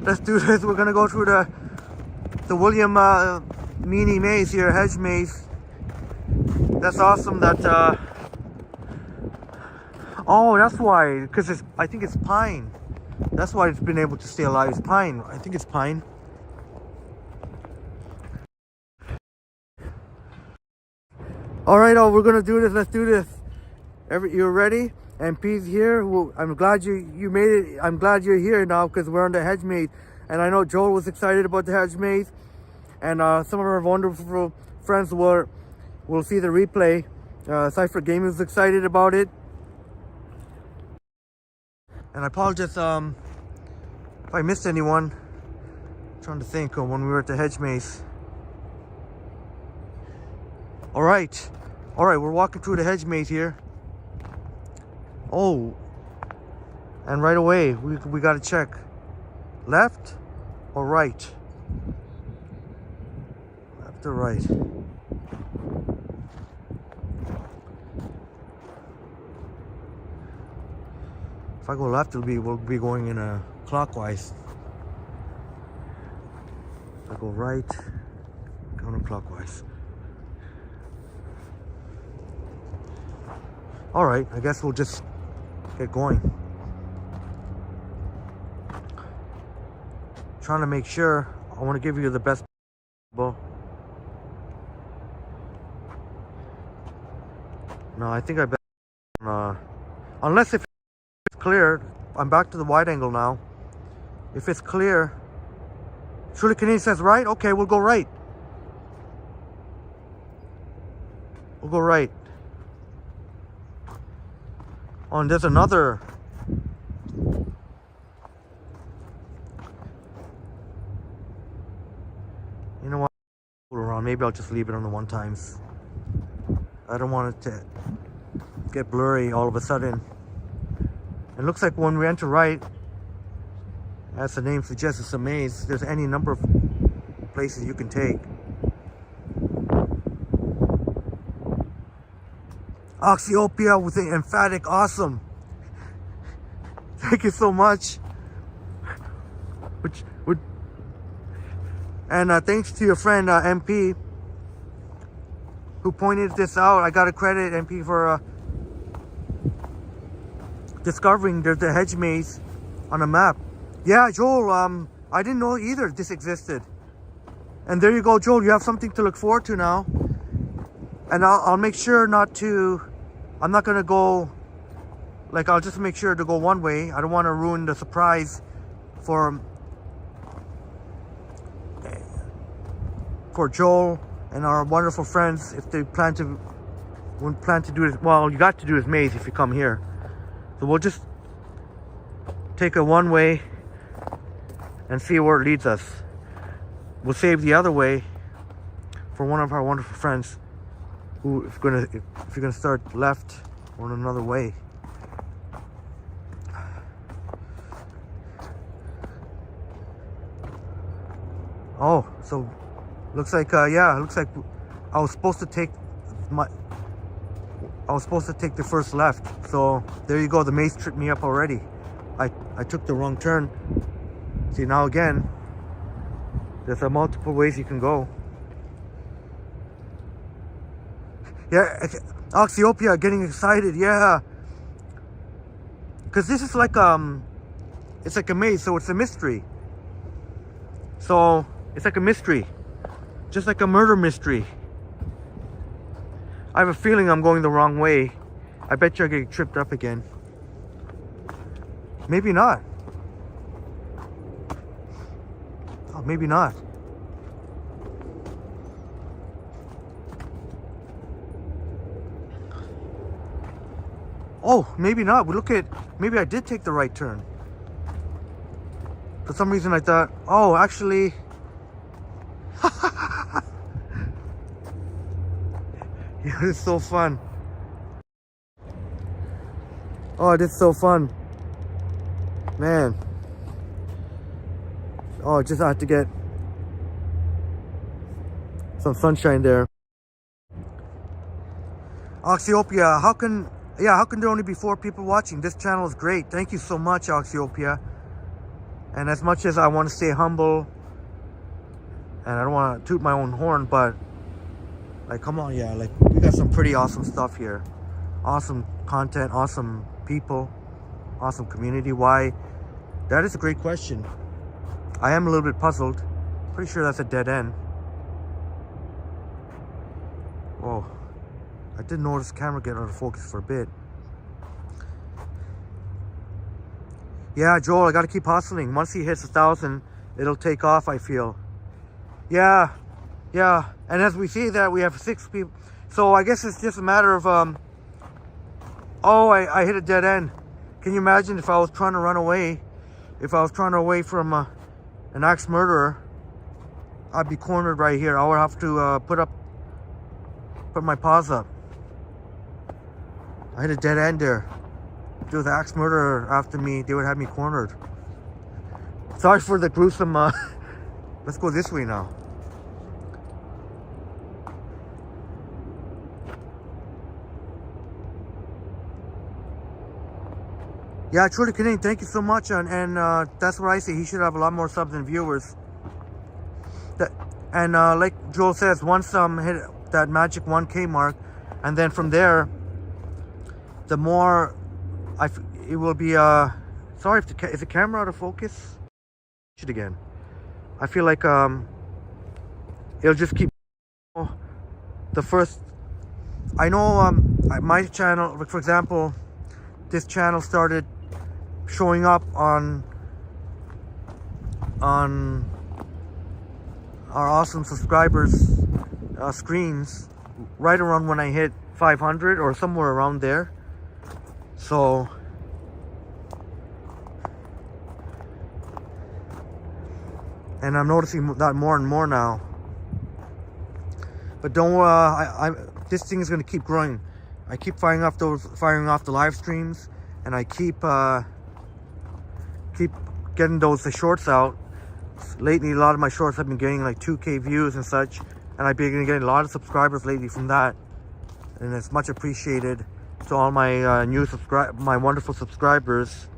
let's do this. We're gonna go through the William Heaney Maze here, hedge maze. That's awesome. That oh, that's why. Because I think it's pine. That's why it's been able to stay alive. It's pine. I think it's pine. All right, we're gonna do this. Let's do this. You're ready? MP's here. Well, I'm glad you made it. I'm glad you're here now because we're on the hedge maze, and I know Joel was excited about the hedge maze, and some of our wonderful friends will see the replay. Cypher Gaming is excited about it, and I apologize if I missed anyone. I'm trying to think of when we were at the hedge maze. All right, we're walking through the hedge maze here. Oh, and right away we got to check left or right. Left or right. If I go left, we'll be going in a clockwise. If I go right, counterclockwise. All right, I guess we'll just get going. Trying to make sure. I want to give you the best possible. No, I think I better. Unless if it's clear, I'm back to the wide angle now. If it's clear, Truly Canadian says right. Okay, we'll go right. We'll go right. Oh, and there's another. You know what? Around. Maybe I'll just leave it on the one times. I don't want it to get blurry all of a sudden. It looks like when we enter right, as the name suggests, it's a maze. There's any number of places you can take. Oxyopia with an emphatic awesome. Thank you so much. And thanks to your friend MP who pointed this out. I got to credit MP for discovering there's a hedge maze on a map. Yeah, Joel, I didn't know either this existed. And there you go, Joel, you have something to look forward to now. And I'll make sure not to, I'm not going to go, like, I'll just make sure to go one way. I don't want to ruin the surprise for Joel and our wonderful friends if they plan to do this. Well, you got to do this maze if you come here. So we'll just take a one way and see where it leads us. We'll save the other way for one of our wonderful friends who, if you're gonna start left or another way. Oh, so looks like yeah, it looks like I was supposed to take the first left. So there you go. The maze tripped me up already. I took the wrong turn. See, now again, there's multiple ways you can go. Yeah, Oxyopia getting excited. Yeah, because this is like it's like a maze, so it's a mystery. So it's like a mystery, just like a murder mystery. I have a feeling I'm going the wrong way. I bet you I get tripped up again. Maybe not. Oh, maybe not. Oh, maybe not. Maybe I did take the right turn. For some reason I thought, oh, actually. Yeah, it's so fun. Oh, it is so fun. Man. Oh, just I have to get some sunshine there. Oxyopia, how can there only be 4 people watching? This channel is great. Thank you so much, Oxyopia. And as much as I want to stay humble and I don't want to toot my own horn, but like, come on, yeah, like, we got some pretty awesome stuff here. Awesome content, awesome people, awesome community. Why? That is a great question. I am a little bit puzzled. Pretty sure that's a dead end. Whoa. I did notice the camera get out of focus for a bit. Yeah, Joel, I gotta keep hustling. Once he hits 1,000, it'll take off, I feel. Yeah, yeah. And as we see that, we have 6 people. So I guess it's just a matter of, oh, I hit a dead end. Can you imagine if I was trying to run away? If I was trying to away from an axe murderer, I'd be cornered right here. I would have to put my paws up. I hit a dead end there. If there was an axe murderer after me, they would have me cornered. Sorry for the gruesome, let's go this way now. Yeah, truly Canadian, thank you so much. And that's what I say. He should have a lot more subs and viewers. And like Joel says, once hit that magic 1K mark, and then from there, the more it will be. Sorry, if is the camera out of focus? It again. I feel like it'll just keep. The first, I know my channel, for example, this channel started showing up on our awesome subscribers screens right around when I hit 500 or somewhere around there. So and I'm noticing that more and more now. But don't this thing is going to keep growing. I keep firing off the live streams, and I keep getting the shorts out. Lately, a lot of my shorts have been getting like 2K views and such, and I've been getting a lot of subscribers lately from that, and it's much appreciated to all my my wonderful subscribers.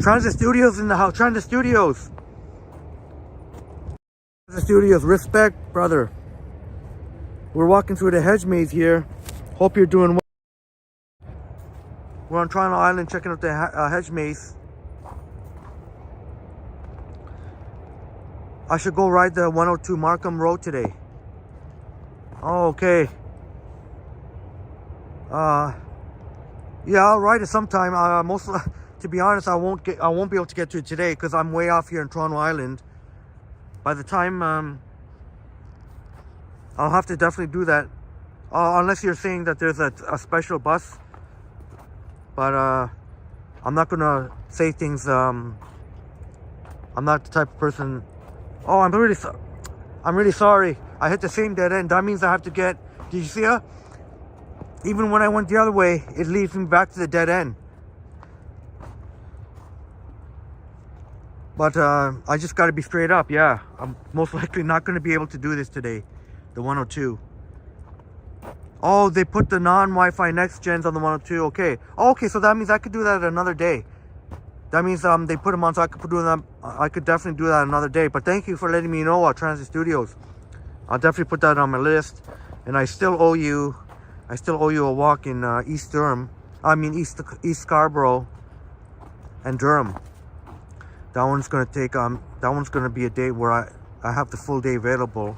Transit Studios in the house. Transit Studios. Transit Studios. Respect, brother. We're walking through the hedge maze here. Hope you're doing well. We're on Toronto Island checking out the hedge maze. I should go ride the 102 Markham Road today. Oh, okay. Yeah, I'll ride it sometime. To be honest, I won't be able to get to it today because I'm way off here in Toronto Island. By the time I'll have to definitely do that, unless you're saying that there's a special bus. But I'm not gonna say things. I'm not the type of person. Oh, I'm really sorry. I hit the same dead end. That means I have to get. Did you see her? Even when I went the other way, it leads me back to the dead end. But I just got to be straight up. Yeah, I'm most likely not going to be able to do this today. The 102. Oh, they put the non-Wi-Fi next gens on the 102. Okay. Oh, okay, so that means I could do that another day. That means they put them on, so I could do them. I could definitely do that another day. But thank you for letting me know, Transit Studios. I'll definitely put that on my list. And I still owe you a walk in East Durham. I mean East Scarborough and Durham. That one's gonna take that one's gonna be a day where I have the full day available.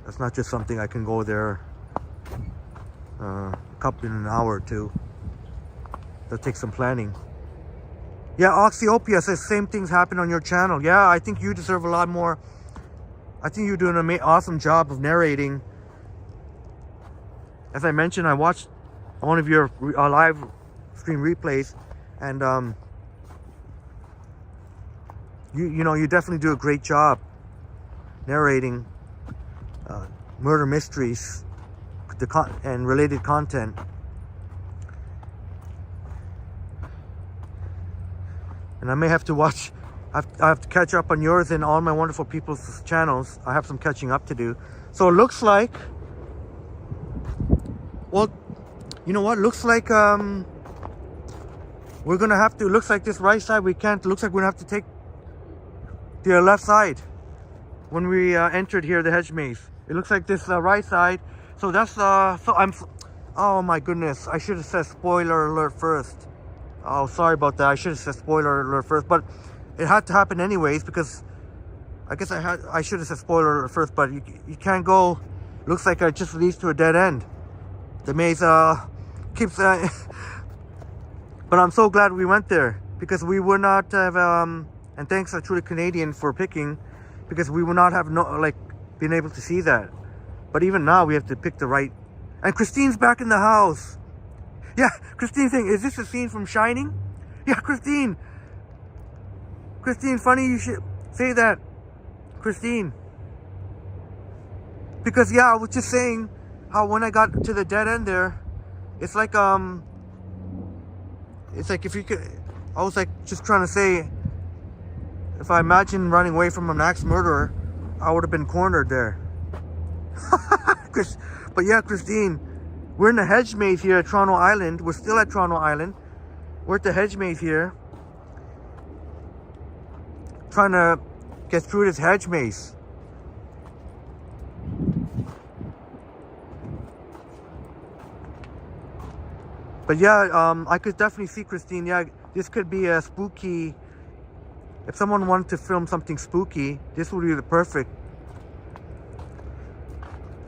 That's not just something I can go there couple in an hour or two. That'll take some planning. Yeah, Oxyopia says same things happen on your channel. Yeah, I think you deserve a lot more. I think you're doing an awesome job of narrating. As I mentioned, I watched one of your live stream replays, and you definitely do a great job narrating murder mysteries and related content. And I may have to watch. I have to catch up on yours and all my wonderful people's channels. I have some catching up to do. So it looks like, well, you know what? Looks like we're gonna have to. Looks like this right side we can't. Looks like we're gonna have to take the left side when we entered here the hedge maze. It looks like this right side. So that's so I'm. Oh my goodness! I should have said spoiler alert first. Oh, sorry about that. I should have said spoiler alert first, but it had to happen anyways because I guess I should have said spoiler alert first. But you can't go looks like it just leads to a dead end. The maze keeps but I'm so glad we went there, because we would not have and thanks to the Canadian for picking, because we would not have been able to see that. But even now we have to pick the right. And Christine's back in the house. Yeah, Christine's saying, is this a scene from Shining? Yeah, Christine, funny you should say that, Christine. Because yeah, I was just saying how when I got to the dead end there, it's like if you could, I was like just trying to say, if I imagine running away from an axe murderer, I would have been cornered there. But yeah, Christine, we're in the hedge maze here at Toronto Island. We're still at Toronto Island. We're at the hedge maze here, trying to get through this hedge maze. But yeah, I could definitely see, Christine, yeah, this could be a spooky, if someone wanted to film something spooky, this would be the perfect.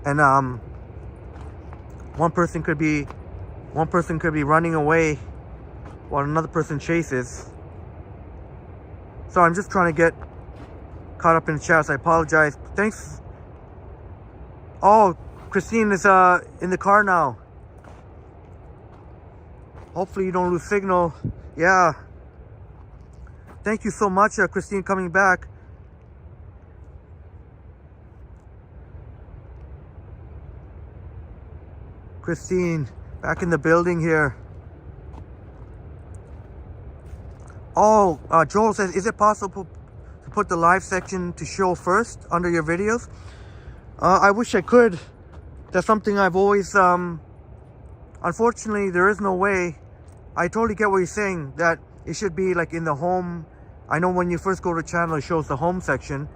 And one person could be running away while another person chases. So I'm just trying to get caught up in the chat. So I apologize. Thanks. Oh, Christine is in the car now. Hopefully you don't lose signal. Yeah. Thank you so much, Christine, coming back. Christine, back in the building here. Oh, Joel says, is it possible to put the live section to show first under your videos? I wish I could. That's something I've always, unfortunately, there is no way. I totally get what you're saying, that it should be like in the home. I know when you first go to the channel, it shows the home section.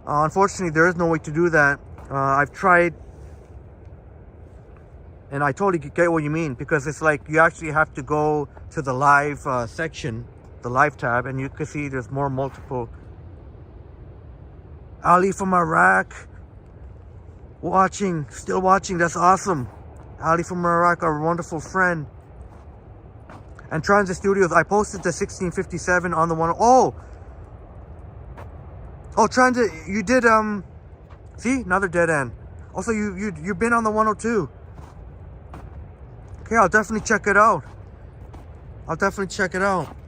Unfortunately, there is no way to do that. I've tried, and I totally get what you mean, because it's like you actually have to go to the live section, the live tab, and you can see there's more multiple. Ali from Iraq, still watching, that's awesome. Ali from Iraq, our wonderful friend. And Transit Studios, I posted the 1657 on the one. Oh, Transit, you did, see, another dead end. Also, you've been on the 102. Okay, I'll definitely check it out.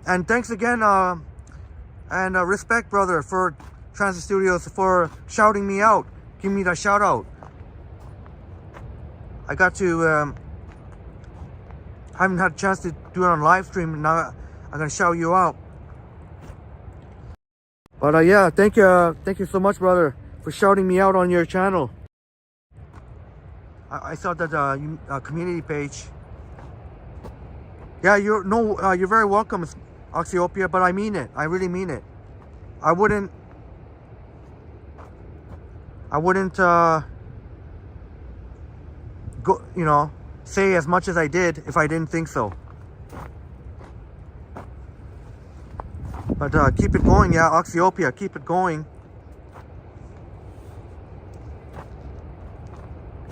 And thanks again, and respect, brother, for Transit Studios, for shouting me out. Give me that shout out. I got to, haven't had a chance to do it on live stream, and now I'm gonna shout you out. But yeah, thank you so much, brother, for shouting me out on your channel. I saw that community page. Yeah, you're very welcome, Oxyopia, but I mean it. I really mean it. I wouldn't go, say as much as I did if I didn't think so. But keep it going, yeah, Oxyopia, keep it going.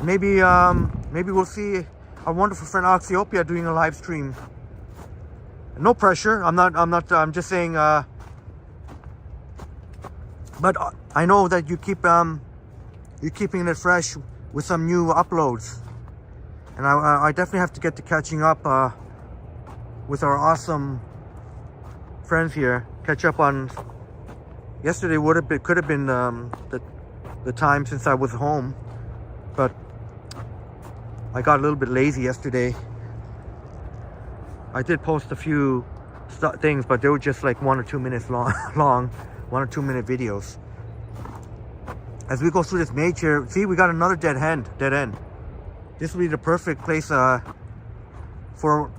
Maybe we'll see our wonderful friend Oxyopia doing a live stream. No pressure. I'm just saying. But I know that you're keeping it fresh with some new uploads, and I definitely have to get to catching up with our awesome friends here. Catch up on yesterday. Could have been the time since I was home, but I got a little bit lazy yesterday. I did post a few things, but they were just like 1 or 2 minutes long 1 or 2 minute videos. As we go through this maze here, see, we got another dead end. This would be the perfect place for,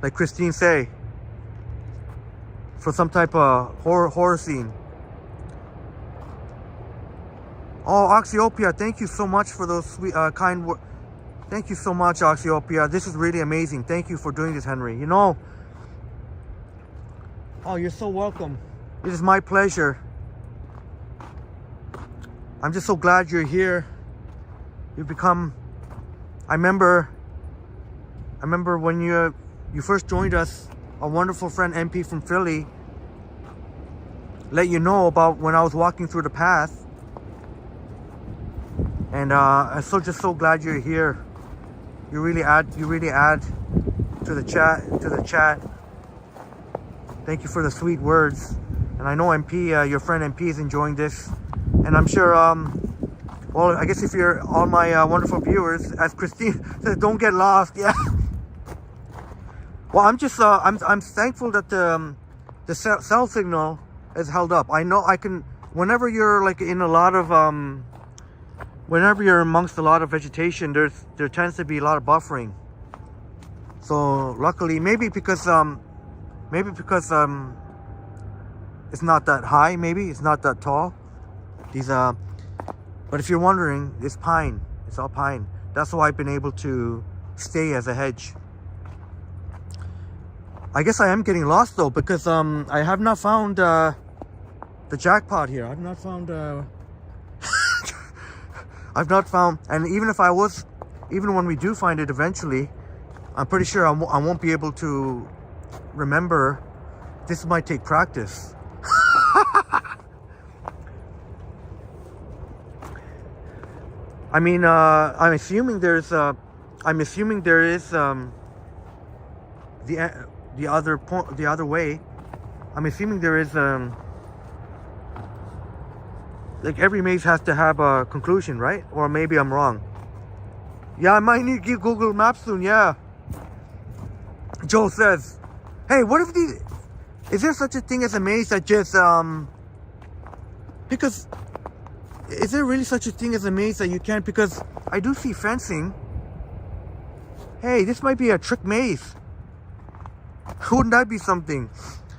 like Christine say, for some type of horror scene. Oh, Oxyopia, thank you so much for those sweet, kind words. Thank you so much, Oxyopia. This is really amazing. Thank you for doing this, Henry. Oh, you're so welcome. It is my pleasure. I'm just so glad you're here. You've become. I remember when you first joined us. A wonderful friend MP from Philly let you know about when I was walking through the path, and I'm just so glad you're here. You really add to the chat. Thank you for the sweet words. And I know MP, your friend MP is enjoying this, and I'm sure well, I guess if you're all my wonderful viewers, as Christine says, don't get lost. Yeah. Well, I'm just I'm thankful that the cell signal is held up. I know I can, whenever you're like in a lot of whenever you're amongst a lot of vegetation, there tends to be a lot of buffering. So luckily, maybe because it's not that high, maybe it's not that tall. These but if you're wondering, it's pine. It's all pine. That's why I've been able to stay as a hedge. I guess I am getting lost though, because I have not found the jackpot here. I've not found and even when we do find it eventually, I'm pretty sure I won't be able to remember. This might take practice. I mean, I'm assuming there is the other way. I'm assuming there is like every maze has to have a conclusion, right? Or maybe I'm wrong. Yeah, I might need to get Google Maps soon. Yeah. Joe says, "Hey, what if is there such a thing as a maze that just because is there really such a thing as a maze that you can't, because I do see fencing. Hey, this might be a trick maze. Wouldn't that be something?"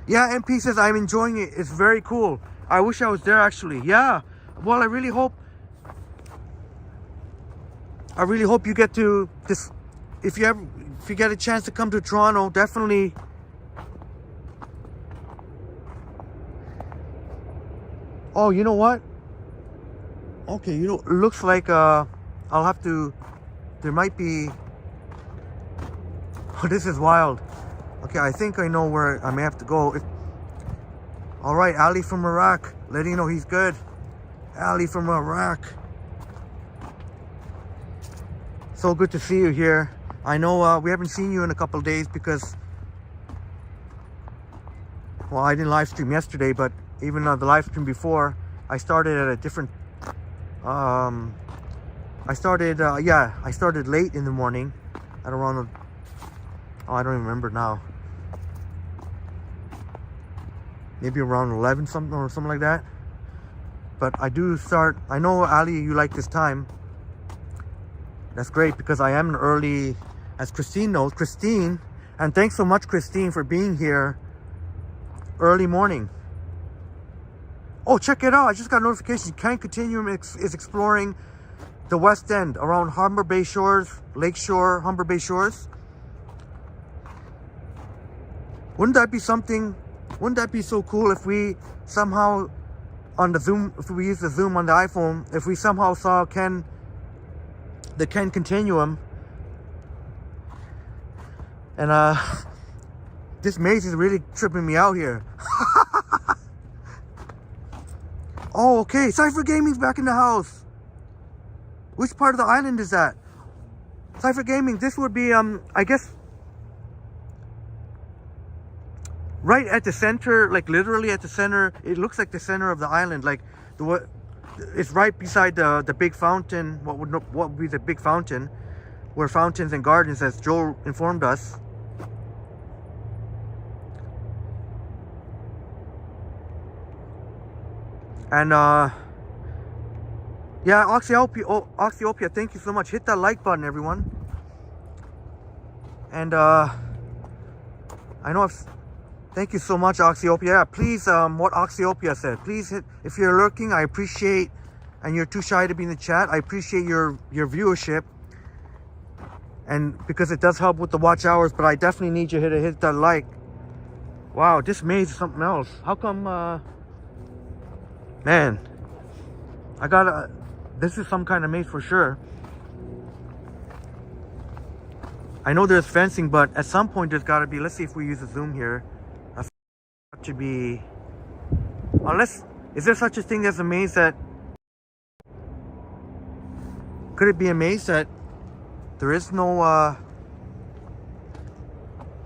Yeah, MP says, "I'm enjoying it. It's very cool. I wish I was there actually." Yeah. Well, I really hope you get to this. If you get a chance to come to Toronto, definitely. Oh, you know what? Okay, it looks like I'll have to. There might be. Oh, this is wild. Okay, I think I know where I may have to go. All right, Ali from Iraq, letting you know he's good. Ali from Iraq. So good to see you here. I know we haven't seen you in a couple of days because, well, I didn't live stream yesterday, but even the live stream before, I started at a different. I started late in the morning at around. Oh, I don't even remember now. Maybe around 11 something or something like that. But I do start. I know Ali, you like this time. That's great because I am an early, as Christine knows. Christine, and thanks so much, Christine, for being here early morning. Oh, check it out. I just got a notification. Can Continuum is exploring the West End around Humber Bay Shores, Lakeshore, Humber Bay Shores. Wouldn't that be something? Wouldn't that be so cool if we somehow on the Zoom, if we use the Zoom on the iPhone, if we somehow saw the Ken Continuum, and this maze is really tripping me out here. Oh, okay, Cypher Gaming's back in the house. Which part of the island is that? Cypher Gaming, this would be I guess right at the center, like literally at the center. It looks like the center of the island, like it's right beside the big fountain. What would be the big fountain, where Fountains and Gardens, as Joe informed us. And yeah, Oxyopia, thank you so much. Hit that like button, everyone. And I know thank you so much, Oxyopia. Yeah, please, what Oxyopia said, please hit, if you're lurking, I appreciate, and you're too shy to be in the chat, I appreciate your viewership, and because it does help with the watch hours, but I definitely need you to hit that like. Wow, this maze is something else. How come, man, this is some kind of maze for sure. I know there's fencing, but at some point there's got to be. Let's see if we use a zoom here. That's got to be, unless, is there such a thing as a maze that, could it be a maze that there is no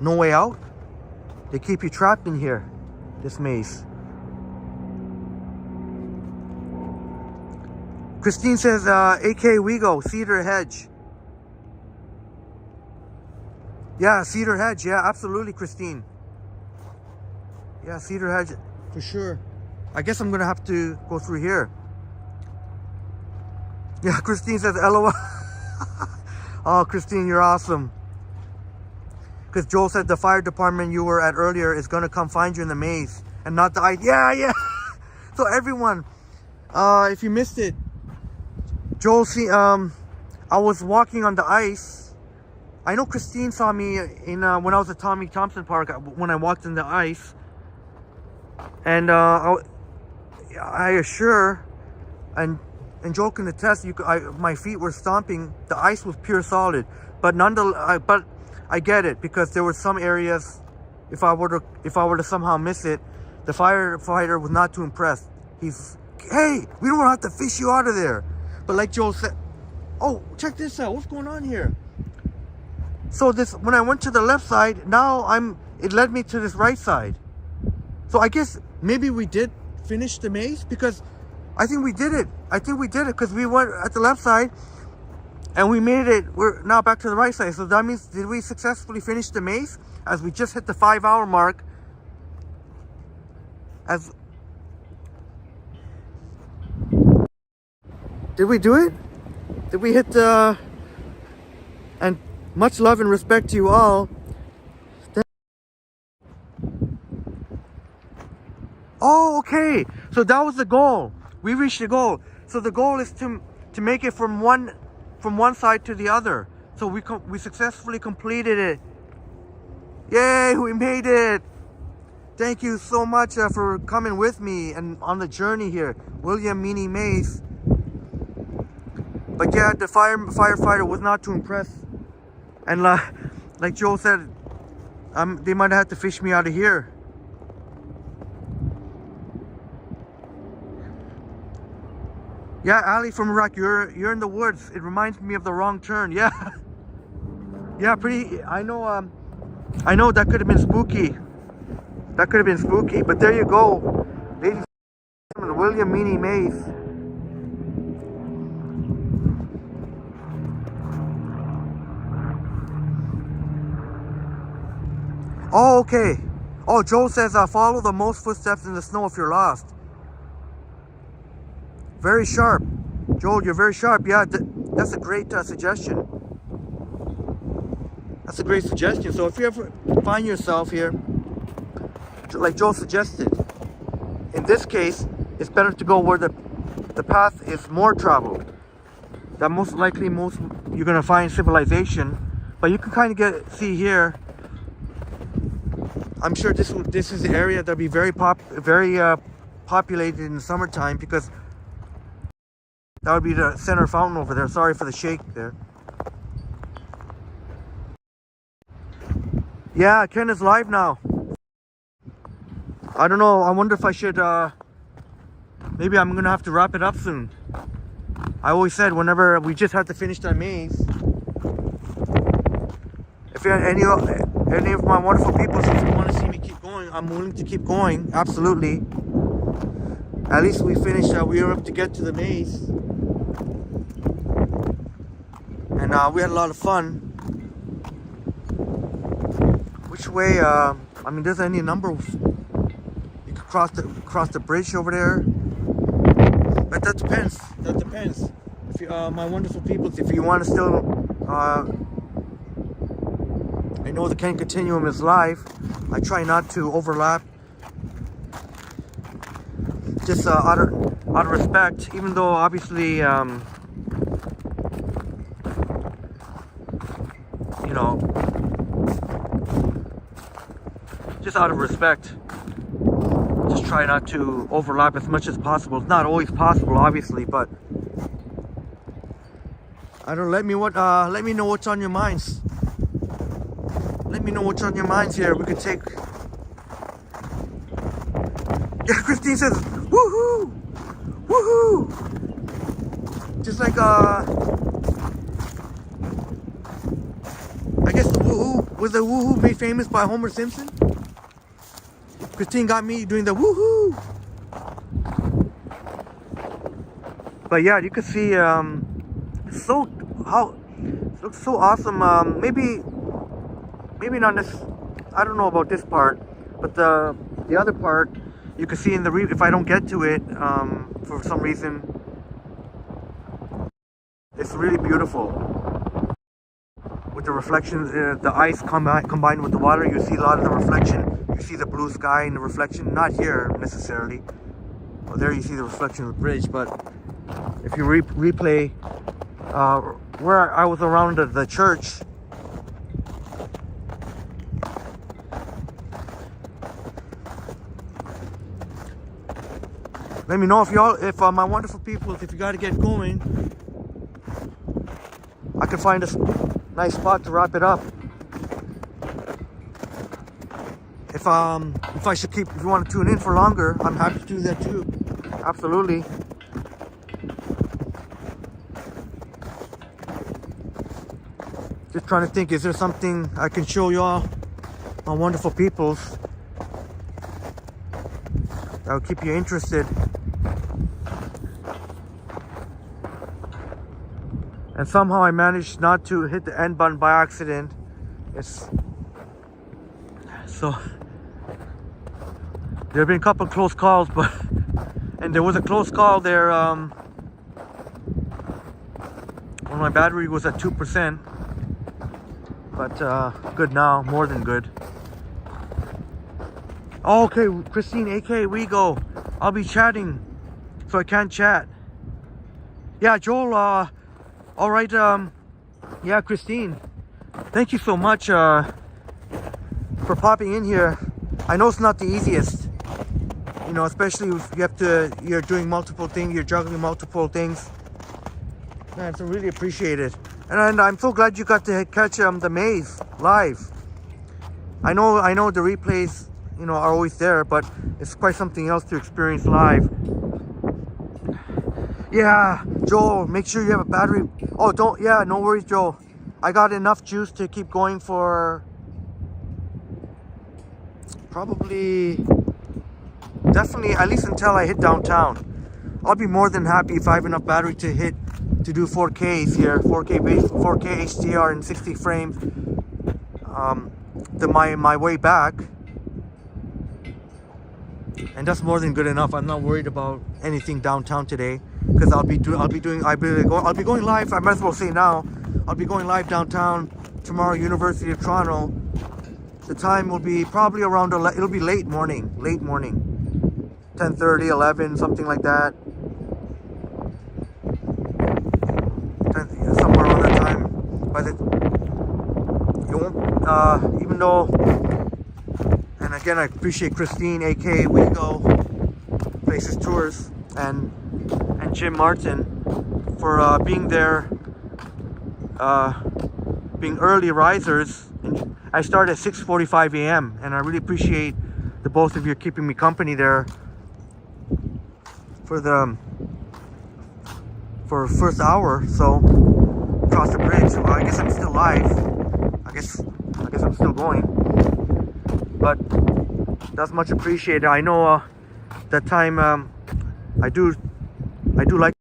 way out? They keep you trapped in here, this maze. Christine says, AK Wego, Cedar Hedge. Yeah, Cedar Hedge. Yeah, absolutely, Christine. Yeah, Cedar Hedge, for sure. I guess I'm going to have to go through here. Yeah, Christine says, LOL. Oh, Christine, you're awesome. Because Joel said the fire department you were at earlier is going to come find you in the maze. And not the ice. Yeah. So everyone, if you missed it, Joel, see, I was walking on the ice. I know Christine saw me in when I was at Tommy Thompson Park when I walked in the ice. And I assure, and Joel can attest, my feet were stomping. The ice was pure solid. But nonetheless, but I get it, because there were some areas, if I were to somehow miss it, the firefighter was not too impressed. He's, hey, we don't have to fish you out of there. But like Joel said, oh, check this out. What's going on here? So this, when I went to the left side, now it led me to this right side. So I guess maybe we did finish the maze, because I think we did it. Because we went at the left side and we made it. We're now back to the right side. So that means, did we successfully finish the maze as we just hit the 5-hour mark? Did we do it? Did we hit the... And much love and respect to you all. Oh, okay. So that was the goal. We reached the goal. So the goal is to make it from one side to the other. So we successfully completed it. Yay, we made it. Thank you so much for coming with me and on the journey here. William Meany Maze. But yeah, the firefighter was not too impressed. And like Joel said, they might have had to fish me out of here. Yeah, Ali from Iraq, you're in the woods. It reminds me of the wrong turn. Yeah. Yeah, pretty. I know that could have been spooky. But there you go, ladies and gentlemen, William Meany Maze. Oh, okay. Oh, Joe says, follow the most footsteps in the snow if you're lost. Very sharp. Joel, you're very sharp. Yeah, that's a great suggestion. That's a great suggestion. So if you ever find yourself here, like Joel suggested, in this case, it's better to go where the path is more traveled. That most likely you're going to find civilization. But you can kind of see here, I'm sure this is the area that'll be very populated in the summertime, because that would be the center fountain over there. Sorry for the shake there. Yeah, Ken is live now. I don't know. I wonder if I should, maybe I'm going to have to wrap it up soon. I always said whenever we just have to finish that maze. If you any of my wonderful people, if you want to see me keep going, I'm willing to keep going. Absolutely. At least we finished, we were able to get to the maze. And we had a lot of fun. Which way, I mean, there's any number of, you could cross the bridge over there. But that depends. If you, my wonderful people, if you want to still, I know the Ken Continuum is live. I try not to overlap. Just out of respect, even though obviously, you know, just out of respect, just try not to overlap as much as possible. It's not always possible, obviously, but I don't, let me know what's on your minds. me know what's on your minds here. We could take. Yeah, Christine says, woohoo! Woohoo! Just like, I guess the woohoo, was the woohoo made famous by Homer Simpson? Christine got me doing the woohoo! But yeah, you can see, it looks so awesome. Maybe not this, I don't know about this part, but the other part, you can see in the if I don't get to it, for some reason, it's really beautiful. With the reflections, the ice combined with the water, you see a lot of the reflection. You see the blue sky and the reflection. Not here necessarily. Well, there you see the reflection of the bridge. But if you replay where I was around the church, let me know if my wonderful people, if you got to get going, I can find a nice spot to wrap it up. If you want to tune in for longer, I'm happy to do that too. Absolutely. Just trying to think, is there something I can show y'all, my wonderful peoples, that will keep you interested. And somehow I managed not to hit the end button by accident. So there have been a couple of close calls, and there was a close call there when my battery was at 2%. But good now, more than good. Oh, okay, Christine, AK, we go. I'll be chatting, so I can't chat. Yeah, Joel, all right, yeah, Christine, thank you so much for popping in here. I know it's not the easiest, you know, especially if you're doing multiple things, you're juggling multiple things. Man, so really appreciate it. And I'm so glad you got to catch the maze live. I know the replays, you know, are always there, but it's quite something else to experience live. Yeah, Joel, make sure you have a battery. Oh, no worries, Joel. I got enough juice to keep going for definitely at least until I hit downtown. I'll be more than happy if I have enough battery to do 4Ks here, 4K HDR and 60 frames. My way back, and that's more than good enough. I'm not worried about anything downtown today, because I'll be going live. I might as well say now, I'll be going live downtown tomorrow, University of Toronto. The time will be probably around it'll be late morning, 10:30, 11, something like that. Somewhere around that time. Even though, and again, I appreciate Christine, AK Wigo, Places Tours, and Jim Martin for being there, being early risers. And I start at 6:45 a.m. and I really appreciate the both of you keeping me company there for first hour. So across the bridge. Well, I guess I'm still live. I guess I'm still going. But that's much appreciated. I know that time I do like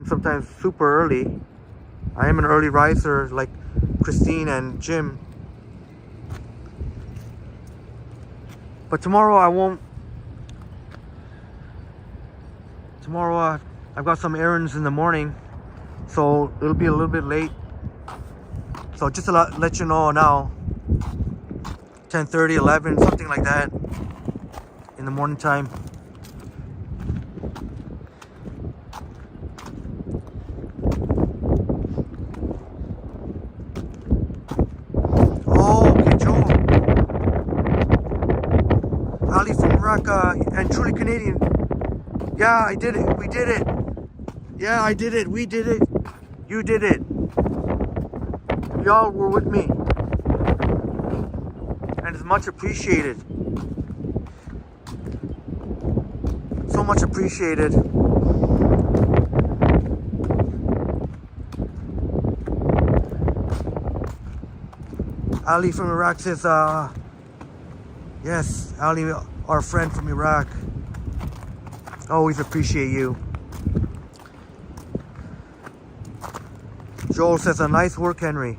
sometimes super early. I am an early riser like Christine and Jim. But tomorrow I won't. Tomorrow I've got some errands in the morning, so it'll be a little bit late. So just to let you know now, 10:30, 11, something like that in the morning time. Oh, okay, Joe. Ali from Iraq and truly Canadian. Yeah, I did it. We did it. Yeah, I did it. We did it. You did it. Y'all were with me. and it's much appreciated. So much appreciated. Ali from Iraq says, yes, Ali, our friend from Iraq. Always appreciate you. Joel says, a nice work, Henry.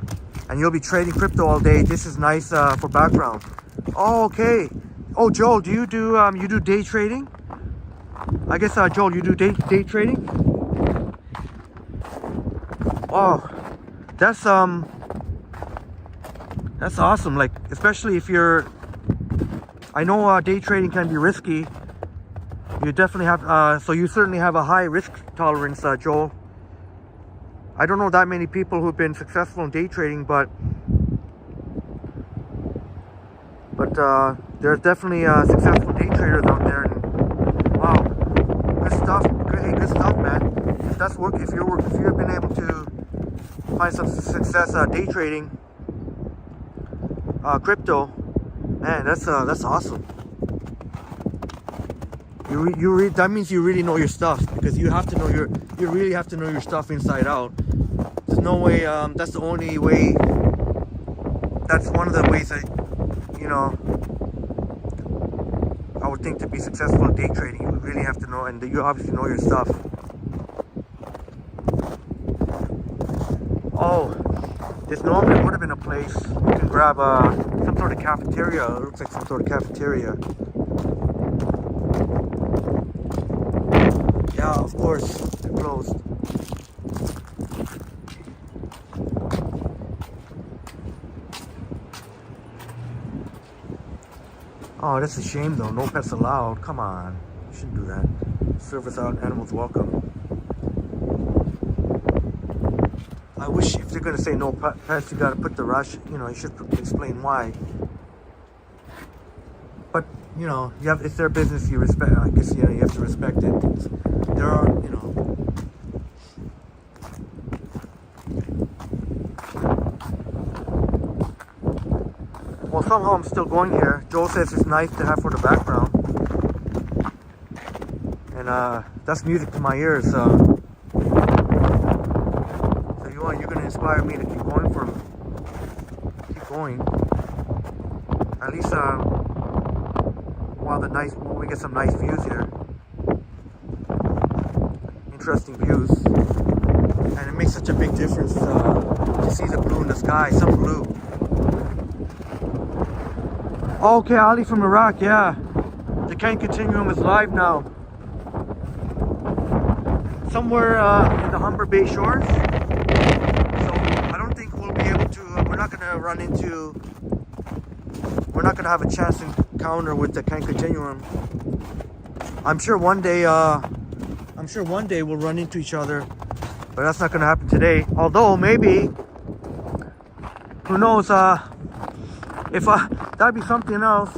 And you'll be trading crypto all day. This is nice for background. Oh, okay. Oh, Joel, do you do day trading? I guess Joel, you do day trading? Oh, that's awesome. Like, especially if you're, I know day trading can be risky. You definitely have, so you certainly have a high risk tolerance, Joel. I don't know that many people who've been successful in day trading, but there are definitely successful day traders out there. And wow, good stuff. Good stuff, man. If that's work, if you've been able to find some success day trading crypto, man, that's awesome. That means you really know your stuff, because you really have to know your stuff inside out. There's no way, that's the only way, that's one of the ways that, you know, I would think to be successful in day trading, you really have to know, and you obviously know your stuff. Oh, this normally would have been a place you can grab some sort of cafeteria. It looks like some sort of cafeteria. Yeah, of course, they're closed. Oh, that's a shame though. No pets allowed. Come on. You shouldn't do that. Service out, animals welcome. I wish if they're going to say no pets, you got to put the rush. You know, you should explain why. But, you know, it's their business, you respect. I guess, you know, you have to respect it. There are, you know. Well, somehow I'm still going here. Joel says it's nice to have for the background. And that's music to my ears. So you're going to inspire me to keep going keep going. At least while we get some nice views here. Interesting views. And it makes such a big difference to see the blue in the sky, some blue. Okay, Ali from Iraq, yeah. The Ken Continuum is live now. Somewhere in the Humber Bay shores. So I don't think we'll be able to, we're not going to have a chance to encounter with the Ken Continuum. I'm sure one day we'll run into each other, but that's not going to happen today. Although maybe, who knows, if that'd be something else.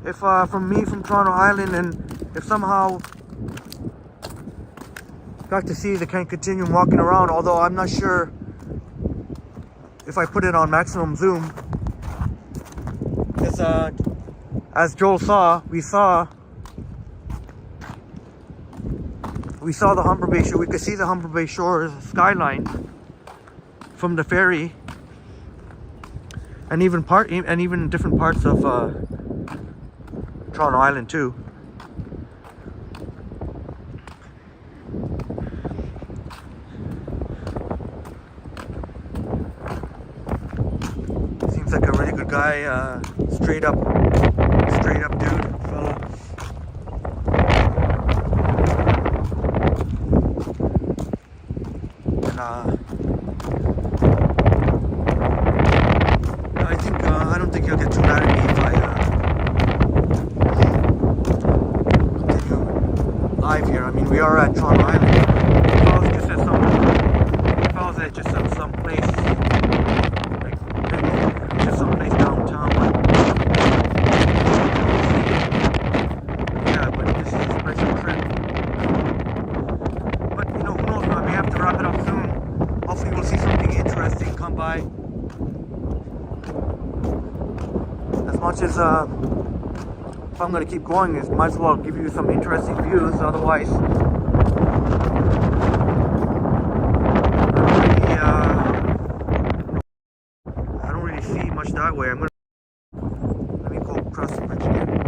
If from Toronto Island, and if somehow got to see the Ken Continuum walking around, although I'm not sure if I put it on maximum zoom, because as Joel saw, we saw the Humber Bay shore. We could see the Humber Bay shore skyline from the ferry. And even different parts of Toronto Island too. Seems like a really good guy, straight up dude, fella. And I don't think he'll get too mad at me if I continue live here. I mean, we are at Toronto Island. If I was just at some place, like just some place downtown, yeah, but this is a special trip. But you know, who knows, man, we have to wrap it up soon. Hopefully we'll see something interesting come by. As much much as if I'm gonna keep going, it might as well give you some interesting views. Otherwise, I don't really see much that way. Let me go across the bridge again.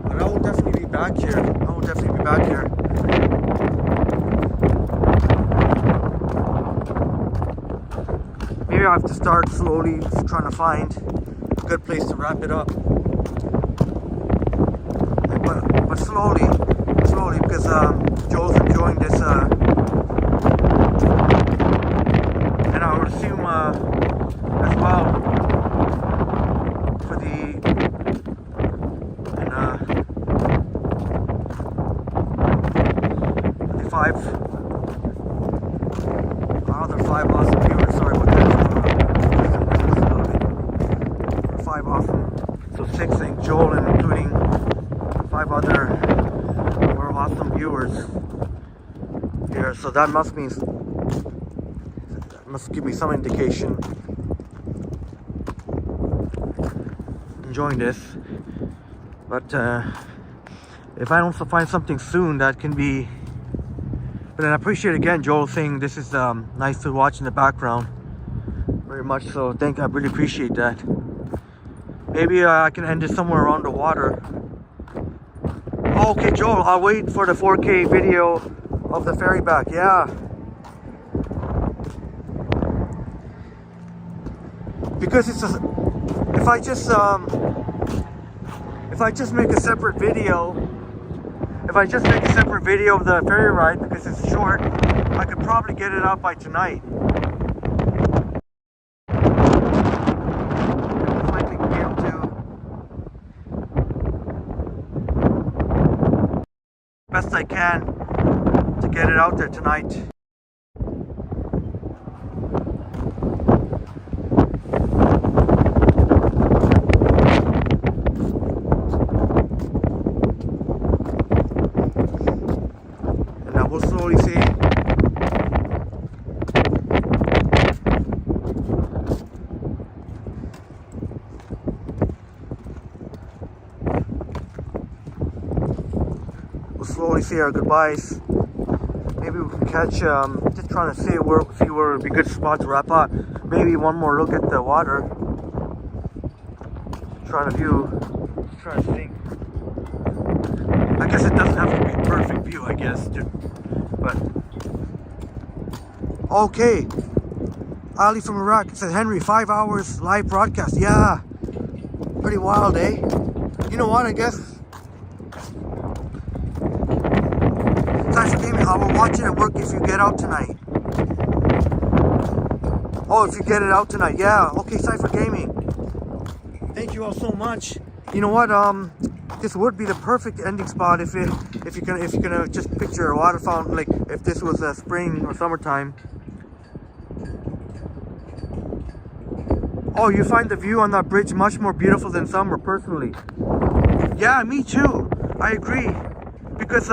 But I will definitely be back here. Maybe I have to start slowly trying to find a good place to wrap it up. But slowly, because Joel's enjoying this, and I would assume as well for the five awesome viewers. Sorry about that. Five awesome. So 6, I think, Joel, and including 5 other more awesome viewers here. So that must give me some indication. Enjoying this, but if I don't find something soon, that can be. But then I appreciate again Joel saying this is nice to watch in the background. Very much so. I really appreciate that. Maybe I can end it somewhere around the water. Oh, okay, Joel, I'll wait for the 4K video of the ferry back. Yeah. Because if I just make a separate video of the ferry ride, because it's short, I could probably get it out by tonight. If I can be able to, best I can to get it out there tonight. Slowly see. We'll slowly say our goodbyes. Maybe we can catch. Just trying to see where would be a good spot to wrap up. Maybe one more look at the water. Trying to think. I guess it doesn't have to be a perfect view. I guess. But okay, Ali from Iraq said, Henry, 5 hours live broadcast. Yeah, pretty wild, eh? You know what? I guess Cypher Gaming, I will watch it at work if you get out tonight. Oh, if you get it out tonight, yeah. Okay, Cypher Gaming. Thank you all so much. You know what? This would be the perfect ending spot if you're gonna just picture a water fountain, like if this was spring or summertime. Oh, you find the view on that bridge much more beautiful than summer, personally. Yeah, me too. I agree, because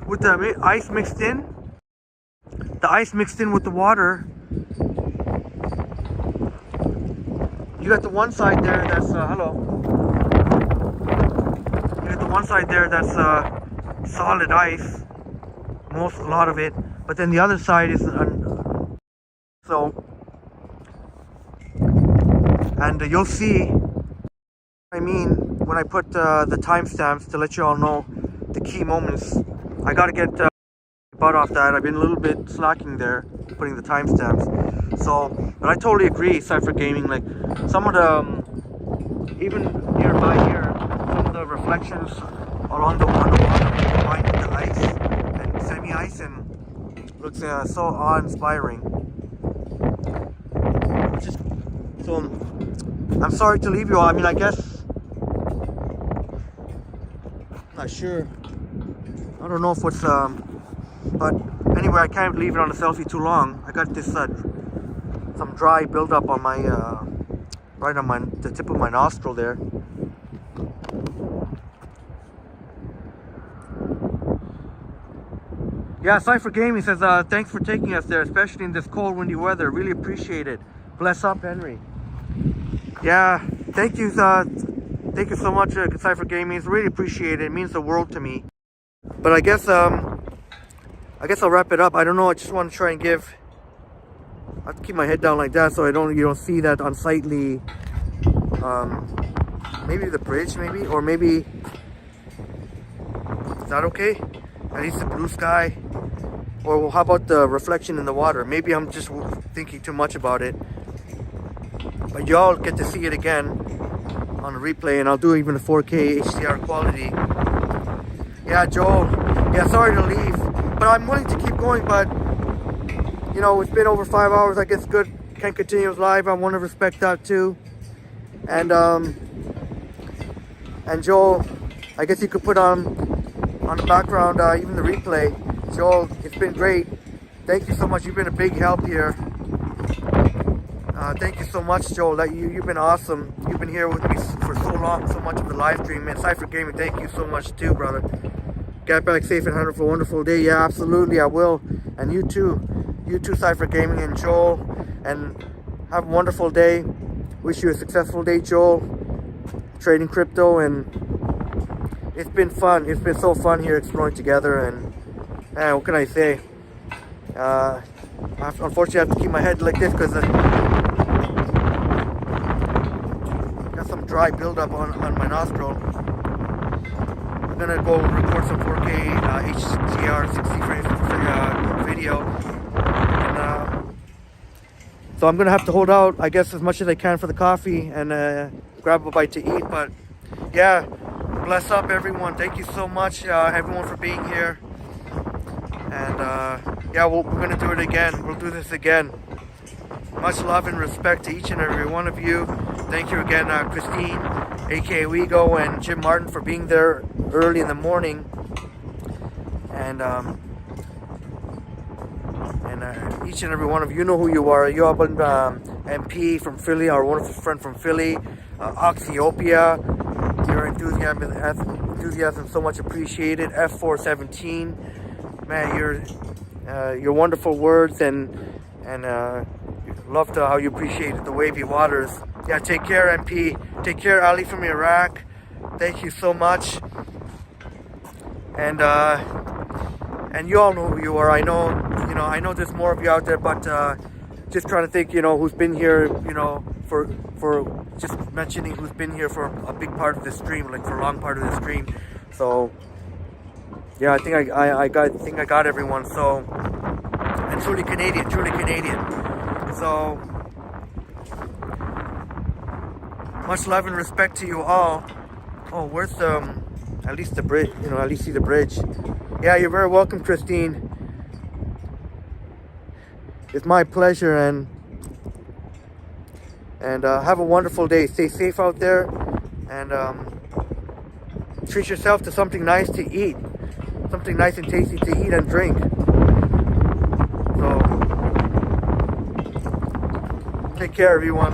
with the ice mixed in, with the water, you got the one side there that's one side there that's solid ice, a lot of it, but then the other side is and you'll see I mean when I put the timestamps to let you all know the key moments. I gotta get butt off that. I've been a little bit slacking there putting the timestamps. So, but I totally agree, Cypher Gaming, like some of the even nearby here, some of the reflections along the water combined with the ice and semi-ice, and looks so awe-inspiring. So I'm sorry to leave you all. I mean, I guess not sure. I don't know if what's but anyway, I can't leave it on the selfie too long. I got this some dry buildup on my right on the tip of my nostril there. Yeah, Cypher Gaming says, thanks for taking us there, especially in this cold, windy weather. Really appreciate it. Bless up, Henry. Yeah, thank you so much, Cypher Gaming. It's really appreciated. It means the world to me. But I guess I'll wrap it up. I don't know. I just want to try and give. I have to keep my head down like that so you don't see that unsightly. Maybe the bridge, maybe, or maybe. Is that okay? At least the blue sky. Or how about the reflection in the water? Maybe I'm just thinking too much about it. But y'all get to see it again on the replay, and I'll do even a 4K HDR quality. Yeah, Joel. Yeah, sorry to leave, but I'm willing to keep going. But you know, it's been over 5 hours. I guess good. Can't continue live. I want to respect that too. And Joel, I guess you could put on the background even the replay. Joel, it's been great. Thank you so much. You've been a big help here. Thank you so much, Joel. You've been awesome. You've been here with me for so long, so much of the live stream. Man, Cypher Gaming, thank you so much too, brother. Get back safe and have a wonderful day. Yeah, absolutely, I will. And you too, Cypher Gaming and Joel. And have a wonderful day. Wish you a successful day, Joel. Trading crypto, and it's been fun. It's been so fun here exploring together. And man, what can I say? Unfortunately, I have to keep my head like this because got some dry buildup on my nostril. I'm gonna go record some 4K HDR 60 frames video, and so I'm gonna have to hold out, I guess, as much as I can for the coffee and grab a bite to eat. But yeah, bless up, everyone. Thank you so much, everyone, for being here. And yeah, we're gonna do it again. We'll do this again. Much love and respect to each and every one of you. Thank you again, Christine, aka Wego, and Jim Martin for being there early in the morning. And each and every one of you know who you are. You all been MP from Philly, our wonderful friend from Philly, Oxyopia. Your enthusiasm so much appreciated. F417. Man, your wonderful words and loved how you appreciated the wavy waters. Yeah, take care, MP. Take care, Ali from Iraq. Thank you so much. And you all know who you are. I know there's more of you out there, but just trying to think, who's been here, for just mentioning who's been here for a big part of the stream, like for a long part of the stream. So yeah, I think I got everyone. So, and truly Canadian. So much love and respect to you all. Oh, where's at least the bridge? At least see the bridge. Yeah, you're very welcome, Christine. It's my pleasure, and have a wonderful day. Stay safe out there, and treat yourself to something nice to eat. Something nice and tasty to eat and drink. So, take care, everyone.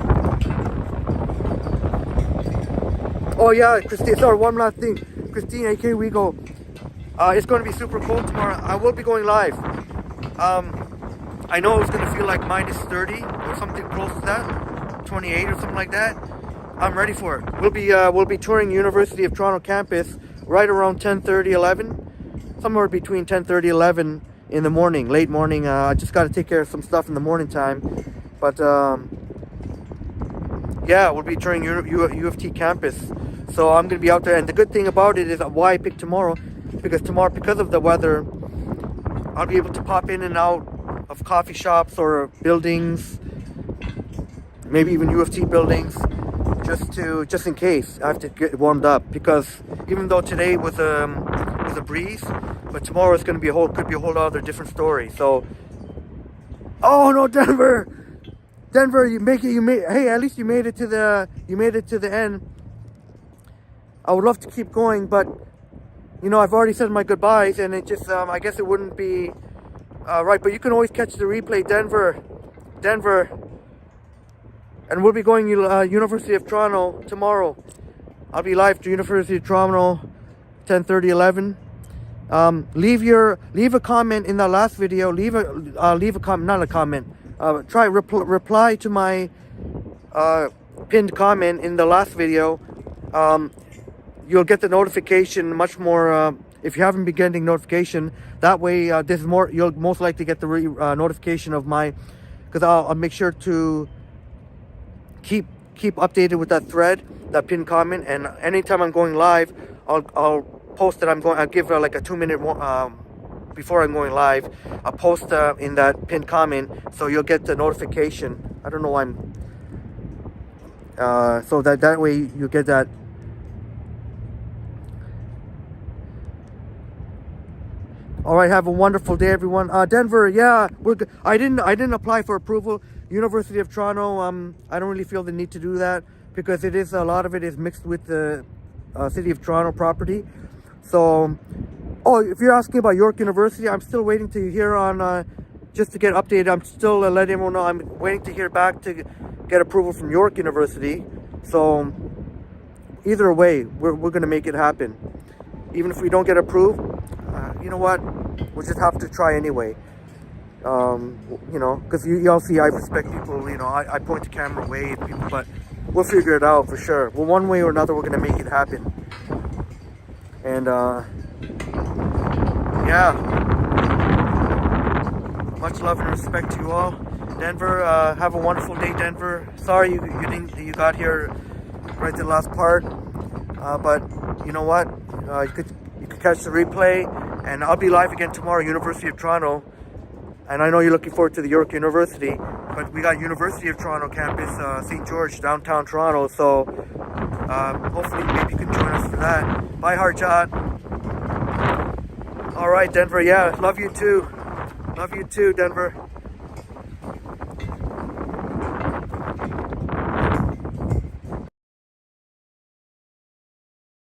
Oh yeah, Christine, sorry, one last thing. Christine, aka Wego. It's going to be super cold tomorrow. I will be going live. I know it's going to feel like minus 30 or something close to that. 28 or something like that. I'm ready for it. We'll be touring University of Toronto campus right around 10:30, 11. Somewhere between 10:30, 11 in the morning, late morning. I just got to take care of some stuff in the morning time. But yeah, we'll be touring UFT campus. So I'm going to be out there. And the good thing about it is why I picked tomorrow. Because tomorrow, because of the weather, I'll be able to pop in and out of coffee shops or buildings. Maybe even UFT buildings. Just in case I have to get warmed up. Because even though today was a breeze, but tomorrow is going to could be a whole other different story. So, oh no, Denver, hey, at least you made it to the end. I would love to keep going, but I've already said my goodbyes, and it just I guess it wouldn't be right. But you can always catch the replay, Denver, and we'll be going to University of Toronto tomorrow. I'll be live to University of Toronto, 10:30, 11. Leave a comment in the last video. Leave a comment, not a comment. reply to my pinned comment in the last video. You'll get the notification much more if you haven't been getting notification. That way, this is more. You'll most likely get the notification of my, because I'll make sure to keep updated with that thread, that pinned comment, and anytime I'm going live, I'll post that I'll give like a 2-minute before I'm going live. I'll post in that pinned comment, so you'll get the notification. I don't know why I'm. So that way you get that. All right, have a wonderful day, everyone. Denver, yeah, I didn't apply for approval. University of Toronto, I don't really feel the need to do that because it is a lot of it is mixed with the City of Toronto property. So, if you're asking about York University, I'm still waiting to hear on just to get updated. I'm still letting everyone know I'm waiting to hear back to get approval from York University. So, either way, we're gonna make it happen. Even if we don't get approved, you know what? We'll just have to try anyway. You know, because you all see I respect people. You know, I point the camera, wave people, but we'll figure it out for sure. Well, one way or another, we're gonna make it happen. And yeah, much love and respect to you all. Denver, have a wonderful day, Denver. Sorry you got here right to the last part, but you know what? You could catch the replay, and I'll be live again tomorrow, University of Toronto. And I know you're looking forward to the York University, but we got University of Toronto campus, St. George, downtown Toronto. So hopefully maybe you can join us for that. Bye, Harjot. All right, Denver. Yeah, love you too. Love you too, Denver.